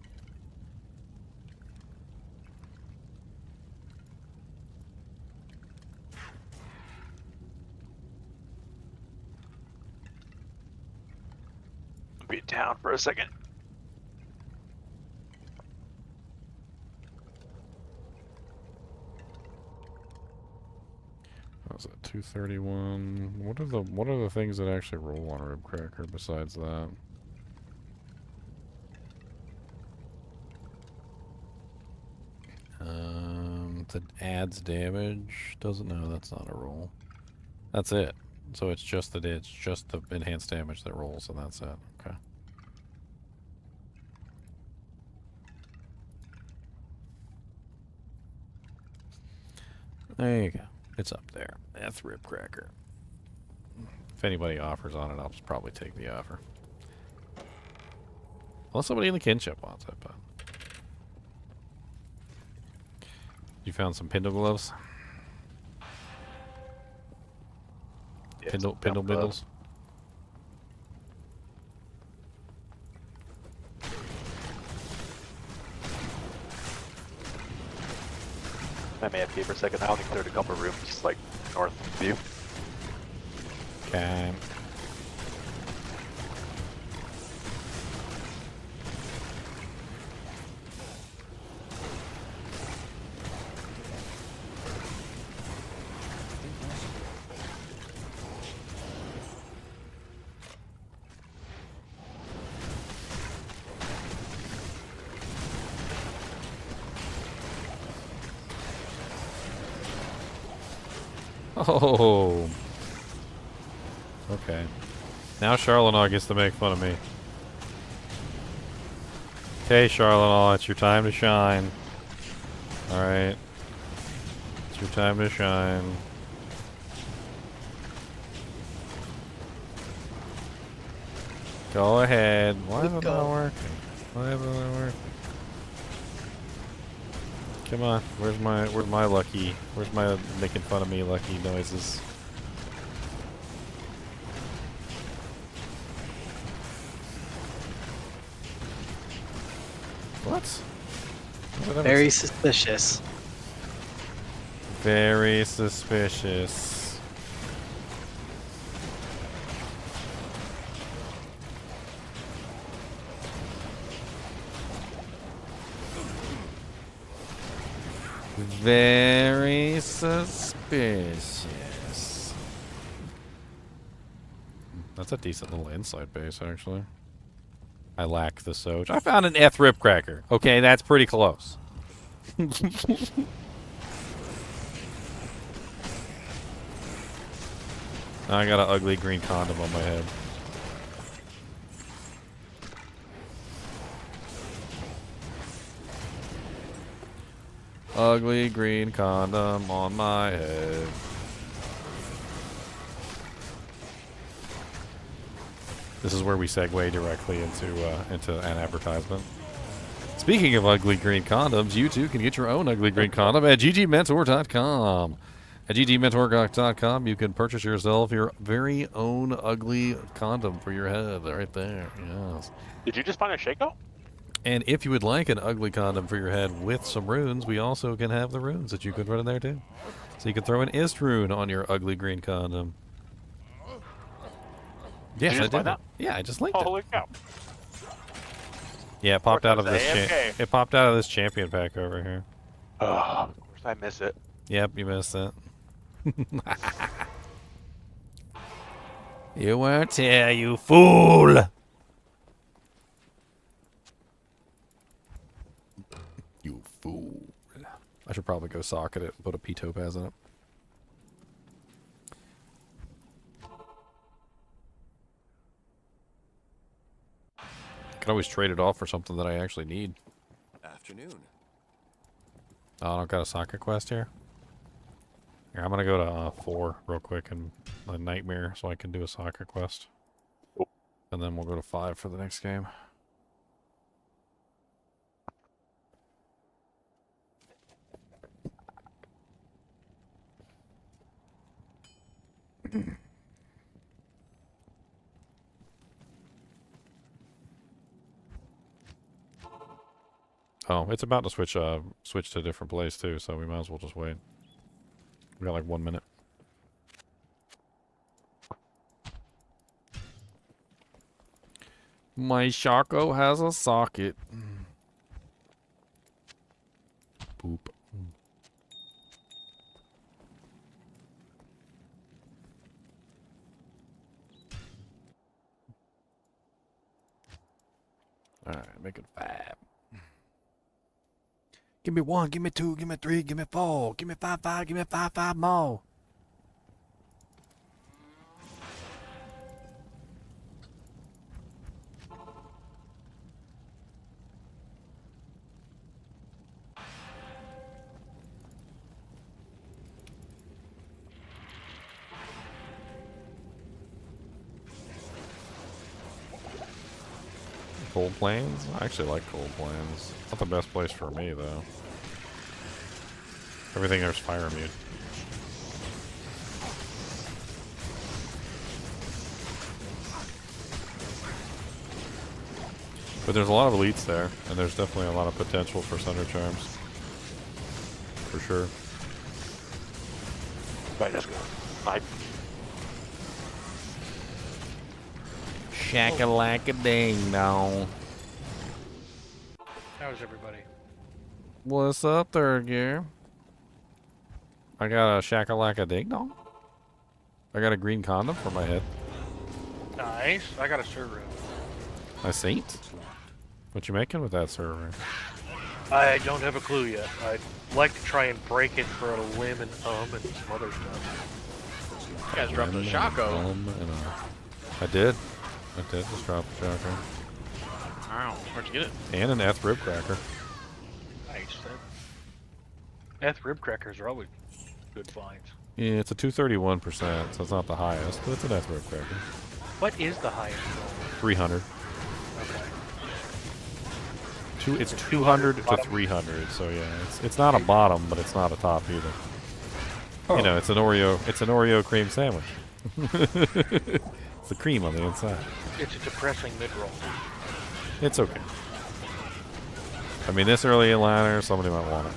Be down for a second. What was it? 231. What are the things that actually roll on a rib cracker besides that? The adds damage. Doesn't know, that's not a roll. That's it. So it's just the enhanced damage that rolls, and that's it. Okay. There you go. It's up there. That's Rip Cracker. If anybody offers on it, I'll just probably take the offer. Unless somebody in the kinship wants it, but... You found some Pindle gloves? Yeah, Pindle some bindles? I may have to for a second. I only cleared a couple of rooms, like, north of you. Okay. Oh. Okay. Now Charlotte gets to make fun of me. Okay, Charlotte, it's your time to shine. Alright. It's your time to shine. Go ahead. Why isn't that working? Why isn't that working? Come on, where's my making fun of me lucky noises? What? Very suspicious. Very suspicious. Very suspicious. That's a decent little inside base, actually. I lack the Soj. I found an Eth Rip Cracker. Okay, that's pretty close. I got an ugly green condom on my head. Ugly green condom on my head. This is where we segue directly into an advertisement. Speaking of ugly green condoms, you too can get your own ugly green condom at ggmentor.com. At ggmentor.com, you can purchase yourself your very own ugly condom for your head right there. Yes. Did you just find a Shaco? And if you would like an ugly condom for your head with some runes, we also can have the runes that you could run in there too. So you can throw an Ist rune on your ugly green condom. Yes, I did. Yeah, I just linked it. Holy cow! Yeah, it popped out of this. It popped out of this champion pack over here. Oh, of course I miss it. Yep, you missed it. You weren't here, you fool! You fool. I should probably go socket it and put a P-Topaz in it. I can always trade it off for something that I actually need. Afternoon. Oh, I don't got a socket quest here? Here, I'm gonna go to 4 real quick and a nightmare so I can do a socket quest. And then we'll go to 5 for the next game. Oh, it's about to switch to a different place too, so we might as well just wait. We got like 1 minute. My Shaco has a socket. Poop. Alright, make it 5. Give me 1, give me 2, give me 3, give me 4, give me 5, give me 5 more. Cold Plains? I actually like Cold Plains. It's not the best place for me, though. Everything there's fire immune. But there's a lot of elites there, and there's definitely a lot of potential for Thunder Charms. For sure. Right, let's go. Bye. Shakalaka-ding-dong. How's everybody? What's up, third gear? I got a shakalaka-ding-dong. I got a green condom for my head. Nice. I got a server. A saint? What you making with that server? I don't have a clue yet. I'd like to try and break it for a limb and and some other stuff. You guys dropped a Shaco. I did. I did just drop a Shaco. Wow. Where'd you get it? And an Eth Rib Cracker. Nice. Eth Rib Crackers are always good finds. Yeah, it's a 231%, so it's not the highest, but it's an Eth Rib Cracker. What is the highest? 300. Okay. It's 200 to 300, so yeah, it's not a bottom, but it's not a top either. You know, it's an Oreo cream sandwich. It's the cream on the inside. It's a depressing mid-roll. It's okay. I mean, this early in ladder, somebody might want it.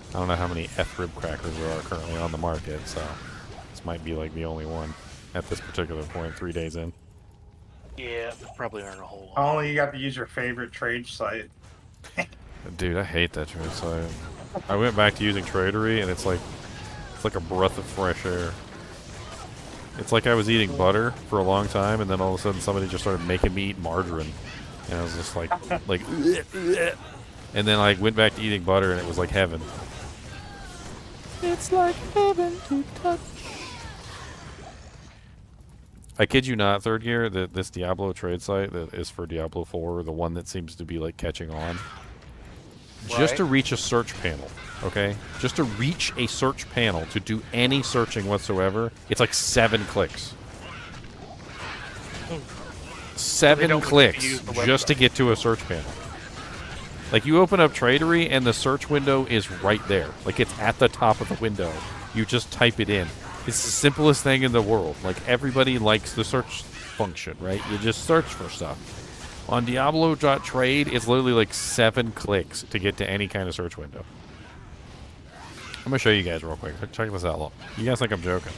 I don't know how many Eth Rib Crackers there are currently on the market, so this might be like the only one at this particular point, 3 days in. Yeah, there probably aren't a whole lot. Only you got to use your favorite trade site. Dude, I hate that trade site. I went back to using Tradery, and it's like a breath of fresh air. It's like I was eating butter for a long time, and then all of a sudden somebody just started making me eat margarine, and I was just like, and then I went back to eating butter, and it was like heaven. It's like heaven to touch. I kid you not, third gear, that this Diablo trade site that is for Diablo 4, the one that seems to be like catching on. Right. Just to reach a search panel, okay? Just to reach a search panel, to do any searching whatsoever, it's like 7 clicks. 7 clicks just to get to a search panel. Like, you open up Tradery and the search window is right there. Like, it's at the top of the window. You just type it in. It's the simplest thing in the world. Like, everybody likes the search function, right? You just search for stuff. On Diablo.trade, it's literally like 7 clicks to get to any kind of search window. I'm going to show you guys real quick. Check this out. Look. You guys think I'm joking.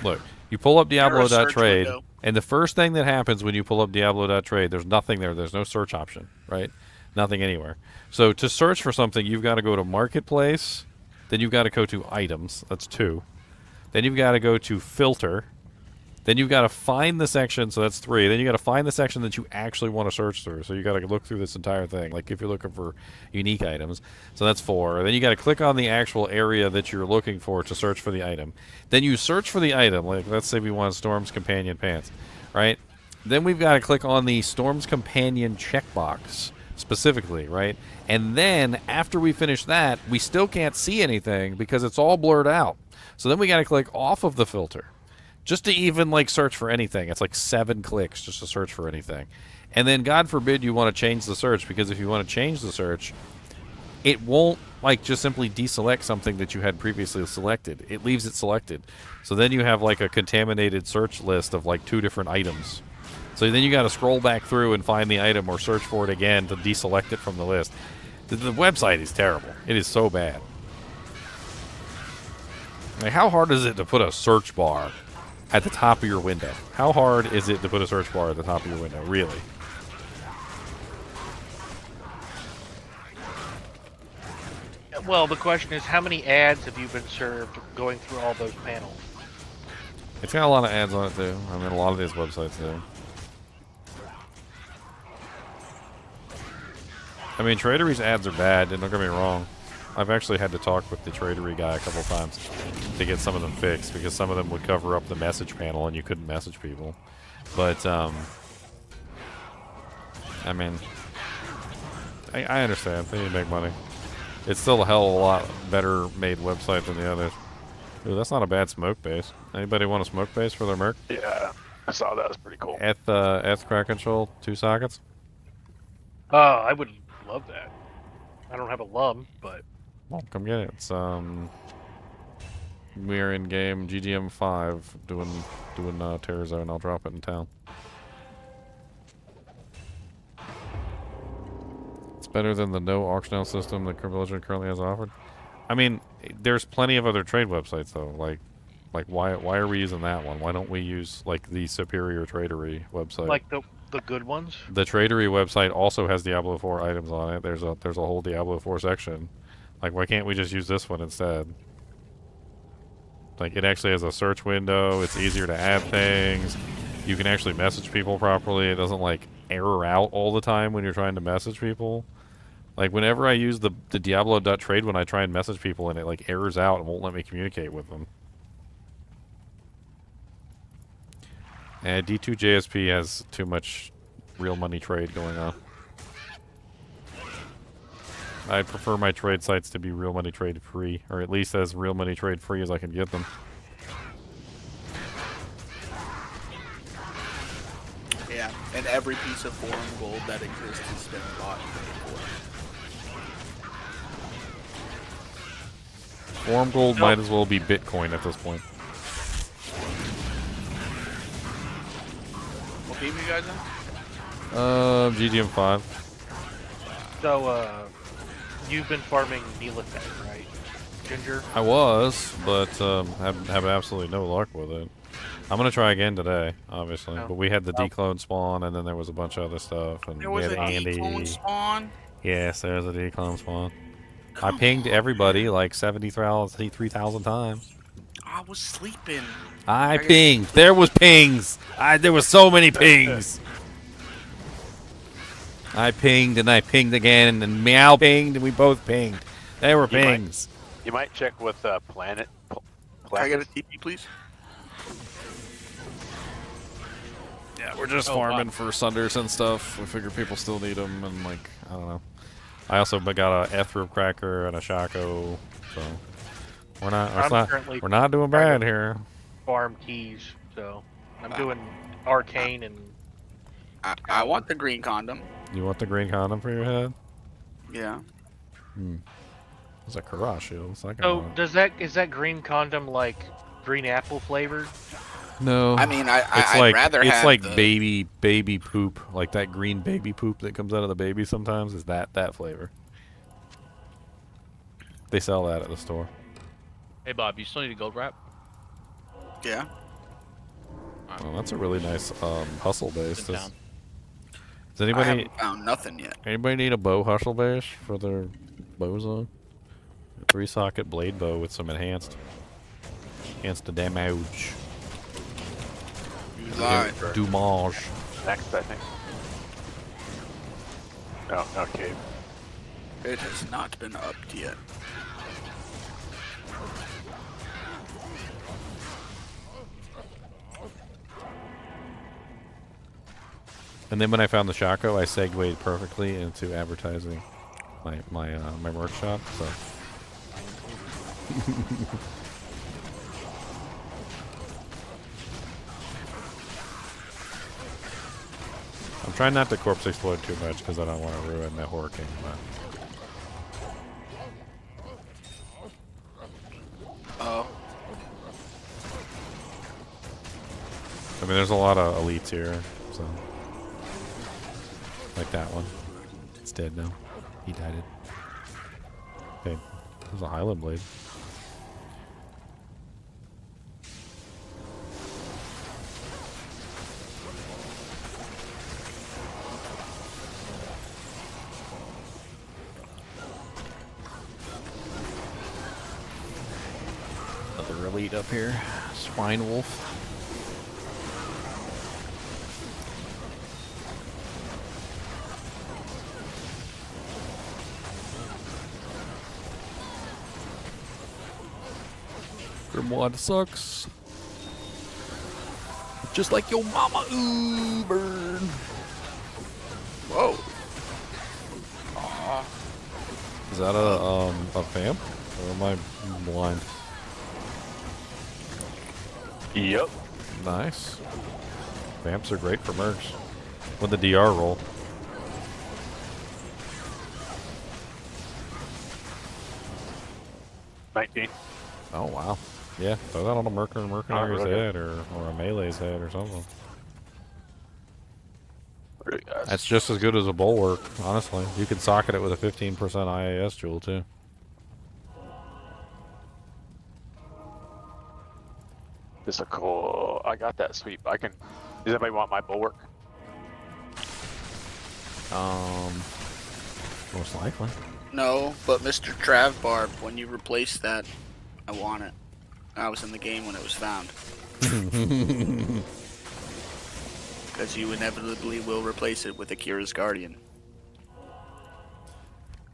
Look, you pull up Diablo.trade, and the first thing that happens when you pull up Diablo.trade, there's nothing there. There's no search option, right? Nothing anywhere. So to search for something, you've got to go to Marketplace. Then you've got to go to Items. That's 2. Then you've got to go to Filter. Then you've got to find the section, so that's 3. Then you've got to find the section that you actually want to search through. So you've got to look through this entire thing, like if you're looking for unique items. So that's 4. Then you got to click on the actual area that you're looking for to search for the item. Then you search for the item, like let's say we want Storm's Companion Pants, right? Then we've got to click on the Storm's Companion checkbox specifically, right? And then after we finish that, we still can't see anything because it's all blurred out. So then we got to click off of the filter. Just to even, like, search for anything. It's like 7 clicks just to search for anything. And then, God forbid, you want to change the search, because if you want to change the search, it won't, like, just simply deselect something that you had previously selected. It leaves it selected. So then you have, like, a contaminated search list of, like, 2 different items. So then you got to scroll back through and find the item or search for it again to deselect it from the list. The website is terrible. It is so bad. Like, how hard is it to put a search bar at the top of your window? How hard is it to put a search bar at the top of your window? Really? Well, the question is, how many ads have you been served going through all those panels? It's got a lot of ads on it, too. I mean, a lot of these websites do. I mean, Tradery's ads are bad, and don't get me wrong. I've actually had to talk with the Tradery guy a couple times to get some of them fixed, because some of them would cover up the message panel and you couldn't message people. But, I mean, I understand. They need to make money. It's still a hell of a lot better made website than the others. Ooh, that's not a bad smoke base. Anybody want a smoke base for their merc? Yeah. I saw that. Was pretty cool. Eth crack control, 2 sockets. I would love that. I don't have a lum, but Well, come get it. It's we're in game GGM 5 doing Terror Zone. I'll drop it in town. It's better than the no auctioneer system that Crypto currently has offered. I mean, there's plenty of other trade websites though. Like why are we using that one? Why don't we use like the superior tradery website? like the good ones. The tradery website also has Diablo 4 items on it. There's a whole Diablo 4 section. Like, why can't we just use this one instead? Like, it actually has a search window. It's easier to add things. You can actually message people properly. It doesn't, like, error out all the time when you're trying to message people. Like, whenever I use the Diablo.trade when I try and message people and it, like, errors out and won't let me communicate with them. And D2 JSP has too much real money trade going on. I prefer my trade sites to be real money trade free, or at least as real money trade free as I can get them. Yeah, and every piece of foreign gold that exists has been bought and paid for. Forum gold might as well be Bitcoin at this point. What game you guys in? GGM 5. So, you've been farming Neolithic, right, Ginger? I was, but have absolutely no luck with it. I'm gonna try again today, obviously. Oh. But we had the declone spawn, and then there was a bunch of other stuff, and There we was had a Andy. declone spawn? Yes, there's a declone spawn. I pinged everybody like 73,000 times. I was sleeping. I pinged. There was pings. There was so many pings. I pinged and I pinged again, and Meow pinged, and we both pinged. There were pings. You might check with Planet. Can I get a TP, please? Yeah, we're just farming for Sunders and stuff. We figure people still need them, and like, I don't know. I also got a Ethrop cracker and a Shaco, so we're not doing bad here. Farm keys, so I'm doing arcane and. I want the green condom. You want the green condom for your head? Yeah. It's a Karash shield. So is that green condom like green apple flavored? No. I mean, I'd rather it's have like the... baby poop, like that green baby poop that comes out of the baby sometimes. Is that flavor? They sell that at the store. Hey Bob, you still need a gold wrap? Yeah. Well, that's a really nice hustle base. Does I anybody haven't found nothing yet. Anybody need a bow hustle base for their bows on? A 3-socket blade bow with some enhanced damage. Dumage. Next, I think. No, cave. It has not been upped yet. And then when I found the Shaco, I segued perfectly into advertising my workshop. So. I'm trying not to corpse explode too much because I don't want to ruin networking. Oh. I mean, there's a lot of elites here, so. Like that one. It's dead now. He died it. Okay, there's a Highland blade. Another elite up here. Swine Wolf. Grimoire sucks. Just like your mama. Ooh, burn. Whoa. Aww. Is that a vamp? Or am I blind? Yep. Nice. Vamps are great for mercs. With the DR roll. Oh wow. Yeah, throw that on a mercenary's really head or a melee's head or something. That's just as good as a bulwark, honestly. You can socket it with a 15% IAS jewel too. This is a cool. I got that sweep. I can. Does anybody want my bulwark? Most likely. No, but Mr. Trav Barb, when you replace that, I want it. I was in the game when it was found. Because you inevitably will replace it with Akira's Guardian.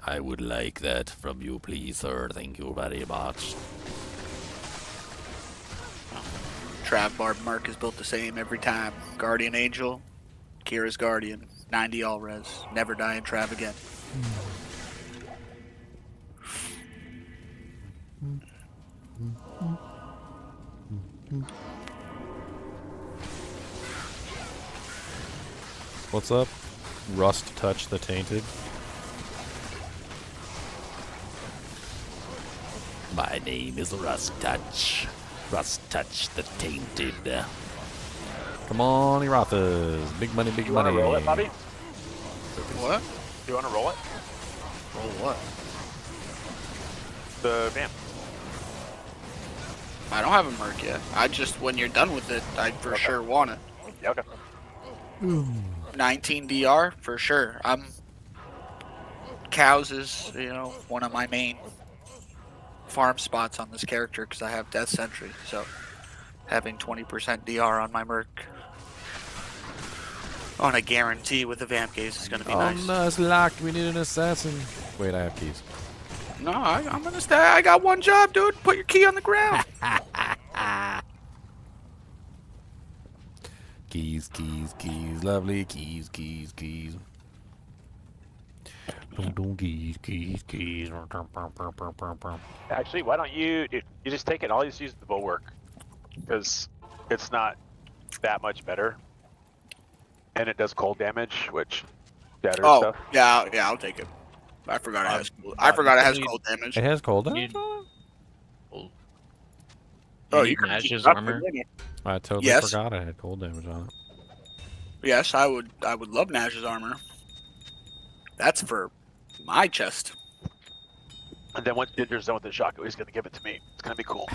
I would like that from you, please, sir. Thank you very much. Trav Barb Merc is built the same every time. Guardian Angel, Akira's Guardian, 90 all res. Never die in Trav again. What's up? Rust Touch the Tainted. My name is Rust Touch. Rust Touch the Tainted. Come on, Irathas. Big money, big money. You wanna roll it, Bobby? What? You wanna roll it? Roll what? The vamp. I don't have a Merc yet. I just, when you're done with it, I for sure want it. Yeah, okay. 19 DR, for sure. Cows is, one of my main farm spots on this character because I have Death Sentry, so having 20% DR on my Merc on a guarantee with the Vamp Gaze is going to be nice. Oh no, it's locked. We need an assassin. Wait, I have keys. No, I'm going to stay. I got one job, dude. Put your key on the ground. Keys, keys, keys. Lovely keys, keys, keys. Keys, keys, keys. Actually, why don't you just take it? I'll just use the bulwark because it's not that much better, and it does cold damage, which shatters stuff. yeah, I'll take it. I forgot it has. it has cold damage. It has cold damage. You can Nash's armor. I totally forgot it had cold damage on it. Yes, I would love Nash's armor. That's for my chest. And then once Ginger's done with the shotgun, he's gonna give it to me. It's gonna be cool.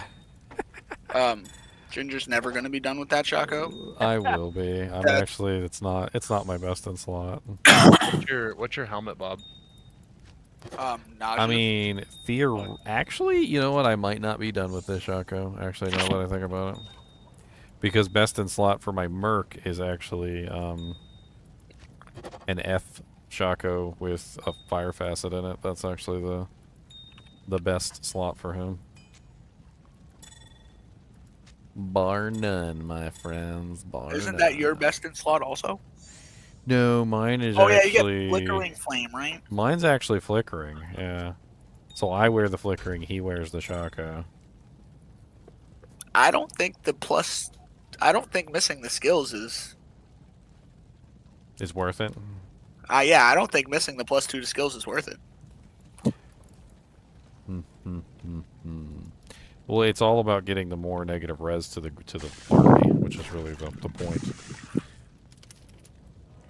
Ginger's never gonna be done with that Shaco. I will be. I'm actually. It's not my best in slot. What's your helmet, Bob? I mean, actually, you know what? I might not be done with this Shaco. Actually, now that I think about it, because best in slot for my Merc is actually an F Shaco with a fire facet in it. That's actually the best slot for him. Bar none, my friends. Bar Isn't none. that your best in slot also? No, mine is yeah, actually... you get flickering flame, right? Mine's actually flickering, yeah. So I wear the flickering, he wears the Shaco. I don't think missing the skills is worth it? Yeah, I don't think missing the +2 to skills is worth it. Well, it's all about getting the more negative res to the party, which is really the point.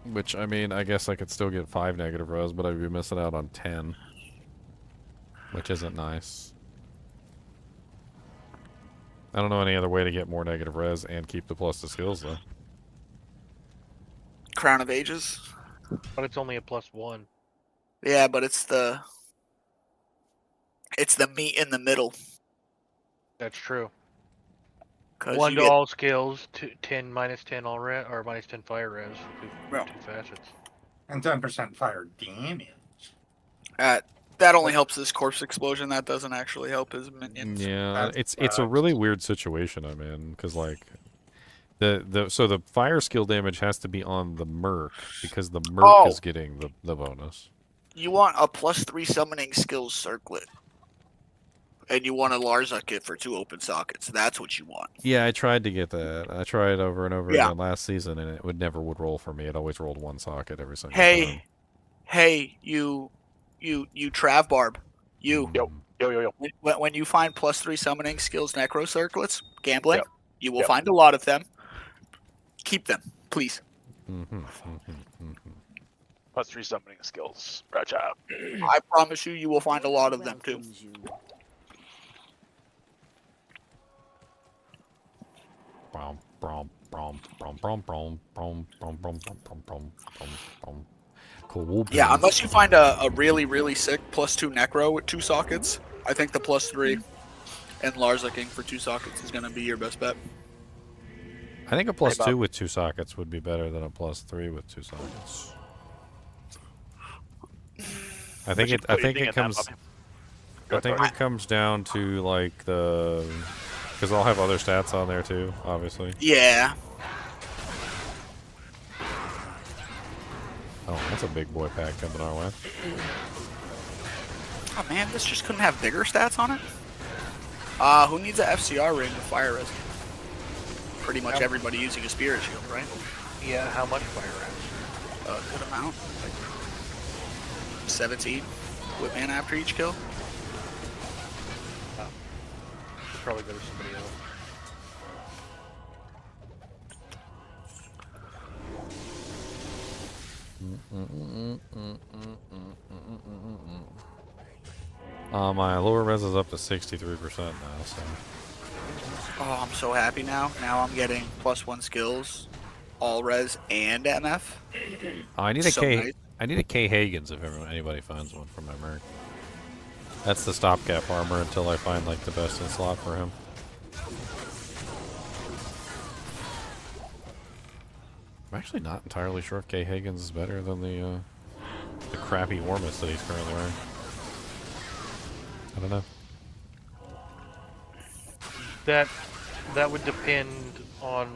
Which, I mean, I guess I could still get 5 negative res, but I'd be missing out on 10. Which isn't nice. I don't know any other way to get more negative res and keep the +2 skills, though. Crown of Ages. But it's only a +1. Yeah, but it's the meat in the middle. That's true. 'Cause 1 you to get- all skills, -10 all res, or -10 fire res. Yeah. 2 facets. And 10% fire damage. That only helps his corpse explosion. That doesn't actually help his minions. Yeah, it's a really weird situation I'm in, because, like, so the fire skill damage has to be on the Merc, because the Merc is getting the bonus. You want a +3 summoning skills circlet. and you want a Larza kit for 2 open sockets. That's what you want. Yeah, I tried to get that. I tried over and over Yeah. again last season, and it never would roll for me. It always rolled 1 socket every single Hey, time. hey, you Trav Barb, you. Yo. When you find +3 summoning skills necro circlets, gambling, Yep. you will Yep. find a lot of them. Keep them, please. +3 summoning skills. Right out. I promise you, you will find a lot of them too. Cool. Yeah, unless you find a really, really sick +2 necro with 2 sockets, I think the +3 and Larza King for 2 sockets is going to be your best bet. I think a +2 with 2 sockets would be better than a +3 with 2 sockets. I think it comes down to like because I'll have other stats on there too, obviously. Yeah. Oh, that's a big boy pack coming our way. Oh man, this just couldn't have bigger stats on it. Who needs a FCR ring with fire res? Pretty much everybody using a spirit shield, right? Yeah, how much fire res? A good amount. Like 17 with mana after each kill. Probably go to somebody else. My lower res is up to 63% now, so. Oh, I'm so happy now. Now I'm getting +1 skills, all res, and MF. Oh, I need a So K. nice. I need a K Hagen's if anybody finds one from my merc. That's the stopgap armor until I find like the best in slot for him. I'm actually not entirely sure if K Hagen's is better than the crappy Ormus that he's currently wearing. I don't know. That would depend on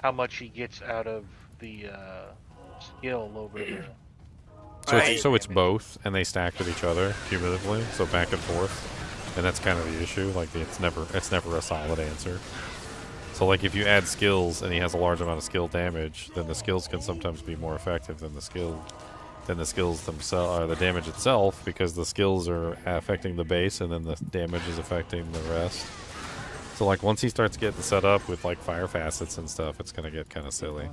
how much he gets out of the skill over the. So it's both, and they stack with each other cumulatively, so back and forth, and that's kind of the issue. Like it's never a solid answer. So like if you add skills and he has a large amount of skill damage, then the skills can sometimes be more effective than the skills themselves, or the damage itself, because the skills are affecting the base and then the damage is affecting the rest. So like once he starts getting set up with like fire facets and stuff, it's gonna get kind of silly.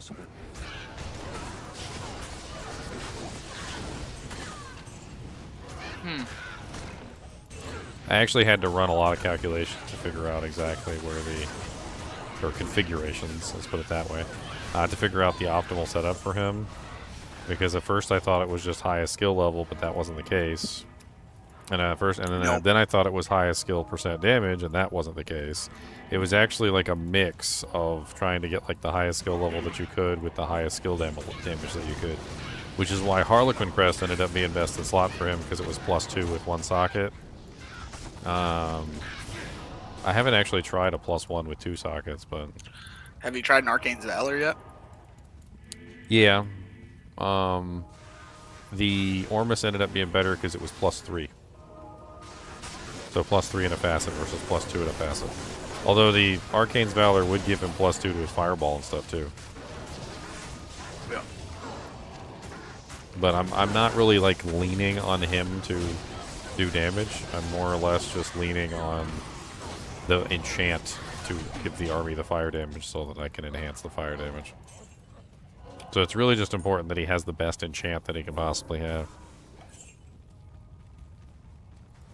I actually had to run a lot of calculations to figure out exactly where or configurations, let's put it that way, to figure out the optimal setup for him. Because at first I thought it was just highest skill level, but that wasn't the case. And then I thought it was highest skill % damage, and that wasn't the case. It was actually like a mix of trying to get like the highest skill level that you could with the highest skill damage that you could. Which is why Harlequin Crest ended up being best in slot for him, because it was +2 with 1 socket. I haven't actually tried a +1 with 2 sockets, but... Have you tried an Arcane Zealor yet? Yeah. The Ormus ended up being better because it was +3. So +3 in a facet versus +2 in a facet. Although the Arcane's Valor would give him +2 to his Fireball and stuff too. Yeah. But I'm not really like leaning on him to do damage. I'm more or less just leaning on the enchant to give the army the fire damage so that I can enhance the fire damage. So it's really just important that he has the best enchant that he can possibly have.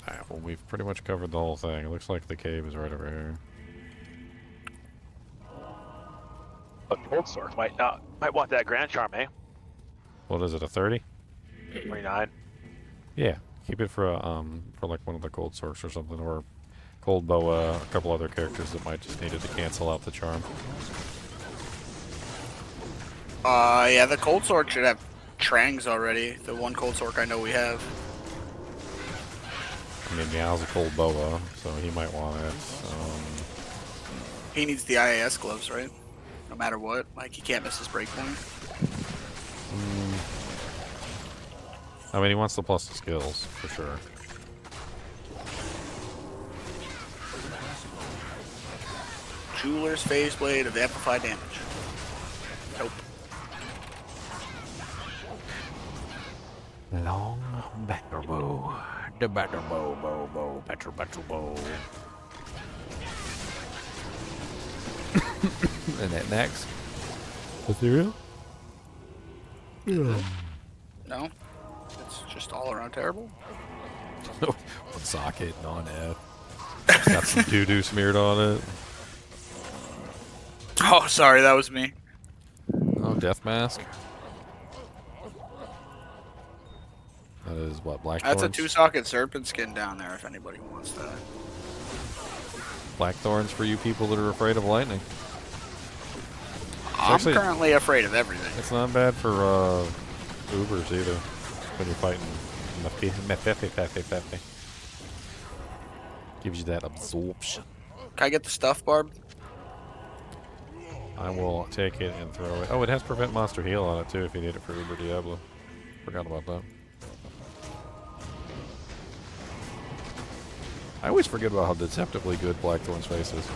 Alright, well, we've pretty much covered the whole thing. It looks like the cave is right over here. A gold sword might want that Grand Charm, eh? What is it, a 30? 29. Yeah, keep it for like one of the cold swords or something, or cold boa, a couple other characters that might just need it to cancel out the charm. Yeah, the Cold Sword should have Trangs already. The one Cold Sword I know we have. I mean, Meow's a cold boa, so he might want it. He needs the IAS gloves, right? No matter what. Like, he can't miss his breakpoint. I mean, he wants to plus the skills, for sure. Jeweler's Phase Blade of amplified damage. Nope. Long battle bow. The battle bow, battle bow. And that next. Ethereal? No. It's just all around terrible. One socket on it. Got some doo-doo smeared on it. Oh, sorry, that was me. Oh, death mask. That is what, black That's thorns? a 2-socket serpent skin down there if anybody wants that. Black thorns for you people that are afraid of lightning. I'm currently afraid of everything. It's not bad for Ubers either when you're fighting Mephefe. Gives you that absorption. Can I get the stuff, Barb? I will take it and throw it. Oh, it has prevent monster heal on it too if you need it for Uber Diablo. Forgot about that. I always forget about how deceptively good Blackthorn's face is.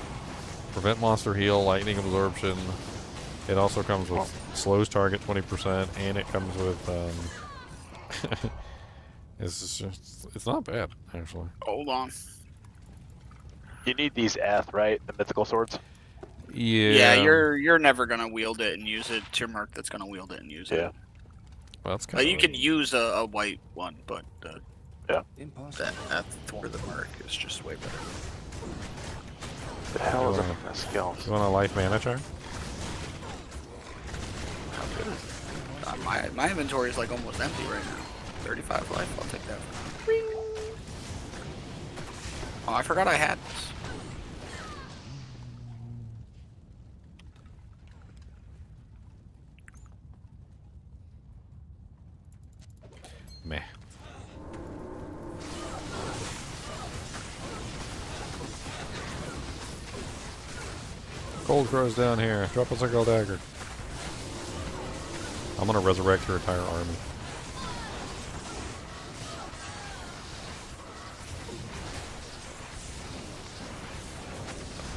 Prevent monster heal, lightning absorption. It also comes with slows target 20%, and it comes with it's not bad actually. Hold on. You need these right? The mythical swords. Yeah. Yeah, you're never gonna wield it and use it. It's your merc that's gonna wield it and use it. Well, that's kind you can use a white one, but yeah, that for the merc is just way better. The hell is up with that skill? You want a life mana charm? My inventory is like almost empty right now. 35 life. I'll take that. Oh, I forgot I had this. Meh. Cold Crow's down here. Drop us a gold dagger. I'm gonna resurrect your entire army.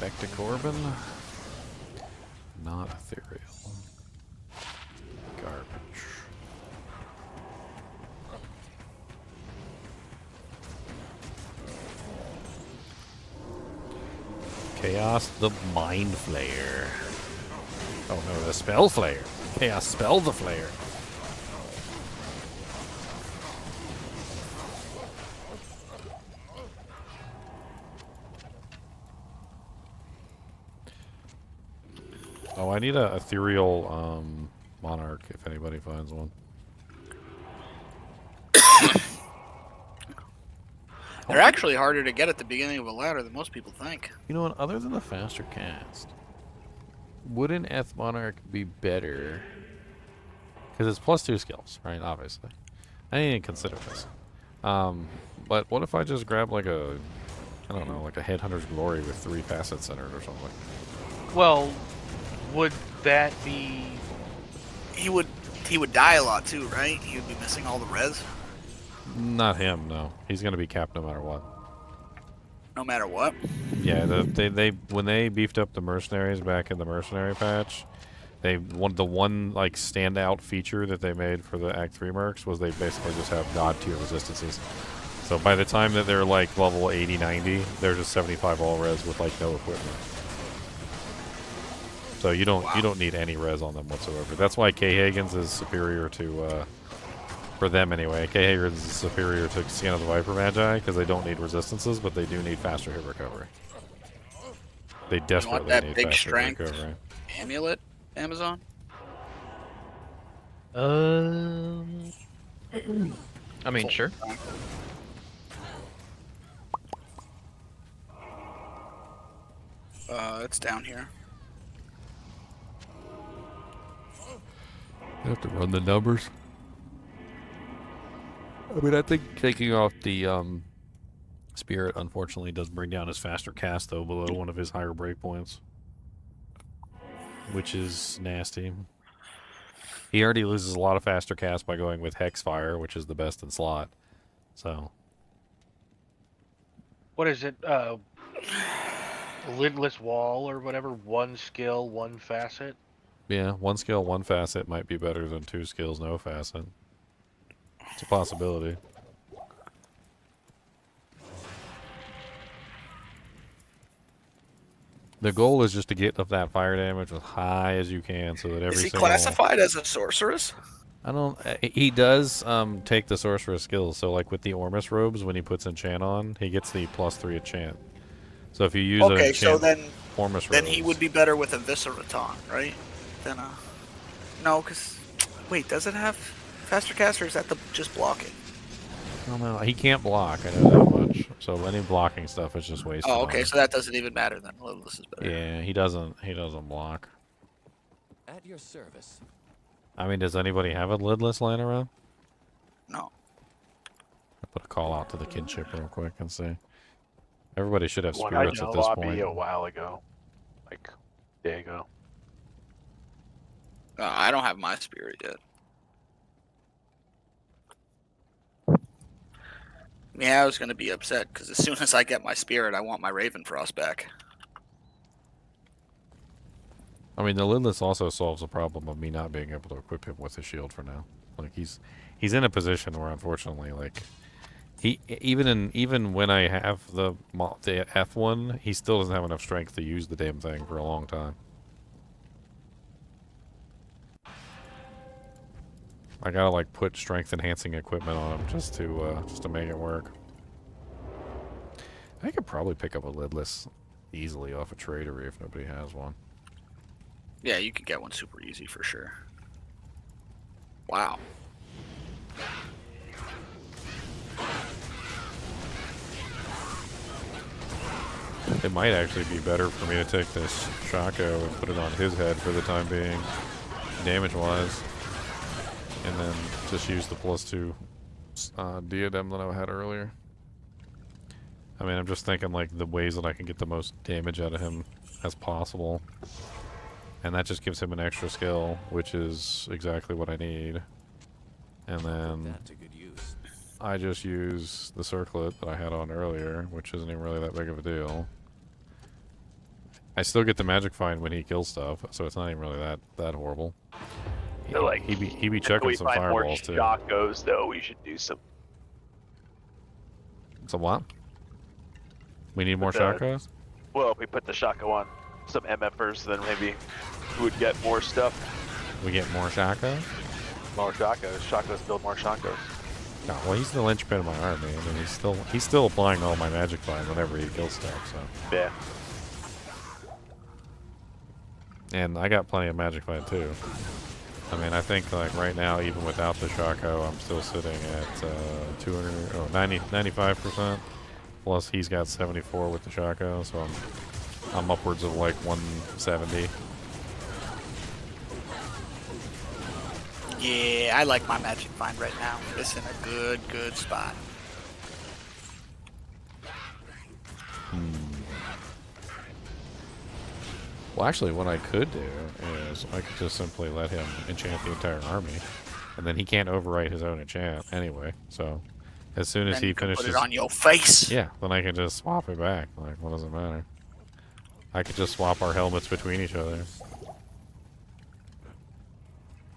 Back to Corbin. Not ethereal. Garbage. Chaos the Mind Flayer. Oh no, the Spell Flayer. Chaos Spell the Flayer. Oh, I need a ethereal monarch if anybody finds one. They're actually harder to get at the beginning of a ladder than most people think. You know what? Other than the faster cast, wouldn't Eth Monarch be better? Because it's +2 skills, right? Obviously. I didn't even consider this. But what if I just grab like a, I don't know, like a Headhunter's Glory with 3 facets centered or something? Well, would that be... He would die a lot too, right? He would be missing all the res. Not him, no. He's going to be capped no matter what. No matter what? Yeah, they when they beefed up the mercenaries back in the mercenary patch, the one like standout feature that they made for the Act 3 mercs was they basically just have god tier resistances. So by the time that they're like level 80, 90, they're just 75 all res with like no equipment. So you don't need any res on them whatsoever. That's why K-Hagen's is superior to for them anyway. K-Hagen's is superior to Scan of the Viper Magi because they don't need resistances, but they do need faster hit recovery. They desperately that need big faster hit strength recovery. amulet, Amazon? I mean, sure. It's down here. You have to run the numbers. I mean, I think taking off the Spirit unfortunately does bring down his faster cast, though, below one of his higher breakpoints. Which is nasty. He already loses a lot of faster cast by going with Hexfire, which is the best in slot. So. What is it? lidless wall or whatever, one skill, one facet. Yeah, one skill, one facet might be better than two skills, no facet. It's a possibility. The goal is just to get up that fire damage as high as you can, so that every Is he single... classified as a sorceress? I don't... He does take the sorceress skills, so like with the Ormus robes, when he puts enchant on, he gets the +3 enchant. So if you use okay, so then Ormus then robes, he would be better with a Visceraton, right? Than a... No, because... Wait, does it have faster cast, or is that just blocking? I don't know. He can't block, I know that much. So any blocking stuff is just wasted. Oh, okay, so that doesn't even matter then. Lidless is better. Yeah, he doesn't block. At your service. I mean, does anybody have a lidless laying around? No. I'll put a call out to the kinship real quick and see. Everybody should have One spirits I at know this lobby point. a while ago, like a day ago. I don't have my spirit yet. Yeah, I was gonna be upset because as soon as I get my spirit, I want my Ravenfrost back. I mean, the lidless also solves the problem of me not being able to equip him with a shield for now. Like he's in a position where, unfortunately, like even when I have the F1, he still doesn't have enough strength to use the damn thing for a long time. I gotta like put strength enhancing equipment on him just to make it work. I could probably pick up a lidless easily off a tradery if nobody has one. Yeah, you could get one super easy for sure. Wow. It might actually be better for me to take this Shaco and put it on his head for the time being, damage-wise, and then just use the +2 diadem that I had earlier. I mean, I'm just thinking like the ways that I can get the most damage out of him as possible, and that just gives him an extra skill, which is exactly what I need. And then I just use the circlet that I had on earlier, which isn't even really that big of a deal. I still get the magic find when he kills stuff, so it's not even really that horrible. So like, He be chucking some fireballs too. Shocos, though, we should do some. Some what? We need more Shocos? Well, if we put the Shaco on some MFers, then maybe we would get more stuff. We get more Shocos? More Shocos. Shocos build more Shocos. No, well, he's the linchpin of my army. I mean, he's still applying all my magic find whenever he kills stuff. So yeah. And I got plenty of magic find too. I mean, I think like right now, even without the Shaco, I'm still sitting at 95%. Plus, he's got 74 with the Shaco, so I'm upwards of like 170. Yeah, I like my magic find right now. It's in a good spot. Well, actually, what I could do is I could just simply let him enchant the entire army, and then he can't overwrite his own enchant anyway. So, as soon as Then he you can finishes, put it on your face. Yeah, then I can just swap it back. Like, what does it matter? I could just swap our helmets between each other.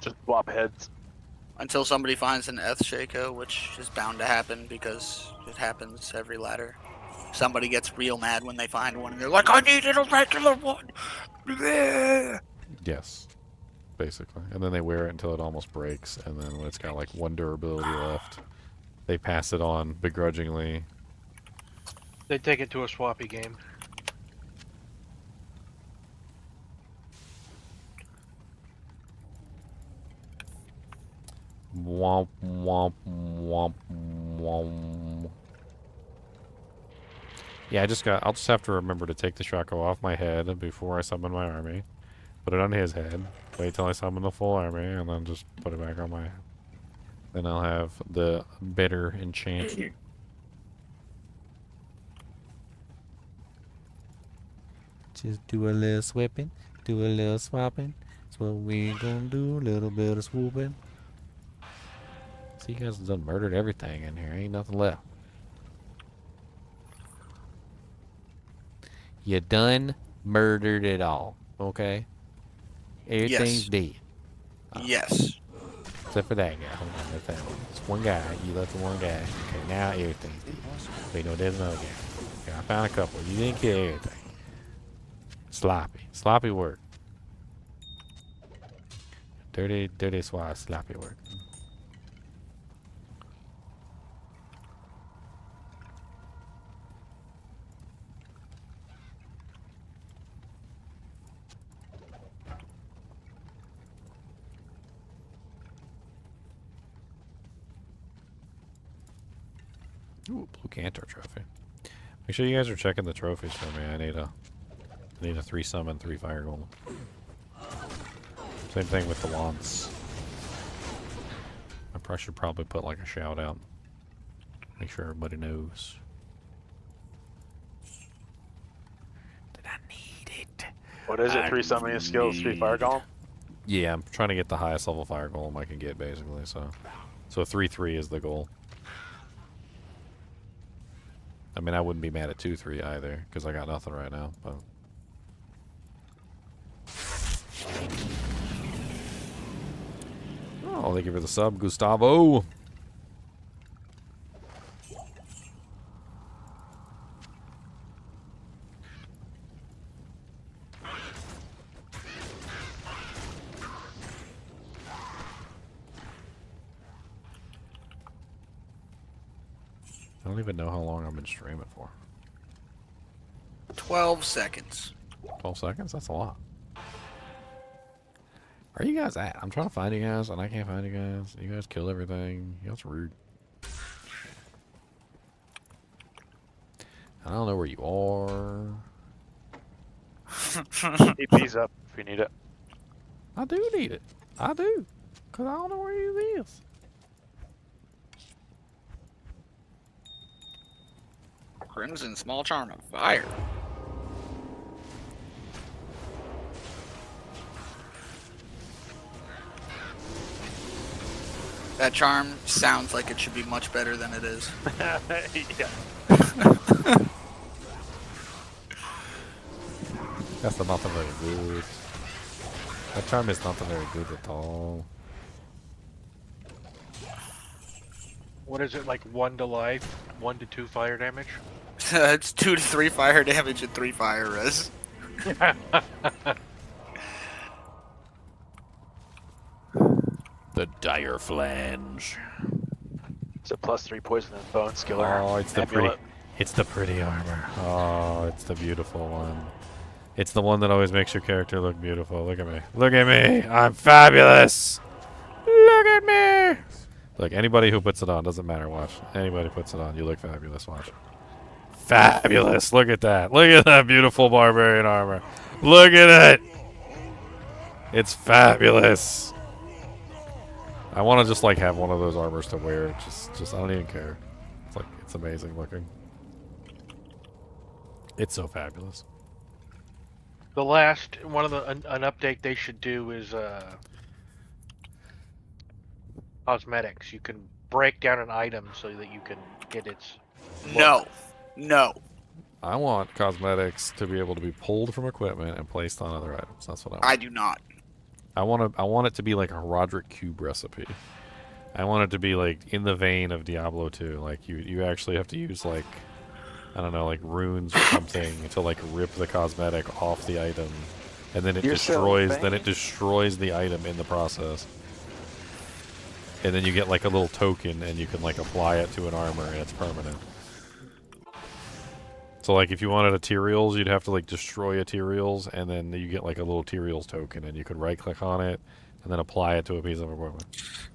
Just swap heads. Until somebody finds an Eth Shaco, which is bound to happen because it happens every ladder. Somebody gets real mad when they find one and they're like, I needed a regular one! Yes, basically. And then they wear it until it almost breaks, and then when it's got like one durability left, they pass it on begrudgingly. They take it to a swappy game. Womp, womp, womp, womp. Yeah, I'll just have to remember to take the Shaco off my head before I summon my army. Put it on his head. Wait till I summon the full army, and then just put it back on my head. Then I'll have the better enchant. Just do a little swapping, do a little swapping. That's what we gonna do, a little bit of swooping. See, you guys have done murdered everything in here. Ain't nothing left. You done murdered it all. Okay? Everything's dead. Yes. Except for that guy. Hold on, that's that one. It's one guy. You left the one guy. Okay, now everything's dead. Wait, no, there's another guy. Okay, I found a couple. You didn't kill everything. Sloppy. Sloppy work. Dirty, dirty swat, sloppy work. Ooh, blue Cantor trophy. Make sure you guys are checking the trophies for me. I need a 3 summon, 3 fire golem. Same thing with the wands. I should probably put like a shout out. Make sure everybody knows. That I need it. What is it? 3 summoning skills, 3 fire golem? Yeah, I'm trying to get the highest level fire golem I can get basically, so 3-3 is the goal. I mean, I wouldn't be mad at 2-3 either, because I got nothing right now, but... Oh, thank you for the sub, Gustavo! I don't even know how long I've been streaming for. 12 seconds. 12 seconds? That's a lot. Where are you guys at? I'm trying to find you guys, and I can't find you guys. You guys kill everything. That's rude. I don't know where you are. EP's up if you need it. I do need it. I do. Because I don't know where you is. Crimson small charm of fire. That charm sounds like it should be much better than it is. Yeah. That's not very good. That charm is not very good at all. What is it, like 1 to life, 1 to 2 fire damage? It's 2 to 3 fire damage and 3 fire res. The dire flange. It's a +3 poison and bone skiller. Oh, it's the amulet. it's the pretty armor. Oh, it's the beautiful one. It's the one that always makes your character look beautiful. Look at me. Look at me. I'm fabulous. Look at me. Look, anybody who puts it on, doesn't matter, watch. Anybody puts it on, you look fabulous, watch. Fabulous. Look at that. Look at that beautiful barbarian armor. Look at it. It's fabulous. I want to just like have one of those armors to wear. Just I don't even care. It's like, it's amazing looking. It's so fabulous. The last one of the an update they should do is cosmetics. You can break down an item so that you can get its look. No. I want cosmetics to be able to be pulled from equipment and placed on other items. That's what I want. I do not. I want it to be like a Roderick Cube recipe. I want it to be like in the vein of Diablo 2. Like you actually have to use like, I don't know, like runes or something to like rip the cosmetic off the item, and then it destroys the item in the process. And then you get like a little token and you can like apply it to an armor and it's permanent. So like if you wanted a Tyraels, you'd have to like destroy a Tyraels and then you get like a little Tyraels token and you could right click on it and then apply it to a piece of equipment.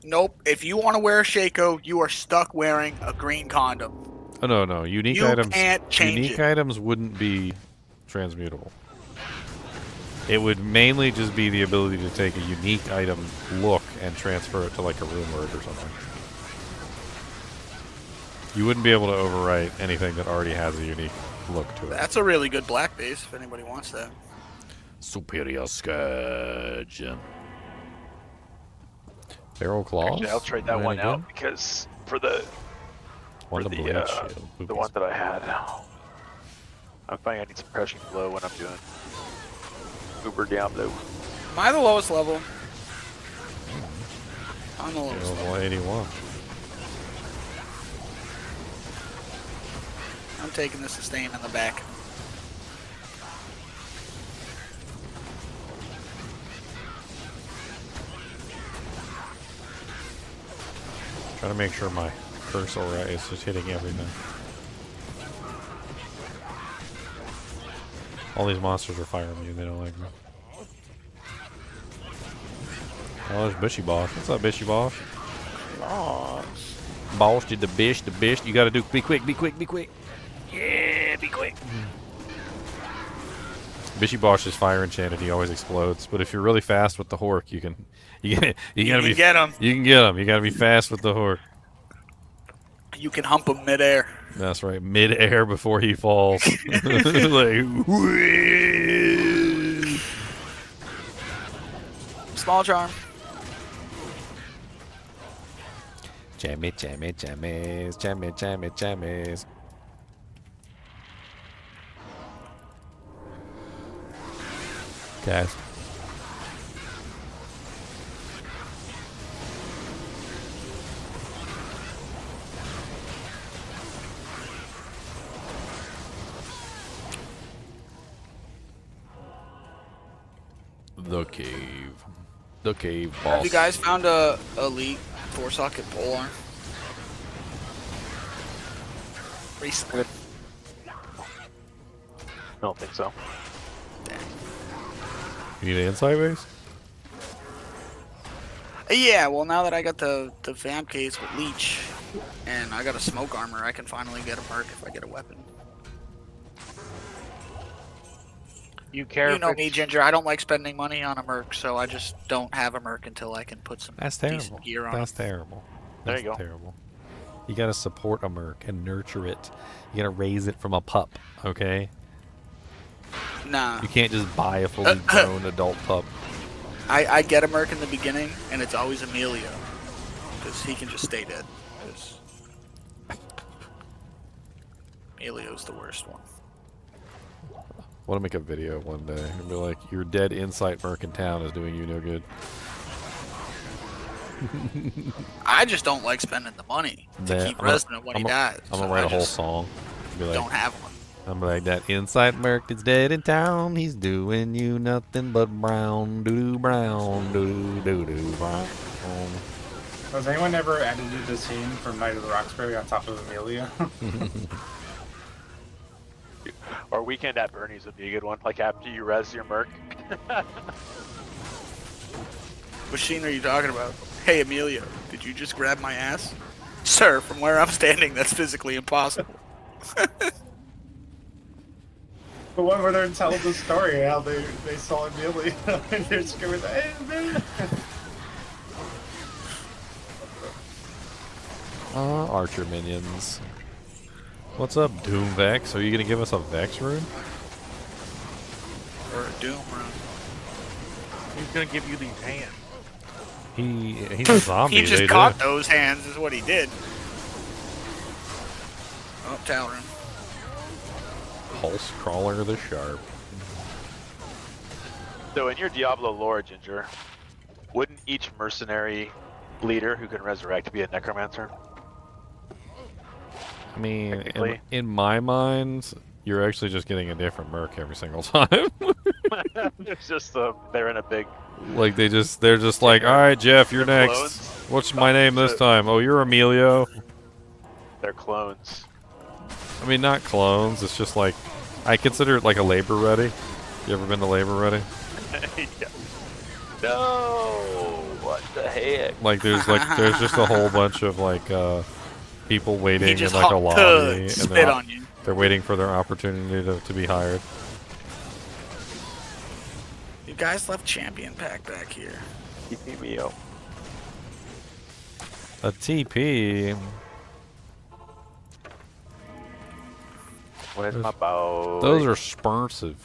Nope. If you want to wear a Shaco, you are stuck wearing a green condom. Oh no, unique items. Can't change unique items wouldn't be transmutable. It would mainly just be the ability to take a unique item look and transfer it to like a rune word or something. You wouldn't be able to overwrite anything that already has a unique look to it. That's a really good black base if anybody wants that. Superior Scourge. Barrel Claws? Actually, I'll trade that one out because for the one the one that I had. I'm finding I need some crushing blow when I'm doing Uber Diablo. Am I the lowest level? I'm the lowest level. Level 81. I'm taking the sustain in the back. Trying to make sure my cursor is just hitting everything. All these monsters are fire immune, they don't like me. Oh, there's Bushy Boss. What's up, Bushy Boss? Boss did the bish. You gotta do, be quick. Yeah, be quick. Bishy Boss is fire enchanted, he always explodes. But if you're really fast with the Hork, you can get him. You can get him. You gotta be fast with the Hork. You can hump him midair. That's right, mid-air before he falls. Like, Small charm. Jammies. Guys. The cave boss. Have you guys found a elite 4-socket pole arm? Recently. I don't think so. You need an insight base? Yeah, well now that I got the vamp case with leech and I got a smoke armor, I can finally get a merc if I get a weapon. You care? You know me, Ginger. I don't like spending money on a merc, so I just don't have a merc until I can put some decent gear on. That's terrible. There you go. Terrible. You gotta support a merc and nurture it. You gotta raise it from a pup, okay? Nah. You can't just buy a fully grown adult pup. I get a merc in the beginning, and it's always Emilio, because he can just stay dead. Emilio's the worst one. I want to make a video one day and be like, your dead insight merc in town is doing you no good. I just don't like spending the money to keep Resident when he dies. I'm gonna write a whole song. Be like, don't have one. I'm like, that insight merc is dead in town. He's doing you nothing but brown doo brown doo doo doo brown. Has anyone ever edited the scene from Night of the Roxbury on top of Amelia? Or Weekend at Bernie's would be a good one, like after you res your merc. What scene are you talking about? Hey, Emilio, did you just grab my ass? Sir, from where I'm standing, that's physically impossible. The one where they're telling the story, how they saw Amelia and they're screaming, hey, Amelia! Archer minions. What's up, Doom Vex? Are you gonna give us a Vex rune? Or a Doom rune. He's gonna give you these hands. He's a zombie. He just caught those hands, is what he did. Oh, Talon. Pulse Crawler the Sharp. So in your Diablo lore, Ginger, wouldn't each mercenary leader who can resurrect be a necromancer? I mean, in my mind, you're actually just getting a different merc every single time. It's just they're in a big. Like they're just like, all right, Jeff, you're next. Clones. What's my name this time? Oh, you're Emilio. They're clones. I mean, not clones. It's just like, I consider it like a labor ready. You ever been to labor ready? Yeah. No, what the heck? Like there's just a whole bunch of like people waiting in like a lobby, and they're waiting for their opportunity to be hired. You guys left champion pack back here. TP me up. A TP. Where's my bow? Those are spursive.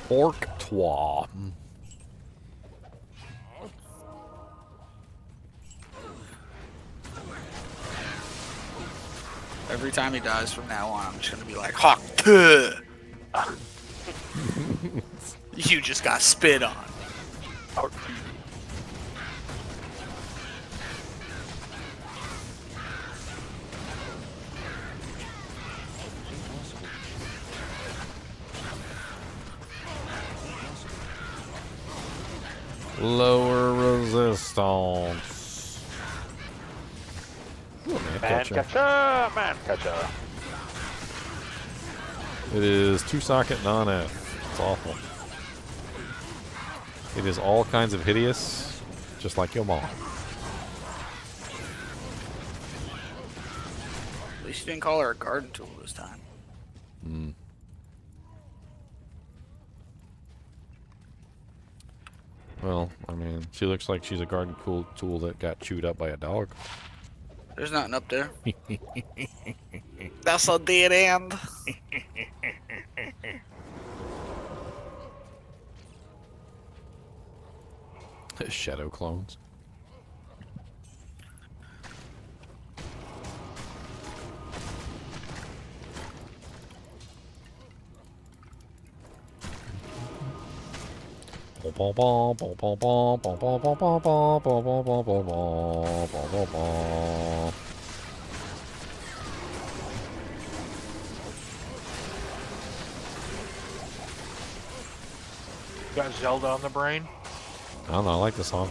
Orc-twa. Every time he dies from now on, I'm just gonna be like, Hawk. Tuh. You just got spit on. Lower resistance. Ooh, man catcher. Man catcher. It is 2-socket non-F. It's awful. It is all kinds of hideous, just like your mom. At least you didn't call her a garden tool this time. Hmm. Well, I mean, she looks like she's a garden tool that got chewed up by a dog. There's nothing up there. That's a dead end. Shadow clones. Got Zelda on the brain? I don't know, I like the song.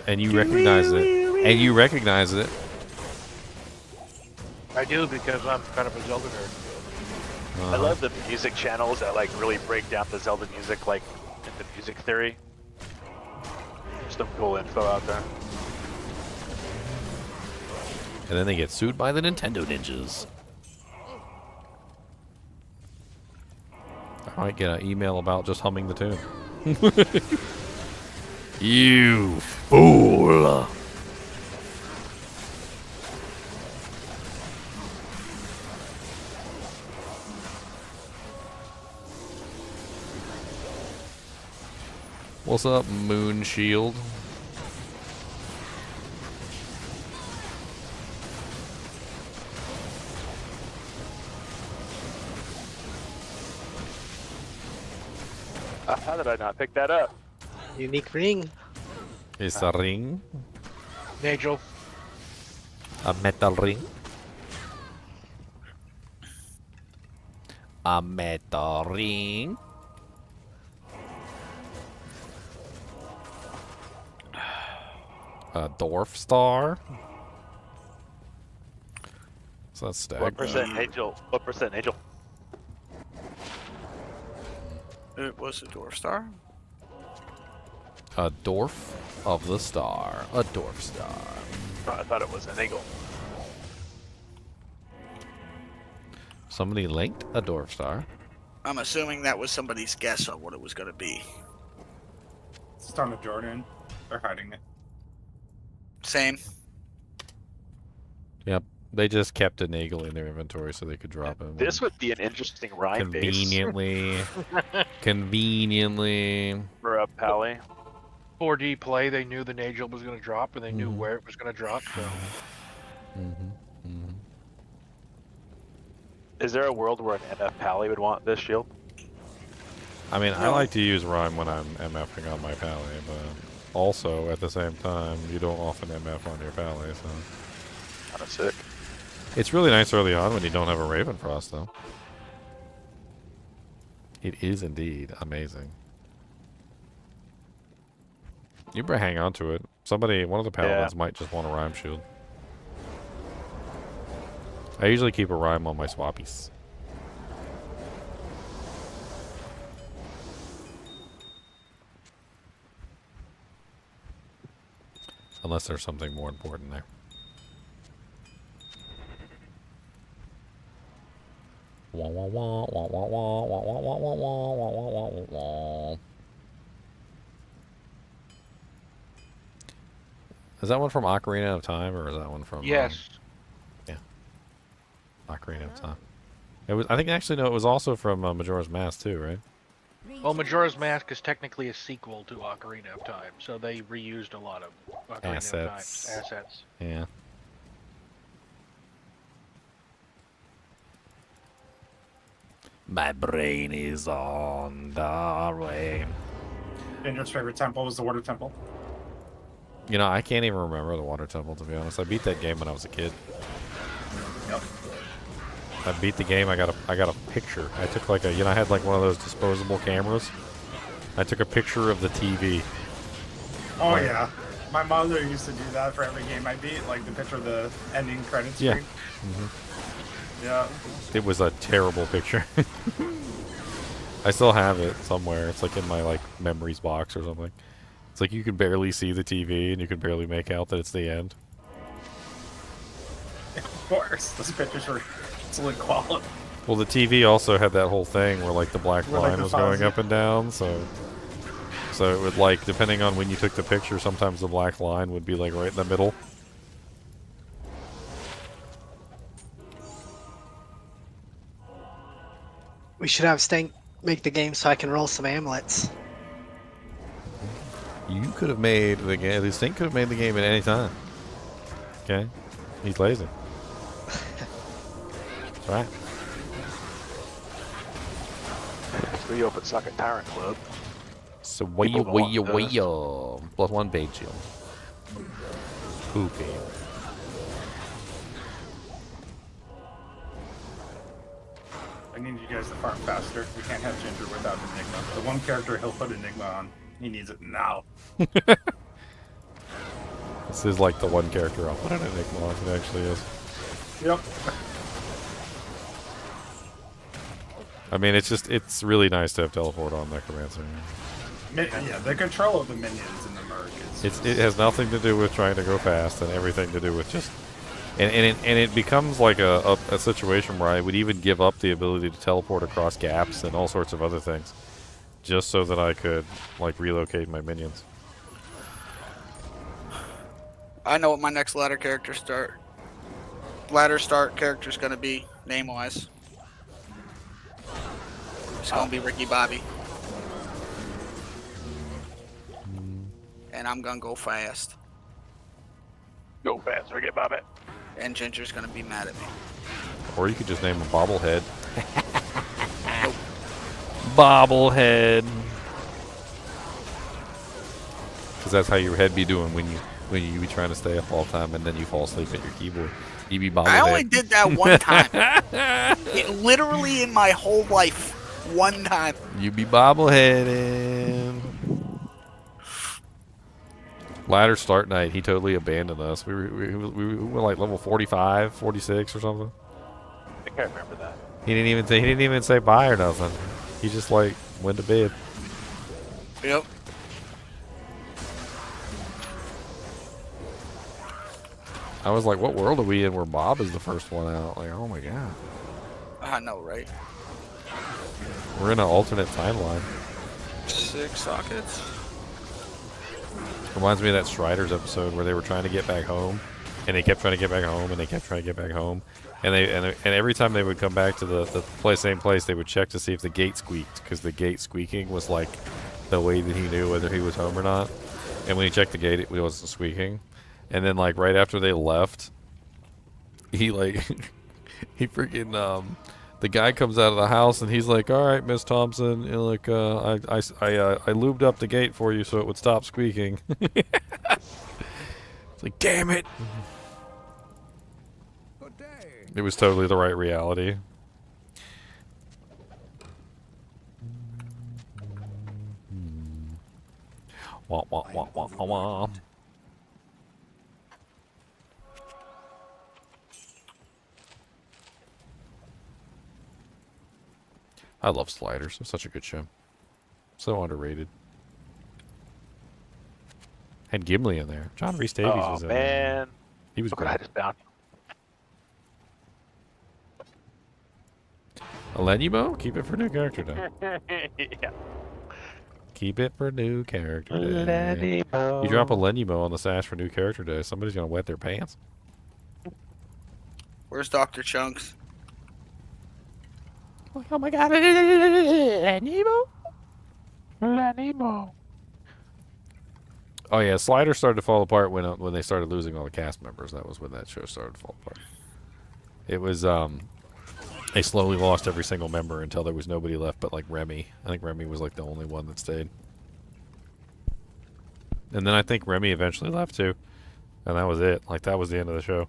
And you recognize it. And you recognize it. I do because I'm kind of a Zelda nerd. I love the music channels that like really break down the Zelda music, like into music theory. Some cool info out there. And then they get sued by the Nintendo ninjas. I might get an email about just humming the tune. You fool! What's up, Moon Shield? How did I not pick that up? Unique ring. It's a ring. Nigel. A metal ring. A metal ring. A dwarf star. So that's stag. What percent Angel? What percent Angel? It was a dwarf star. A dwarf of the star. A dwarf star. Oh, I thought it was an eagle. Somebody linked a dwarf star. I'm assuming that was somebody's guess on what it was going to be. It's on the Jordan. They're hiding it. Same. Yep. They just kept an eagle in their inventory so they could drop it. This would be an interesting rhyme Conveniently. Conveniently. For a pally. 4D play, they knew the Nagel was going to drop, and they knew where it was going to drop. So. Is there a world where an MF pally would want this shield? I mean, I like to use rhyme when I'm MFing on my pally, but also at the same time, you don't often MF on your pally, so. Kind of sick. It's really nice early on when you don't have a Ravenfrost, though. It is indeed amazing. You better hang on to it. Somebody, one of the paladins might just want a rhyme shield. I usually keep a rhyme on my swappies. Unless there's something more important there. Wah, wah, wah, wah, wah, wah, wah, wah, wah, wah, wah, wah, wah, wah. Is that one from Ocarina of Time, or is that one from... Yes. Yeah. Ocarina of Time. It was. I think actually no. It was also from Majora's Mask too, right? Well, Majora's Mask is technically a sequel to Ocarina of Time, so they reused a lot of Ocarina of Time's assets. Yeah. My brain is on the way. Ginger's favorite temple was the water temple. You know, I can't even remember the water temple, to be honest. I beat that game when I was a kid. Yep. I beat the game. I got a picture. I took like a, I had like one of those disposable cameras. I took a picture of the TV. Oh yeah, my mother used to do that for every game I beat, like the picture of the ending credits screen. Yeah. It was a terrible picture. I still have it somewhere. It's like in my like memories box or something. It's like you can barely see the TV and you can barely make out that it's the end. Of course, those pictures were excellent quality. Well, the TV also had that whole thing where like the black Where, like, line the was going fuzzy- up and down, so it would like, depending on when you took the picture, sometimes the black line would be like right in the middle. We should have Stank make the game so I can roll some amulets. You could have made the game. This thing could have made the game at any time. Okay, he's lazy. That's right. So you open Socket Tyrant Club. So waya. Plus one bait shield. Poopy. I need you guys to farm faster. We can't have Ginger without Enigma. The one character he'll put Enigma on, he needs it now. This is like the one character I'll put an Enigma on. It actually is. Yep. I mean, it's really nice to have teleport on Necromancer. Yeah, the control of the minions in the Merc is... It has nothing to do with trying to go fast and everything to do with just... And it becomes like a situation where I would even give up the ability to teleport across gaps and all sorts of other things. Just so that I could, like, relocate my minions. I know what my next ladder start character is going to be, name-wise. It's going to be Ricky Bobby. And I'm going to go fast. Go fast, Ricky Bobby. And Ginger's going to be mad at me. Or you could just name a bobblehead. Bobblehead. Because that's how your head be doing when you be trying to stay up all the time and then you fall asleep at your keyboard. You be bobblehead. I only did that one time. Literally in my whole life. One time. You be bobbleheading. Ladder start night, he totally abandoned us. We were like level 45, 46 or something. I think I remember that. He didn't even say bye or nothing. He just like went to bed. Yep. I was like, what world are we in where Bob is the first one out? Like, oh my god. I know, right? We're in an alternate timeline. 6 sockets. Reminds me of that Striders episode where they were trying to get back home, and they kept trying to get back home, and they kept trying to get back home, and every time they would come back to the same place, they would check to see if the gate squeaked, because the gate squeaking was like the way that he knew whether he was home or not. And when he checked the gate, it wasn't squeaking. And then like right after they left, he like he freaking the guy comes out of the house and he's like, "All right, Miss Thompson, you know, like I lubed up the gate for you so it would stop squeaking." It's like, damn it! It was totally the right reality. Wah wah wah wah wah wah. I love Sliders. It's such a good show. So underrated. Had Gimli in there. John Rhys Davies was in there. Man. He was Look great. what I just found. A Lenumo? Keep it for new character day. Yeah. Keep it for new character day. Lenumo. You drop a Lenumo on the sash for new character day, somebody's gonna wet their pants. Where's Dr. Chunks? Oh my god. Nemo? Nemo. Oh yeah, Slider started to fall apart when they started losing all the cast members. That was when that show started to fall apart. It was they slowly lost every single member until there was nobody left but like Remy. I think Remy was like the only one that stayed. And then I think Remy eventually left too. And that was it. Like that was the end of the show.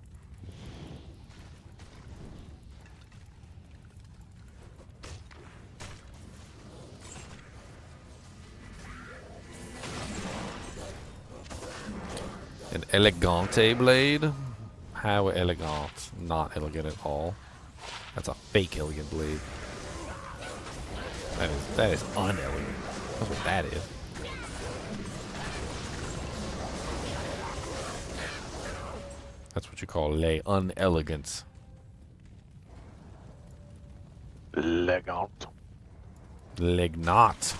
An elegante blade? How elegant? Not elegant at all. That's a fake elegant blade. That is unelegant. That's what that is. That's what you call lay unelegance. Elegant. Lignot.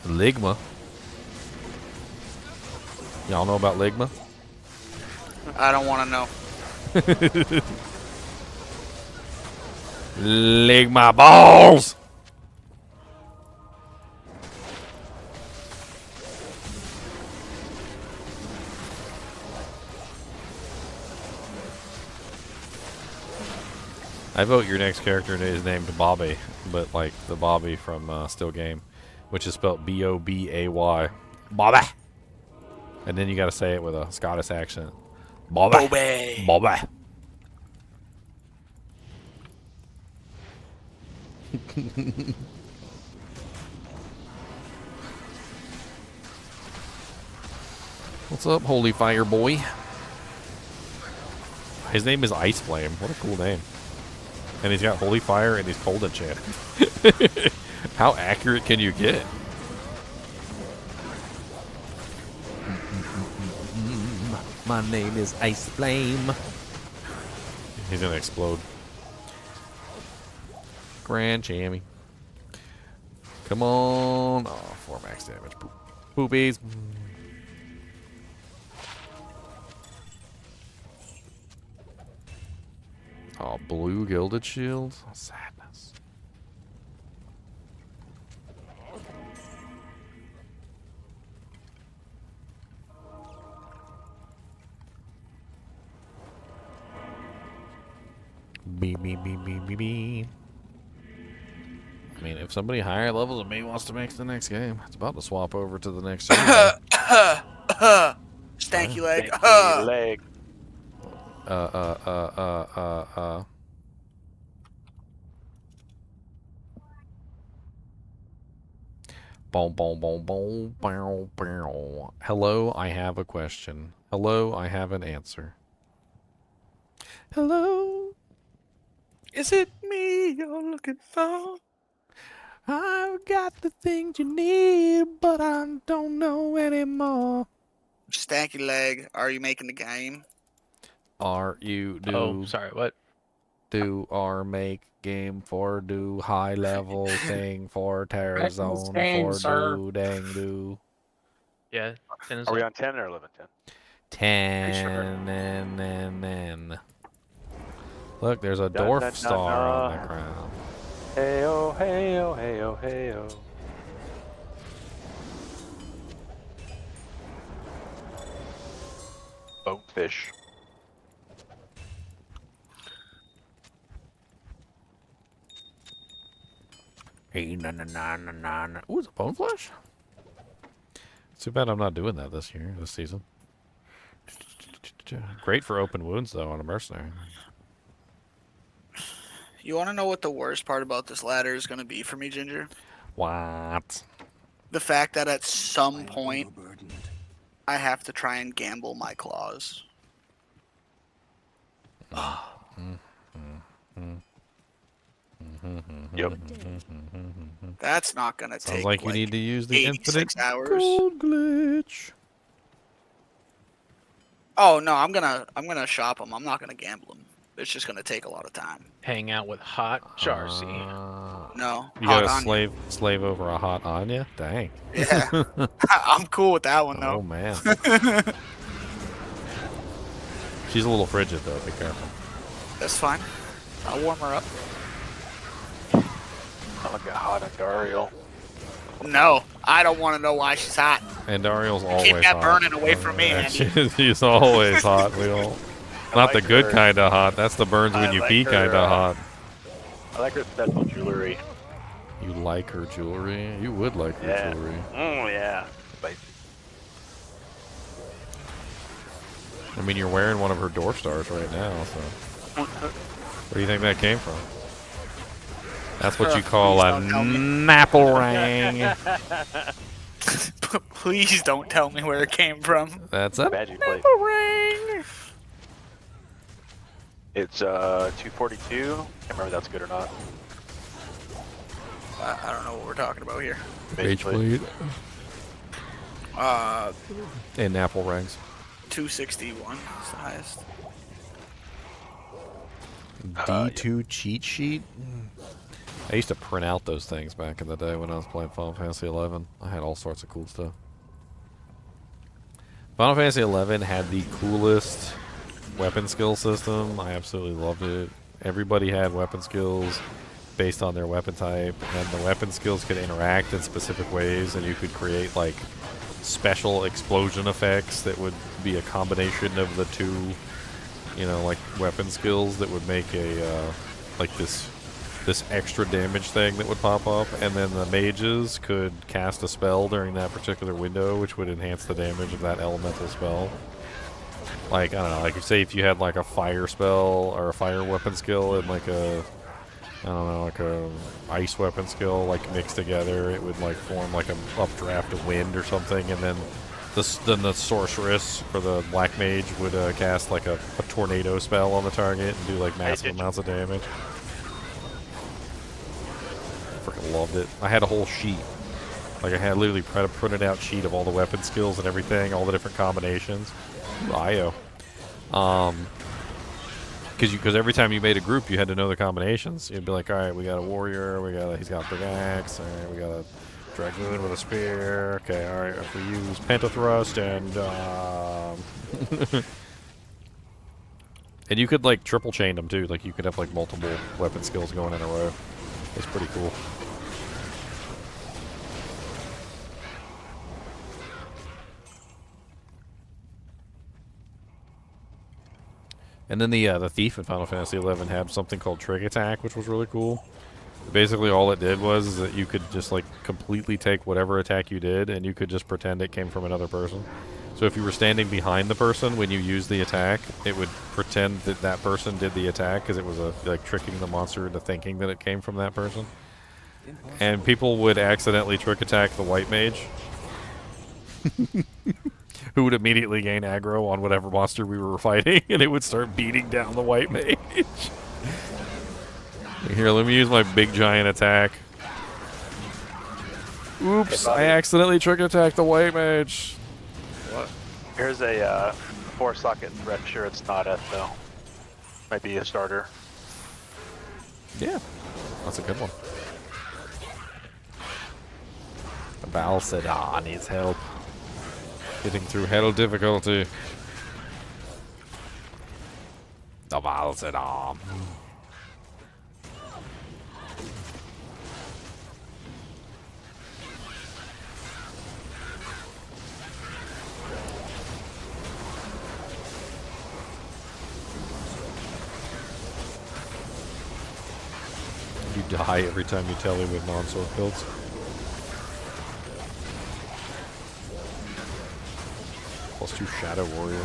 Ligma. Y'all know about Ligma? I don't want to know. Ligma balls! I vote your next character is named Bobby, but like the Bobby from Still Game, which is spelled B-O-B-A-Y. Bobby! And then you gotta say it with a Scottish accent. Bobby! Bobby! Bobby! What's up, Holy Fire Boy? His name is Ice Flame. What a cool name. And he's got Holy Fire and he's cold enchanted. How accurate can you get? My name is Ice Flame. He's gonna explode. Grand Jammy. Come on. Oh, 4 max damage. Poopies. Oh, blue gilded shield. Oh, sadness. Beep, beep, beep, beep, beep, beep. I mean, if somebody higher levels than me wants to make the next game, it's about to swap over to the next game. Stanky leg. Stanky leg. Boom, boom, boom, boom, bow, bow. Hello, I have a question. Hello, I have an answer. Hello? Is it me you're looking for? I've got the things you need, but I don't know anymore. Stanky leg. Are you making the game? Are you do? Oh, sorry. What? Do or make game for do high level thing for terror zone for do dang do. Yeah. 10 is Are we up. on 10 or 11? 10 and look, there's a dwarf star on the ground. Hey oh, hey oh, hey oh, hey oh. Bonefish. Hey, na na na na na na. Ooh, it's a bone flesh. Too bad I'm not doing that this season. Great for open wounds though on a mercenary. You want to know what the worst part about this ladder is going to be for me, Ginger? What? The fact that at some point I have to try and gamble my claws. Yep. That's not going to take Sounds like you need to use the 86 infinite hours. gold glitch. Oh no, I'm gonna shop them. I'm not gonna gamble them. It's just gonna take a lot of time. Hang out with hot Jarcy. No. You hot got a onion. slave over a hot Anya? Dang. Yeah. I'm cool with that one though. Oh man. She's a little frigid though. Be careful. That's fine. I'll warm her up. I'll get hot Andariel. No, I don't want to know why she's hot. And Ariel's always Keep that hot. burning away from me, Andy. She's always hot. We all. Not the good kind of hot. That's the burns when you pee kind of hot. I like her special jewelry. You like her jewelry? You would like her jewelry. Oh yeah. Spicy. I mean, you're wearing one of her door stars right now, so. Where do you think that came from? That's what you call a napple ring. Please don't tell me where it came from. That's a Magic napple plate. ring. It's 242. Can't remember if that's good or not. I don't know what we're talking about here. Mage plate. And apple rings. 261 is the highest. D2 cheat sheet? I used to print out those things back in the day when I was playing Final Fantasy 11. I had all sorts of cool stuff. Final Fantasy 11 had the coolest weapon skill system. I absolutely loved it. Everybody had weapon skills based on their weapon type, and the weapon skills could interact in specific ways, and you could create like special explosion effects that would be a combination of the two, you know, like weapon skills that would make a like this extra damage thing that would pop up, and then the mages could cast a spell during that particular window which would enhance the damage of that elemental spell. Like, I don't know, like say if you had like a fire spell or a fire weapon skill and like a, I don't know, like a ice weapon skill like mixed together, it would like form like a updraft of wind or something, and then the sorceress or the black mage would cast like a tornado spell on the target and do like massive amounts of damage. Freaking loved it. I had a whole sheet. Like I had literally printed out sheet of all the weapon skills and everything, all the different combinations. IO. Because every time you made a group, you had to know the combinations. You'd be like, all right, we got a warrior, he's got a big axe, all right, we got a dragoon with a spear. Okay, all right, if we use pentathrust and and you could like triple chain them too. Like you could have like multiple weapon skills going in a row. It's pretty cool. And then the thief in Final Fantasy XI had something called Trick Attack, which was really cool. Basically, all it did was that you could just like completely take whatever attack you did, and you could just pretend it came from another person. So if you were standing behind the person when you used the attack, it would pretend that that person did the attack because it was like tricking the monster into thinking that it came from that person. And people would accidentally trick attack the white mage, who would immediately gain aggro on whatever monster we were fighting, and it would start beating down the white mage. Here, let me use my big giant attack. Oops, I accidentally trick attacked the white mage. What? Here's a 4-socket threat. Sure, it's not it though. Might be a starter. Yeah, that's a good one. The Val said, needs help. Getting through hell difficulty. The Val said, You die every time you tell him with non-sword builds. +2 Shadow Warrior.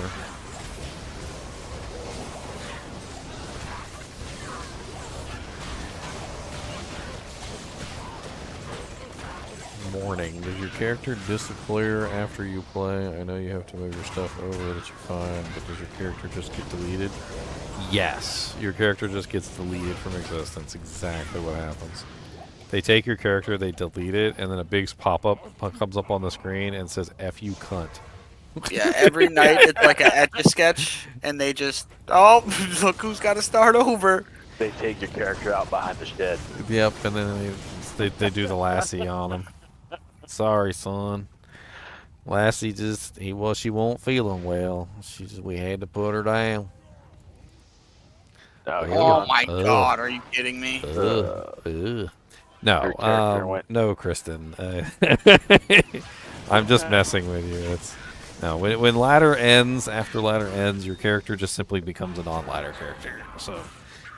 Morning. Does your character disappear after you play? I know you have to move your stuff over that you find, but does your character just get deleted? Yes. Your character just gets deleted from existence. Exactly what happens. They take your character, they delete it, and then a big pop-up comes up on the screen and says, F you cunt. Yeah, every night it's like an etch-a-sketch, and they just, look who's got to start over. They take your character out behind the shed. Yep, and then they do the Lassie on him. Sorry, son. Lassie she won't feeling well. We had to put her down. No, he's Oh gone. my god, are you kidding me? No, Your character went. no, Kristen. I'm just messing with you. It's no. When ladder ends, after ladder ends, your character just simply becomes a non-ladder character. So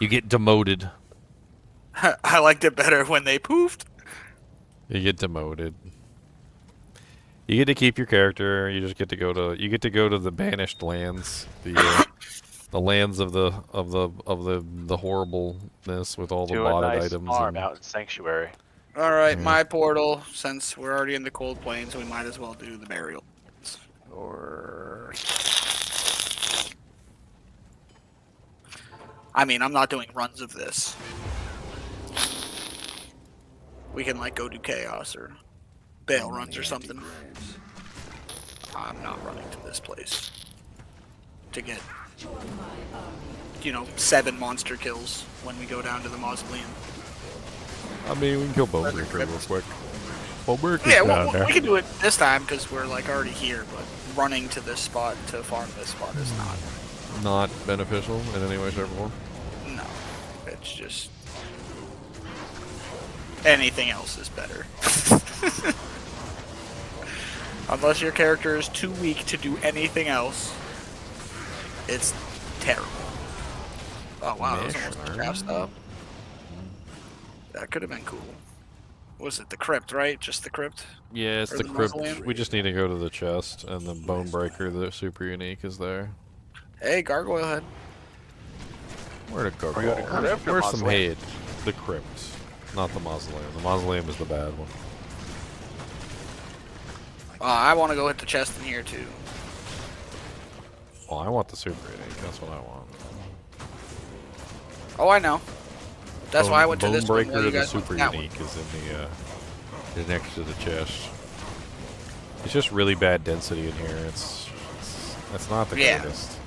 you get demoted. I liked it better when they poofed. You get demoted. You get to keep your character. You just get to go to. You get to go to the banished lands. The lands of the horribleness with all the Do a botted nice items. farm And, out in Sanctuary. All right, my portal. Since we're already in the cold plains, we might as well do the burial. Or, I mean, I'm not doing runs of this. We can like go do chaos or bail runs or something. I'm not running to this place to get, 7 monster kills when we go down to the mausoleum. I mean, we can kill Bonebreaker real quick. Bonebreaker's Yeah, down there. we can do it this time because we're like already here, but running to this spot to farm this spot is Not beneficial in any way, shape, or form. no. It's just anything else is better. Unless your character is too weak to do anything else, it's terrible. Oh wow, that was almost a trap stop. That could have been cool. What was it, the crypt, right? Just the crypt? Yeah, it's Or the crypt. mausoleum? We just need to go to the chest, and the Bonebreaker, the super unique, is there. Hey, gargoyle head. Where to go? We're going to crypt or Where's some mausoleum? head? The crypt, not the mausoleum. The mausoleum is the bad one. I want to go hit the chest in here too. Well, I want the super unique. That's what I want. Oh, I know. That's why I went to this one. Bonebreaker, while you the guys went to super that one. unique, is in the is next to the chest. It's just really bad density in here. That's not the Yeah. greatest.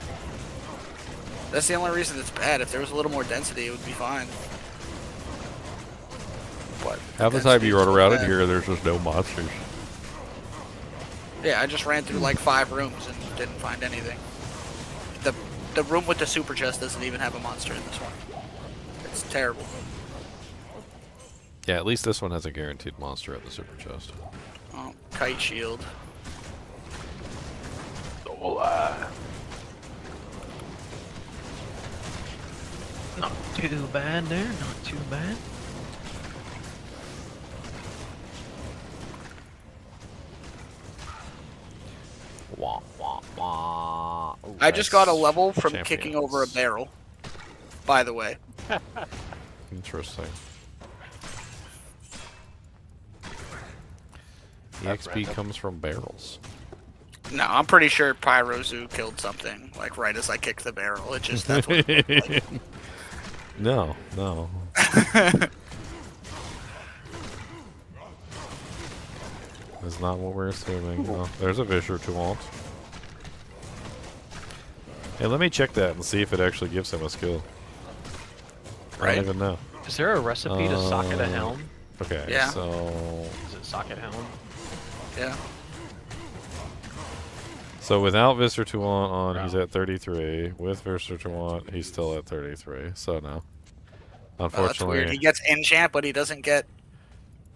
That's the only reason it's bad. If there was a little more density, it would be fine. But Half the time you run density's so around in bad. here, there's just no monsters. Yeah, I just ran through like 5 rooms and didn't find anything. The room with the super chest doesn't even have a monster in this one. It's terrible. Yeah, at least this one has a guaranteed monster at the super chest. Oh, kite shield. Not too bad there, not too bad. Wah, wah, wah. Ooh, I just got a that's level from kicking over a champions. barrel. By the way. Interesting. The That's XP random. comes from barrels. No, I'm pretty sure Pyrozu killed something like right as I kicked the barrel. It just that's what it looked like. No, no. That's not what we're assuming. Oh, there's a Visher Tumult. Hey, let me check that and see if it actually gives him a skill. I Right. don't even know. Is there a recipe to socket a helm? Okay, Yeah. so... Is it socket helm? Yeah. So without Viscer Tumult on, he's at 33. With Viscer Tumult, he's still at 33. So no. Oh, that's weird. Unfortunately... He gets enchant, but he doesn't get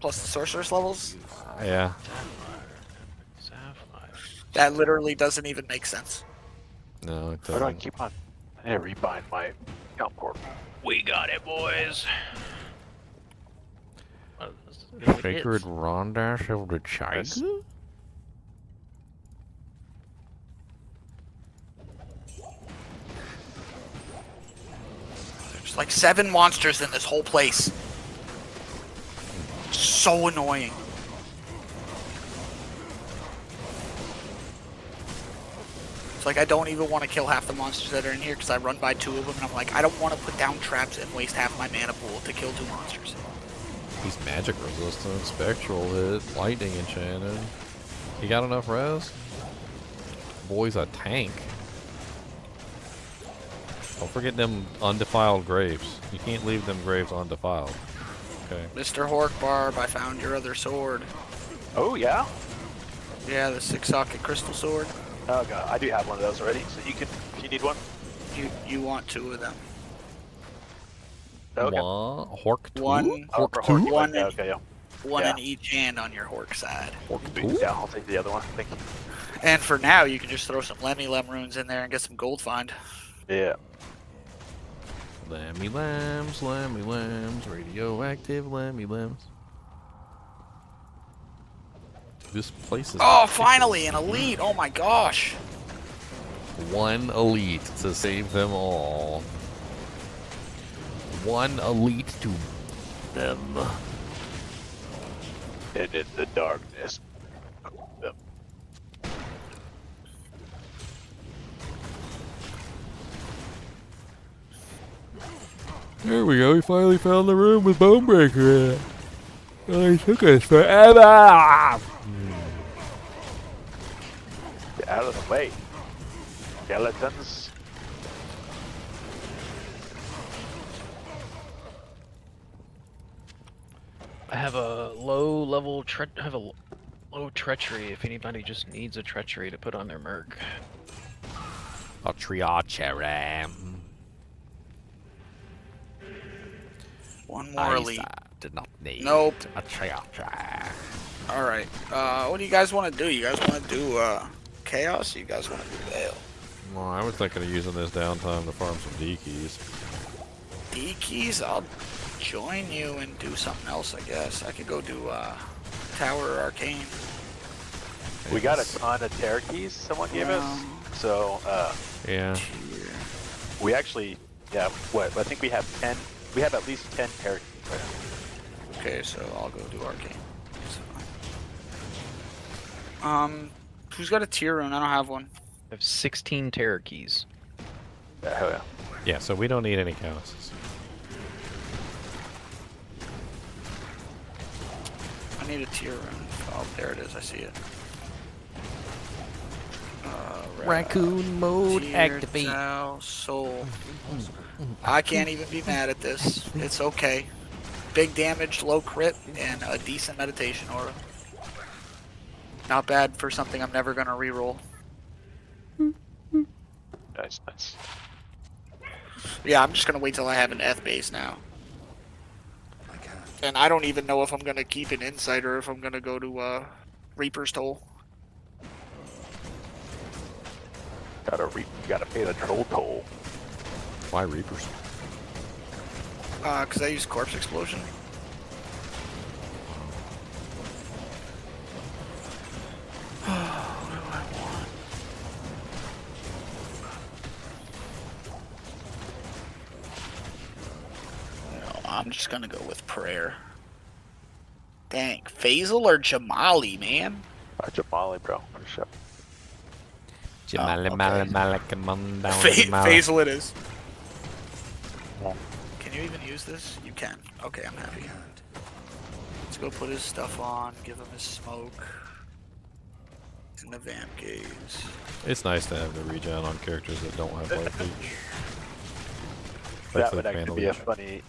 plus the sorceress levels. yeah. Sapphire. That literally doesn't even make sense. No, it How do I doesn't. keep on? I need to rebind my Count Corp. We got it, boys. What is this? Sacred Rondash of the China? There's like 7 monsters in this whole place. So annoying. It's like I don't even want to kill half the monsters that are in here because I run by 2 of them and I'm like, I don't want to put down traps and waste half my mana pool to kill 2 monsters. He's magic resistant, spectral hit, lightning enchanted. He got enough res? Boy's a tank. Don't forget them undefiled graves. You can't leave them graves undefiled. Okay. Mr. Horkbarb, I found your other sword. Oh yeah. Yeah, the 6-socket crystal sword. Oh god, I do have one of those already. So you can, if you need one. You want 2 of them. Okay. Hork 2? One, Oh, for Hork 2? Hork, One okay, in- okay, yeah. one Yeah. in each hand on your Hork side. Hork Sweet. 2? Yeah, I'll take the other one. Thank you. And for now, you can just throw some Lemmy Lem runes in there and get some gold find. Yeah. Lemmy lambs, radioactive lemmy lambs. This place is. Oh, finally, an elite! Oh my gosh! One elite to save them all. One elite to them. And in the darkness. There we go, we finally found the room with Bonebreaker in it. Oh, it took us forever! Get out of the way. Skeletons. I have a low level low treachery if anybody just needs a treachery to put on their merc. A treachery. One more elite. Did not need Nope. a treachery. Alright, what do you guys want to do? You guys want to do Chaos? Or you guys want to do Veil? Well, I was thinking of using this downtime to farm some D keys. D keys? I'll join you and do something else, I guess. I could go do Tower or Arcane. We got a ton of Terror keys someone gave us. So, Yeah. we actually, yeah, what? I think we have 10. We have at least 10 Terror keys right now. Okay, so I'll go do Arcane. Who's got a tier rune? I don't have one. I have 16 terror keys. Yeah, hell yeah. Yeah, so we don't need any calluses. I need a tier rune. Oh, there it is. I see it. Raccoon mode Tier activate. Tau, soul. I can't even be mad at this. It's okay. Big damage, low crit, and a decent meditation aura. Not bad for something I'm never gonna reroll. Nice, nice. Yeah, I'm just gonna wait till I have an F base now. And I don't even know if I'm gonna keep an Insight or if I'm gonna go to Reaper's Toll. Gotta pay the troll toll. Why Reapers? Cause I use Corpse Explosion. What do I want? No, I'm just gonna go with Prayer. Dang, Faisal or Jamali, man? Jamali, bro, for sure. Jamali, come on down. Faisal it is. Can you even use this? You can. Okay, I'm happy. Let's go put his stuff on, give him his smoke. He's in the vamp gaze. It's nice to have the regen on characters that don't have light leech. That would actually be a funny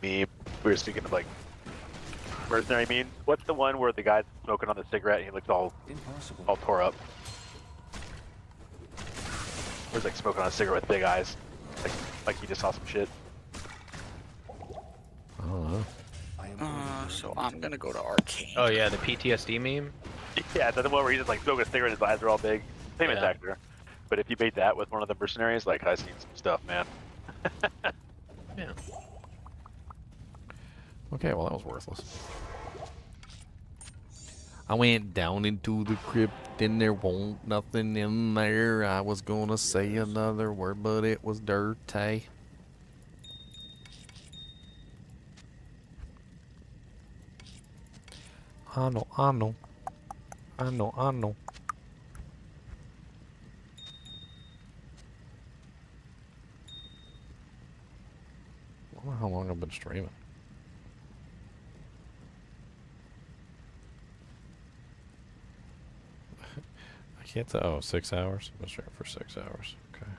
meme. We were speaking of like mercenary meme. What's the one where the guy's smoking on the cigarette and he looks all tore up? Where he's like smoking on a cigarette with big eyes, like he just saw some shit. I don't know. So I'm gonna go to Arcane. Oh yeah, the PTSD meme. Yeah, the one where he's just like smoking a cigarette, his eyes are all big. Same Yeah. actor. But if you made that with one of the mercenaries, like I've seen some stuff, man. Yeah. Okay, well that was worthless. I went down into the crypt and there won't nothing in there. I was gonna say another word, but it was dirty. I know. I wonder how long I've been streaming. I can't tell. Oh, 6 hours? I've been streaming for 6 hours. Okay.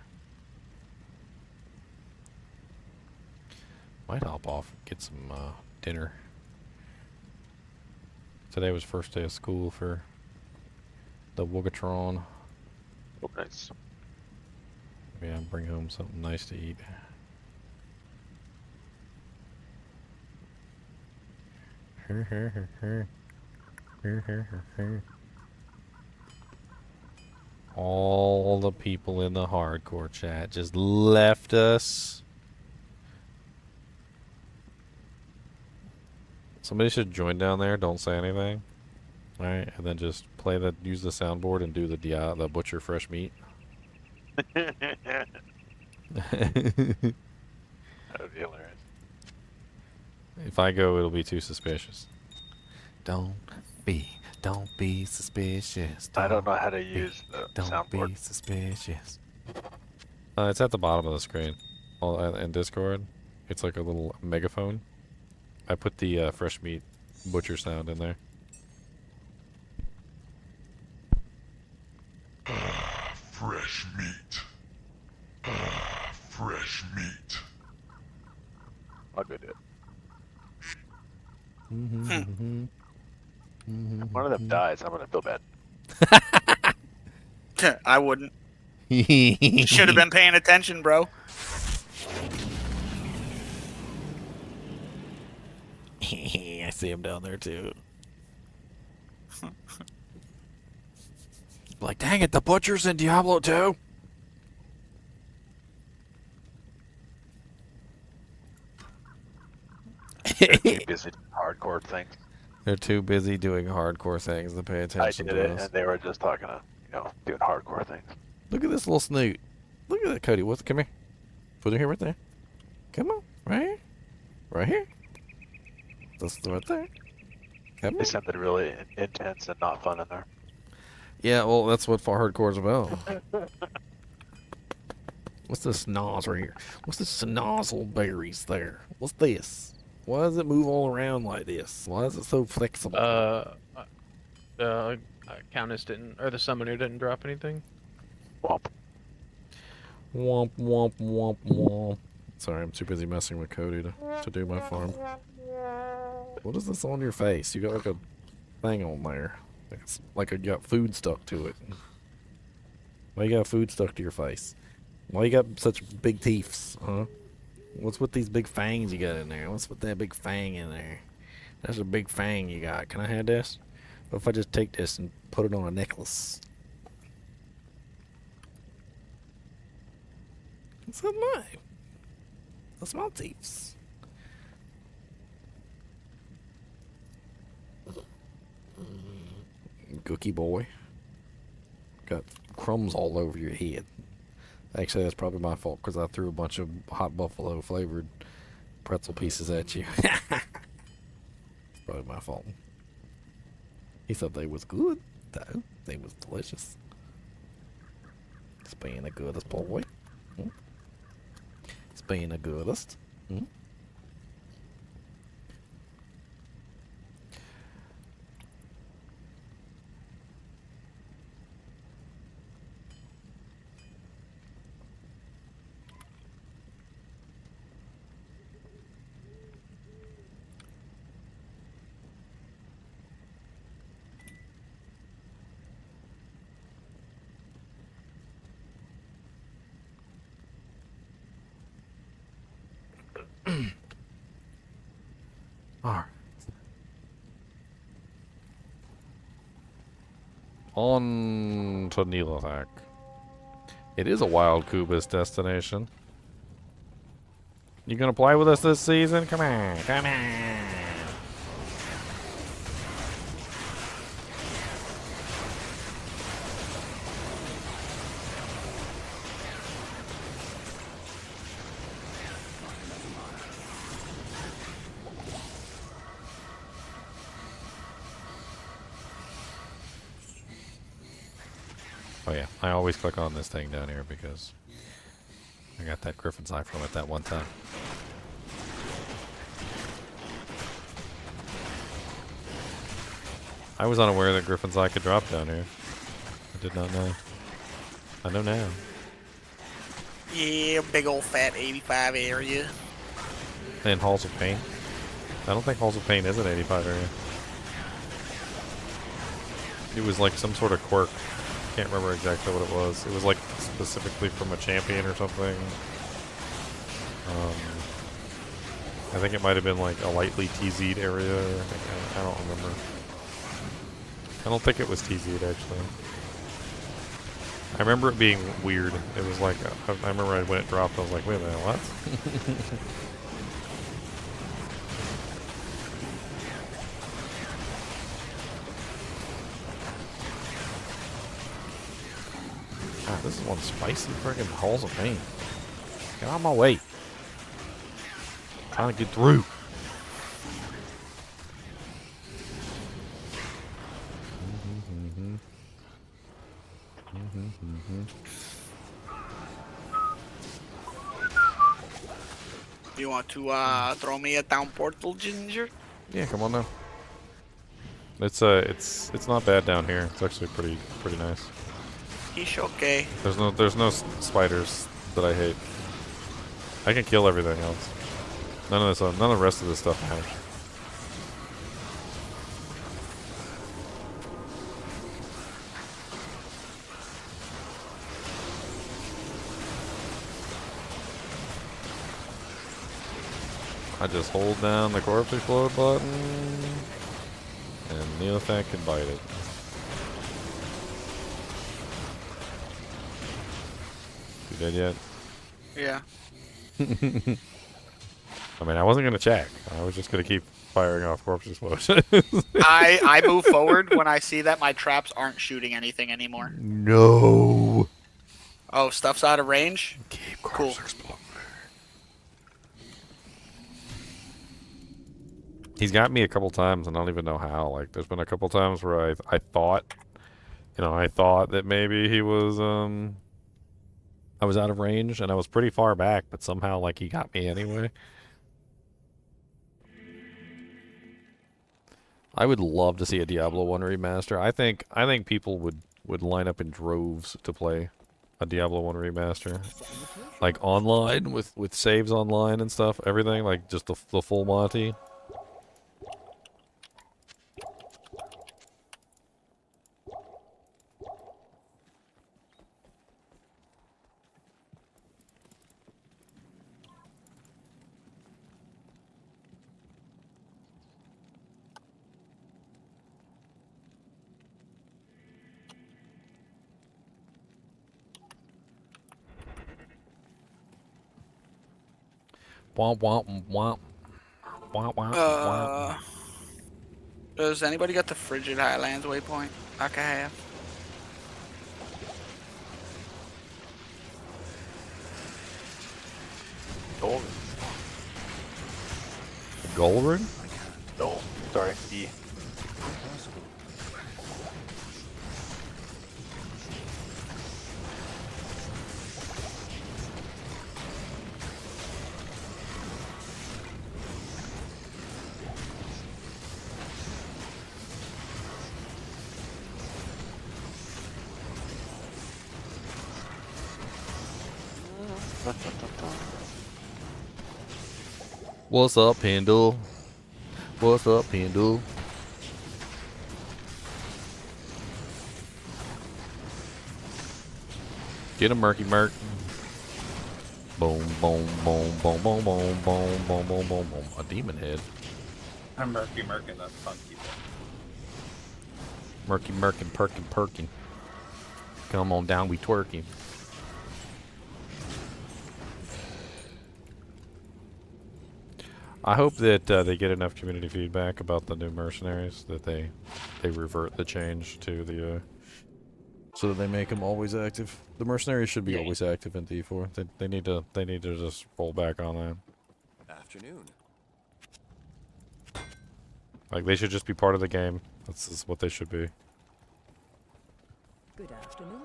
Might hop off and get some dinner. Today was first day of school for the Wogatron. Oh, nice. Yeah, bring home something nice to eat. All the people in the hardcore chat just left us. Somebody should join down there. Don't say anything. All right, and then just play the use the soundboard and do the butcher fresh meat. That would be hilarious. If I go, it'll be too suspicious. Don't be suspicious. I don't know how to use the Don't soundboard. be suspicious. It's at the bottom of the screen. In Discord, it's like a little megaphone. I put the fresh meat butcher sound in there. Fresh meat. Fresh meat. I'll go do it. If one of them dies, I'm gonna feel bad. I wouldn't. Should have been paying attention, bro. I see him down there too. Like, dang it, the butcher's in Diablo 2. They're too busy doing hardcore things. They're too busy doing hardcore things to pay I attention did to it, us. and they were just talking to, doing hardcore things. Look at this little snoot. Look at that, Cody. Come here. Put it here right there. Come on. Right here. Right here. That's right there. Come There's on. something really intense and not fun in there. Yeah, well, that's what hardcore is about. What's this noz right here? What's this nozzle berries there? What's this? Why does it move all around like this? Why is it so flexible? The Countess didn't, or the Summoner didn't drop anything. Womp. Womp, womp, womp, womp. Sorry, I'm too busy messing with Cody to do my farm. What is this on your face? You got like a thing on there. It's like you got food stuck to it. Why you got food stuck to your face? Why you got such big teeth, huh? What's with these big fangs you got in there? What's with that big fang in there? That's a big fang you got. Can I have this? What if I just take this and put it on a necklace? What's that like? That's my teeth. Cookie boy. Got crumbs all over your head. Actually, that's probably my fault because I threw a bunch of hot buffalo flavored pretzel pieces at you. It's probably my fault. He said they was good, though. They was delicious. It's being the goodest boy. It's being the goodest. Alright. On to Nilothak. It is a wild Kubis destination. You gonna play with us this season? Come on, come on. Oh yeah, I always click on this thing down here because I got that Griffin's Eye from it that one time. I was unaware that Griffin's Eye could drop down here. I did not know. I know now. Yeah, big old fat 85 area. And Halls of Pain. I don't think Halls of Pain is an 85 area. It was like some sort of quirk. Can't remember exactly what it was. It was like specifically from a champion or something. I think it might have been like a lightly TZ'd area. I don't remember. I don't think it was TZ'd actually. I remember it being weird. It was like, I remember when it dropped, I was like, wait a minute, what? God, this is one spicy friggin' halls of pain. Get out of my way. Trying to get through. You want to throw me a down portal, Ginger? Yeah, come on now. It's not bad down here. It's actually pretty nice. He's okay. There's no spiders that I hate. I can kill everything else. None of the rest of this stuff matters. I just hold down the corpse explode button, and Neophat can bite it. You dead yet? Yeah. I mean, I wasn't gonna check. I was just gonna keep firing off corpse explosions. I move forward when I see that my traps aren't shooting anything anymore. No. Oh, stuff's out of range? Keep cool. He's got me a couple times, and I don't even know how. Like, there's been a couple times where I thought, I thought that maybe he was, I was out of range, and I was pretty far back, but somehow, like, he got me anyway. I would love to see a Diablo 1 remaster. I think people would line up in droves to play a Diablo 1 remaster. Like, online, with saves online and stuff, everything, like, just the full Monty. Womp womp womp. Womp womp womp. Does anybody got the Frigid Highlands waypoint? I can have. Golden. Golden? No, sorry, E. What's up, Pendle? What's up, Pendle? Get a murky murk. Boom, boom, boom, boom, boom, boom, boom, boom, boom, boom, boom. A demon head. I'm murking that funky thing. Murky murkin, perkin, perkin. Come on down, we twerking. I hope that they get enough community feedback about the new mercenaries that they revert the change to the so that they make them always active. The mercenaries should be always active in D4. They need to just roll back on that. Afternoon. Like, they should just be part of the game. That's what they should be. Good afternoon.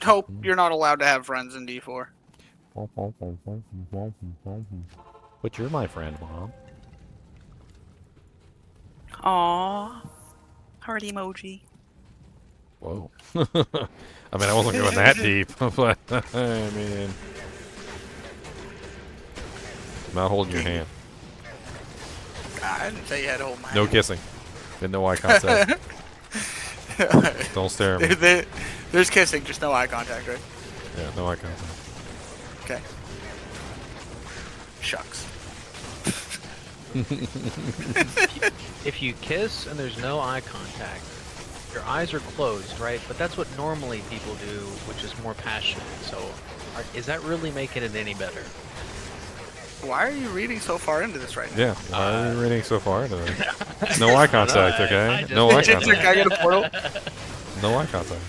Nope, you're not allowed to have friends in D4. But you're my friend, Mom. Aww. Heart emoji. Whoa. I mean, I wasn't going that deep, but I mean, I'm not holding your hand. I didn't say you had to hold my hand. No kissing. And no eye contact. Don't stare at me. There's kissing, just no eye contact, right? Yeah, no eye contact. Okay. Shucks. If you kiss and there's no eye contact, your eyes are closed, right? But that's what normally people do, which is more passionate. So, is that really making it any better? Why are you reading so far into this right now? Yeah, why are you reading so far into this? No eye contact, okay? No eye Ginger contact. guy get a portal? No eye contact.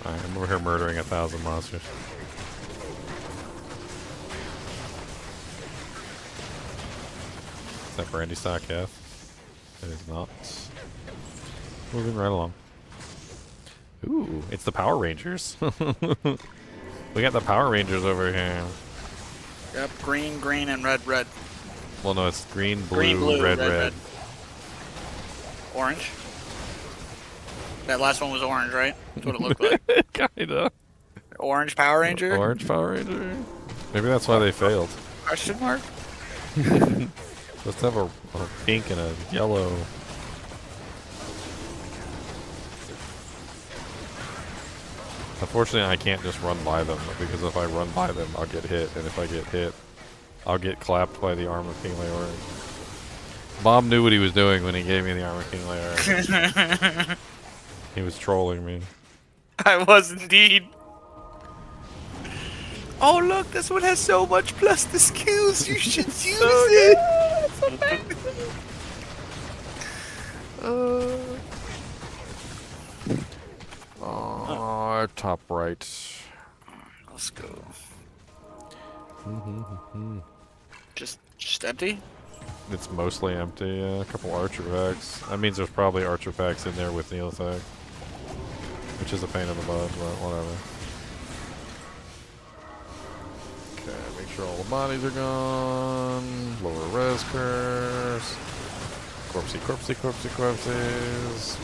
Alright, I'm over here murdering 1,000 monsters. Is that brandy stock F? It is not. Moving right along. Ooh, it's the Power Rangers. We got the Power Rangers over here. Yep, green, green, and red, red. Well, no, it's green, blue, red. Orange. That last one was orange, right? That's what it looked like. Kinda. Orange Power Ranger? Orange Power Ranger? Maybe that's why they failed. Question mark? Let's have a pink and a yellow. Unfortunately, I can't just run by them, because if I run by them, I'll get hit, and if I get hit, I'll get clapped by the arm of King Leoric. Bob knew what he was doing when he gave me the arm of King Leoric. He was trolling me. I was indeed. Oh look, this one has so much plus the skills. You should use it. So top right. Let's go. Just empty? It's mostly empty. A couple archer packs. That means there's probably archer packs in there with Neolithic, which is a pain in the butt, but whatever. Okay, make sure all the bodies are gone. Lower res curse. Corpsey, corpsey, corpsey, corpses.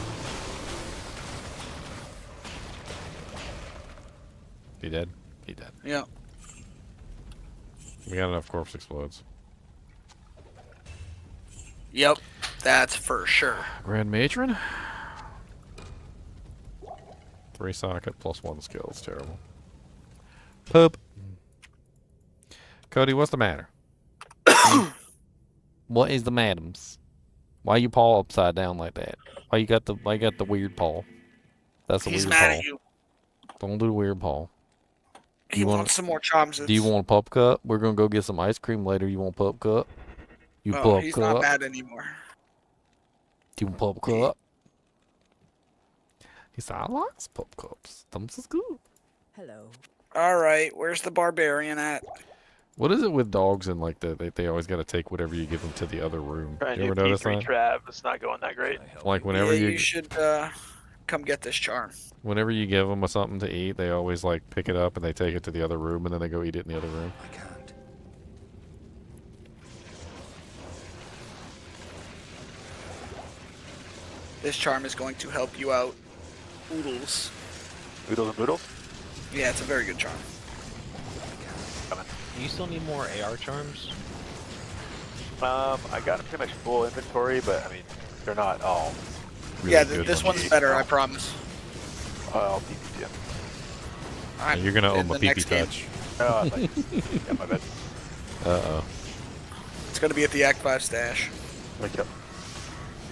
He dead? He dead. Yeah. We got enough corpse explodes. Yep, that's for sure. Grand Matron. 3 socket plus 1 skill. It's terrible. Poop. Cody, what's the matter? What is the madams? Why you paw upside down like that? Why you got the weird paw? That's a He's weird mad paw. at you. Don't do the weird paw. He wants some more charms. Do you want a pup cup? We're gonna go get some ice cream later. You want pup cup? You Oh, pup he's cup? not mad anymore. Do you want pup cup? He said, I like pup cups. Thumbs is good. Hello. All right, where's the barbarian at? What is it with dogs and like they always got to take whatever you give them to the other room? Trying You to ever do notice P3 that? Trav, it's not going that great. Like whenever Yeah, you you should come get this charm. whenever you give them something to eat, they always like pick it up and they take it to the other room and then they go eat it in the other room. I can't. This charm is going to help you out. Oodles. Oodles and boodles? Yeah, it's a very good charm. You still need more AR charms? I got pretty much full inventory, but I mean, they're not all. Really Yeah, good this ones. one's better, I promise. I'll PvP them. And you're gonna own in my the PP next game. touch. Oh, thanks. Yeah, my bad. Uh-oh. It's gonna be at the Act 5 stash. Wake up.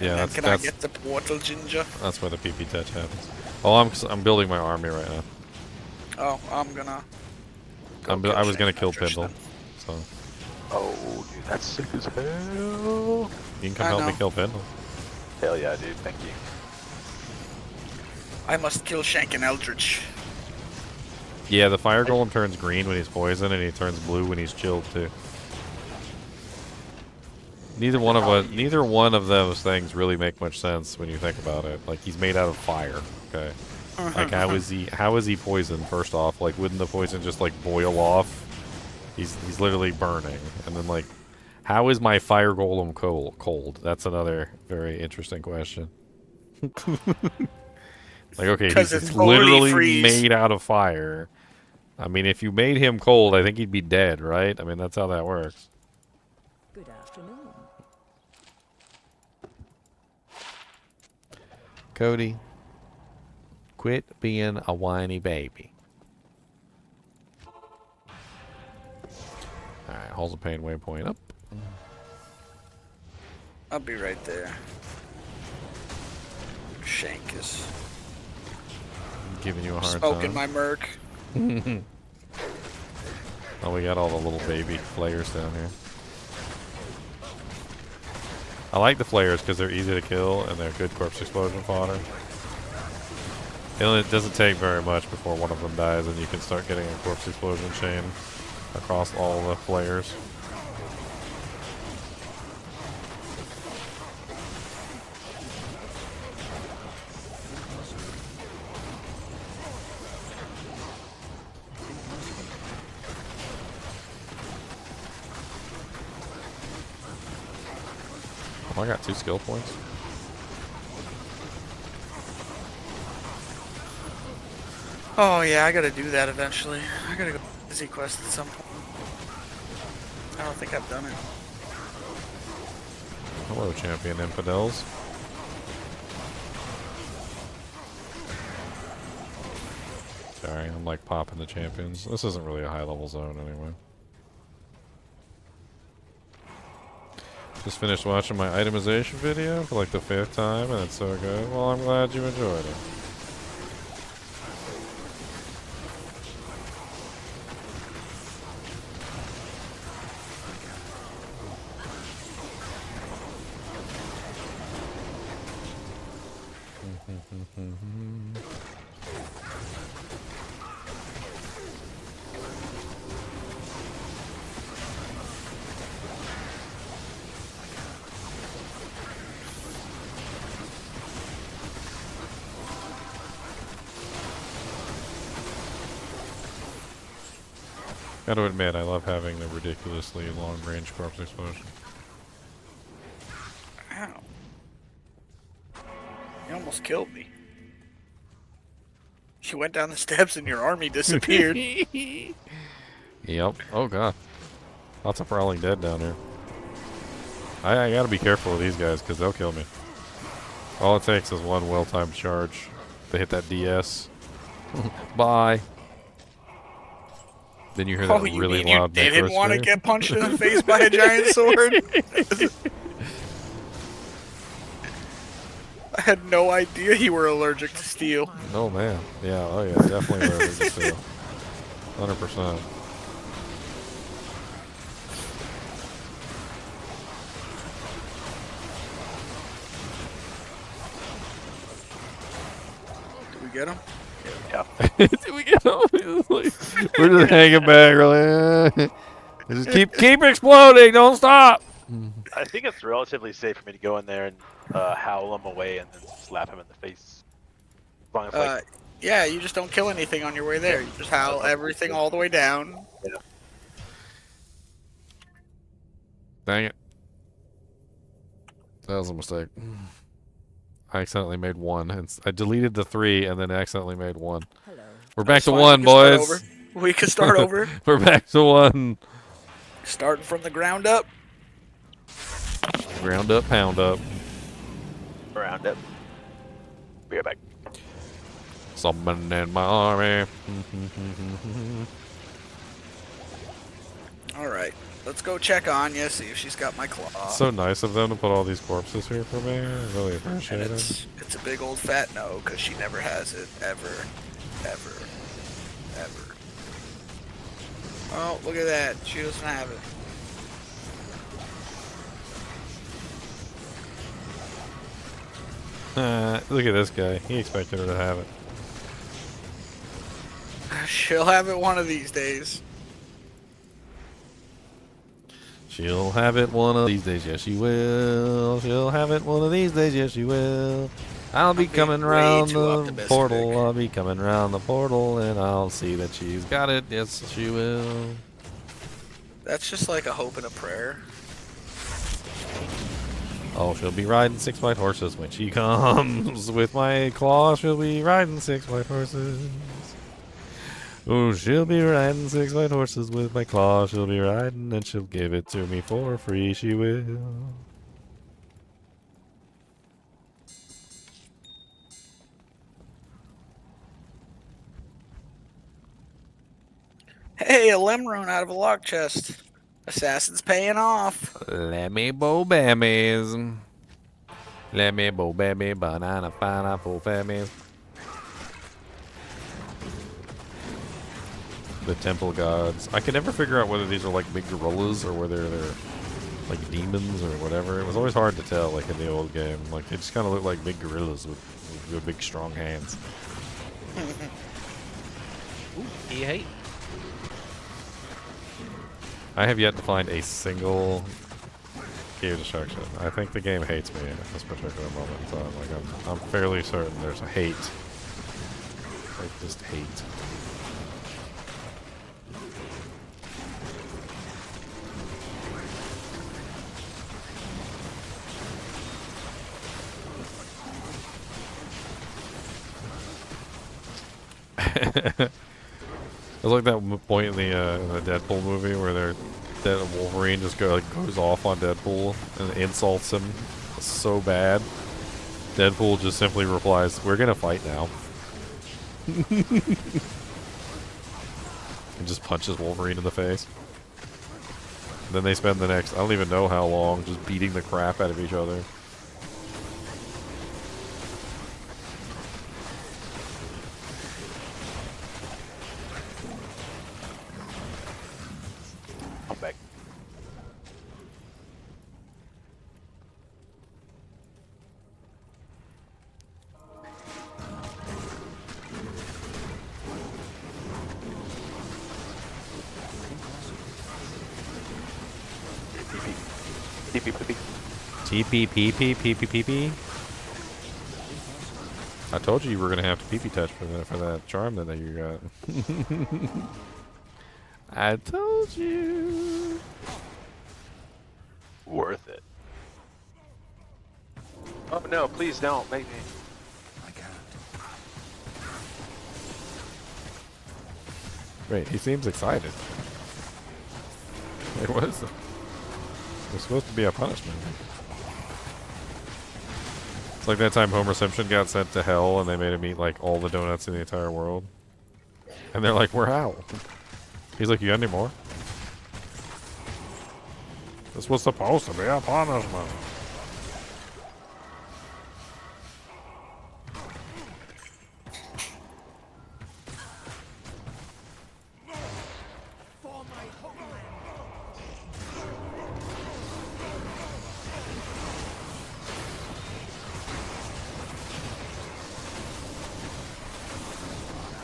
Yeah, And that's can I get the portal ginger? that's where the PP touch happens. Oh, I'm building my army right now. Oh, I'm gonna. I was gonna kill Patricia Pindle, so Oh, dude, that's sick as hell. you can come I help me know. kill Pindle. Hell yeah, dude. Thank you. I must kill Shank and Eldritch. Yeah, the fire golem turns green when he's poisoned, and he turns blue when he's chilled too. Neither one of those things really make much sense when you think about it. Like he's made out of fire. Okay. Like how is he poisoned? First off, like wouldn't the poison just like boil off? He's literally burning, and then like, how is my fire golem cold? That's another very interesting question. Like okay, 'Cause he's it's fully literally freeze. made out of fire. I mean, if you made him cold, I think he'd be dead, right? I mean, that's how that works. Good afternoon. Cody, quit being a whiny baby. Alright, Halls of Pain waypoint up. I'll be right there. Shank is Giving you a hard smoking time. my merc. Oh, we got all the little baby flayers down here. I like the flayers because they're easy to kill and they're good corpse explosion fodder. It doesn't take very much before one of them dies and you can start getting a corpse explosion chain across all the flayers. Oh, I got 2 skill points. Oh yeah, I gotta do that eventually. I gotta go busy quest at some point. I don't think I've done it. Hello, champion infidels. Sorry, I'm like popping the champions. This isn't really a high level zone anyway. Just finished watching my itemization video for like the 5th time and it's so good. Well, I'm glad you enjoyed it. Gotta admit, I love having the ridiculously long-range corpse explosion. Ow. You almost killed me. You went down the steps and your army disappeared. Yep. Oh god. Lots of prowling dead down here. I gotta be careful with these guys because they'll kill me. All it takes is one well-timed charge to hit that DS. Bye. Then you hear that really loud you didn't want to get punched in the face by a giant sword? I had no idea you were allergic to steel. Oh man. Yeah, oh yeah, definitely allergic to steel. 100%. Did we get him? Yeah. Did we get him? We're just hanging back, really. Just keep exploding. Don't stop. I think it's relatively safe for me to go in there and howl him away and then slap him in the face. As long as, like, Yeah, you just don't kill anything on your way there. You just howl everything all the way down. Yeah. Dang it. That was a mistake. I accidentally made 1. I deleted the 3 and then accidentally made 1. Hello. We're back to Fine, 1, boys. We can start over. We're back to 1. Starting from the ground up. Ground up, pound up. Round up. Be right back. Summon in my army. Alright, let's go check Anya, see if she's got my claw. So nice of them to put all these corpses here for me. I really appreciate And it. it's a big old fat no, because she never has it. Ever. Ever. Ever. Oh, look at that. She doesn't have it. Look at this guy. He expected her to have it. She'll have it one of these days. She'll have it one of these days, yes she will. She'll have it one of these days, yes she will. I'll be coming around the portal, I'll be coming around the portal, and I'll see that she's got it, yes she will. That's just like a hope and a prayer. Oh, she'll be riding 6 white horses when she comes. With my claw, she'll be riding 6 white horses. Oh, she'll be riding 6 white horses with my claw. She'll be riding and she'll give it to me for free. She will. Hey, a lemron out of a log chest. Assassin's paying off. Let me bow bammies. Let me bow bammy banana pineapple fammies. The temple gods. I could never figure out whether these are like big gorillas or whether they're like demons or whatever. It was always hard to tell, like in the old game. Like they just kind of look like big gorillas with big strong hands. Ooh, he hate. I have yet to find a single key of destruction. I think the game hates me at this particular moment in time. Like I'm fairly certain there's a hate. Like just hate. It was like that point in the Deadpool movie where Wolverine just goes off on Deadpool and insults him so bad. Deadpool just simply replies, "We're gonna fight now," and just punches Wolverine in the face. And then they spend the next, I don't even know how long, just beating the crap out of each other. TP. I told you were gonna have to PP touch for that charm that you got. I told you. Worth it. Oh no, please don't make me. I can't. Wait, he seems excited. Wait, what is it? It's supposed to be a punishment. It's like that time Homer Simpson got sent to hell and they made him eat like all the donuts in the entire world. And they're like, we're out. He's like, you got any more? This was supposed to be a punishment.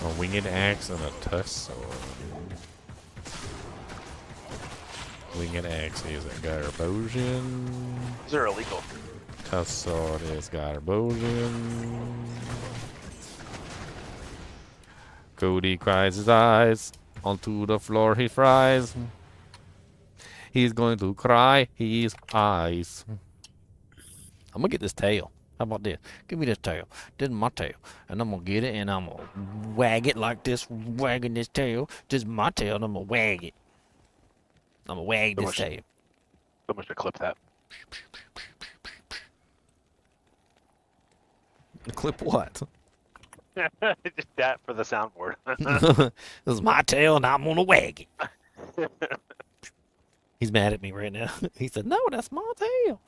A winged axe and a tusk sword. Winged axe is a Garbosian. These are illegal. Tusk sword is Garbosian. Cody cries his eyes. Onto the floor he fries. He's going to cry his eyes. I'm gonna get this tail. How about this? Give me this tail. This is my tail. And I'm going to get it and I'm going to wag it like this. Wagging this tail. This is my tail and I'm going to wag it. I'm going to wag this tail. So much to clip that. Clip what? Just that for the soundboard. This is my tail and I'm going to wag it. He's mad at me right now. He said, no, that's my tail.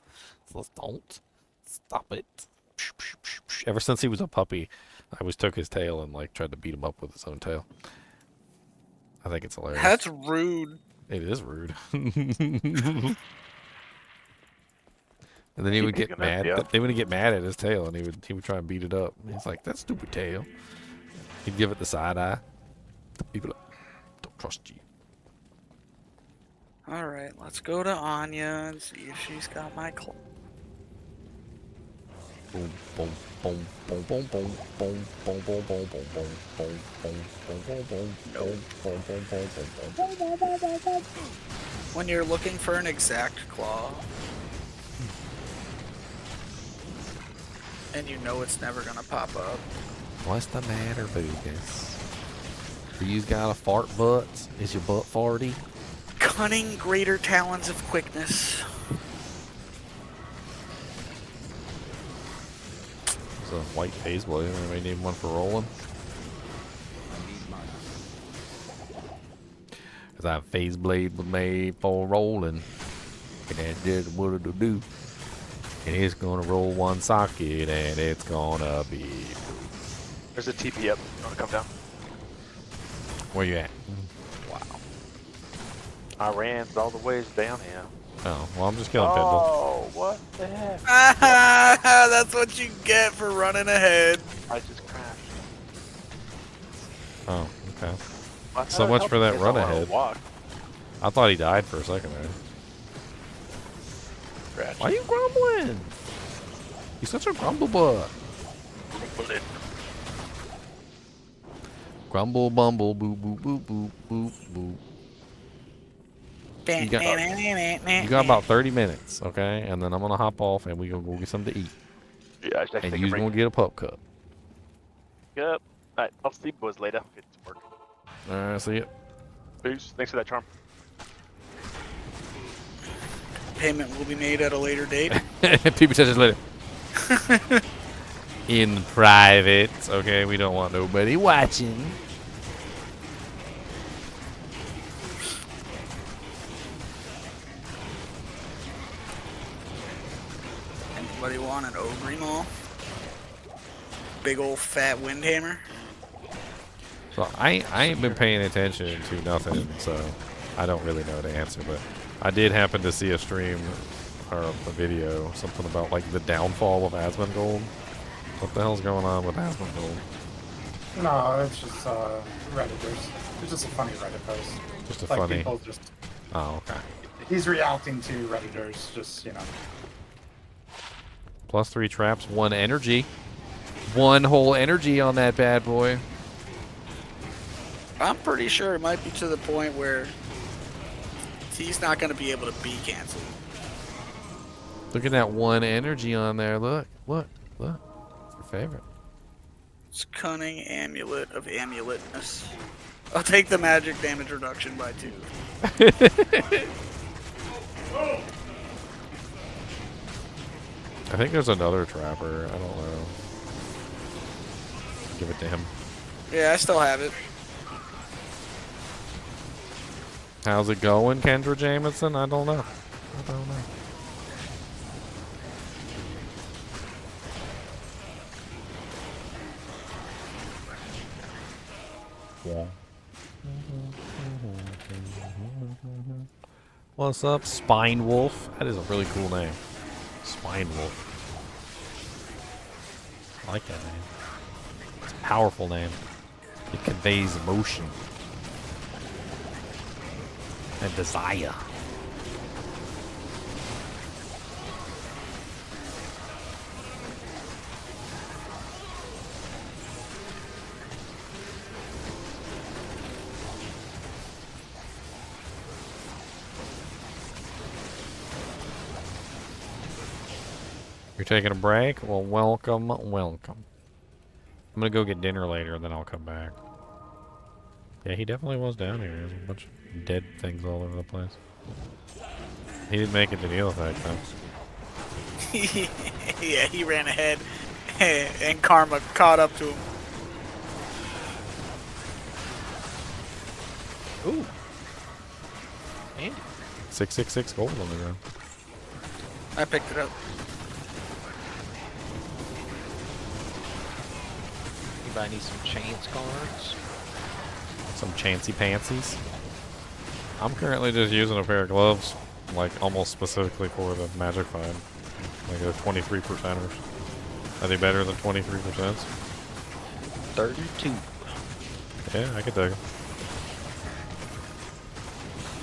So don't. Stop it. Ever since he was a puppy, I always took his tail and like tried to beat him up with his own tail. I think it's hilarious. That's rude. It is rude. And then he would get mad. They would get mad at his tail and he would try and beat it up. He's like, that stupid tail. He'd give it the side eye. People don't trust you. Alright, let's go to Anya and see if she's got my claw. Boom, boom, boom, boom, boom, boom, boom, boom, boom, boom, boom, boom, boom, boom, boom, boom, boom, boom. When you're looking for an exact claw, and you know it's never gonna pop up. What's the matter, Vegas? Do you got a fart butt? Is your butt farty? Cunning, greater talons of quickness. It's a white phase blade. Anybody need one for rolling? Cause that phase blade was made for rolling. And that's just what it'll do. And it's gonna roll one socket and it's gonna be. There's a TP up. You wanna come down? Where you at? Wow. I ran all the ways down here. Oh, well, I'm just killing Pendle. Oh, what the heck? That's what you get for running ahead. I just crashed. Oh, okay. Well, So much for that run ahead. Walk. I thought he died for a second there. Crash. Why are you grumbling? He's such a grumble butt. Bullet. Grumble, bumble, boop, boop, boop, boop, boop, boop. You got about 30 minutes, okay? And then I'm gonna hop off and we gonna go get something to eat. Yeah, I should And take a you're break. gonna get a pup cup. Yep. Alright, I'll see you boys later. Get to work. Alright, see ya. Peace. Thanks for that charm. Payment will be made at a later date. People touch us later. In private, okay? We don't want nobody watching. Anybody want an ogre maul? Big old fat windhammer. So I ain't been paying attention to nothing, so I don't really know the answer. But I did happen to see a stream or a video, something about like the downfall of Asmongold. What the hell's going on with Asmongold? No, it's just Redditors. It's just a funny Reddit post. Just a like funny. People just. Oh, okay. He's reacting to Redditors, just you know. +3 traps, 1 energy. 1 whole energy on that bad boy. I'm pretty sure it might be to the point where he's not going to be able to be canceled. Look at that 1 energy on there. Look, look, look. It's your favorite. It's cunning amulet of amuletness. I'll take the magic damage reduction by 2. I think there's another trapper. I don't know. Give it to him. Yeah, I still have it. How's it going, Kendra Jameson? I don't know. I don't know. Yeah. What's up, Spine Wolf? That is a really cool name. Spine Wolf. I like that name. It's a powerful name. It conveys emotion and desire. You're taking a break? Well, welcome, welcome. I'm gonna go get dinner later, and then I'll come back. Yeah, he definitely was down here. There's a bunch of dead things all over the place. He didn't make it to the other effect, though. Yeah, he ran ahead, and Karma caught up to him. Ooh. Andy. 666 gold on the ground. I picked it up. Anybody need some chance cards? Some chancy pantsies. I'm currently just using a pair of gloves, like almost specifically for the magic find. Like a 23%ers. Are they better than 23%? 32. Yeah, I could take them.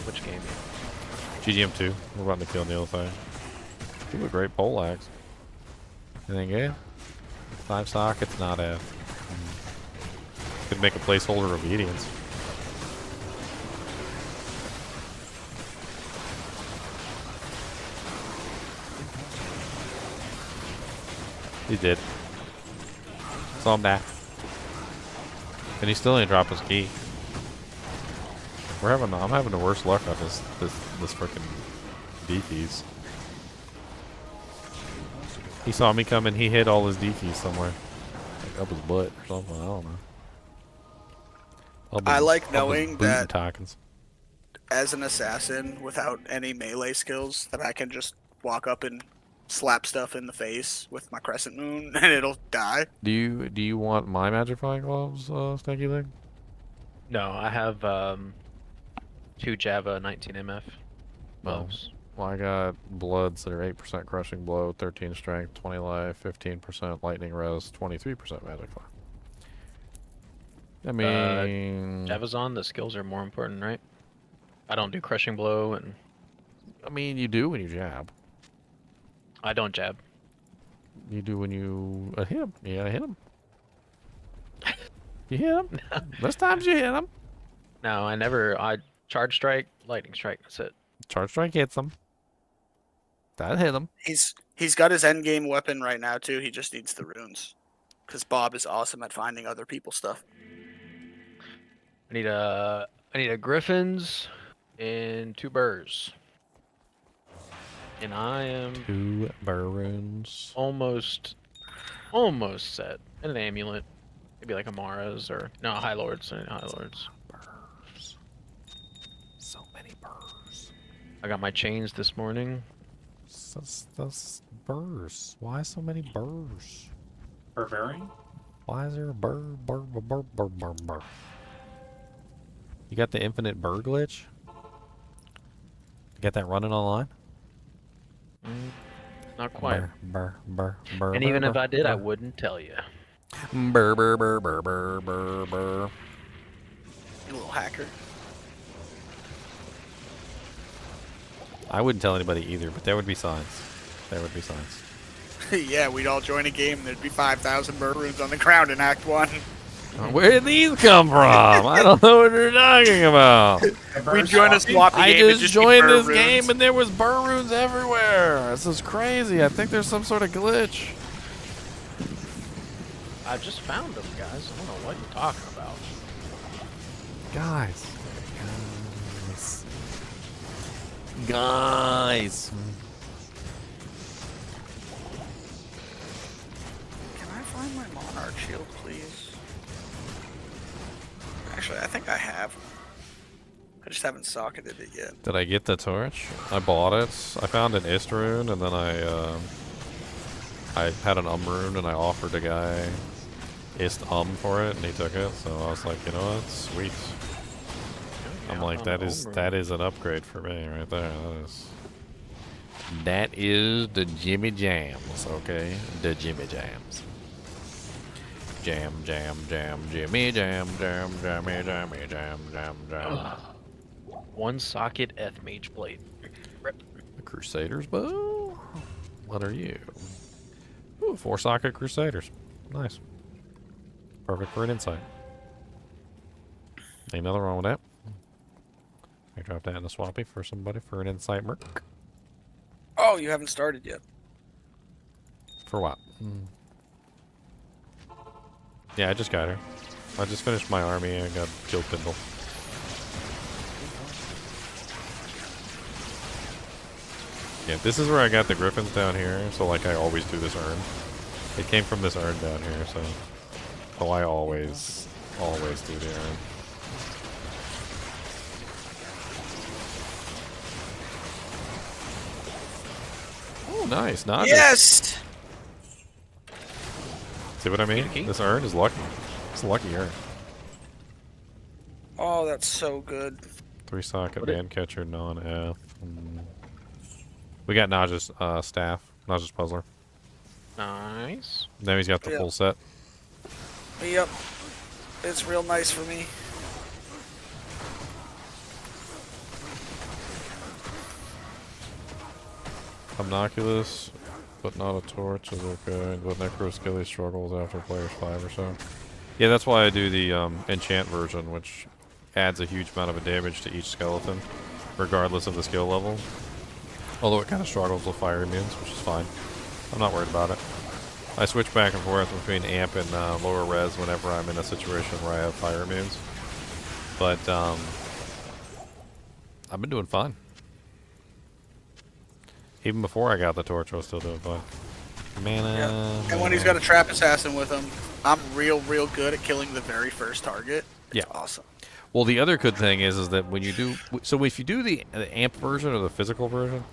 Which game? GGM2. We're about to kill Neil thing. Ooh, a great pole axe. Anything good? 5 sockets, not a. Could make a placeholder obedience. He did. Saw him die. And he still didn't drop his key. I'm having the worst luck on this freaking D-keys. He saw me coming, he hit all his D-keys somewhere. Like up his butt or something, I don't know. I like knowing that Talkins. as an assassin without any melee skills that I can just walk up and slap stuff in the face with my crescent moon and it'll die. Do you want my magic flying gloves, Snaky Leg? No, I have 2 Java 19 MF gloves. Well, I got bloods that are 8% crushing blow, 13 strength, 20 life, 15% lightning res, 23% magic fire. I mean, Java's on. The skills are more important, right? I don't do crushing blow, and I mean, you do when you jab. I don't jab. You do when you hit him. You gotta hit him. You hit him. Most times you hit him. No, I never. I charge strike, lightning strike. That's it. Charge strike hits him. That hit him. He's got his endgame weapon right now too. He just needs the runes, because Bob is awesome at finding other people's stuff. I need a griffins and 2 burrs. And I am 2 burroons. Almost set. And an amulet. Maybe like a Mara's or no High Lords. High Lords. Burrs. So many burrs. I got my chains this morning. Those burrs. Why so many burrs? Barbarian? Why is there a burr? You got the infinite burr glitch? You got that running online? Not quite. Burr. And even if I did, I wouldn't tell you. Burr. You little hacker. I wouldn't tell anybody either, but there would be signs. There would be signs. Yeah, we'd all join a game and there'd be 5,000 burr runes on the ground in Act 1. Where did these come from? I don't know what you're talking about. We'd join a swappy I game and just be joined burr this runes. game and there was burr runes everywhere. This is crazy. I think there's some sort of glitch. I just found them, guys. I don't know what you're talking about. Guys. Can I find my Monarch shield, please? Actually, I think I have. I just haven't socketed it yet. Did I get the torch? I bought it. I found an Ist rune and then I had an rune and I offered a guy Ist for it and he took it. So I was like, you know what? Sweet. I'm like, that is an upgrade for me right there. That is the Jimmy Jams, okay? The Jimmy Jams. Jam, Jimmy Jam. 1 socket Eth Mage Blade. Rip. The Crusaders bow? What are you? Ooh, 4 socket Crusaders. Nice. Perfect for an insight. Ain't nothing wrong with that. I drop that in the swappy for somebody for an insight merc. Oh, you haven't started yet. For what? Yeah, I just got her. I just finished my army and got killed Pindle. Yeah, this is where I got the griffins down here, so like I always do this urn. It came from this urn down here, so... Oh, I always do the urn. Oh, nice. Not yes! See what I mean? This urn is lucky. It's a lucky urn. Oh, that's so good. 3 socket man catcher, non-F. We got Naj's staff. Naj's puzzler. Nice. Now he's got the full set. Yep. It's real nice for me. Obnoculous, but not a torch is okay. But Necroskilly struggles after players 5 or so. Yeah, that's why I do the enchant version, which adds a huge amount of damage to each skeleton, regardless of the skill level. Although it kind of struggles with fire immunes, which is fine. I'm not worried about it. I switch back and forth between amp and lower res whenever I'm in a situation where I have fire immunes. But I've been doing fine. Even before I got the torch, I was still doing fine. Mana. And when he's got a trap assassin with him, I'm real good at killing the very first target. It's awesome. Well, the other good thing is that when you do, so if you do the amp version or the physical version,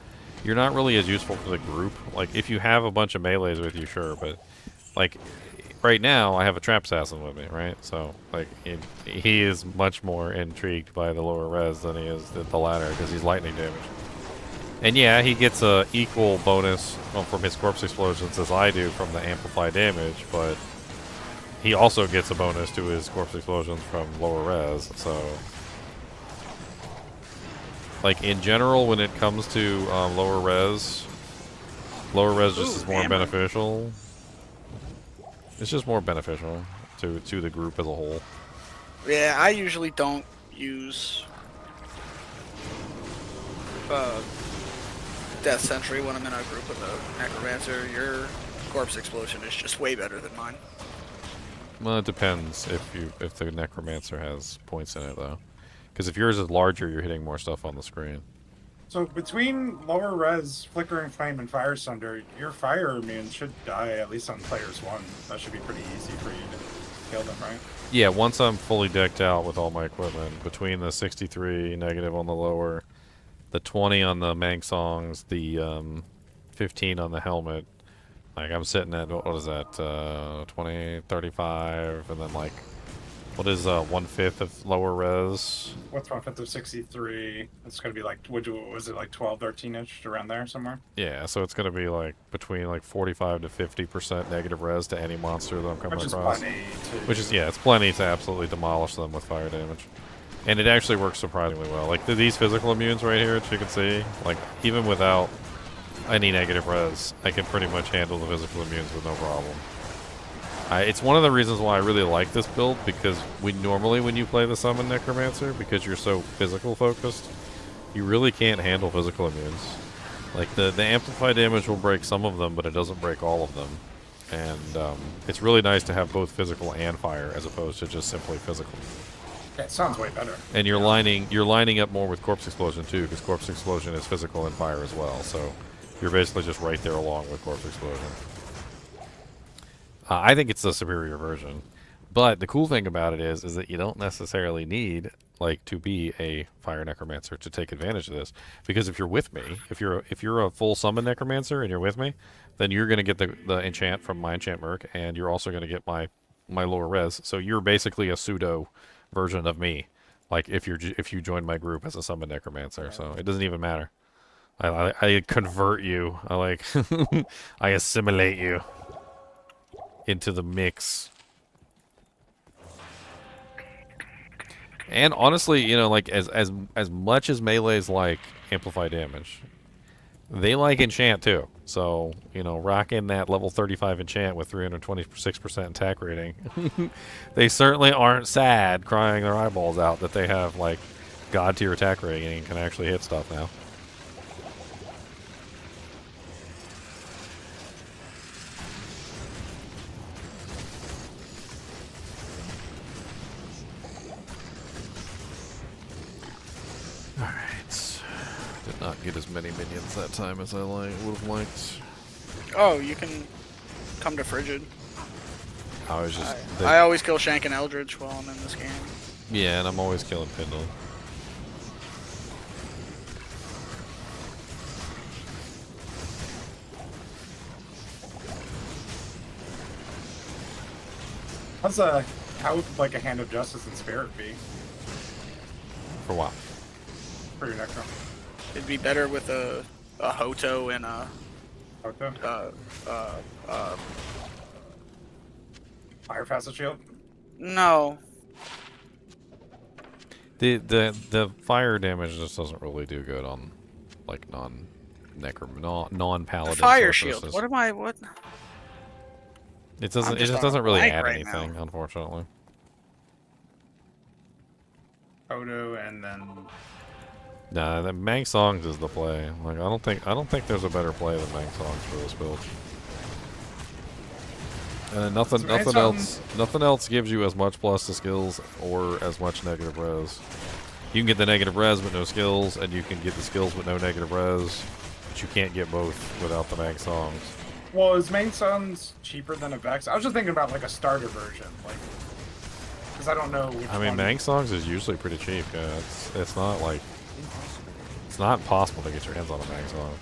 you're not really as useful for the group. Like if you have a bunch of melees with you, sure, but like right now I have a trap assassin with me, right? So like he is much more intrigued by the lower res than he is the latter because he's lightning damage. And yeah, he gets a equal bonus from his corpse explosions as I do from the amplified damage, but he also gets a bonus to his corpse explosions from lower res, so... Like, in general, when it comes to lower res just is more beneficial. It's just more beneficial to the group as a whole. Yeah, I usually don't use Death Sentry when I'm in a group with a Necromancer. Your corpse explosion is just way better than mine. Well, it depends if the Necromancer has points in it, though. Because if yours is larger, you're hitting more stuff on the screen. So between lower res, flickering flame, and fire sunder, your fire immune should die at least on players 1. That should be pretty easy for you to kill them, right? Yeah, once I'm fully decked out with all my equipment, between the 63 negative on the lower, the 20 on the Mank songs, the 15 on the helmet, like I'm sitting at, what is that, 20, 35, and then like, what is 1/5 of lower res? What's 1/5 of 63? It's going to be like, was it like 12, 13-ish, around there somewhere? Yeah, so it's going to be like between like 45 to 50% negative res to any monster that I'm coming across. Which is plenty. Which is, yeah, it's plenty to absolutely demolish them with fire damage. And it actually works surprisingly well. Like these physical immunes right here, as you can see, like even without any negative res, I can pretty much handle the physical immunes with no problem. It's one of the reasons why I really like this build, because normally when you play the Summon Necromancer, because you're so physical focused, you really can't handle physical immunes. Like the amplified damage will break some of them, but it doesn't break all of them. And it's really nice to have both physical and fire as opposed to just simply physical. Yeah, it sounds way better. And you're lining up more with Corpse Explosion too, because Corpse Explosion is physical and fire as well. So you're basically just right there along with Corpse Explosion. I think it's the superior version, but the cool thing about it is that you don't necessarily need like to be a fire necromancer to take advantage of this. Because if you're with me, if you're a full summon necromancer and you're with me, then you're going to get the enchant from my enchant merc, and you're also going to get my lower res. So you're basically a pseudo version of me, like if you join my group as a summon necromancer. So it doesn't even matter. I convert you. I assimilate you into the mix. And honestly, you know, like as much as melees like amplify damage, they like enchant too. So, you know, rocking that level 35 enchant with 326% attack rating, they certainly aren't sad, crying their eyeballs out that they have like god tier attack rating and can actually hit stuff now. Did not get as many minions that time as I would have liked. Oh, you can come to Frigid. I was just... I always kill Shank and Eldritch while I'm in this game. Yeah, and I'm always killing Pindle. How would like a Hand of Justice and Spirit be? For what? For your Necro. It'd be better with a Hoto and a Fire Facet Shield? No. The fire damage just doesn't really do good on like non-paladin Fire sorceresses. Shield. What am I? What? It doesn't. It just doesn't really add anything, unfortunately. Hoto and then. Nah, the Mank Songs is the play. Like I don't think there's a better play than Mank Songs for this build. And nothing else gives you as much plus to skills or as much negative res. You can get the negative res but no skills, and you can get the skills but no negative res, but you can't get both without the mag songs. Well, is main sons cheaper than a Vex? I was just thinking about like a starter version, like, because I don't know which I mean, one. mag songs is usually pretty cheap. Yeah, it's not like it's not impossible to get your hands on a mag songs.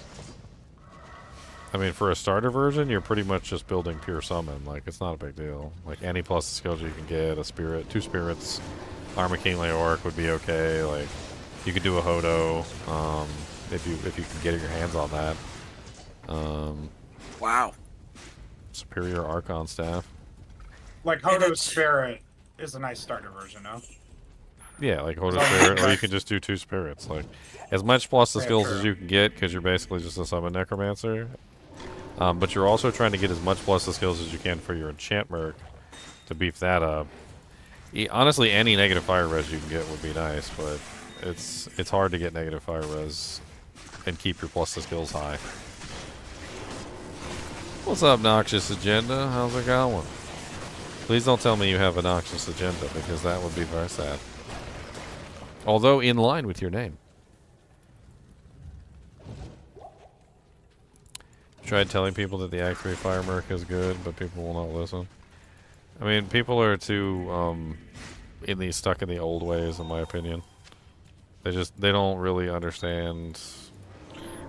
I mean, for a starter version, you're pretty much just building pure summon. Like, it's not a big deal. Like, any plus the skills you can get, a spirit, 2 spirits, Armor King Leoric would be okay. Like, you could do a Hodo, if you can get your hands on that. Wow. Superior Archon Staff. Like Hodo Spirit is a nice starter version, no? Yeah, like Hodo Spirit, or you can just do 2 spirits. Like, as much plus the skills as you can get, because you're basically just a summon necromancer. But you're also trying to get as much plus the skills as you can for your enchant merc to beef that up. Honestly, any negative fire res you can get would be nice, but it's hard to get negative fire res and keep your plus the skills high. What's up, Noxious Agenda? How's it going? Please don't tell me you have a Noxious Agenda, because that would be very sad. Although in line with your name. Tried telling people that the Act 3 Fire Merc is good, but people will not listen. I mean, people are too stuck in the old ways, in my opinion. They don't really understand.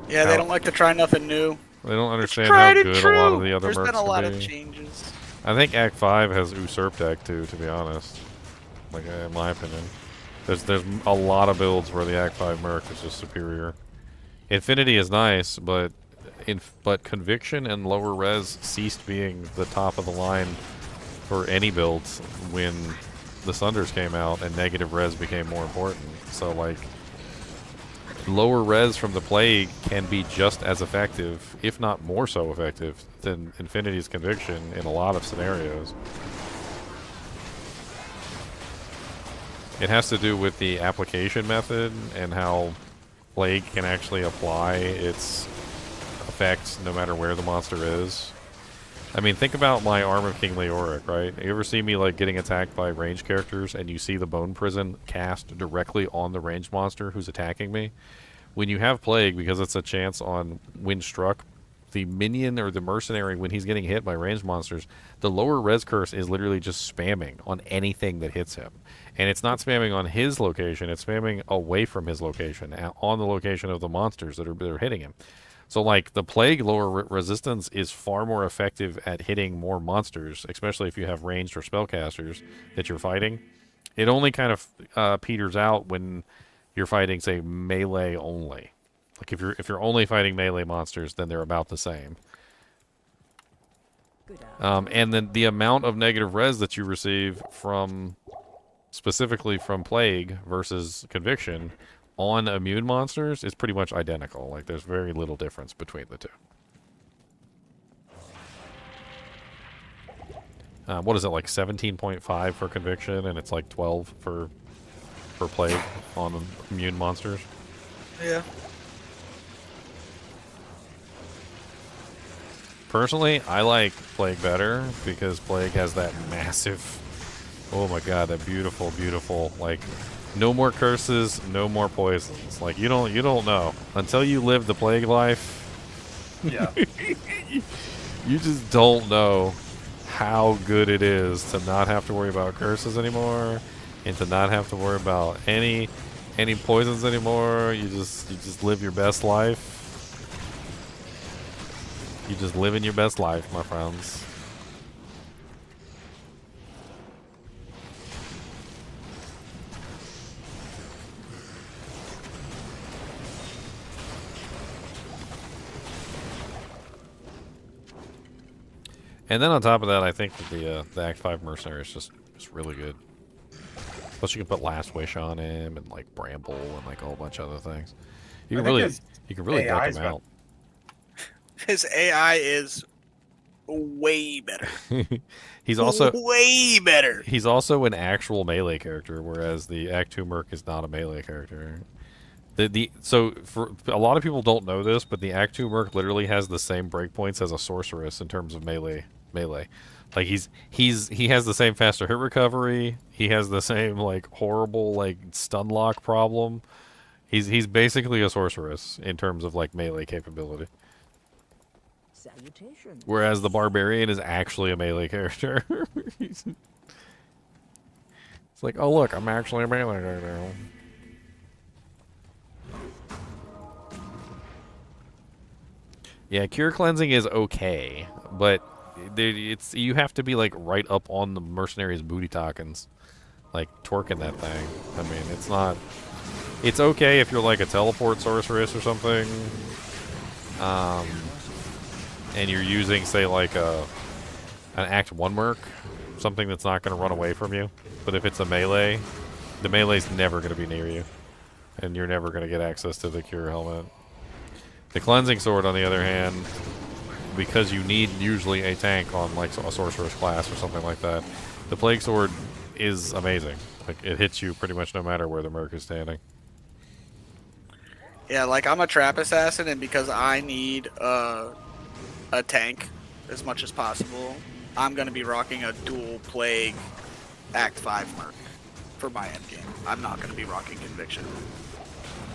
Yeah, they don't like to try nothing new. They don't understand how good a lot of the other There's mercs been a lot can of be. changes. I think Act 5 has usurped Act 2, to be honest. Like, in my opinion. There's a lot of builds where the Act 5 merc is just superior. Infinity is nice, but Conviction and lower res ceased being the top of the line for any builds when the Sunders came out and negative res became more important. So, like, lower res from the Plague can be just as effective, if not more so effective, than Infinity's Conviction in a lot of scenarios. It has to do with the application method and how Plague can actually apply its effects no matter where the monster is. I mean, think about my Armor King Leoric, right? You ever see me, like, getting attacked by ranged characters and you see the Bone Prison cast directly on the ranged monster who's attacking me? When you have Plague, because it's a chance on when struck, the minion or the mercenary, when he's getting hit by ranged monsters, the lower res curse is literally just spamming on anything that hits him. And it's not spamming on his location, it's spamming away from his location, on the location of the monsters that are hitting him. So, like, the Plague lower resistance is far more effective at hitting more monsters, especially if you have ranged or spellcasters that you're fighting. It only kind of peters out when you're fighting, say, melee only. Like, if you're only fighting melee monsters, then they're about the same. And then the amount of negative res that you receive from, specifically from Plague versus Conviction, on immune monsters is pretty much identical. Like, there's very little difference between the two. What is it, like 17.5 for Conviction, and it's like 12 for Plague on immune monsters? Yeah. Personally, I like Plague better because Plague has that massive, oh my god, that beautiful, beautiful, like, no more curses, no more poisons. Like, you don't know until you live the Plague life. Yeah. You just don't know how good it is to not have to worry about curses anymore, and to not have to worry about any poisons anymore. You just live your best life. You just living your best life, my friends. And then on top of that, I think that the Act 5 Mercenary is just really good. Plus, you can put Last Wish on him, and like Bramble, and like a whole bunch of other things. You can really deck him out. His AI is way better. He's also way better. He's also an actual melee character, whereas the Act 2 Merc is not a melee character. So for a lot of people don't know this, but the Act 2 Merc literally has the same breakpoints as a sorceress in terms of melee melee. Like he has the same faster hit recovery. He has the same like horrible like stun lock problem. He's basically a sorceress in terms of like melee capability. Salutations. Whereas the barbarian is actually a melee character. It's like, oh look, I'm actually a melee character. Yeah, cure cleansing is okay, but it's you have to be like right up on the mercenaries' booty tockens, like twerking that thing. I mean, it's not. It's okay if you're like a teleport sorceress or something, and you're using say like an Act 1 merc, something that's not going to run away from you. But if it's a melee, the melee's never going to be near you, and you're never going to get access to the cure helmet. The cleansing sword, on the other hand, because you need usually a tank on like a sorcerer's class or something like that, the plague sword is amazing. Like it hits you pretty much no matter where the merc is standing. Yeah, like I'm a trap assassin, and because I need a tank as much as possible, I'm gonna be rocking a dual plague Act 5 merc for my endgame. I'm not gonna be rocking conviction.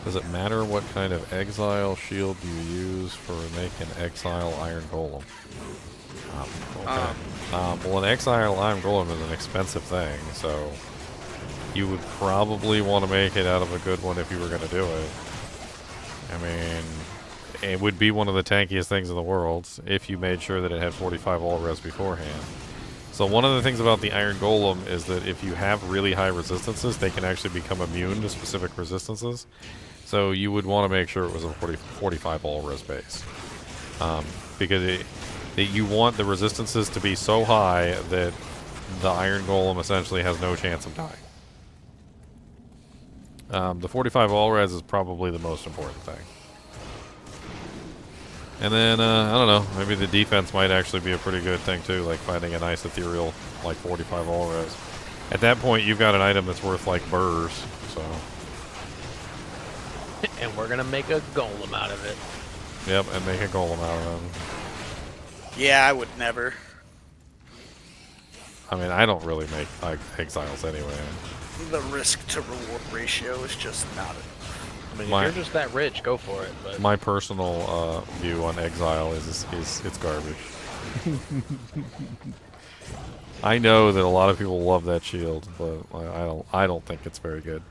Does it matter what kind of exile shield you use for making exile iron golem? Okay. Well, an exile iron golem is an expensive thing, so you would probably want to make it out of a good one if you were going to do it. I mean, it would be one of the tankiest things in the world if you made sure that it had 45 all res beforehand. So one of the things about the iron golem is that if you have really high resistances, they can actually become immune to specific resistances. So you would want to make sure it was a 45 all res base, because you want the resistances to be so high that the iron golem essentially has no chance of dying. The 45 all res is probably the most important thing. And then I don't know, maybe the defense might actually be a pretty good thing too, like finding a nice ethereal like 45 all res. At that point, you've got an item that's worth like burrs. So. And we're gonna make a golem out of it. Yep, and make a golem out of them. Yeah, I would never. I mean, I don't really make like exiles anyway. The risk to reward ratio is just not it. I mean, if you're just that rich, go for it. But my personal view on exile is it's garbage. I know that a lot of people love that shield, but I don't think it's very good.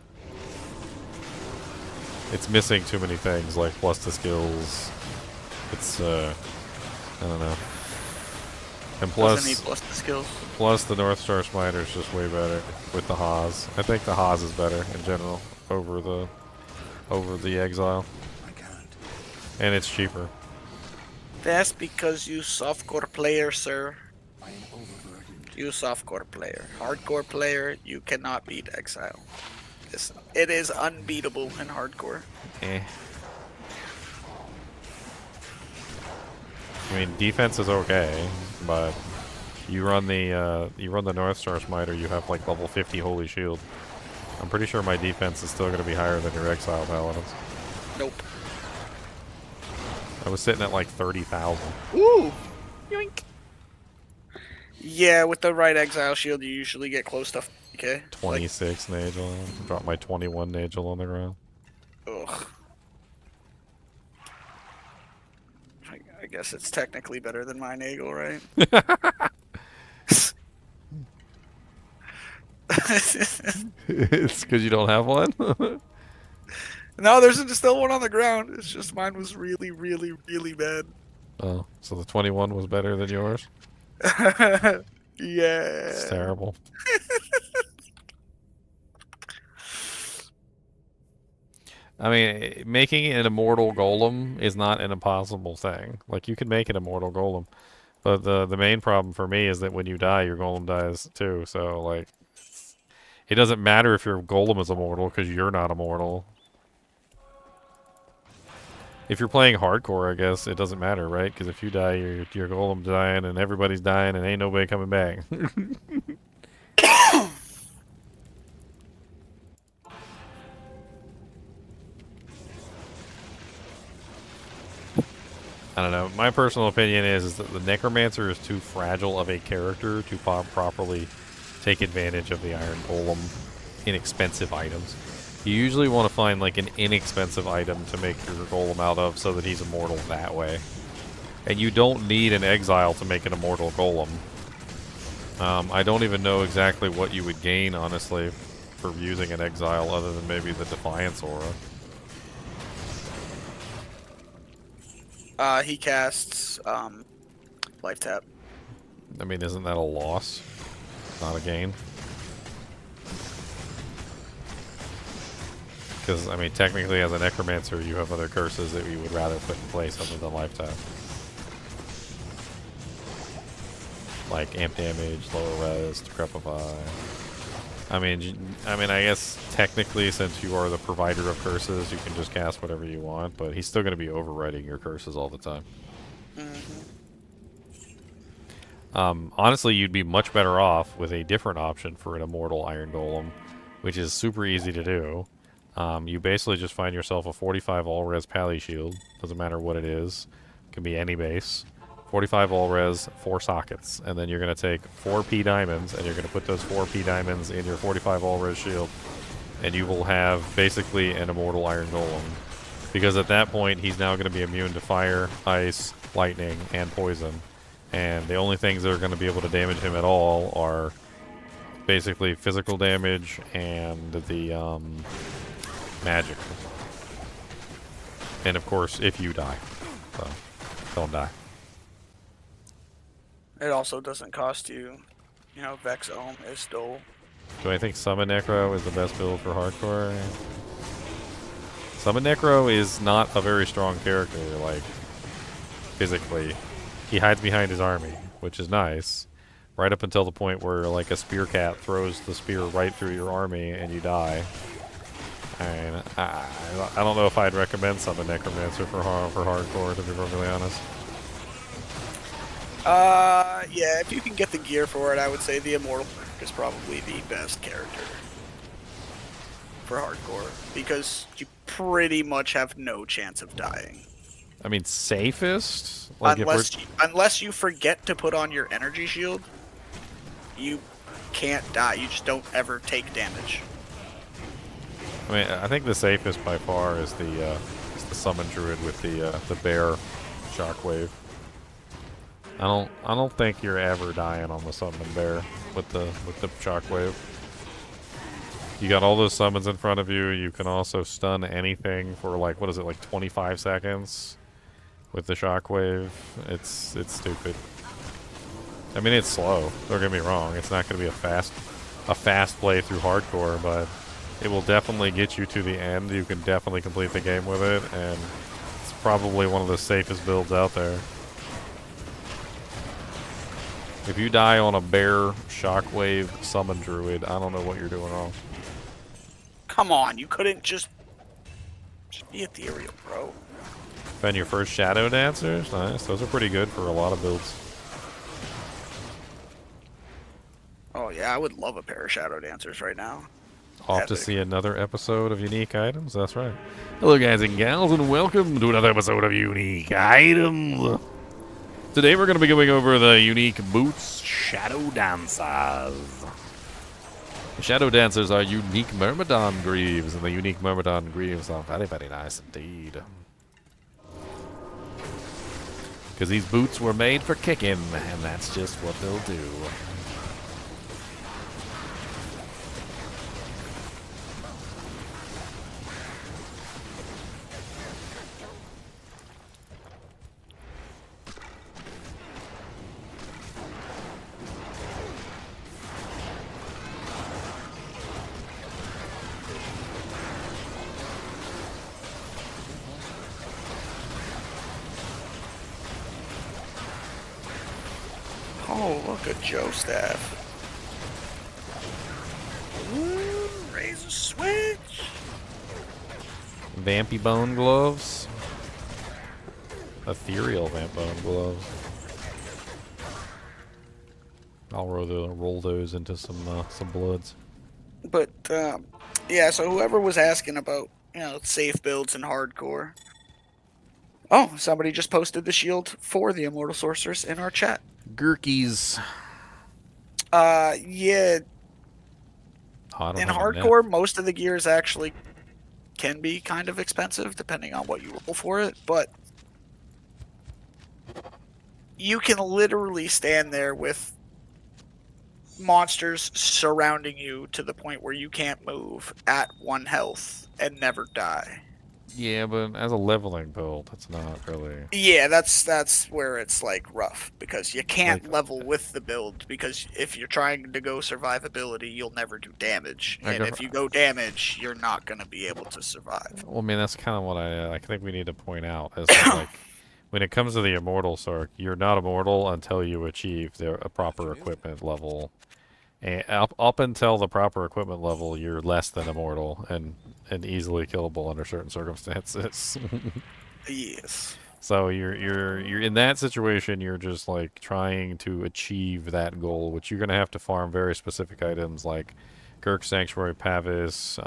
It's missing too many things, like plus the skills. It's I don't know. And plus, plus the skills. Plus the North Star Smiter is just way better with the Haas. I think the Haas is better in general over the exile. And it's cheaper. That's because you softcore player, sir. You softcore player. Hardcore player, you cannot beat exile. It is unbeatable in hardcore. Eh. I mean, defense is okay, but you run the North Star Smiter, you have like level 50 Holy Shield. I'm pretty sure my defense is still going to be higher than your Exile Paladins. Nope. I was sitting at like 30,000. Ooh! Yoink! Yeah, with the right Exile Shield, you usually get close to 50k. 26 Nagel. Dropped my 21 Nagel on the ground. Ugh. I guess it's technically better than my Nagel, right? It's because you don't have one? No, there's still one on the ground. It's just mine was really, really, really bad. Oh, so the 21 was better than yours? Yeah. It's terrible. I mean, making an immortal golem is not an impossible thing. Like, you can make an immortal golem. But the main problem for me is that when you die, your golem dies too. So, like, it doesn't matter if your golem is immortal because you're not immortal. If you're playing hardcore, I guess it doesn't matter, right? Because if you die, your golem's dying and everybody's dying and ain't nobody coming back. I don't know. My personal opinion is that the Necromancer is too fragile of a character to properly take advantage of the Iron Golem inexpensive items. You usually want to find like an inexpensive item to make your Golem out of so that he's immortal that way. And you don't need an Exile to make an immortal Golem. I don't even know exactly what you would gain, honestly, for using an Exile other than maybe the Defiance Aura. He casts Life Tap. I mean, isn't that a loss? Not a gain? Because, I mean, technically as a Necromancer, you have other curses that you would rather put in place other than Life Tap. Like amp damage, lower res, decrepify. I mean, I guess technically, since you are the provider of curses, you can just cast whatever you want, but he's still going to be overriding your curses all the time. Honestly, you'd be much better off with a different option for an immortal Iron Golem, which is super easy to do. You basically just find yourself a 45 all-res Pally Shield. Doesn't matter what it is. It can be any base. 45 all-res, 4 sockets. And then you're going to take 4 P diamonds, and you're going to put those 4 P diamonds in your 45 all-res shield. And you will have basically an immortal Iron Golem. Because at that point, he's now going to be immune to fire, ice, lightning, and poison. And the only things that are going to be able to damage him at all are basically physical damage and the magic. And of course, if you die. So, don't die. It also doesn't cost you, Vex Ohm is Stole. Do I think Summon Necro is the best build for hardcore? Summon Necro is not a very strong character, like, physically. He hides behind his army, which is nice. Right up until the point where, like, a spear cat throws the spear right through your army and you die. And I don't know if I'd recommend Summon Necromancer for hardcore, to be perfectly honest. Yeah, if you can get the gear for it, I would say the Immortal is probably the best character for hardcore, because you pretty much have no chance of dying. I mean, safest? Like Unless you forget to put on your energy shield, you can't die. You just don't ever take damage. I mean, I think the safest by far is the Summon Druid with the bear shockwave. I don't think you're ever dying on the Summon Bear with the shockwave. You got all those summons in front of you. You can also stun anything for like, what is it, like 25 seconds with the shockwave. It's stupid. I mean, it's slow. Don't get me wrong. It's not going to be a fast play through hardcore, but it will definitely get you to the end. You can definitely complete the game with it, and it's probably one of the safest builds out there. If you die on a bear shockwave summon druid, I don't know what you're doing wrong. Come on, you couldn't just be ethereal, bro. Been your first Shadow Dancers? Nice. Those are pretty good for a lot of builds. Oh yeah, I would love a pair of Shadow Dancers right now. Off to see another episode of Unique Items? That's right. Hello guys and gals, and welcome to another episode of Unique Items. Today we're going to be going over the unique boots Shadow Dancers. The Shadow Dancers are unique Myrmidon Greaves, and the unique Myrmidon Greaves are very, very nice indeed. Because these boots were made for kicking, and that's just what they'll do. Oh, look at Joe Staff. Ooh, razor switch. Vampy Bone Gloves. Ethereal Vamp Bone Gloves. I'll roll those into some bloods. But, yeah, so whoever was asking about, safe builds in hardcore, Oh, somebody just posted the shield for the Immortal Sorceress in our chat. Gurkies. Yeah. Oh, I don't In have a net. hardcore, most of the gears actually can be kind of expensive depending on what you roll for it, but you can literally stand there with monsters surrounding you to the point where you can't move at 1 health and never die. Yeah, but as a leveling build, that's not really. Yeah, that's where it's like rough because you can't level with the build because if you're trying to go survivability, you'll never do damage, and if you go damage, you're not going to be able to survive. Well, I mean, that's kind of what I think we need to point out is that, like, when it comes to the immortal Sark, you're not immortal until you achieve a proper equipment level. And up until the proper equipment level, you're less than immortal and easily killable under certain circumstances. Yes. So you're in that situation. You're just like trying to achieve that goal, which you're gonna have to farm very specific items like Gurk Sanctuary, Pavis,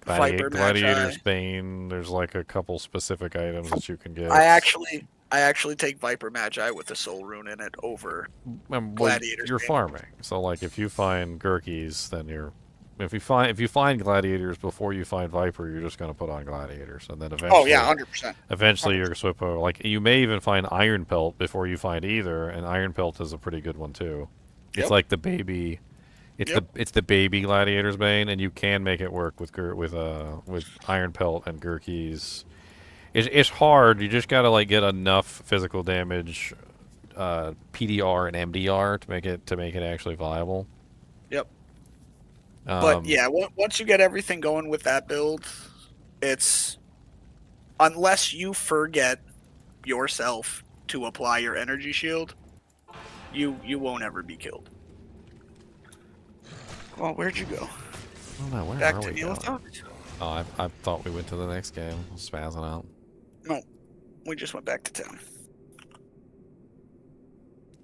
Gladiator's Bane. There's like a couple specific items that you can get. I actually take Viper Magi with the Soul Rune in it over Gladiator's You're Bane. farming, so like if you find Gurkies, then if you find Gladiators before you find Viper, you're just gonna put on Gladiators, and then eventually. Oh yeah, 100%. Eventually, you're swip over. Like you may even find Iron Pelt before you find either, and Iron Pelt is a pretty good one too. It's like the baby. It's the baby Gladiator's Bane, and you can make it work with Iron Pelt and Gurkies. It's hard. You just gotta like get enough physical damage, PDR and MDR to make it actually viable. Yep. But yeah, once you get everything going with that build, it's unless you forget yourself to apply your energy shield, you won't ever be killed. Well, where'd you go? I don't know, where Back are to we Neil. going? Oh, I thought we went to the next game. I was spazzing out. No, we just went back to town.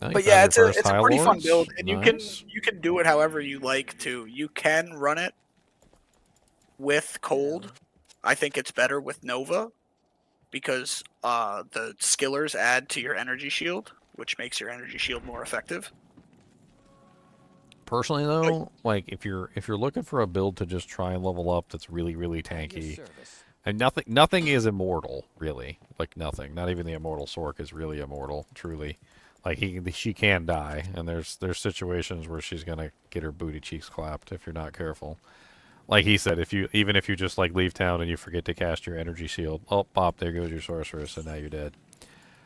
Oh, But yeah, it's a pretty fun build, and you can do it however you like to. You can run it with cold. I think it's better with Nova because the skillers add to your energy shield, which makes your energy shield more effective. Personally, though, like if you're looking for a build to just try and level up that's really tanky, and nothing is immortal really, like nothing, not even the immortal Sork is really immortal, truly. Like she can die, and there's situations where she's gonna get her booty cheeks clapped if you're not careful. Like he said, even if you just like leave town and you forget to cast your energy shield, oh pop, there goes your sorceress, and now you're dead.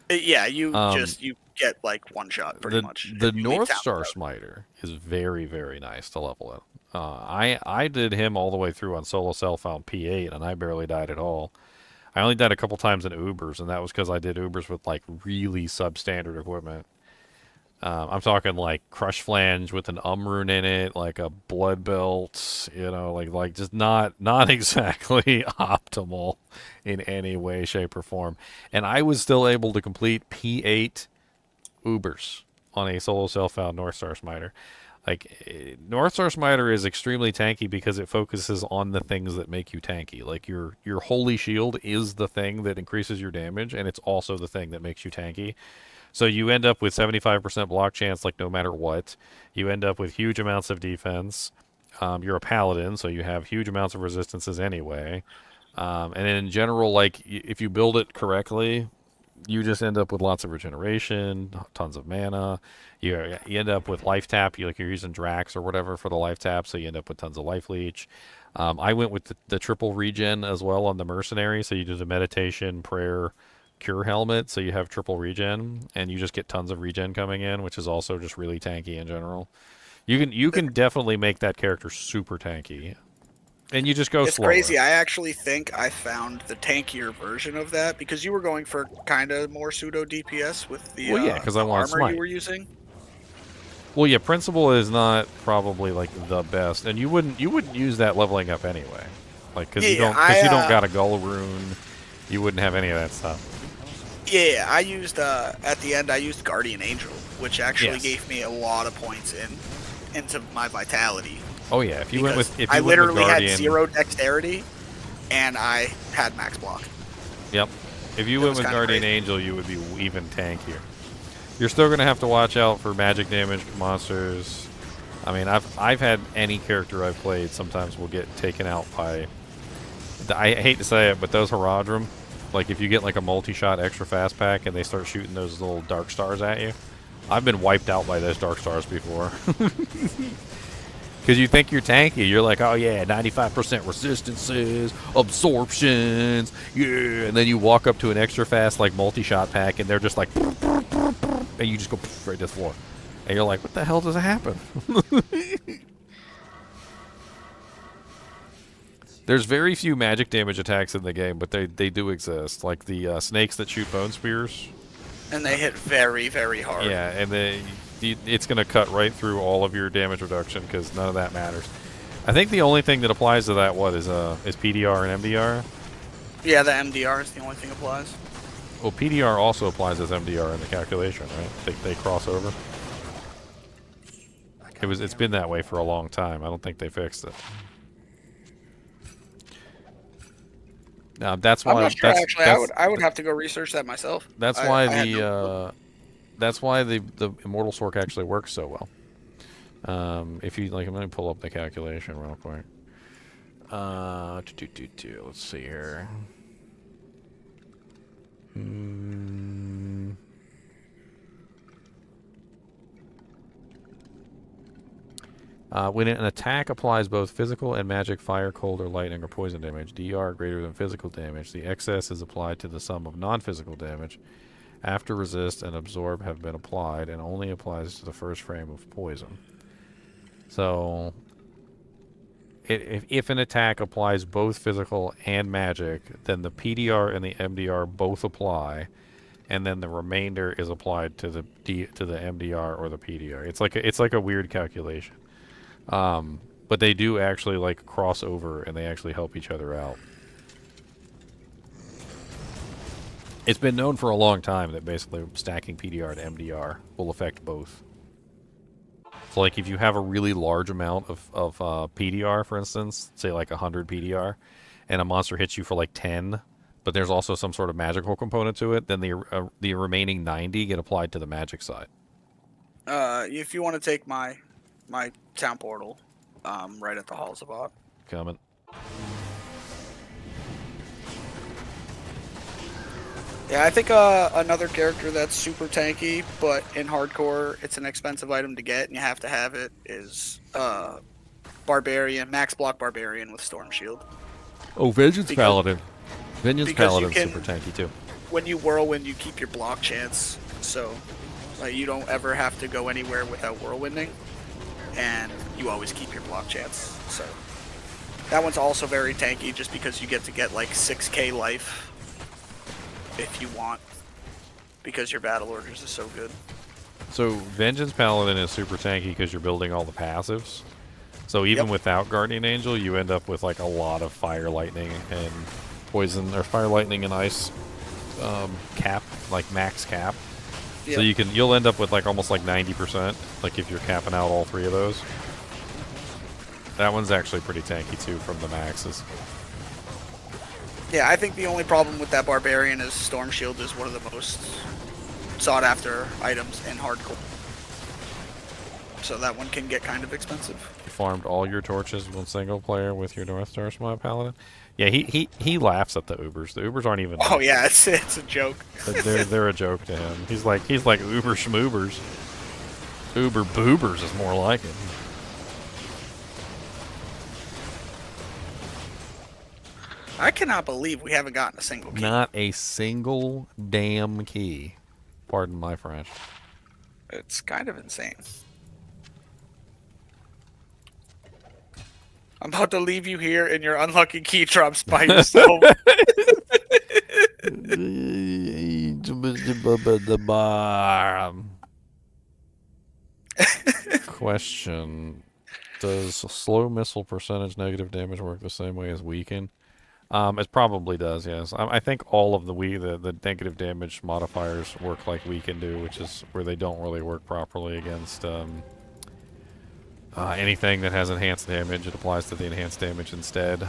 Yeah, you get like one shot pretty much. The North Star Smiter is very nice to level in. I did him all the way through on solo self on P8, and I barely died at all. I only died a couple times in Ubers, and that was because I did Ubers with like really substandard equipment. I'm talking like Crush Flange with an rune in it, like a Blood Belt, like just not exactly optimal in any way, shape, or form. And I was still able to complete P8 Ubers on a solo self-found North Star Smiter. Like, North Star Smiter is extremely tanky because it focuses on the things that make you tanky. Like, your Holy Shield is the thing that increases your damage, and it's also the thing that makes you tanky. So you end up with 75% block chance, like, no matter what. You end up with huge amounts of defense. You're a paladin, so you have huge amounts of resistances anyway. And then in general, like, if you build it correctly, you just end up with lots of regeneration, tons of mana. You end up with life tap. You're using Drax or whatever for the life tap, so you end up with tons of life leech. I went with the triple regen as well on the mercenary, so you do the meditation, prayer, cure helmet, so you have triple regen, and you just get tons of regen coming in, which is also just really tanky in general. You can definitely make that character super tanky. And you just go slower. It's crazy. I actually think I found the tankier version of that because you were going for kind of more pseudo DPS with the because I want armor you were using. Well, yeah, Principle is not probably like the best, and you wouldn't use that leveling up anyway, like because you don't got a Gull rune, you wouldn't have any of that stuff. Yeah, I used at the end I used Guardian Angel, which actually gave me a lot of points into my vitality. Oh yeah, if you went with I literally had 0 dexterity, and I had max block. Yep. If you went with Guardian Angel, you would be even tankier. You're still gonna have to watch out for magic damage monsters. I mean, I've had any character I've played sometimes will get taken out by. I hate to say it, but those Herodrum, like if you get like a multi-shot extra fast pack and they start shooting those little dark stars at you, I've been wiped out by those dark stars before. Because you think you're tanky. You're like, oh yeah, 95% resistances, absorptions, yeah. And then you walk up to an extra fast like multi-shot pack and they're just like, and you just go right to the floor. And you're like, what the hell does happen? There's very few magic damage attacks in the game, but they do exist. Like the snakes that shoot bone spears. And they hit very, very hard. Yeah, and it's going to cut right through all of your damage reduction because none of that matters. I think the only thing that applies to that, is PDR and MDR? Yeah, the MDR is the only thing applies. Well, PDR also applies as MDR in the calculation, right? They cross over. It's been that way for a long time. I don't think they fixed it. That's why. I'm not sure. Actually, I would have to go research that myself. That's why that's why the Immortal Sork actually works so well. If you like, I'm gonna pull up the calculation real quick. Let's see here. When an attack applies both physical and magic fire, cold, or lightning, or poison damage, DR greater than physical damage, the excess is applied to the sum of non-physical damage after resist and absorb have been applied and only applies to the first frame of poison. So, if an attack applies both physical and magic, then the PDR and the MDR both apply, and then the remainder is applied to the MDR or the PDR. It's like a weird calculation. But they do actually like cross over and they actually help each other out. It's been known for a long time that basically stacking PDR to MDR will affect both. So like if you have a really large amount of PDR, for instance, say like 100 PDR, and a monster hits you for like 10, but there's also some sort of magical component to it, then the remaining 90 get applied to the magic side. If you want to take my town portal, right at the Halls of Ot. Coming. Yeah, I think another character that's super tanky, but in hardcore, it's an expensive item to get, and you have to have it, is Barbarian, Max Block Barbarian with Storm Shield. Oh, Vengeance Paladin. Vengeance Paladin's super tanky, too. When you Whirlwind, you keep your block chance, so you don't ever have to go anywhere without Whirlwinding. And you always keep your block chance. So that one's also very tanky just because you get like 6k life if you want, because your battle orders is so good. So Vengeance Paladin is super tanky because you're building all the passives. So even without Guardian Angel, you end up with like a lot of fire, lightning, and poison, or fire, lightning, and ice cap, like max cap. So you'll end up with like almost like 90%, like if you're capping out all three of those. That one's actually pretty tanky too from the maxes. Yeah, I think the only problem with that Barbarian is Storm Shield is one of the most sought after items in hardcore. So that one can get kind of expensive. You farmed all your torches with single player with your North Star Smile Paladin? Yeah, he laughs at the Ubers. The Ubers aren't even. Oh yeah, it's a joke. They're a joke to him. He's like Uber Schmoobers. Uber Boobers is more like it. I cannot believe we haven't gotten a single key. Not a single damn key. Pardon my French. It's kind of insane. I'm about to leave you here in your unlucky key drops by yourself. Question: does slow missile percentage negative damage work the same way as weaken? It probably does, yes. I think all of the negative damage modifiers work like weaken do, which is where they don't really work properly against anything that has enhanced damage. It applies to the enhanced damage instead.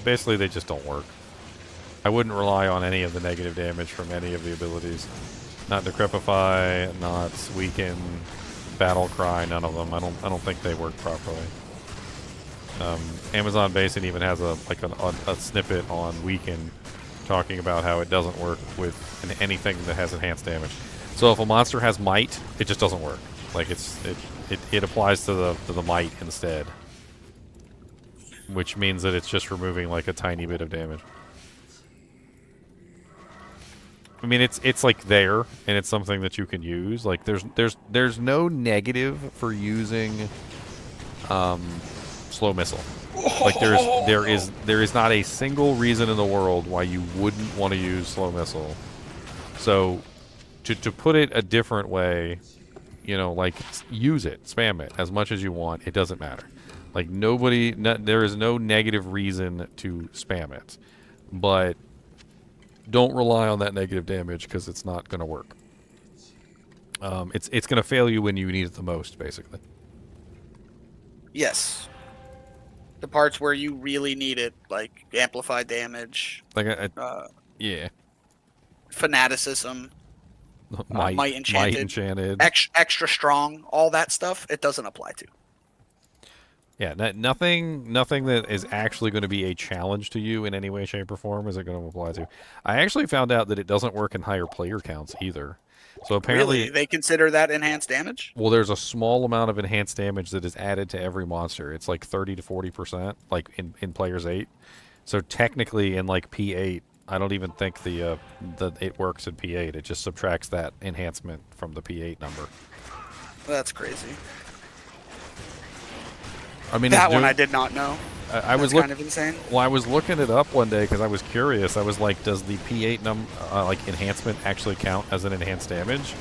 Basically they just don't work. I wouldn't rely on any of the negative damage from any of the abilities. Not Decrepify, not Weaken, Battle Cry, none of them. I don't think they work properly. Amazon Basin even has a snippet on Weaken talking about how it doesn't work with anything that has enhanced damage. So if a monster has might, it just doesn't work. Like it applies to the might instead, which means that it's just removing like a tiny bit of damage. I mean, it's like there, and it's something that you can use. Like there's no negative for using slow missile. Like there is not a single reason in the world why you wouldn't want to use slow missile. So to put it a different way, you know, like use it, spam it as much as you want. It doesn't matter. Like there is no negative reason to spam it, but don't rely on that negative damage because it's not going to work. It's going to fail you when you need it the most, basically. Yes. The parts where you really need it, like amplified damage, Like yeah, fanaticism, might enchanted, extra strong, all that stuff, it doesn't apply to. Yeah, nothing that is actually going to be a challenge to you in any way, shape, or form is it going to apply to. I actually found out that it doesn't work in higher player counts either. So apparently, really? They consider that enhanced damage? Well, there's a small amount of enhanced damage that is added to every monster. It's like 30 to 40%, like in Players 8. So technically, in like P8, I don't even think the it works in P8. It just subtracts that enhancement from the P8 number. That's crazy. I mean, that one I did not know. I was kind of insane. Well, I was looking it up one day because I was curious. I was like, does the P8 like enhancement actually count as an enhanced damage?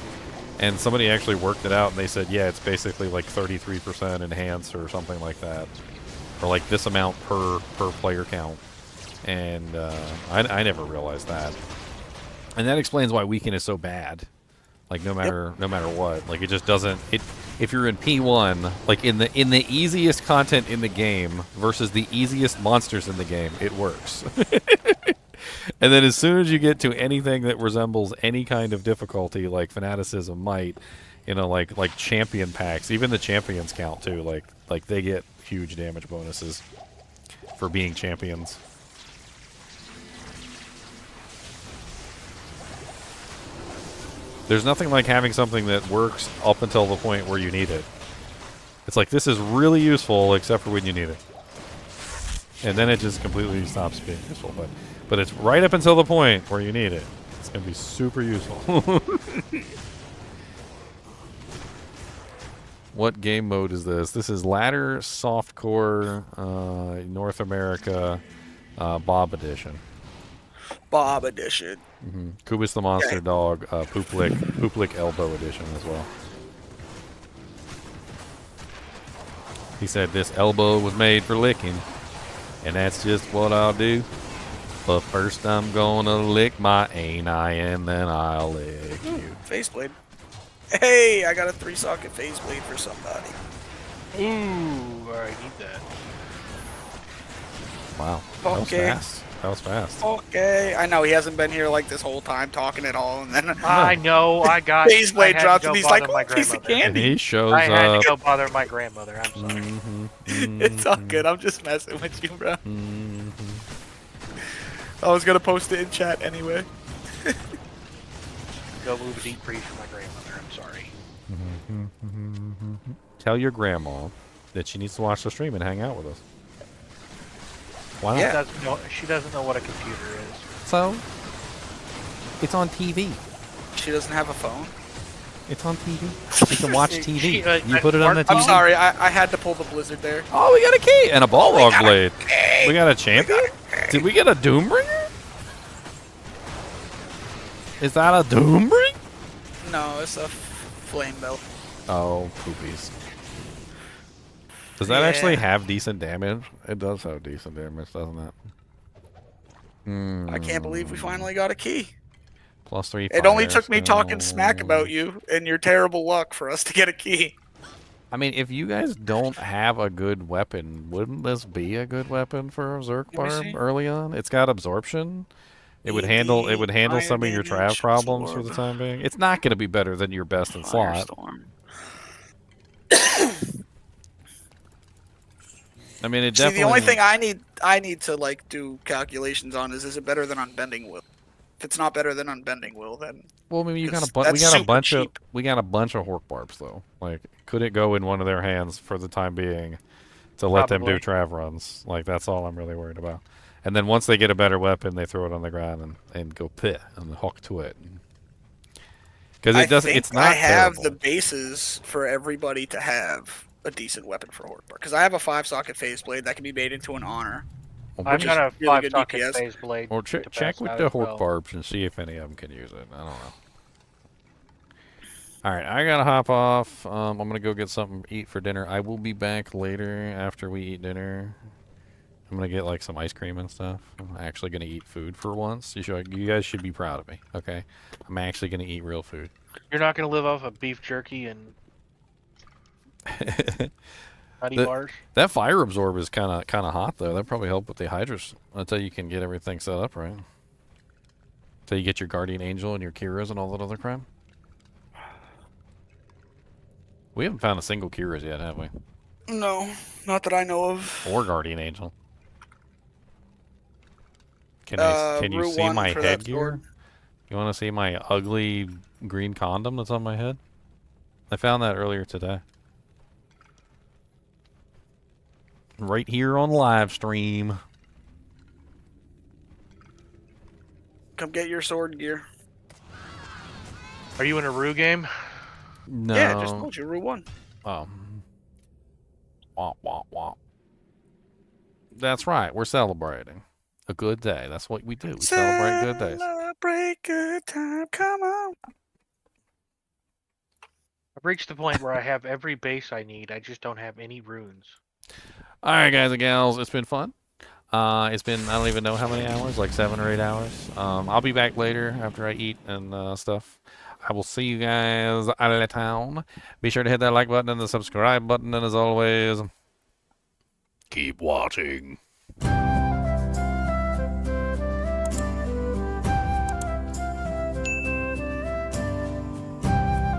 And somebody actually worked it out, and they said, yeah, it's basically like 33% enhanced or something like that, or like this amount per player count. And I never realized that. And that explains why Weaken is so bad. Like no matter what, like it just doesn't. If you're in P1, like in the easiest content in the game versus the easiest monsters in the game, it works. And then as soon as you get to anything that resembles any kind of difficulty, like fanaticism, might, you know, like champion packs, even the champions count too. Like they get huge damage bonuses for being champions. There's nothing like having something that works up until the point where you need it. It's like, this is really useful, except for when you need it. And then it just completely stops being useful. But it's right up until the point where you need it. It's going to be super useful. What game mode is this? This is Ladder Softcore North America Bob Edition. Bob Edition. Mm-hmm. Kubus the Monster Dog, Poop-Lick Elbow Edition as well. He said this elbow was made for licking, and that's just what I'll do. But first I'm gonna lick my ani, and then I'll lick you. Faceblade. Hey, I got a 3-socket faceblade for somebody. Ooh, I need that. Wow, that was fast. That was fast. Okay, I know he hasn't been here like this whole time talking at all, and then I know I got faceblade dropped, and he's like, "Oh, piece of candy." And he shows I had up. to go bother my grandmother. I'm sorry. It's all good. I'm just messing with you, bro. I was gonna post it in chat anyway. Go move a deep freeze for my grandmother. I'm sorry. Tell your grandma that she needs to watch the stream and hang out with us. Why not? She doesn't know what a computer is. So, it's on TV. She doesn't have a phone. It's on TV. You can watch TV. You put it on the TV. I'm sorry, I had to pull the blizzard there. Oh, we got a key and a Balrog blade. We got a champion? Did we get a Doombringer? Is that a Doombringer? No, it's a flame belt. Oh, poopies. Does that actually have decent damage? It does have decent damage, doesn't it? I can't believe we finally got a key. +3 It only took me talking smack about you and your terrible luck for us to get a key. I mean, if you guys don't have a good weapon, wouldn't this be a good weapon for a Zerk Barb early on? It's got absorption. It would handle fire some of your trav damage, problems for absorb, the time being. It's not going to be better than your best in slot. firestorm. I mean, it See, definitely. the only thing I need to like do calculations on is it better than Unbending Will? If it's not better than Unbending Will, then Well, I mean, we got a super bunch cheap. of Hork Barbs though. Like, could it go in one of their hands for the time being to let them do trav runs? Like, that's all I'm really worried about. And then once they get a better weapon, they throw it on the ground and go pit and hook to it. Because it doesn't. It's not. I have terrible. the bases for everybody to have a decent weapon for Hork Bar. Because I have a 5-socket phase blade that can be made into an honor. I've got a really good 5-socket DPS. phase blade. Or to check pass with out the as Hork well. Barbs and see if any of them can use it. I don't know. All right, I gotta hop off. I'm gonna go get something to eat for dinner. I will be back later after we eat dinner. I'm gonna get like some ice cream and stuff. I'm actually gonna eat food for once. You guys should be proud of me. Okay, I'm actually gonna eat real food. You're not going to live off of beef jerky and honey bars? That fire absorb is kind of hot though. That probably help with the hydras until you can get everything set up right. Until you get your guardian angel and your Kiras and all that other crap. We haven't found a single Kiras yet, have we? No, not that I know of. Or guardian angel. Can you see my headgear? You want to see my ugly green condom that's on my head? I found that earlier today. Right here on live stream. Come get your sword gear. Are you in a Rue game? No. Yeah, just told you, Rue 1. Oh. Womp, womp, womp. That's right. We're celebrating a good day. That's what we do. We celebrate good days. Celebrate good time. Come on. I've reached the point where I have every base I need. I just don't have any runes. All right, guys and gals. It's been fun. It's been, I don't even know how many hours, like 7 or 8 hours. I'll be back later after I eat and stuff. I will see you guys out of town. Be sure to hit that like button and the subscribe button. And as always, keep watching.